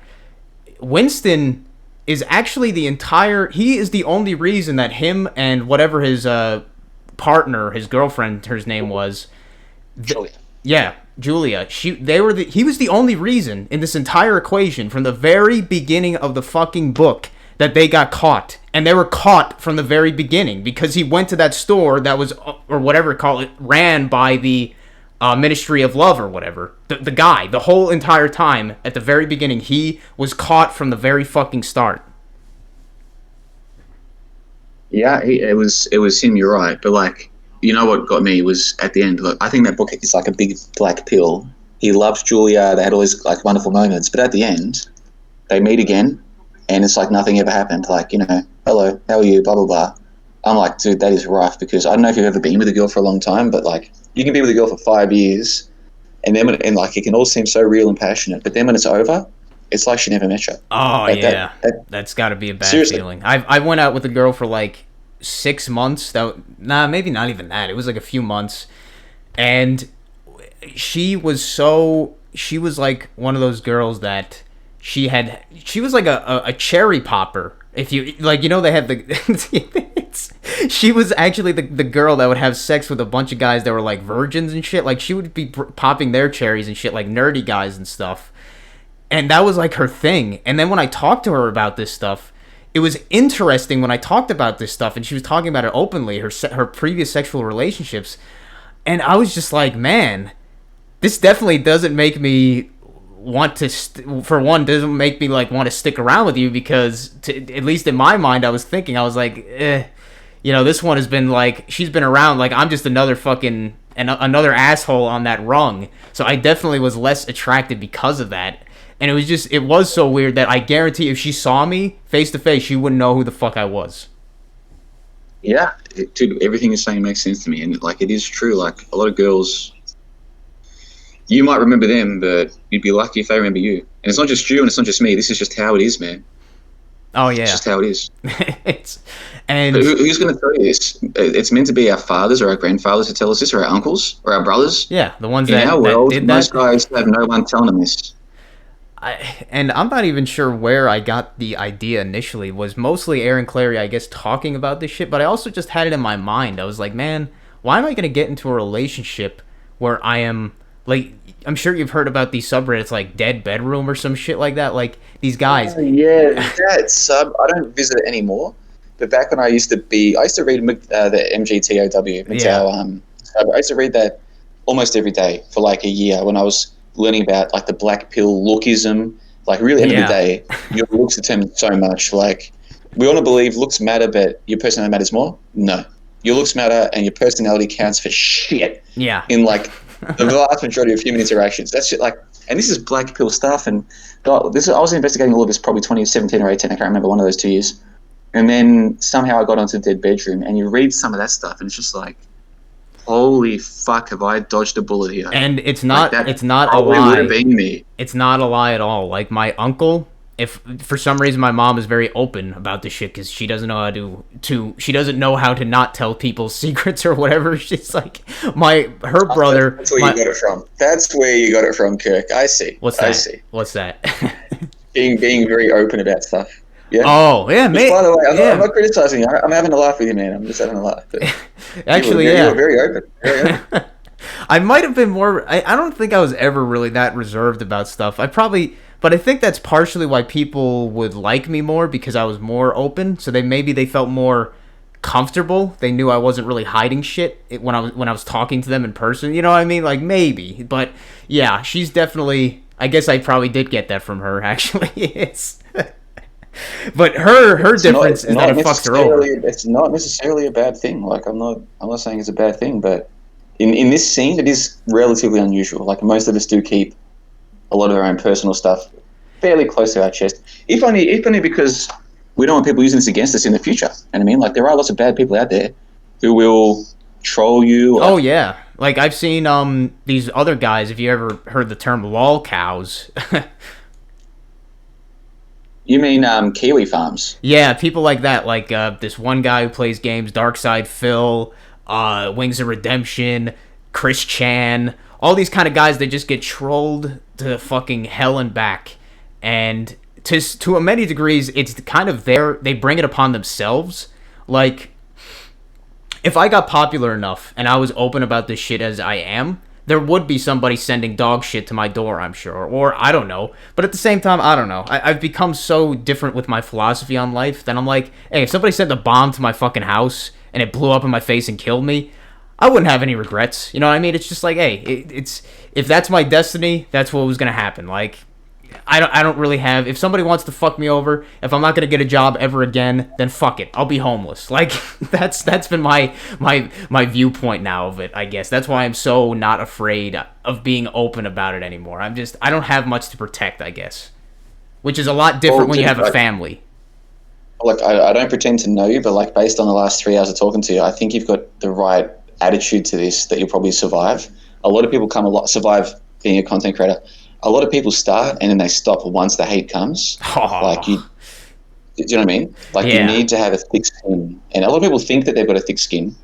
Winston is actually he is the only reason that him and whatever his partner, his girlfriend, her name was, Julia. Yeah, Julia. He was the only reason in this entire equation from the very beginning of the fucking book that they got caught. And they were caught from the very beginning because he went to that store that was, or whatever call it, ran by the Ministry of Love or whatever. The guy, the whole entire time, at the very beginning, he was caught from the very fucking start. Yeah, it was him. You're right, but like, you know what got me was at the end. Look, I think that book is like a big black pill. He loves Julia. They had all these like wonderful moments, but at the end, they meet again, and it's like nothing ever happened. Like, you know, hello, how are you? Blah blah blah. I'm like, dude, that is rough because I don't know if you've ever been with a girl for a long time, but like, you can be with a girl for 5 years, and then like it can all seem so real and passionate, but then when it's over, it's like she never met you. Oh, like yeah. That's got to be a bad seriously. feeling. I went out with a girl for like 6 months. Maybe not even that. It was like a few months. And she was like one of those girls that she was like a cherry popper. If you, like, you know, they have she was actually the girl that would have sex with a bunch of guys that were like virgins and shit. Like, she would be popping their cherries and shit, like nerdy guys and stuff. And that was like her thing. And then when I talked to her about this stuff, it was interesting when I talked about this stuff, and she was talking about it openly, her previous sexual relationships, and I was just like, man, this definitely doesn't make me want to for one, doesn't make me like want to stick around with you, because at least in my mind I was like, this one has been like, she's been around, like I'm just another fucking another asshole on that rung. So I definitely was less attracted because of that. And it was so weird that I guarantee if she saw me face to face, she wouldn't know who the fuck I was. Yeah, dude, everything you're saying makes sense to me, and like it is true. Like a lot of girls, you might remember them, but you'd be lucky if they remember you. And it's not just you, and it's not just me. This is just how it is, man. Oh yeah, it's just how it is. And who's going to tell you this? It's meant to be our fathers or our grandfathers who tell us this, or our uncles or our brothers. Yeah, the ones in that our world, did most that. guys have no one telling them this. And I'm not even sure where I got the idea initially. It was mostly Aaron Clary, I guess, talking about this shit, but I also just had it in my mind. I was like, man, why am I going to get into a relationship where I am, like, I'm sure you've heard about these subreddits like Dead Bedroom or some shit like that, like these guys. Yeah, that sub, I don't visit it anymore, but back when I used to read the MGTOW, sub. I used to read that almost every day for like a year when I was learning about like the black pill lookism. Like really, at the end of the day, your looks determine so much. Like we want to believe looks matter, but your personality matters more. No, your looks matter, and your personality counts for shit. Yeah. In like the vast majority of human interactions, that's shit. Like, and this is black pill stuff. And I was investigating all of this probably 2017 or 18. I can't remember, one of those 2 years. And then somehow I got onto Dead Bedroom, and you read some of that stuff, and it's just like, holy fuck, have I dodged a bullet here? And it's not like it's not a lie. Would have been me. It's not a lie at all. Like my uncle, if for some reason my mom is very open about this shit because she doesn't know how she doesn't know how to not tell people secrets or whatever. She's like her brother. That's where you got it from. That's where you got it from, Kirk. I see. What's that? I see. What's that? being very open about stuff. Yeah. Oh yeah, mate. By the way, I'm not criticizing you. I'm having a laugh with you, man. I'm just having a laugh. Actually, you were very open. Very open. I might have been more. I don't think I was ever really that reserved about stuff. But I think that's partially why people would like me more, because I was more open. So they felt more comfortable. They knew I wasn't really hiding shit when I was talking to them in person. You know what I mean? Like maybe, but yeah, she's definitely. I guess I probably did get that from her. Actually, it's. But her difference is that it fucks her over. It's not necessarily a bad thing. Like I'm not saying it's a bad thing, but in this scene, it is relatively unusual. Like most of us do keep a lot of our own personal stuff fairly close to our chest, if only because we don't want people using this against us in the future. You know what I mean? Like there are lots of bad people out there who will troll you. Oh yeah, like I've seen these other guys. If you ever heard the term lol cows. You mean Kiwi farms? Yeah, people like that. Like this one guy who plays games, Darkside Phil, Wings of Redemption, Chris Chan, all these kind of guys that just get trolled to fucking hell and back. And to many degrees, it's kind of they bring it upon themselves. Like, if I got popular enough and I was open about this shit as I am, there would be somebody sending dog shit to my door, I'm sure. Or, I don't know. But at the same time, I don't know. I've become so different with my philosophy on life that I'm like, hey, if somebody sent a bomb to my fucking house and it blew up in my face and killed me, I wouldn't have any regrets. You know what I mean? It's just like, hey, it's if that's my destiny, that's what was going to happen. Like, I don't really have. If somebody wants to fuck me over, if I'm not gonna get a job ever again, then fuck it. I'll be homeless. Like that's been my viewpoint now of it. I guess that's why I'm so not afraid of being open about it anymore. I don't have much to protect. I guess, which is a lot different when you have a family. Look, I don't pretend to know you, but like based on the last 3 hours of talking to you, I think you've got the right attitude to this. That you'll probably survive. A lot of people survive being a content creator. A lot of people start and then they stop once the hate comes. Oh. Like do you know what I mean? Like yeah. You need to have a thick skin, and a lot of people think that they've got a thick skin,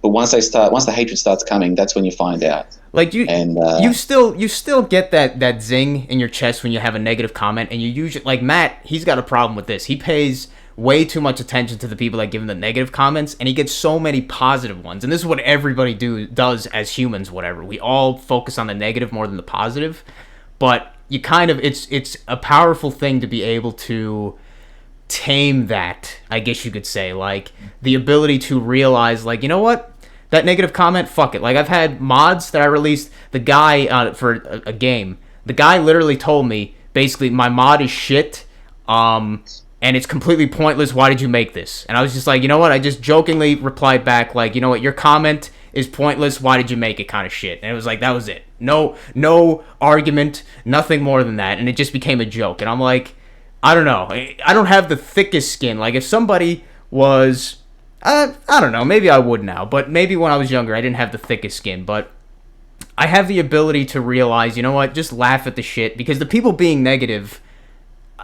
but once the hatred starts coming, that's when you find out. Like you still get that zing in your chest when you have a negative comment, and you usually like Matt. He's got a problem with this. He pays way too much attention to the people that give him the negative comments, and he gets so many positive ones. And this is what everybody does as humans. Whatever, we all focus on the negative more than the positive. But you kind of it's a powerful thing to be able to tame that, I guess you could say. Like, the ability to realize, like, you know what? That negative comment, fuck it. Like, I've had mods that I released. The guy, for a game, the guy literally told me, basically, my mod is shit, and it's completely pointless. Why did you make this? And I was just like, you know what? I just jokingly replied back, like, you know what? Your comment is pointless. Why did you make it? Kind of shit. And it was like, that was it. No argument, nothing more than that. And it just became a joke. And I'm like, I don't know. I don't have the thickest skin. Like, if somebody was, I don't know, maybe I would now. But maybe when I was younger, I didn't have the thickest skin. But I have the ability to realize, you know what? Just laugh at the shit. Because the people being negative,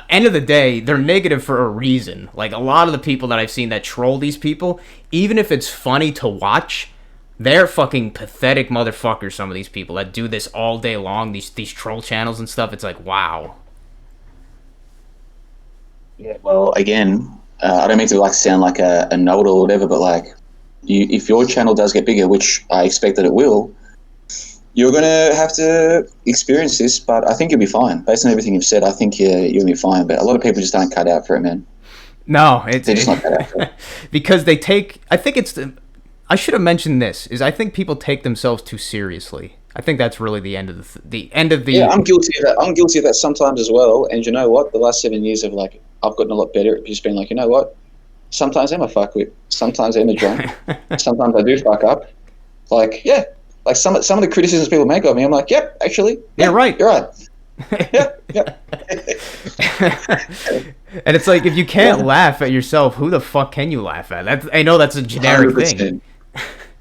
end of the day, they're negative for a reason. Like, a lot of the people that I've seen that troll these people, even if it's funny to watch, they're fucking pathetic motherfuckers, some of these people that do this all day long, these troll channels and stuff. It's like, wow. Yeah, well, again, I don't mean to like sound like a know-it-all or whatever, but like, if your channel does get bigger, which I expect that it will, you're going to have to experience this, but I think you'll be fine. Based on everything you've said, I think you're going to be fine, but a lot of people just aren't cut out for it, man. No, They're just not cut out for it. because they take, I think it's, I should have mentioned this, is I think people take themselves too seriously. I think that's really the end of the end of the. Yeah, I'm guilty of that. I'm guilty of that sometimes as well. And you know what? The last 7 years of like, I've gotten a lot better at just being like, you know what? Sometimes I'm a fuckwit. Sometimes I'm a drunk. Sometimes I do fuck up. Like, yeah, like some of the criticisms people make of me, I'm like, yep, actually, you're right. You're right. Yeah. And it's like, if you can't laugh at yourself, who the fuck can you laugh at? I know that's a generic 100%. thing.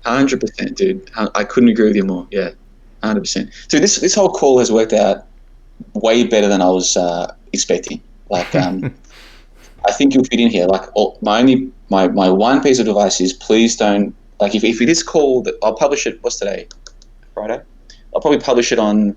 100%, dude. I couldn't agree with you more. Yeah, 100%. Dude, this whole call has worked out way better than I was expecting. Like, I think you'll fit in here. Like, my one piece of advice is, please don't, like, if it is called, I'll publish it. What's today? Friday. I'll probably publish it on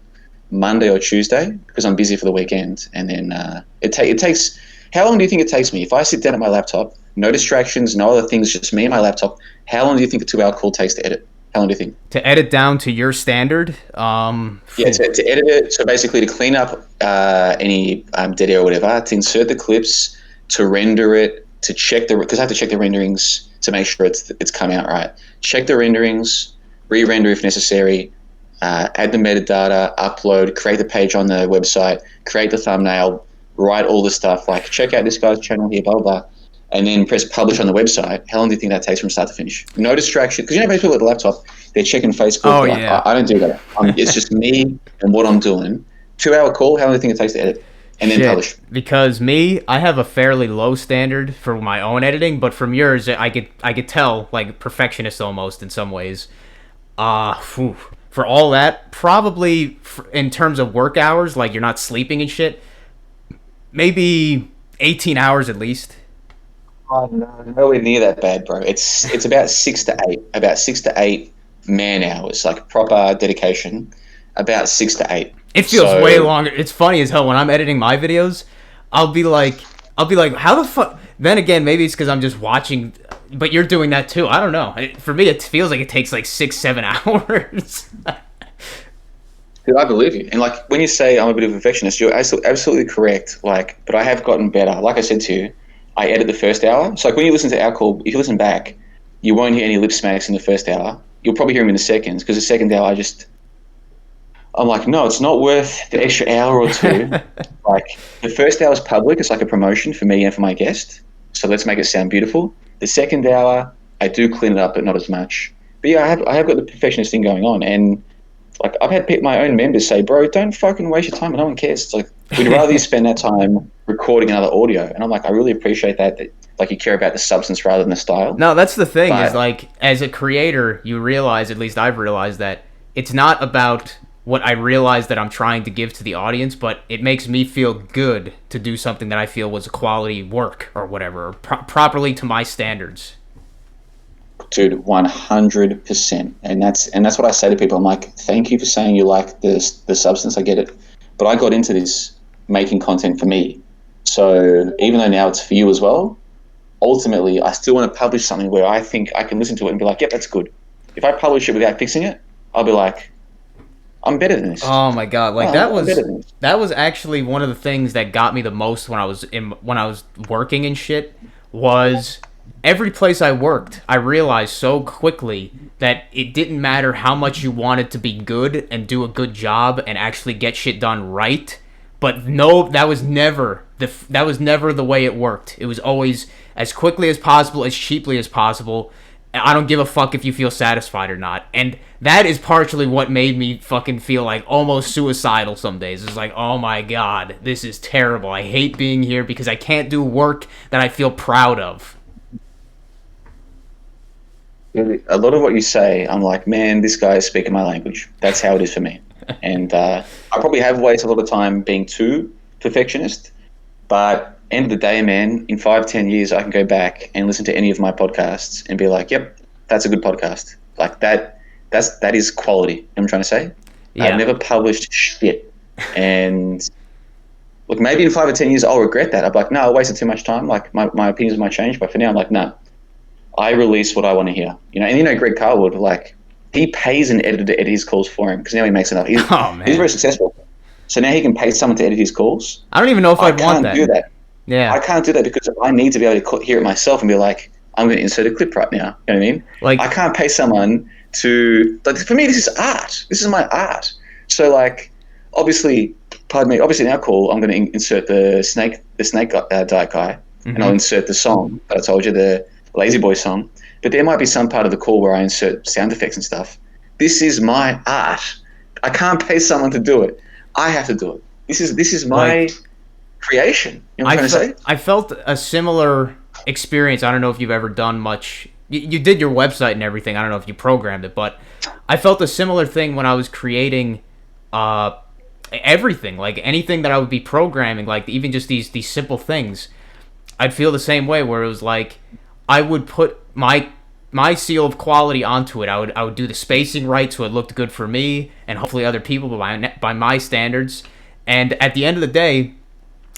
Monday or Tuesday because I'm busy for the weekend. And then it takes. How long do you think it takes me if I sit down at my laptop? No distractions, no other things, just me and my laptop. How long do you think a 2-hour call takes to edit? How long do you think? To edit down to your standard? Yeah, to edit it. So basically to clean up any dead air or whatever, to insert the clips, to render it, to check because I have to check the renderings to make sure it's come out right. Check the renderings, re-render if necessary, add the metadata, upload, create the page on the website, create the thumbnail, write all the stuff, like check out this guy's channel here, blah, blah, blah, and then press publish on the website. How long do you think that takes from start to finish? No distraction, because you know most people at the laptop, they're checking Facebook. Oh, like, yeah. I don't do that. It's just me and what I'm doing. 2-hour call, how long do you think it takes to edit? And then publish. Because me, I have a fairly low standard for my own editing, but from yours, I could tell, like, perfectionist almost in some ways. For all that, probably in terms of work hours, like you're not sleeping and shit, maybe 18 hours at least. Oh, no, nowhere near that bad, bro. It's about 6 to 8 man hours, like proper dedication. About 6 to 8. It feels way longer. It's funny as hell when I'm editing my videos. I'll be like, how the fuck? Then again, maybe it's because I'm just watching. But you're doing that too. I don't know. For me, it feels like it takes like 6-7 hours. Dude, I believe you. And like when you say I'm a bit of a perfectionist, you're absolutely correct. Like, but I have gotten better. Like I said to you, I edit the first hour. So like when you listen to our call, if you listen back, you won't hear any lip smacks in the first hour. You'll probably hear them in the seconds, because the second hour I'm like, no, it's not worth the extra hour or two. Like, the first hour is public. It's like a promotion for me and for my guest. So let's make it sound beautiful. The second hour, I do clean it up, but not as much. But yeah, I have got the perfectionist thing going on. And like, I've had my own members say, bro, don't fucking waste your time. No one cares. It's like, we'd rather you spend that time recording another audio. And I'm like, I really appreciate that like you care about the substance rather than the style. No, that's the thing, is like, as a creator, you realize, at least I've realized, that it's not about what I realize that I'm trying to give to the audience, but it makes me feel good to do something that I feel was a quality work or whatever, or properly to my standards. Dude, 100%. And that's what I say to people. I'm like, thank you for saying you like the substance. I get it. But I got into this making content for me. So even though now it's for you as well, ultimately I still want to publish something where I think I can listen to it and be like, yep, that's good. If I publish it without fixing it, I'll be like, I'm better than this. Oh my god, like I'm better than this. that was actually one of the things that got me the most when I was working and shit was every place I worked, I realized so quickly that it didn't matter how much you wanted to be good and do a good job and actually get shit done right, but no, that was never the way it worked. It was always as quickly as possible, as cheaply as possible. I don't give a fuck if you feel satisfied or not. And that is partially what made me fucking feel like almost suicidal some days. It's like, oh my god, this is terrible. I hate being here because I can't do work that I feel proud of. A lot of what you say, I'm like, man, this guy is speaking my language. That's how it is for me. And I probably have wasted a lot of time being too perfectionist. But end of the day, man, in 5-10 years, I can go back and listen to any of my podcasts and be like, yep, that's a good podcast. Like that is quality. You know what I'm trying to say? Yeah. I've never published shit. And look, maybe in 5 or 10 years, I'll regret that. I'll be like, no, I wasted too much time. Like my opinions might change. But for now, I'm like, no, I release what I want to hear. You know, and you know, Greg Carlwood, like he pays an editor to edit his calls for him because now he makes enough. He's very successful. So now he can pay someone to edit his calls. I don't even know if I'd want that. I can't do that. Yeah. I can't do that because I need to be able to hear it myself and be like, I'm going to insert a clip right now. You know what I mean? Like, I can't pay someone to, like, for me, this is art. This is my art. So like, obviously in our call, I'm going to insert the snake diet guy, and I'll insert the song that I told you, the Lazy Boy song. But there might be some part of the call where I insert sound effects and stuff. This is my art. I can't pay someone to do it. I have to do it. This is my creation. You know what I'm trying to say? I felt a similar experience. I don't know if you've ever done much. You did your website and everything. I don't know if you programmed it, but I felt a similar thing when I was creating everything. Like anything that I would be programming, like even just these simple things, I'd feel the same way where it was like I would put my seal of quality onto it. I would do the spacing right so it looked good for me and hopefully other people by my standards. And at the end of the day,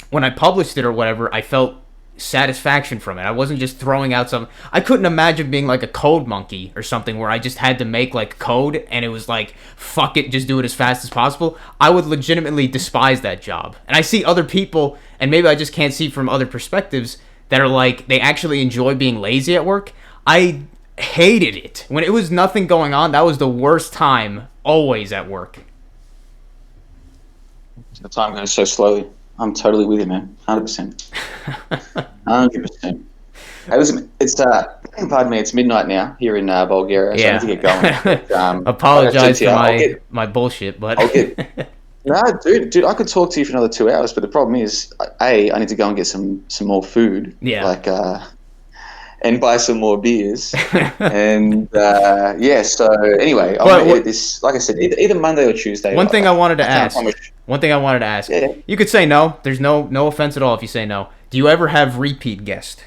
when I published it or whatever, I felt satisfaction from it. I wasn't just throwing out some. I couldn't imagine being like a code monkey or something where I just had to make like code and it was like, fuck it, just do it as fast as possible. I would legitimately despise that job. And I see other people, and maybe I just can't see from other perspectives, that are like, they actually enjoy being lazy at work. I hated it. When it was nothing going on, that was the worst time always at work. The time goes so slowly. I'm totally with you, man. 100%. 100%. Hey, listen, it's pardon me, it's midnight now here in Bulgaria, so I need to get going. Apologize for my bullshit, but no, dude, I could talk to you for another 2 hours, but the problem is, I need to go and get some more food. Yeah. Like, and buy some more beers. And so anyway, I'm going to edit this, like I said, either Monday or Tuesday. One thing I wanted to ask. Yeah. You could say no. There's no offense at all if you say no. Do you ever have repeat guests?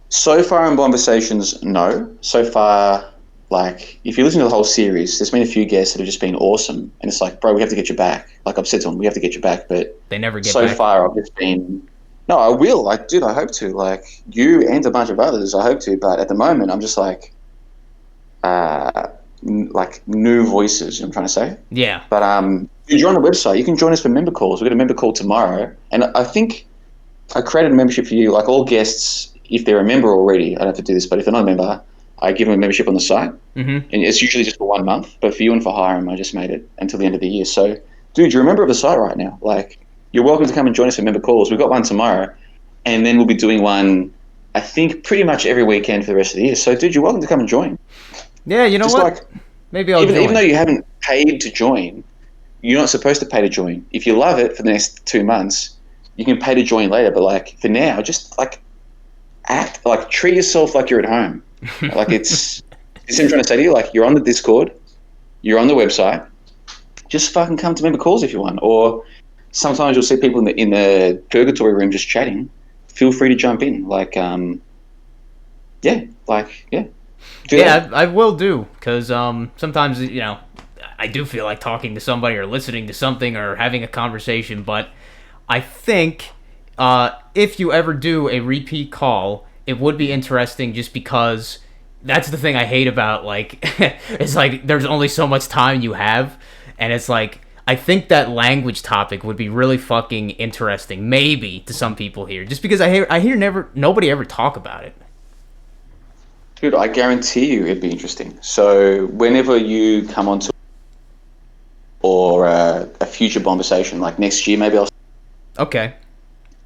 So far in Conversations, no. So far, like, if you listen to the whole series, there's been a few guests that have just been awesome. And it's like, bro, we have to get you back. Like I've said to them, we have to get you back. But they never get back. So far, I've just been... No, I will. Like, dude, I hope to. Like, you and a bunch of others, I hope to. But at the moment, I'm just like new voices, you know what I'm trying to say? Yeah. But if you're on the website, you can join us for member calls. We've got a member call tomorrow. And I think I created a membership for you. Like, all guests, if they're a member already, I don't have to do this, but if they're not a member, I give them a membership on the site. Mm-hmm. And it's usually just for 1 month. But for you and for Hiram, I just made it until the end of the year. So, dude, you're a member of the site right now. Like, you're welcome to come and join us for member calls. We've got one tomorrow. And then we'll be doing one, I think, pretty much every weekend for the rest of the year. So, dude, you're welcome to come and join. Yeah, you know just what? Like, maybe I'll join. Even though you haven't paid to join, you're not supposed to pay to join. If you love it for the next 2 months, you can pay to join later. But, like, for now, just, like, act. Like, treat yourself like you're at home. Like, it's what I'm trying to say to you. Like, you're on the Discord. You're on the website. Just fucking come to member calls if you want. Or sometimes you'll see people in the purgatory room just chatting. Feel free to jump in. Like, I will do, because sometimes, you know, I do feel like talking to somebody or listening to something or having a conversation, but I think if you ever do a repeat call, it would be interesting just because that's the thing I hate about, like, it's like there's only so much time you have, and it's like I think that language topic would be really fucking interesting, maybe to some people here, just because I hear nobody ever talk about it. Dude, I guarantee you it'd be interesting. So whenever you come onto or a future conversation, like next year, maybe Okay.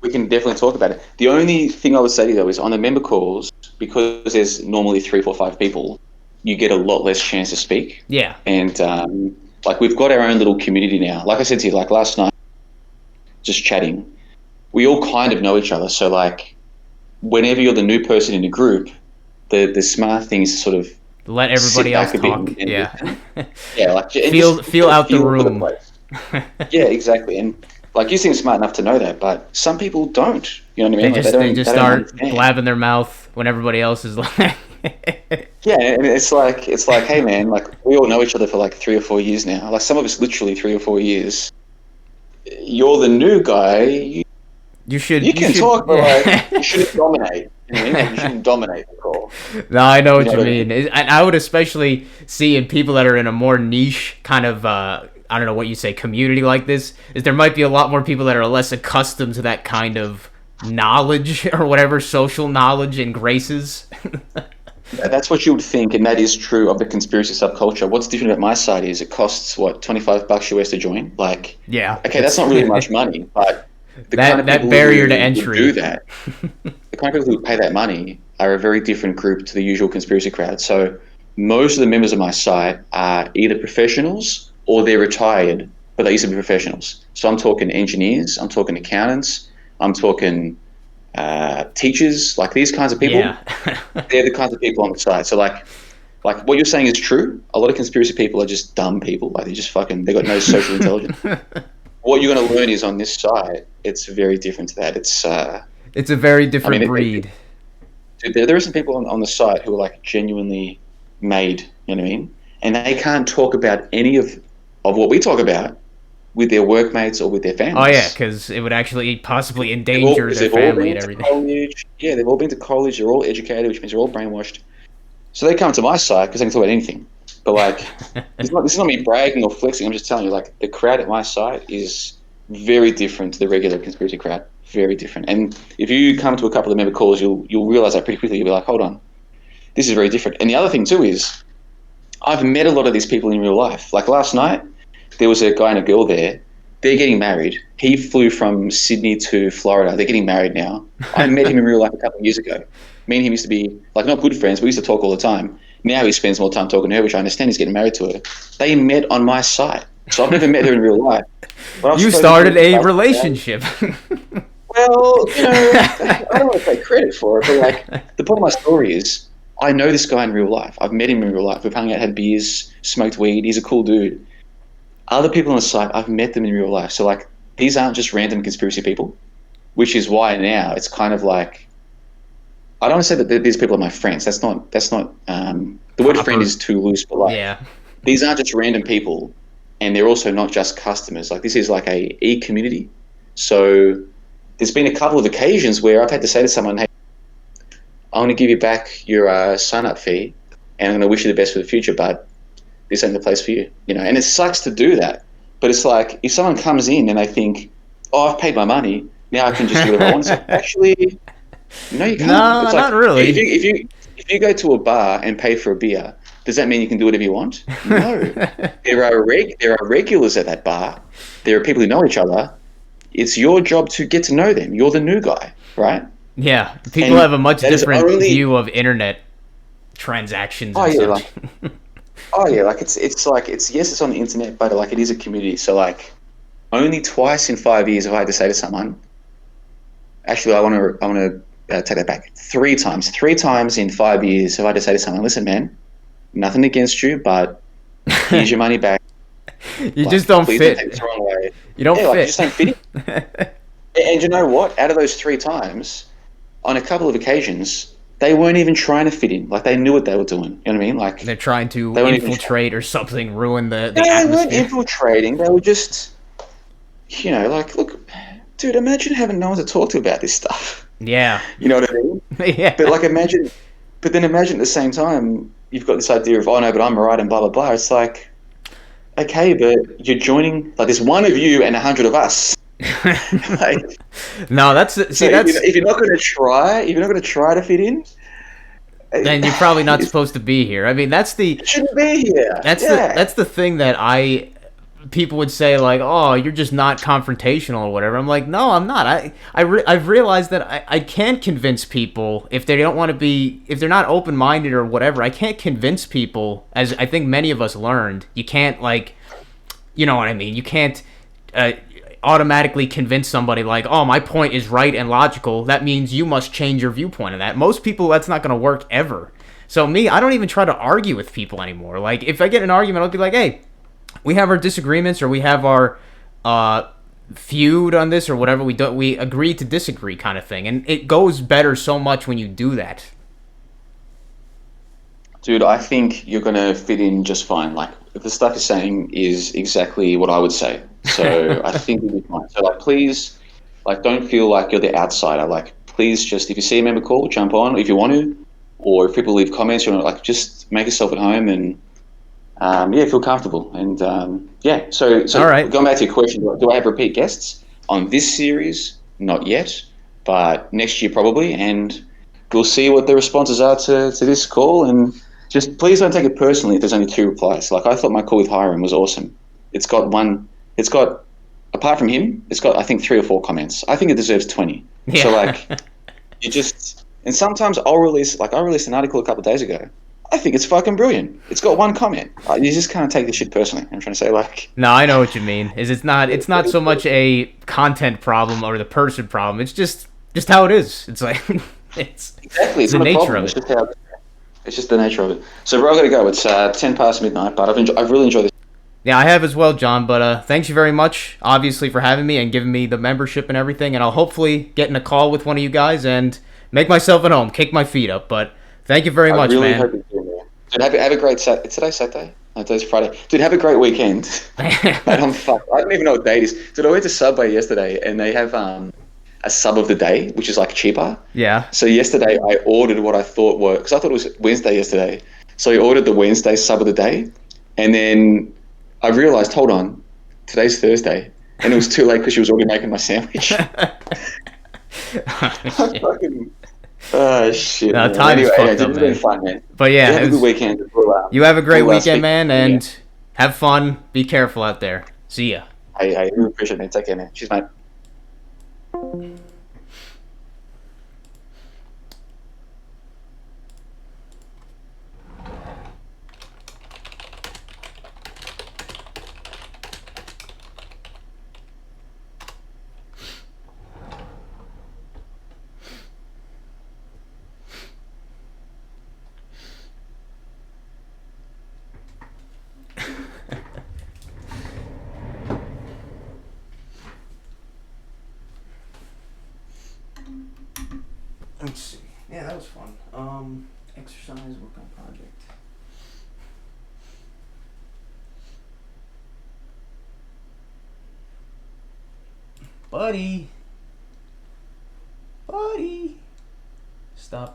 we can definitely talk about it. The only thing I would say to you though is on the member calls, because there's normally 3, 4, 5 people, you get a lot less chance to speak. Yeah. And like we've got our own little community now. Like I said to you, like last night, just chatting, we all kind of know each other. So like, whenever you're the new person in the group, the smart thing is to sort of let everybody else talk. Yeah, yeah, like feel out the room. Yeah, exactly. And like you seem smart enough to know that, but some people don't. You know what I mean? They just start blabbing their mouth when everybody else is like. Yeah, and it's like, hey man, like we all know each other for like 3 or 4 years now. Like some of us literally 3 or 4 years. You're the new guy. You can talk, but like you shouldn't dominate. You know what I mean? Like, you shouldn't dominate the call. No, I know what you mean. And I would especially see in people that are in a more niche kind of I don't know what you say, community like this, is there might be a lot more people that are less accustomed to that kind of knowledge or whatever, social knowledge and graces. That's what you would think, and that is true of the conspiracy subculture. What's different about my side is it costs what, $25 US to join. Like, yeah, okay, that's not really much money, but the that kind of people barrier who to entry do that, the kind of people who pay that money are a very different group to the usual conspiracy crowd. So most of the members of my site are either professionals or they're retired, but they used to be professionals. So I'm talking engineers, I'm talking accountants, I'm talking teachers, like these kinds of people. Yeah. They're the kinds of people on the site. So like what you're saying is true. A lot of conspiracy people are just dumb people. Like they got no social intelligence. What you're going to learn is on this site, it's very different to that. It's a very different breed. There are some people on the site who are like genuinely made, you know what I mean? And they can't talk about any of what we talk about with their workmates or with their families. Oh yeah, because it would actually possibly endanger their family and everything. College. Yeah, they've all been to college. They're all educated, which means they're all brainwashed. So they come to my site because they can talk about anything. But like, this is not me bragging or flexing. I'm just telling you, like, the crowd at my site is very different to the regular conspiracy crowd. Very different. And if you come to a couple of member calls, you'll realize that pretty quickly. You'll be like, hold on, this is very different. And the other thing too is, I've met a lot of these people in real life. Like last night, there was a guy and a girl there. They're getting married. He flew from Sydney to Florida. They're getting married now. I met him in real life a couple of years ago. Me and him used to be, like, not good friends, but we used to talk all the time. Now he spends more time talking to her, which I understand he's getting married to her. They met on my site. So I've never met her in real life. You started a relationship. Well, you know, I don't want to take credit for it, but like, the point of my story is, I know this guy in real life. I've met him in real life. We've hung out, had beers, smoked weed. He's a cool dude. Other people on the site, I've met them in real life. So like, these aren't just random conspiracy people, which is why now it's kind of like, I don't want to say that these people are my friends. That's not. The word friend is too loose, but like, yeah, these aren't just random people, and they're also not just customers. Like, this is like a e-community. So there's been a couple of occasions where I've had to say to someone, hey, I want to give you back your sign-up fee, and I'm going to wish you the best for the future, but this ain't the place for you, you know. And it sucks to do that, but it's like, if someone comes in and they think, oh, I've paid my money, now I can just do whatever I want. It's like, actually, no, you can't. No, it's not really. If you go to a bar and pay for a beer, does that mean you can do whatever you want? No. There are regulars at that bar. There are people who know each other. It's your job to get to know them. You're the new guy, right? Yeah, people have a much different view of internet transactions. Oh yeah, like, it's on the internet, but like, it is a community. So like, only twice in 5 years have I had to say to someone, actually, I want to take that back. 3 times. 3 times in 5 years have I had to say to someone, listen, man, nothing against you, but here's your money back. You just don't fit. Don't take this the wrong way. You don't fit. Like, you just don't fit in. And you know what? Out of those 3 times, on a couple of occasions, they weren't even trying to fit in. Like, they knew what they were doing. You know what I mean? Like, they're trying to infiltrate or something, ruin the atmosphere. They weren't infiltrating. They were just, you know, like, look, dude, imagine having no one to talk to about this stuff. Yeah. You know what I mean? Yeah. But like, imagine But then imagine at the same time, you've got this idea of, oh no, but I'm right and blah, blah, blah. It's like, okay, but you're joining, like, there's one of you and 100 of us. Like, No, that's if you're not going to try to fit in, then you're probably not supposed to be here. I mean, you shouldn't be here. That's the thing that people would say, like, oh, you're just not confrontational or whatever. I'm like, no, I'm not. I've realized that I can't convince people if they don't want to be, if they're not open-minded or whatever. I can't convince people, as I think many of us learned. You can't, like, you know what I mean? You can't automatically convince somebody, like, oh, my point is right and logical. That means you must change your viewpoint on that. Most people, that's not going to work ever. So me, I don't even try to argue with people anymore. Like, if I get in an argument, I'll be like, hey, we have our disagreements, or we have our feud on this, or whatever. We agree to disagree, kind of thing, and it goes better so much when you do that. Dude, I think you're going to fit in just fine. Like, if the stuff you're saying is exactly what I would say. So I think you'll be fine. So, like, please, like, don't feel like you're the outsider. Like, please just, if you see a member call, jump on if you want to, or if people leave comments, you know, like, just make yourself at home and, feel comfortable. And, so All right. Going back to your question, do I have repeat guests? On this series, not yet, but next year probably, and we'll see what the responses are to this call, and just please don't take it personally if there's only 2 replies. Like, I thought my call with Hiram was awesome. Apart from him, it's got, I think, 3 or 4 comments. I think it deserves 20. Yeah. So, like, and sometimes I released an article a couple of days ago. I think it's fucking brilliant. It's got 1 comment. You just can't take this shit personally. I'm trying to say, like... No, I know what you mean. It's not so much a content problem or the person problem. It's just how it is. It's like, it's the not nature of it. It's just the nature of it. So, bro, I've got to go. It's 10 past midnight, but I've really enjoyed this. Yeah, I have as well, John, but thanks you very much, obviously, for having me and giving me the membership and everything, and I'll hopefully get in a call with one of you guys and make myself at home, kick my feet up, but thank you very much, really man. Hope you do, man. Dude, have a great Saturday. Today's Saturday? No, today's Friday. Dude, have a great weekend. Man, I'm fucked. I don't even know what date it is. Dude, I went to Subway yesterday, and they have a sub of the day, which is, like, cheaper. Yeah. So yesterday I ordered what I thought were, because I thought it was Wednesday yesterday. So I ordered the Wednesday sub of the day, and then I realized, hold on, today's Thursday, and it was too late because she was already making my sandwich. Shit. No, time is fucked up, It's been fun, man. But yeah, have a good weekend. You have a great weekend, man, and yeah. have fun. Be careful out there. See ya. I really appreciate it, man. Take care, man. Cheers, mate. Let's see. Yeah, that was fun. Exercise, work on project. Buddy.